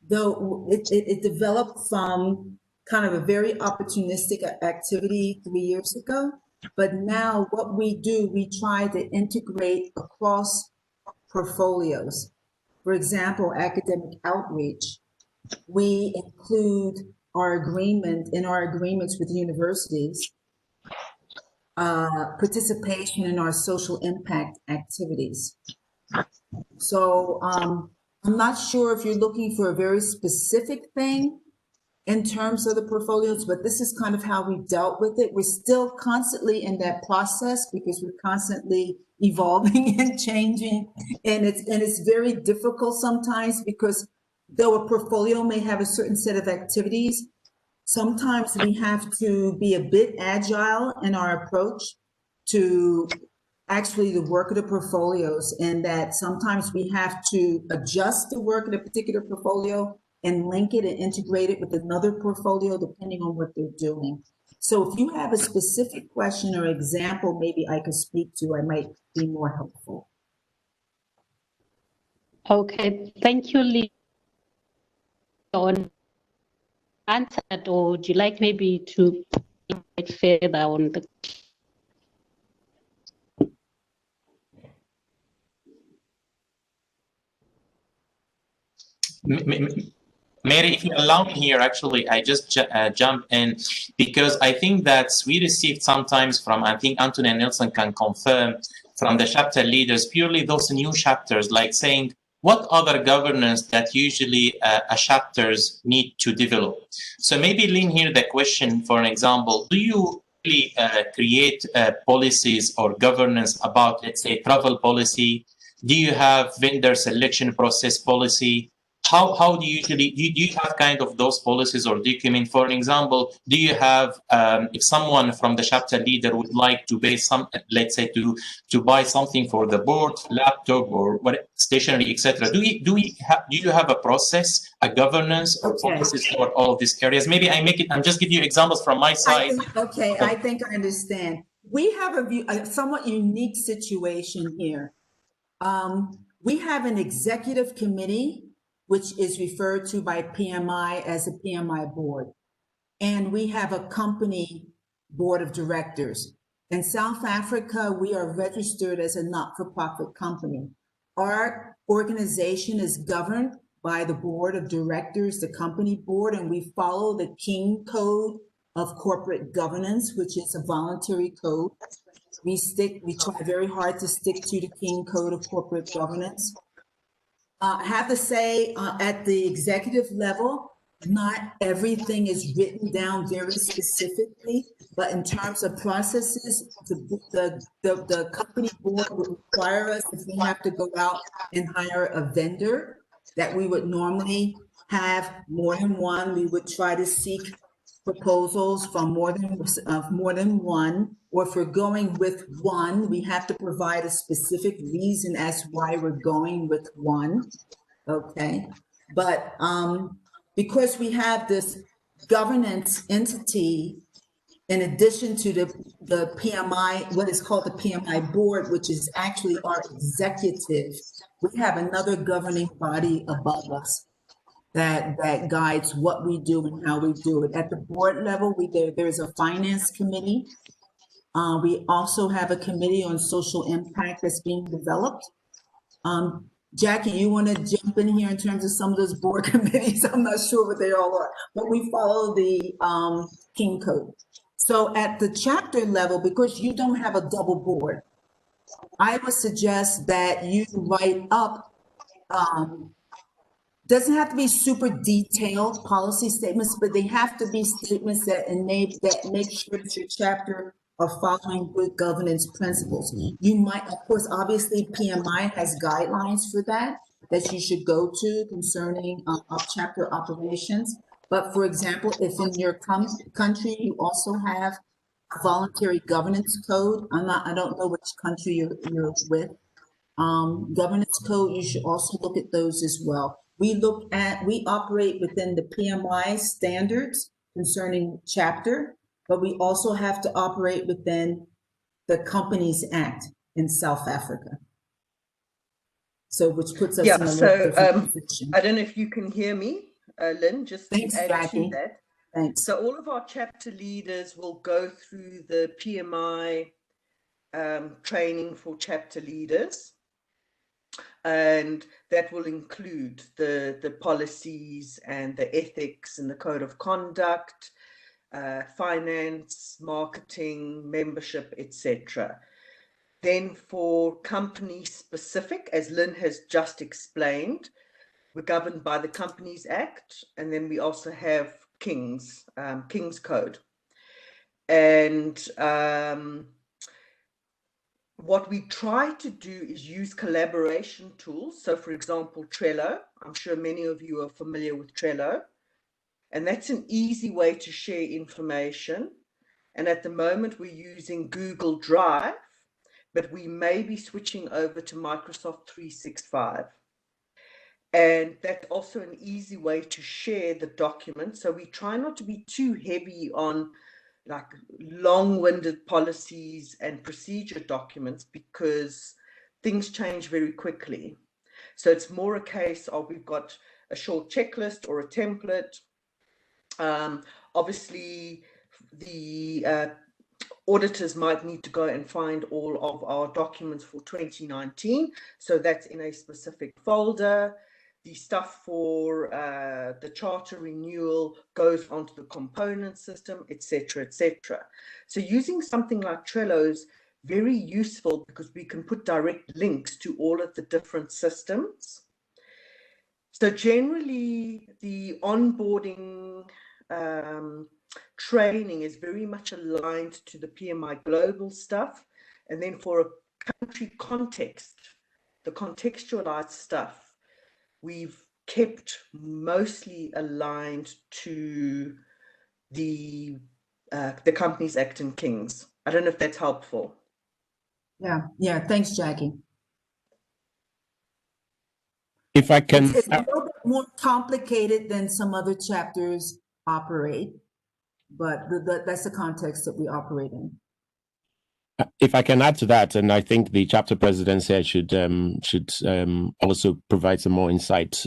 though it developed from kind of a very opportunistic activity 3 years ago, but now what we do, we try to integrate across portfolios. For example, academic outreach, we include in our agreements with universities, participation in our social impact activities. So I'm not sure if you're looking for a very specific thing in terms of the portfolios, but this is kind of how we dealt with it. We're still constantly in that process because we're constantly evolving and changing. And it's very difficult sometimes because though a portfolio may have a certain set of activities, sometimes we have to be a bit agile in our approach to actually the work of the portfolios, and that sometimes we have to adjust the work of a particular portfolio and link it and integrate it with another portfolio depending on what they're doing. So if you have a specific question or example maybe I could speak to, I might be more helpful. Okay, thank you, Lee. On answered, or would you like maybe to further on the? Mary, if you allow me here, actually, I just jump in because I think that we received sometimes from, I think Anthony and Nelson can confirm, from the chapter leaders, purely those new chapters, like saying, what other governance that usually chapters need to develop? So maybe Lynn here the question, for an example, do you really create policies or governance about, let's say, travel policy? Do you have vendor selection process policy? How do you usually, do you have kind of those policies or document? For example, do you have, if someone from the chapter leader would like to pay some, let's say to buy something for the board, laptop or what, stationery, etc. Do you have a process, a governance or policies for all of these areas? Maybe I'm just giving you examples from my side. I think I understand. We have a somewhat unique situation here. We have an executive committee, which is referred to by PMI as a PMI board. And we have a company board of directors. In South Africa, we are registered as a not-for-profit company. Our organization is governed by the board of directors, the company board, and we follow the King Code of Corporate Governance, which is a voluntary code. We try very hard to stick to the King Code of Corporate Governance. I have to say, at the executive level, not everything is written down very specifically, but in terms of processes, the company board would require us, if we have to go out and hire a vendor, that we would normally have more than one. We would try to seek proposals from more than one, or if we're going with one, we have to provide a specific reason as why we're going with one, okay? But because we have this governance entity, in addition to the PMI, what is called the PMI board, which is actually our executive, we have another governing body above us that guides what we do and how we do it. At the board level, there's a finance committee. We also have a committee on social impact that's being developed. Jackie, you want to jump in here in terms of some of those board committees? I'm not sure what they all are, but we follow the King Code. So at the chapter level, because you don't have a double board, I would suggest that you write up, doesn't have to be super detailed policy statements, but they have to be statements that make sure that your chapter are following good governance principles. You might, of course, obviously PMI has guidelines for that you should go to concerning chapter operations. But for example, if in your country you also have a voluntary governance code, I don't know which country you're with, governance code, you should also look at those as well. We operate within the PMI standards concerning chapter, but we also have to operate within the Companies Act in South Africa. So which puts us in a little different position. I don't know if you can hear me, Lynn, just Thanks, to add Jackie. to that. Thanks. So all of our chapter leaders will go through the PMI training for chapter leaders. And that will include the policies and the ethics and the code of conduct, finance, marketing, membership, etc. Then for company specific, as Lynn has just explained, we're governed by the Companies Act, and then we also have King's Code. And what we try to do is use collaboration tools. So for example, Trello, I'm sure many of you are familiar with Trello, and that's an easy way to share information. And at the moment we're using Google Drive, but we may be switching over to Microsoft 365. And that's also an easy way to share the document. So we try not to be too heavy on like long-winded policies and procedure documents, because things change very quickly. So it's more a case of we've got a short checklist or a template. Obviously, the auditors might need to go and find all of our documents for 2019. So that's in a specific folder. The stuff for the charter renewal goes onto the component system, etc., etc. So using something like Trello is very useful because we can put direct links to all of the different systems. So generally, the onboarding training is very much aligned to the PMI global stuff. And then for a country context, the contextualized stuff, we've kept mostly aligned to the Companies Act and Kings. I don't know if that's helpful. Yeah, thanks, Jackie. If I can, It's a little bit more complicated than some other chapters operate, but that's the context that we operate in. if I can add to that, and I think the chapter presidents here should also provide some more insight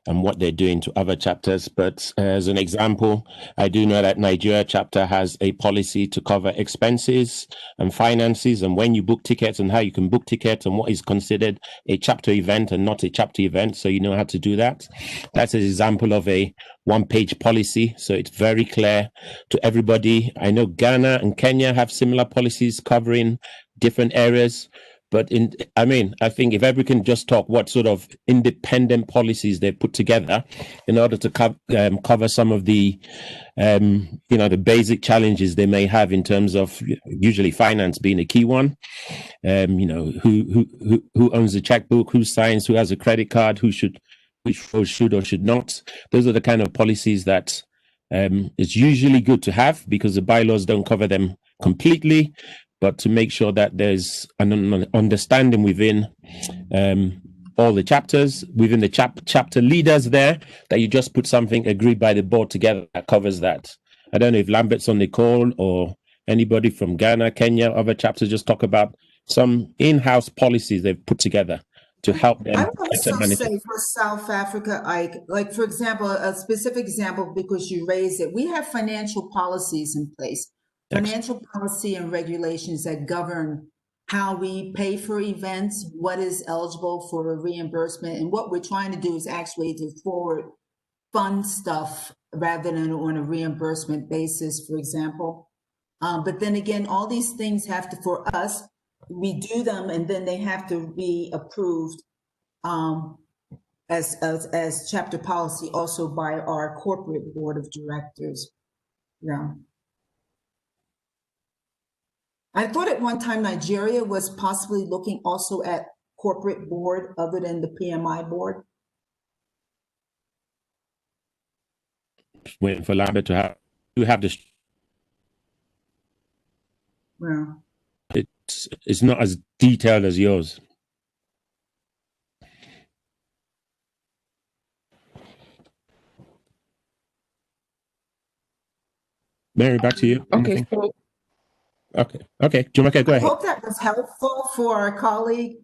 on what they're doing to other chapters. But as an example, I do know that Nigeria chapter has a policy to cover expenses and finances, and when you book tickets and how you can book tickets and what is considered a chapter event and not a chapter event, so you know how to do that. That's an example of a one-page policy, so it's very clear to everybody. I know Ghana and Kenya have similar policies covering different areas, but I think if everyone can just talk what sort of independent policies they put together in order to cover some of the the basic challenges they may have in terms of usually finance being a key one. Who owns the checkbook, who signs, who has a credit card, which should or should not. Those are the kind of policies that it's usually good to have because the bylaws don't cover them completely, but to make sure that there's an understanding within all the chapters, within the chapter leaders there, that you just put something agreed by the board together that covers that. I don't know if Lambert's on the call or anybody from Ghana, Kenya, other chapters just talk about some in-house policies they've put together to help them. I would also say for South Africa, like for example, a specific example, because you raised it, we have financial policies in place, financial policy and regulations that govern how we pay for events, what is eligible for a reimbursement, and what we're trying to do is actually to forward fund stuff rather than on a reimbursement basis, for example. But then again, all these things have to, for us, we do them and then they have to be approved as chapter policy also by our corporate board of directors. Yeah. I thought at one time Nigeria was possibly looking also at corporate board other than the PMI board. Waiting for Lambert to have this. Yeah. It's not as detailed as yours. Mary, back to you. Okay. Okay. Jumoke, go I ahead. hope that was helpful for our colleague.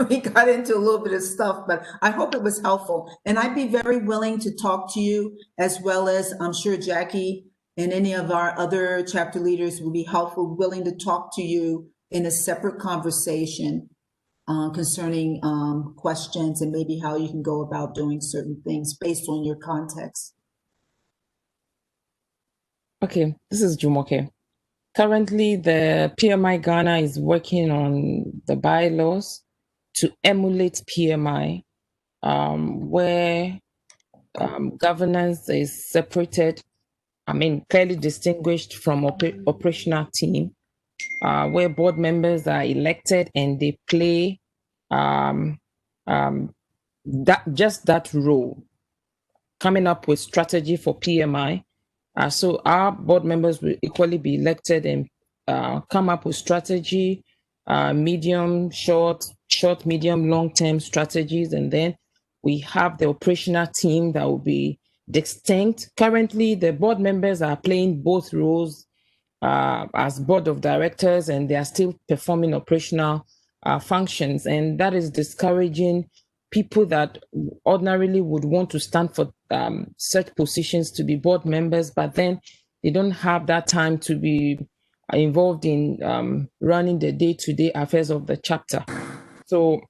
We got into a little bit of stuff, but I hope it was helpful. And I'd be very willing to talk to you, as well as I'm sure Jackie and any of our other chapter leaders will be helpful, willing to talk to you in a separate conversation concerning questions and maybe how you can go about doing certain things based on your context. Okay, this is Jumoke. Currently, the PMI Ghana is working on the bylaws to emulate PMI, where governance is separated, clearly distinguished from operational team, where board members are elected and they play that role, coming up with strategy for PMI. So our board members will equally be elected and come up with strategy, medium, short, medium, long-term strategies. And then we have the operational team that will be distinct. Currently, the board members are playing both roles as board of directors, and they are still performing operational functions. And that is discouraging people that ordinarily would want to stand for such positions to be board members, but then they don't have that time to be involved in running the day-to-day affairs of the chapter. So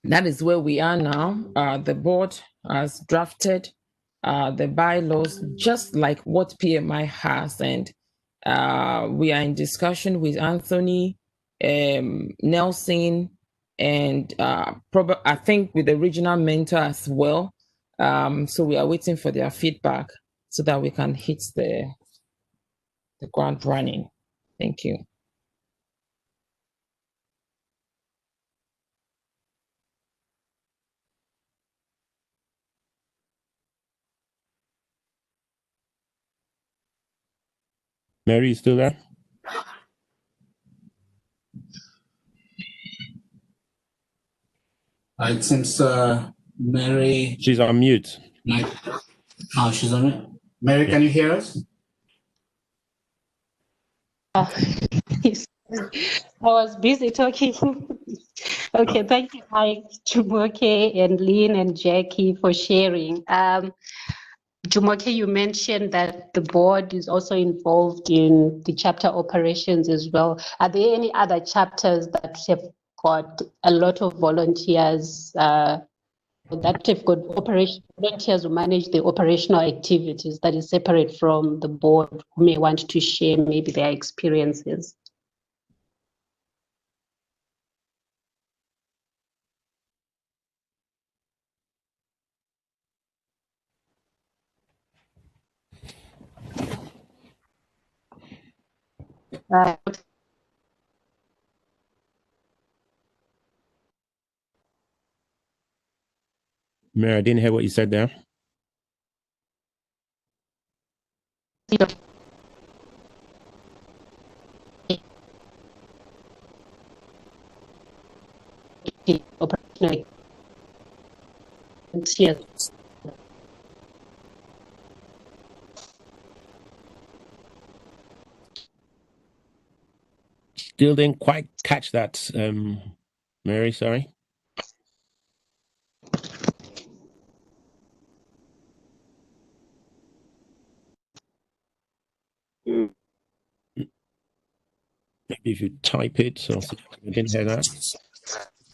that is where we are now. The board has drafted the bylaws just like what PMI has, and we are in discussion with Anthony, Nelson, and I think with the regional mentor as well. So we are waiting for their feedback so that we can hit the the ground running. Thank you. Mary, you still there? It seems Mary. She's on mute. Oh, she's on mute. Mary, can you hear us? I was busy talking. Okay, thank you, Mike, Jumoke, and Lynn and Jackie for sharing. Jumoke, you mentioned that the board is also involved in the chapter operations as well. Are there any other chapters that have got a lot of volunteers that have got volunteers who manage the operational activities that is separate from the board who may want to share maybe their experiences? Mary, I didn't hear what you said there. Operational. Yes. Still didn't quite catch that, Mary, sorry. Maybe if you type it, or I didn't hear that.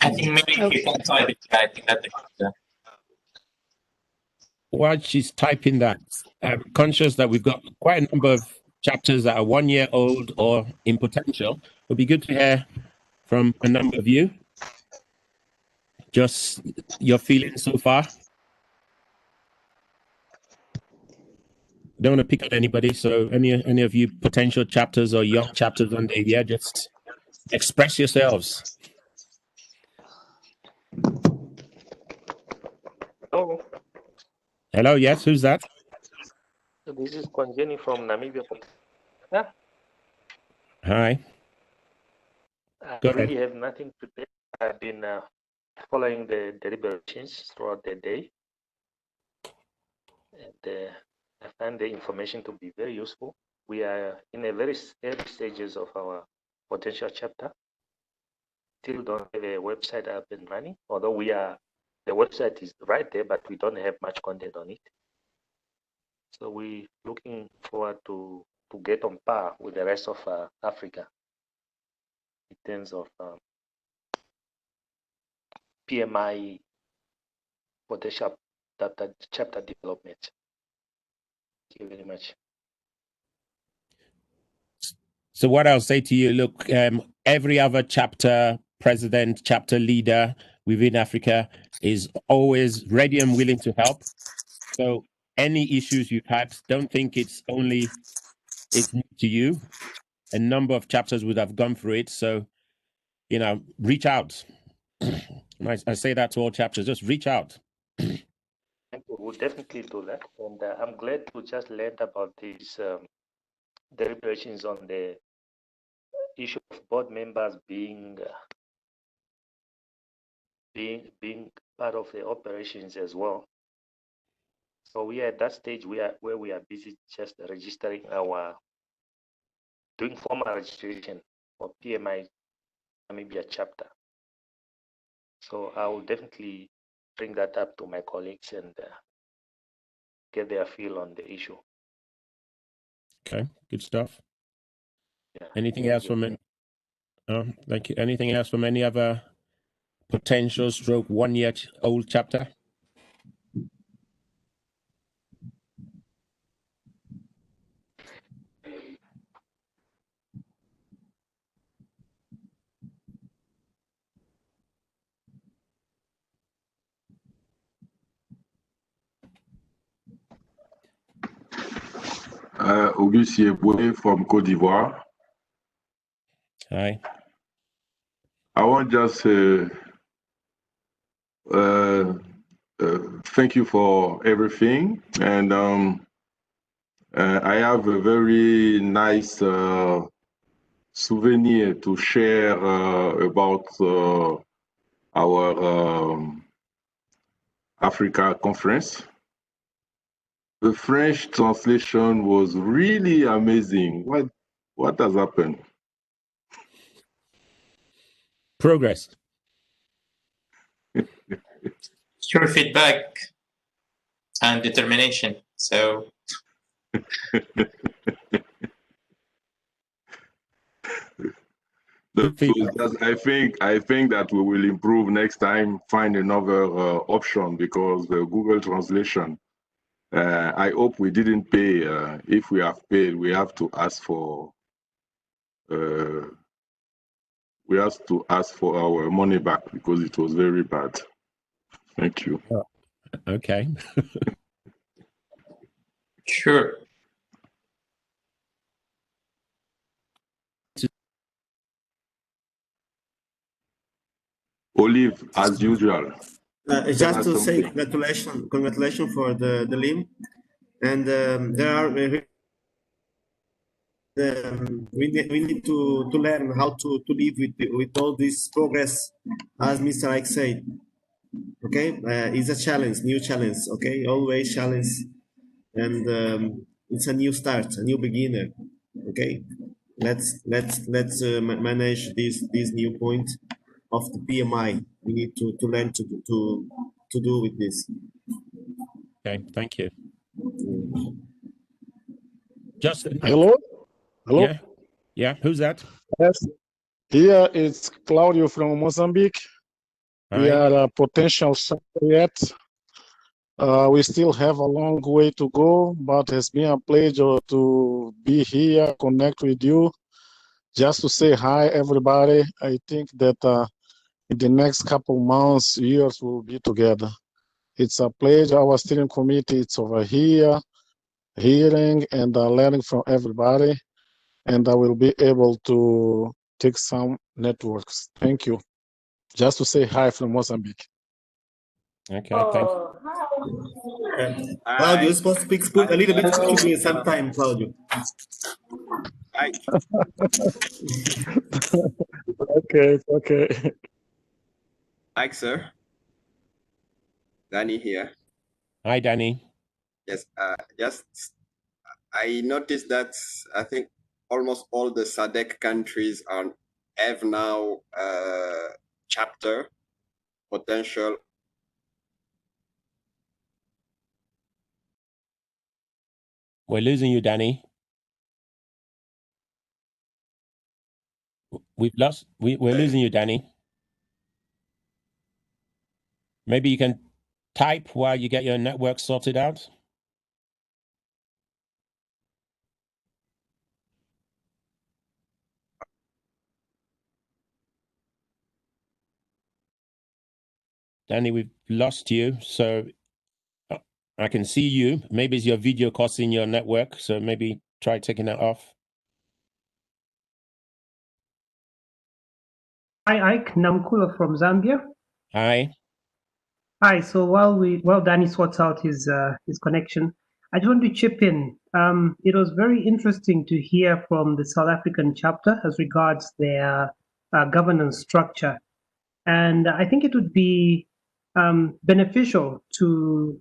I think maybe you can type it. I think that While she's typing that, I'm conscious that we've got quite a number of chapters that are 1 year old or in potential. It'll be good to hear from a number of you. Just your feelings so far. Don't want to pick on anybody, so any of you potential chapters or young chapters on the year, just express yourselves. Hello, Hello, yes, who's that? this is Kwanjeni from Namibia. Yeah, Hi. I Go really ahead. have nothing to say. I've been following the deliberations throughout the day, and I find the information to be very useful. We are in a very early stages of our potential chapter. Still don't have a website up and running, although the website is right there, but we don't have much content on it. So we're looking forward to get on par with the rest of Africa in terms of PMI potential chapter development. Thank you very much. So what I'll say to you, look, every other chapter president, chapter leader within Africa is always ready and willing to help. So any issues you've had, don't think it's new to you. A number of chapters would have gone through it. So, reach out. I say that to all chapters, just reach out. Thank you. We'll definitely do that. And I'm glad to just learn about these deliberations on the issue of board members being part of the operations as well. So we are at that stage where we are busy just registering doing formal registration for PMI Namibia chapter. So I will definitely bring that up to my colleagues and get their feel on the issue. Okay, good stuff. Yeah. Anything else from it? Thank you. Anything else from any other potential stroke 1 year old chapter? Auguste Yeboué from Côte d'Ivoire. Hi. I want just thank you for everything, and I have a very nice souvenir to share about our Africa conference. The French translation was really amazing. What has happened? Progress. Your feedback and determination. So I think that we will improve next time. Find another option, because the Google translation. I hope we didn't pay. If we have paid, we have to ask for. We have to ask for our money back, because it was very bad. Thank you. Oh, okay. Sure. Olive, as usual. Just to say congratulations for the LIM, and there are we need to learn how to live with all this progress, as Mr. Ike said. Okay, it's a challenge, new challenge. Okay, always challenge, and it's a new start, a new beginner. Okay, let's manage this new point of the PMI. We need to learn to do with this. Okay, thank you. Just hello. Yeah, yeah. Who's that? Yes, here it's Claudio from Mozambique. We Hi. are a potential chapter yet. We still have a long way to go, but it's been a pleasure to be here, connect with you. Just to say hi, everybody. I think that in the next couple months, years, we'll be together. It's a pleasure. Our steering committee is over here, hearing and learning from everybody. And I will be able to take some networks. Thank you. Just to say hi from Mozambique. Okay, thank you. Claudio, you're supposed to speak a little bit Portuguese sometime, Claudio. Okay. Hi, sir. Danny here. Hi, Danny. Yes, I noticed that I think almost all the SADC countries have now chapter potential. We're losing you, Danny. We're losing you, Danny. Maybe you can type while you get your network sorted out. Danny, we've lost you, so I can see you. Maybe it's your video costing your network, so maybe try taking that off. Hi, Ike. Namkula from Zambia. Hi. Hi. So while Danny sorts out his connection, I just want to chip in. It was very interesting to hear from the South African chapter as regards their governance structure, and I think it would be beneficial to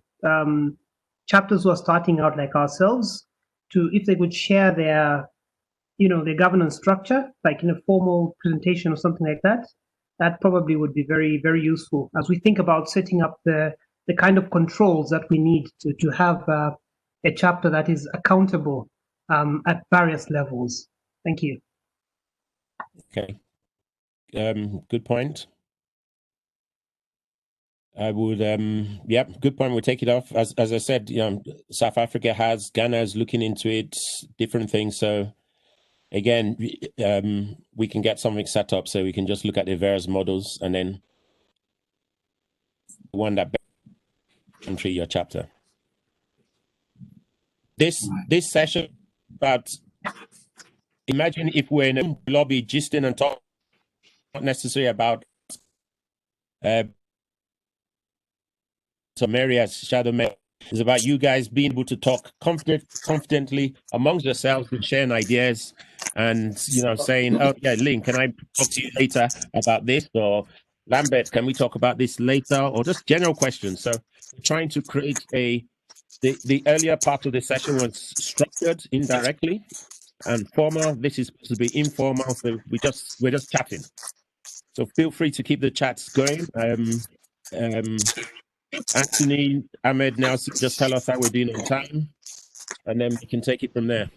chapters who are starting out like ourselves to, if they could share their governance structure, like in a formal presentation or something like that. That probably would be very, very useful as we think about setting up the kind of controls that we need to have a chapter that is accountable at various levels. Thank you. Okay. Good point. I would, good point. We'll take it off. As I said, South Africa has, Ghana is looking into it, different things. So again, we can get something set up so we can just look at the various models and then one that entry your chapter. This session But imagine if we're in a lobby gisting and talking, not necessarily about some areas, Shadow Mayor. It's about you guys being able to talk confidently amongst yourselves with sharing ideas and, you know, saying, oh, yeah, Link, can I talk to you later about this? Or Lambert, can we talk about this later? Or just general questions. So trying to create the earlier part of the session was structured indirectly and formal. This is supposed to be informal. So we're just chatting. So feel free to keep the chats going. Anthony, Ahmed, Nelson, just tell us how we're doing on time, and then we can take it from there.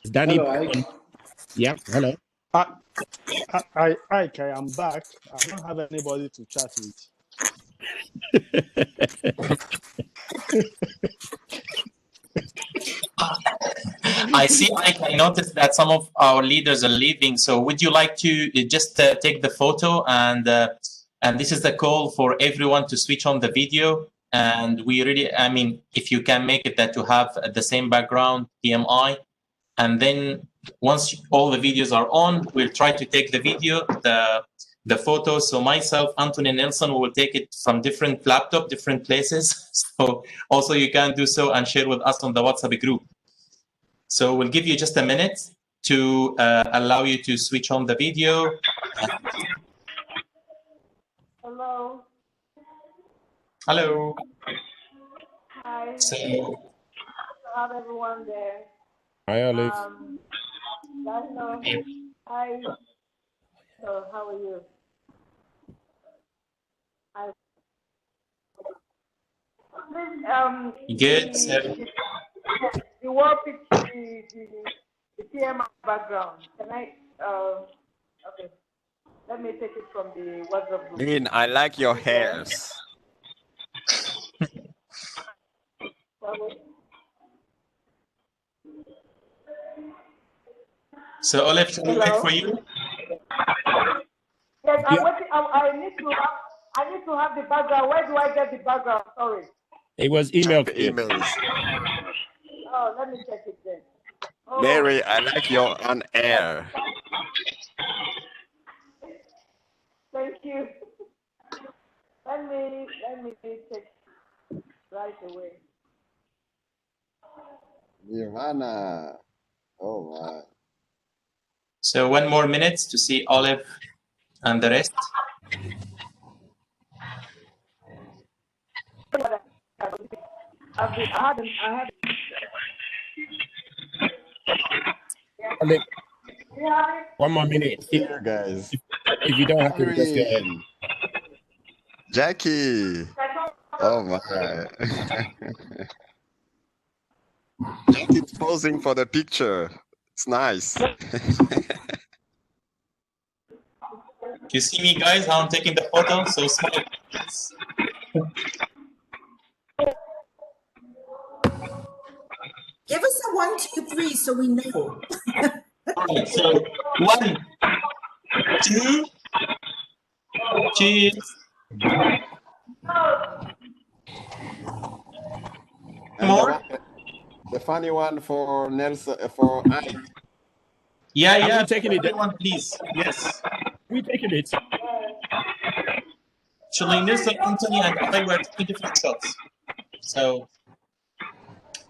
Is Danny? Hello, Ike. Yeah, hello. Ike, I am back. I don't have anybody to chat with. I see, I noticed that some of our leaders are leaving. So would you like to just take the photo and this is the call for everyone to switch on the video. And we really, I mean, if you can make it that to have the same background, PMI, and then once all the videos are on, we'll try to take the video, the photos. So myself, Anthony Nelson, we will take it from different laptop, different places. So also you can do so and share with us on the WhatsApp group. So we'll give you just a minute to allow you to switch on the video. Hello. Hello. Hi. So, How's everyone there? Hi, Olive. Hello. Hi. So, how are you? Hi. good. So, The wall picture, the TMI background. Can I? Okay. Let me take it from the WhatsApp group. Lynn, I like your hairs. so Olive, shall we wait for you? Yes, I need to have the background. Where do I get the background? Sorry. It was emailed. Emails. Oh, let me check it then. Oh. Mary, I like your on air. Thank you. Let me check right away. Nirvana. Oh my. So 1 more minute to see Olive and the rest. Olive, 1 more minute. Here, guys. If you don't have to, just go ahead. Jackie. Oh my. Jackie's posing for the picture. It's nice. You see me, guys, how I'm taking the photo? So smile. Give us a 1, 2, 3 so we know. All right, so 1, 2, cheers. More. The funny one for Nelson, for Ike. Yeah, taking it. Everyone, please. Yes. We taking it. Actually, Nelson, Anthony, and I were taking different shots. So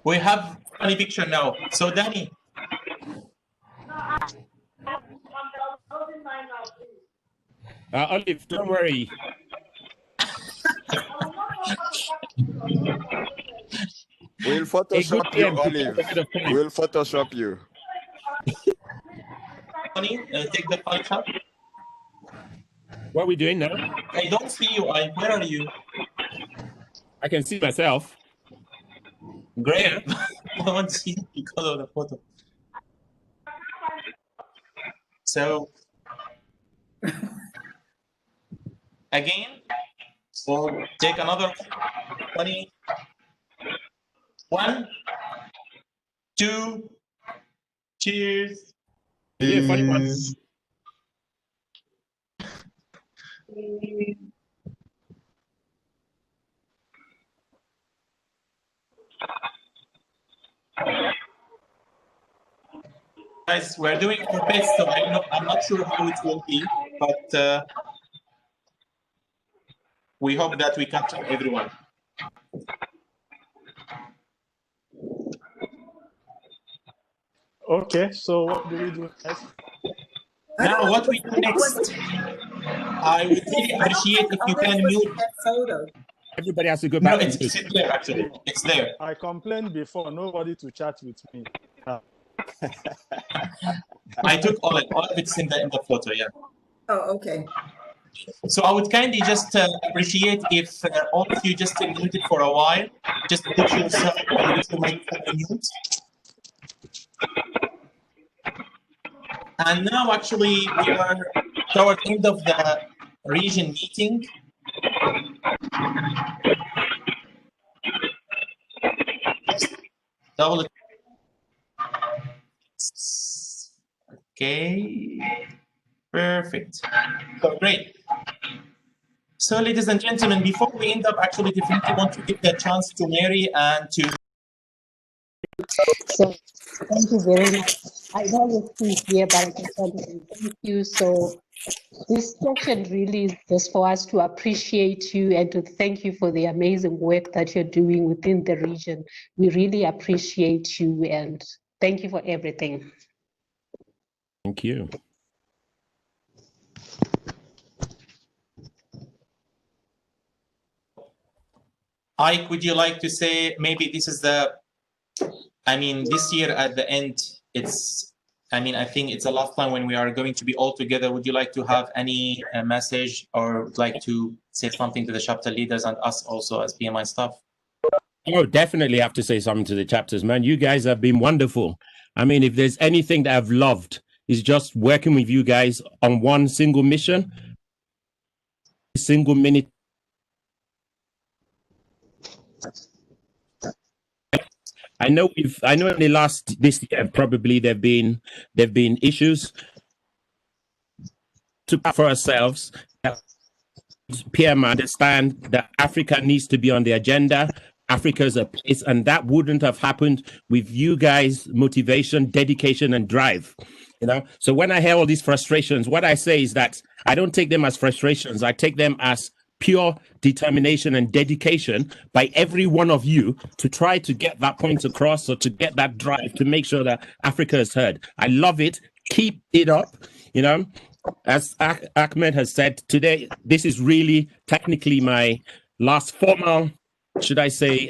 we have funny picture now. So Danny. Olive, don't worry. We'll Photoshop you, Olive. We'll Photoshop you. Funny, take the funny shot. What are we doing now? I don't see you. Where are you? I can see myself. Great. I want to see because of the photo. So again, we'll take another 20. 1, 2, cheers. Yeah, funny ones. Guys, we're doing our best, so I'm not sure how it will be, but we hope that we capture everyone. Okay, so what do we do next? Now, what we do next, I would really appreciate if you can mute. Everybody has to go No, back. it's there actually. It's there. I complained before, nobody to chat with me. I took all of it's in the photo, yeah. Oh, okay. So I would kindly just appreciate if all of you just mute it for a while. Just put yourself on mute. And now actually we are toward the end of the region meeting. Double. Okay. Perfect. So great. So ladies and gentlemen, before we end up, actually definitely want to give the chance to Mary and to. So thank you very much. I know you're still here, but I just want to say thank you. So this session really is just for us to appreciate you and to thank you for the amazing work that you're doing within the region. We really appreciate you and thank you for everything. Thank you. Ike, would you like to say maybe this is this year at the end, I think it's the last time when we are going to be all together. Would you like to have any message or like to say something to the chapter leaders and us also as PMI staff? Oh, definitely have to say something to the chapters, man. You guys have been wonderful. I mean, if there's anything that I've loved, is just working with you guys on one single mission, single minute. I know in the this year probably there've been issues to for ourselves. PM understand that Africa needs to be on the agenda. Africa's a place, and that wouldn't have happened with you guys' motivation, dedication, and drive. So when I hear all these frustrations, what I say is that I don't take them as frustrations. I take them as pure determination and dedication by every one of you to try to get that point across or to get that drive to make sure that Africa is heard. I love it. Keep it up. As Ahmed has said today, this is really technically my last formal, should I say,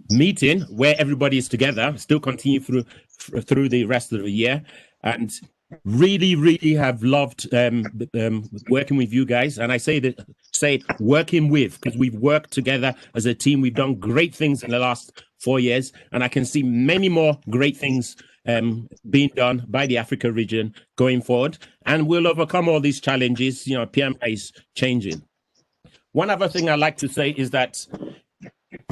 meeting where everybody is together. Still continue through the rest of the year, and really have loved working with you guys. And I say working with, because we've worked together as a team. We've done great things in the last 4 years, and I can see many more great things being done by the Africa region going forward, and we'll overcome all these challenges. PMI is changing. One other thing I like to say is that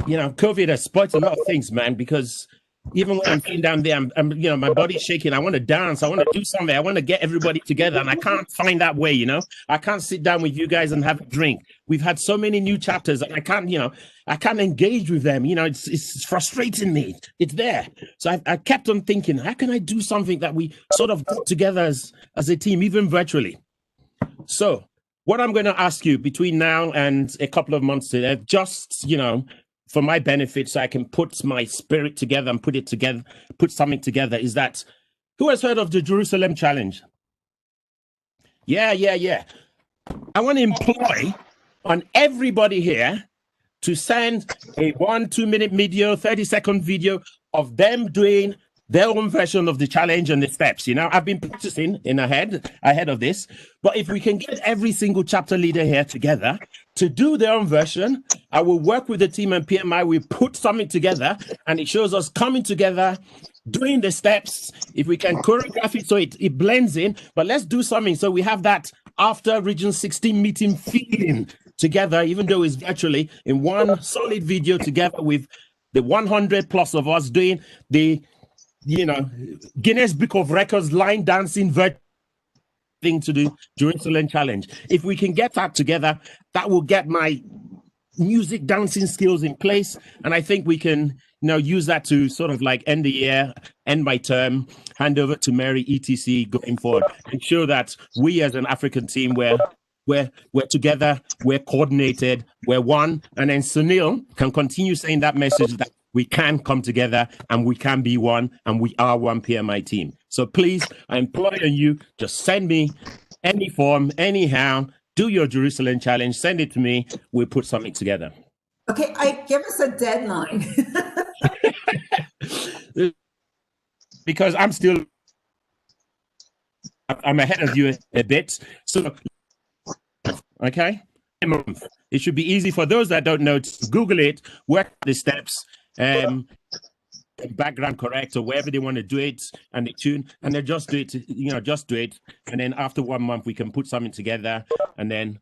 COVID has spoiled a lot of things, man, because even when I'm sitting down there, I'm my body's shaking. I want to dance. I want to do something. I want to get everybody together, and I can't find that way. I can't sit down with you guys and have a drink. We've had so many new chapters, and I can't engage with them. It's frustrating me. It's there. So I kept on thinking, how can I do something that we sort of got together as a team, even virtually? So what I'm going to ask you between now and a couple of months, just for my benefit, so I can put my spirit together and put something together, is that, who has heard of the Jerusalem Challenge? Yeah. I want to employ on everybody here to send a 1-2 minute video, 30-second video of them doing their own version of the challenge and the steps. I've been practicing ahead of this, but if we can get every single chapter leader here together to do their own version, I will work with the team and PMI. We put something together, and it shows us coming together, doing the steps. If we can choreograph it so it blends in, but let's do something so we have that after Region 16 meeting feeling together, even though it's virtually, in one solid video together with the 100 plus of us doing the Guinness Book of Records line dancing thing to do Jerusalem Challenge. If we can get that together, that will get my music dancing skills in place, and I think we can use that to sort of like end the year, end my term, hand over to Mary, etc. going forward, and show that we as an African team, we're together, we're coordinated, we're one, and then Sunil can continue saying that message that we can come together and we can be one, and we are one PMI team. So please, I implore you, just send me any form, anyhow, do your Jerusalem challenge, send it to me, we'll put something together. Okay, give us a deadline. Because I'm ahead of you a bit. So, okay, it should be easy for those that don't know to Google it, work the steps, background correct or wherever they want to do it, and they tune, and then just do it. Just do it, and then after 1 month we can put something together, and then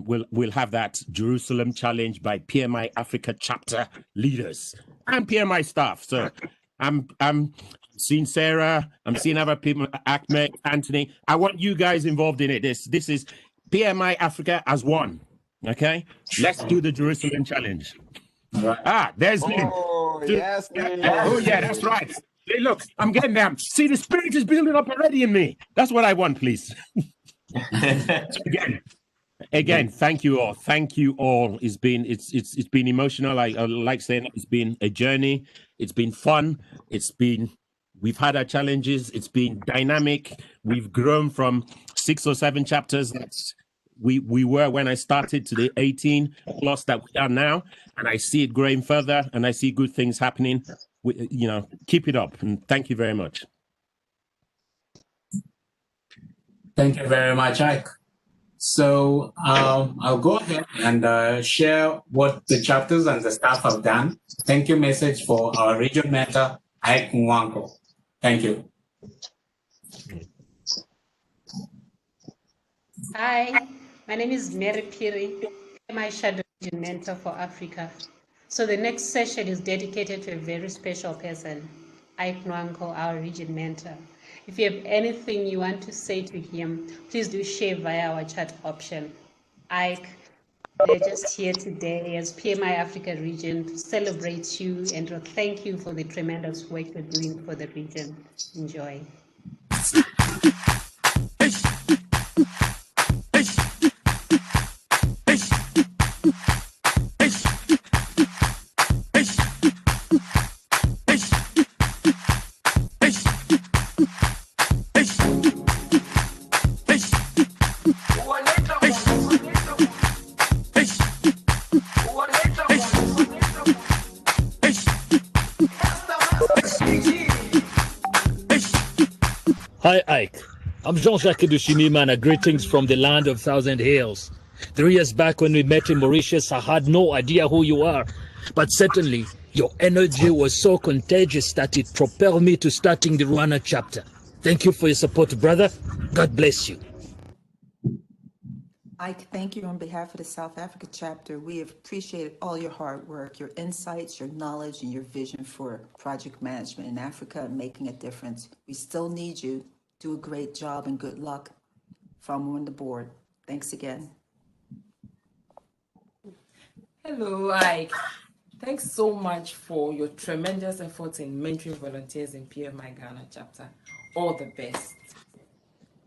we'll have that Jerusalem challenge by PMI Africa chapter leaders and PMI staff. So I'm seeing Sarah, I'm seeing other people, Ahmed, Anthony. I want you guys involved in it. This is PMI Africa as one. Okay, let's do the Jerusalem challenge. There's Lynn. Oh, yes. Oh, yeah, that's right. Hey, look, I'm getting them. See, the spirit is building up already in me. That's what I want, please. So again, thank you all. Thank you all. It's been emotional. I like saying it's been a journey. It's been fun. We've had our challenges. It's been dynamic. We've grown from 6 or 7 chapters that's we were when I started to the 18 plus that we are now, and I see it growing further, and I see good things happening. Keep it up, and thank you very much. Thank you very much, Ike. So I'll go ahead and share what the chapters and the staff have done. Thank you message for our region mentor, Ike Nwankwo. Thank you. Hi, my name is Mary Piri. I'm my shadow region mentor for Africa. So the next session is dedicated to a very special person, Ike Nwankwo, our region mentor. If you have anything you want to say to him, please do share via our chat option. Ike, they're just here today as PMI Africa region to celebrate you and to thank you for the tremendous work you're doing for the region. Enjoy. Hi, Ike. I'm Jean-Jacques Dushimimana. Greetings from the land of Thousand Hills. 3 years back when we met in Mauritius, I had no idea who you are. But certainly, your energy was so contagious that it propelled me to starting the Rwanda chapter. Thank you for your support, brother. God bless you. Ike, thank you on behalf of the South Africa chapter. We have appreciated all your hard work, your insights, your knowledge, and your vision for project management in Africa and making a difference. We still need you. Do a great job and good luck from on the board. Thanks again. Hello, Ike. Thanks so much for your tremendous efforts in mentoring volunteers in PMI Ghana chapter. All the best.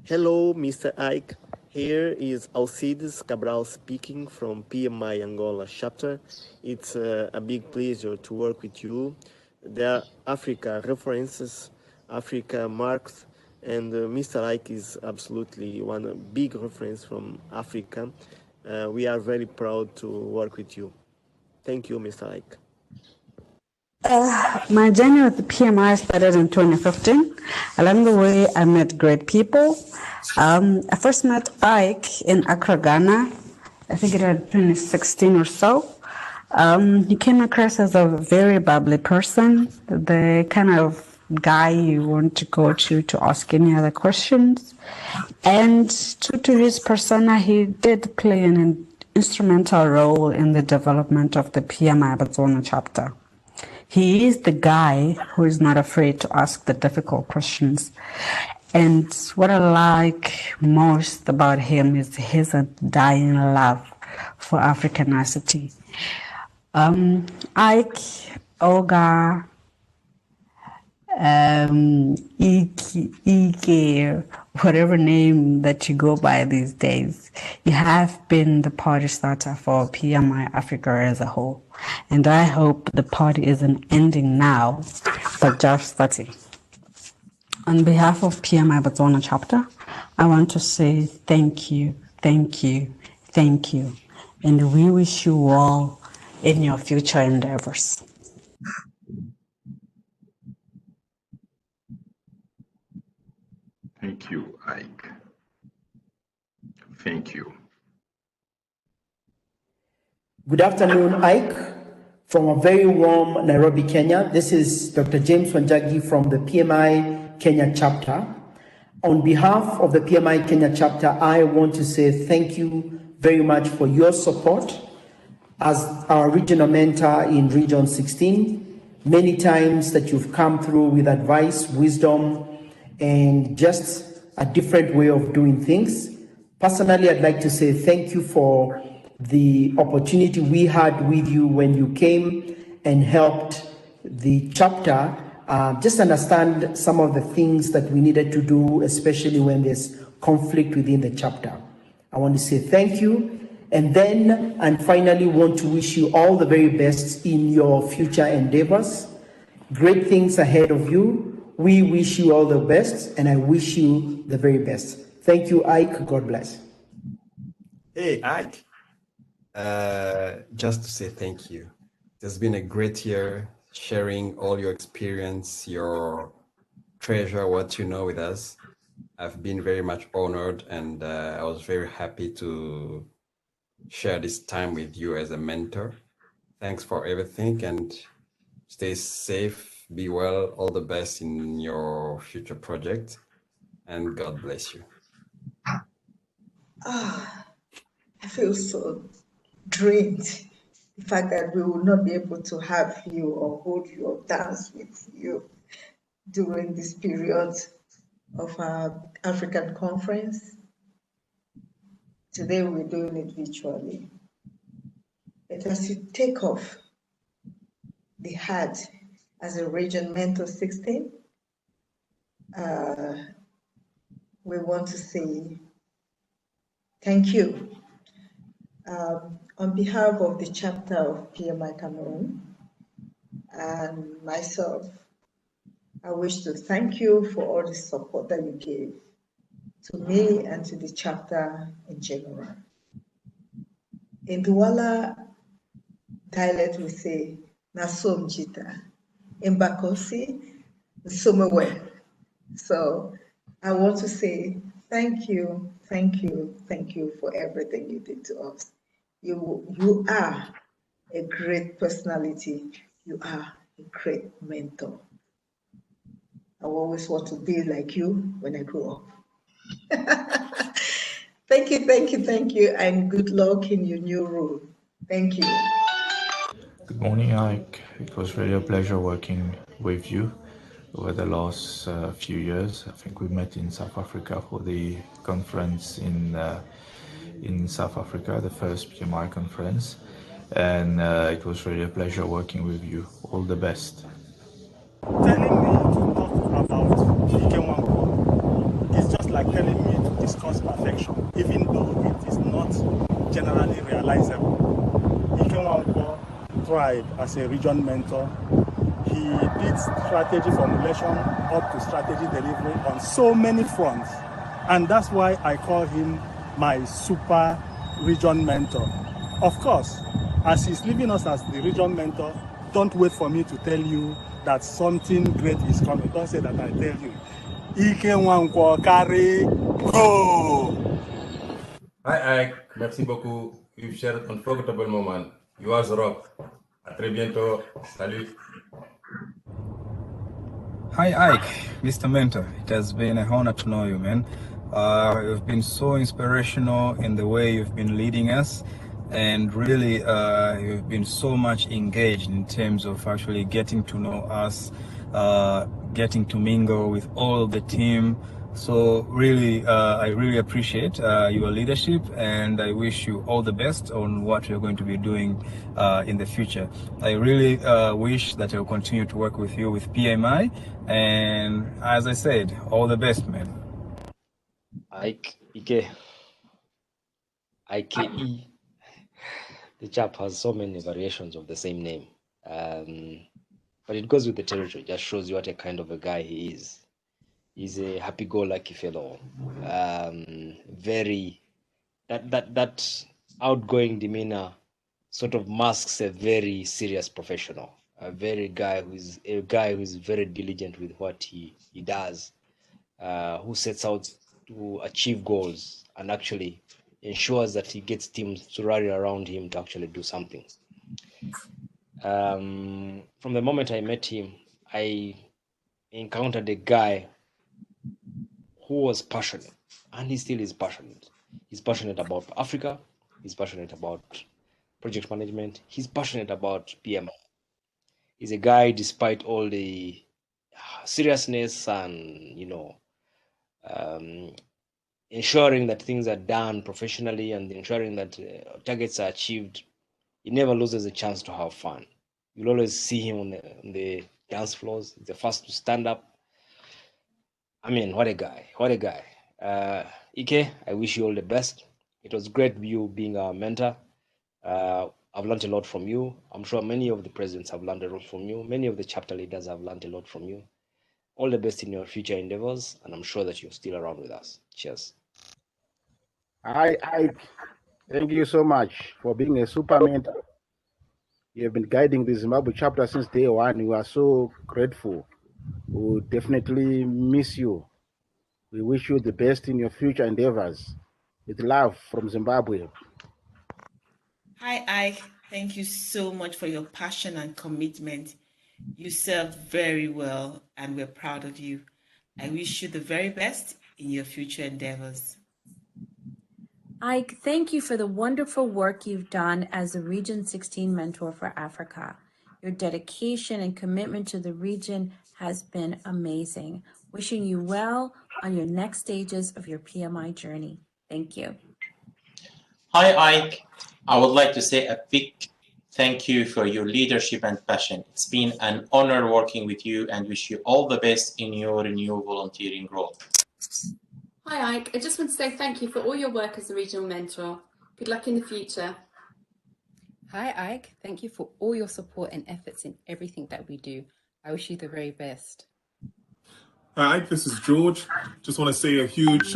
Hello, Mr. Ike. Here is Alcides Cabral speaking from PMI Angola chapter. It's a big pleasure to work with you. There are Africa references, Africa marks, and Mr. Ike is absolutely one big reference from Africa. We are very proud to work with you. Thank you, Mr. Ike. My journey with the PMI started in 2015. Along the way, I met great people. I first met Ike in Accra, Ghana. I think it had 2016 or so. He came across as a very bubbly person, the kind of guy you want to go to ask any other questions. And true to his persona, he did play an instrumental role in the development of the PMI Botswana chapter. He is the guy who is not afraid to ask the difficult questions. And what I like most about him is his undying love for Africanity. Ike Olga, Ike, whatever name that you go by these days, you have been the party starter for PMI Africa as a whole. And I hope the party isn't ending now, but just starting. On behalf of PMI Botswana chapter, I want to say thank you, thank you, thank you. And we wish you well in your future endeavors. Thank you, Ike. Thank you. Good afternoon, Ike, from a very warm Nairobi, Kenya. This is Dr. James Wanjagi from the PMI Kenya chapter. On behalf of the PMI Kenya chapter, I want to say thank you very much for your support as our regional mentor in Region 16. Many times that you've come through with advice, wisdom, and just a different way of doing things. Personally, I'd like to say thank you for the opportunity we had with you when you came and helped the chapter just understand some of the things that we needed to do, especially when there's conflict within the chapter. I want to say thank you. And then, and finally, want to wish you all the very best in your future endeavors. Great things ahead of you. We wish you all the best, and I wish you the very best. Thank you, Ike. God bless. Hey, Ike. Just to say thank you. It has been a great year sharing all your experience, your treasure, what you know with us. I've been very much honored, and I was very happy to share this time with you as a mentor. Thanks for everything, and stay safe. Be well, all the best in your future project, and God bless you. I feel so drained. The fact that we will not be able to have you or hold you or dance with you during this period of our African conference. Today we're doing it virtually. But as you take off the hat as a Region Mentor 16, we want to say thank you. On behalf of the chapter of PMI Cameroon and myself, I wish to thank you for all the support that you gave to me and to the chapter in general. In Douala dialect, we say, Nasom Jita. In Bakosi, Sumewe. So I want to say thank you, thank you, thank you for everything you did to us. You are a great personality. You are a great mentor. I always want to be like you when I grow up. Thank you, thank you, thank you, and good luck in your new role. Thank you. Good morning, Ike. It was really a pleasure working with you over the last few years. I think we met in South Africa for the conference in South Africa, the first PMI conference, and it was really a pleasure working with you. All the best. Telling me to talk about Ike is just like telling me to discuss perfection, even though it is not generally realizable. Ike thrived as a region mentor. He did strategy formulation up to strategy delivery on so many fronts, and that's why I call him my super region mentor. Of course, as he's leaving us as the region mentor, don't wait for me to tell you that something great is coming. Don't say that I tell you. Ike Nwankwo carry go. Hi Ike, merci beaucoup. You've shared an unforgettable moment. You are the rock. À très bientôt. Salut. Hi Ike, Mr. Mentor. It has been an honor to know you, man. You've been so inspirational in the way you've been leading us, and really you've been so much engaged in terms of actually getting to know us, getting to mingle with all the team, So really, I really appreciate your leadership, and I wish you all the best on what you're going to be doing in the future. I really wish that I'll continue to work with you with PMI, and as I said, all the best, man. Ike. IKE. The chap has so many variations of the same name, but it goes with the territory. Just shows you what a kind of a guy he is. He's a happy-go-lucky fellow. Very that outgoing demeanor sort of masks a very serious professional. A guy who's very diligent with what he does, who sets out to achieve goals and actually ensures that he gets teams to rally around him to actually do something. From the moment I met him, I encountered a guy who was passionate, and he still is passionate. He's passionate about Africa. He's passionate about project management. He's passionate about PMI. He's a guy, despite all the seriousness and, ensuring that things are done professionally and ensuring that targets are achieved, he never loses a chance to have fun. You'll always see him on the dance floors. He's the first to stand up. I mean, what a guy. Ike, I wish you all the best. It was great you being our mentor. I've learned a lot from you. I'm sure many of the presidents have learned a lot from you. Many of the chapter leaders have learned a lot from you. All the best in your future endeavors, and I'm sure that you're still around with us. Cheers. Hi, thank you so much for being a super mentor. You have been guiding the Zimbabwe chapter since day one. We are so grateful. We will definitely miss you. We wish you the best in your future endeavors. With love from Zimbabwe. Hi, Ike. Thank you so much for your passion and commitment. You served very well, and we're proud of you. I wish you the very best in your future endeavors. Ike, thank you for the wonderful work you've done as a Region 16 mentor for Africa. Your dedication and commitment to the region has been amazing. Wishing you well on your next stages of your PMI journey. Thank you. Hi, Ike. I would like to say a big thank you for your leadership and passion. It's been an honor working with you, and wish you all the best in your new volunteering role. Hi, Ike. I just want to say thank you for all your work as a regional mentor. Good luck in the future. Hi, Ike. Thank you for all your support and efforts in everything that we do. I wish you the very best. Hi, Ike. This is George. Just want to say a huge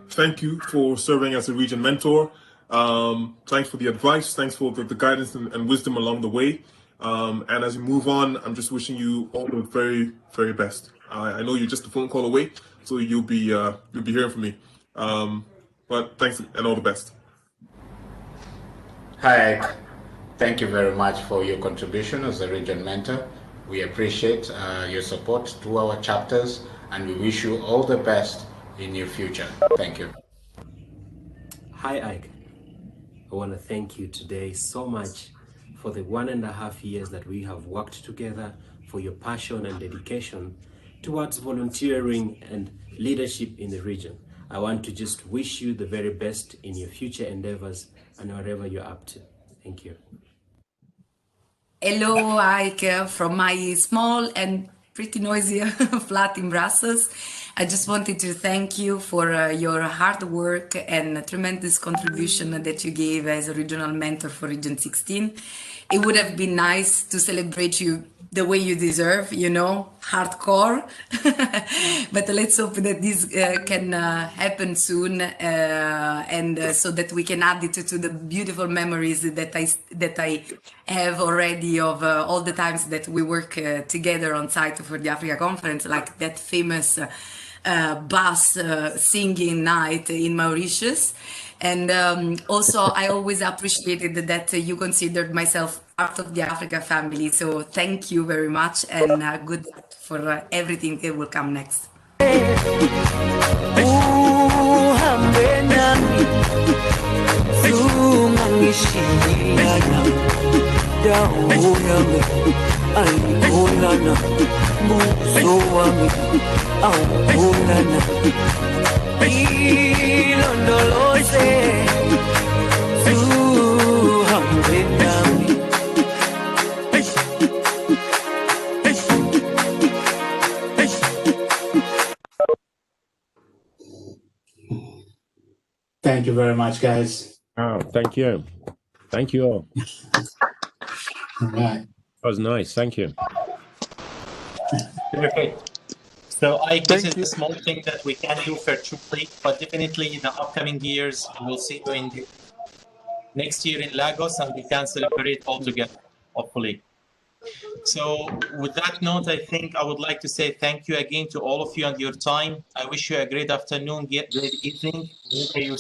thank you for serving as a region mentor. Thanks for the advice. Thanks for the guidance and wisdom along the way. And as you move on, I'm just wishing you all the very, very best. I know you're just a phone call away, so you'll be hearing from me. But thanks and all the best. Hi, Ike. Thank you very much for your contribution as a region mentor. We appreciate your support to our chapters, and we wish you all the best in your future. Thank you. Hi, Ike. I want to thank you today so much for the 1.5 years that we have worked together, for your passion and dedication towards volunteering and leadership in the region. I want to just wish you the very best in your future endeavors and wherever you're up to. Thank you. Hello, Ike, from my small and pretty noisy flat in Brussels. I just wanted to thank you for your hard work and tremendous contribution that you gave as a regional mentor for Region 16. It would have been nice to celebrate you the way you deserve, hardcore. But let's hope that this can happen soon, and so that we can add it to the beautiful memories that I have already of all the times that we work together on site for the Africa Conference, like that famous bass singing night in Mauritius. And also, I always appreciated that you considered myself part of the Africa family. So thank you very much, and good luck for everything that will come next. damu yami aikulana buso wami aukulana ilondoloze uhambe nami. Thank you very much, guys. Oh, thank you. Thank you all. All right. That was nice. Thank you. Okay. So this is a small thing that we can do virtually, but definitely in the upcoming years, we'll see you in the next year in Lagos, and we can celebrate all together, hopefully. So with that note, I think I would like to say thank you again to all of you and your time. I wish you a great afternoon, great evening, wherever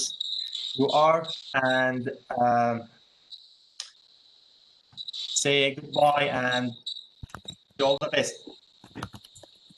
you are, and say goodbye and all the best.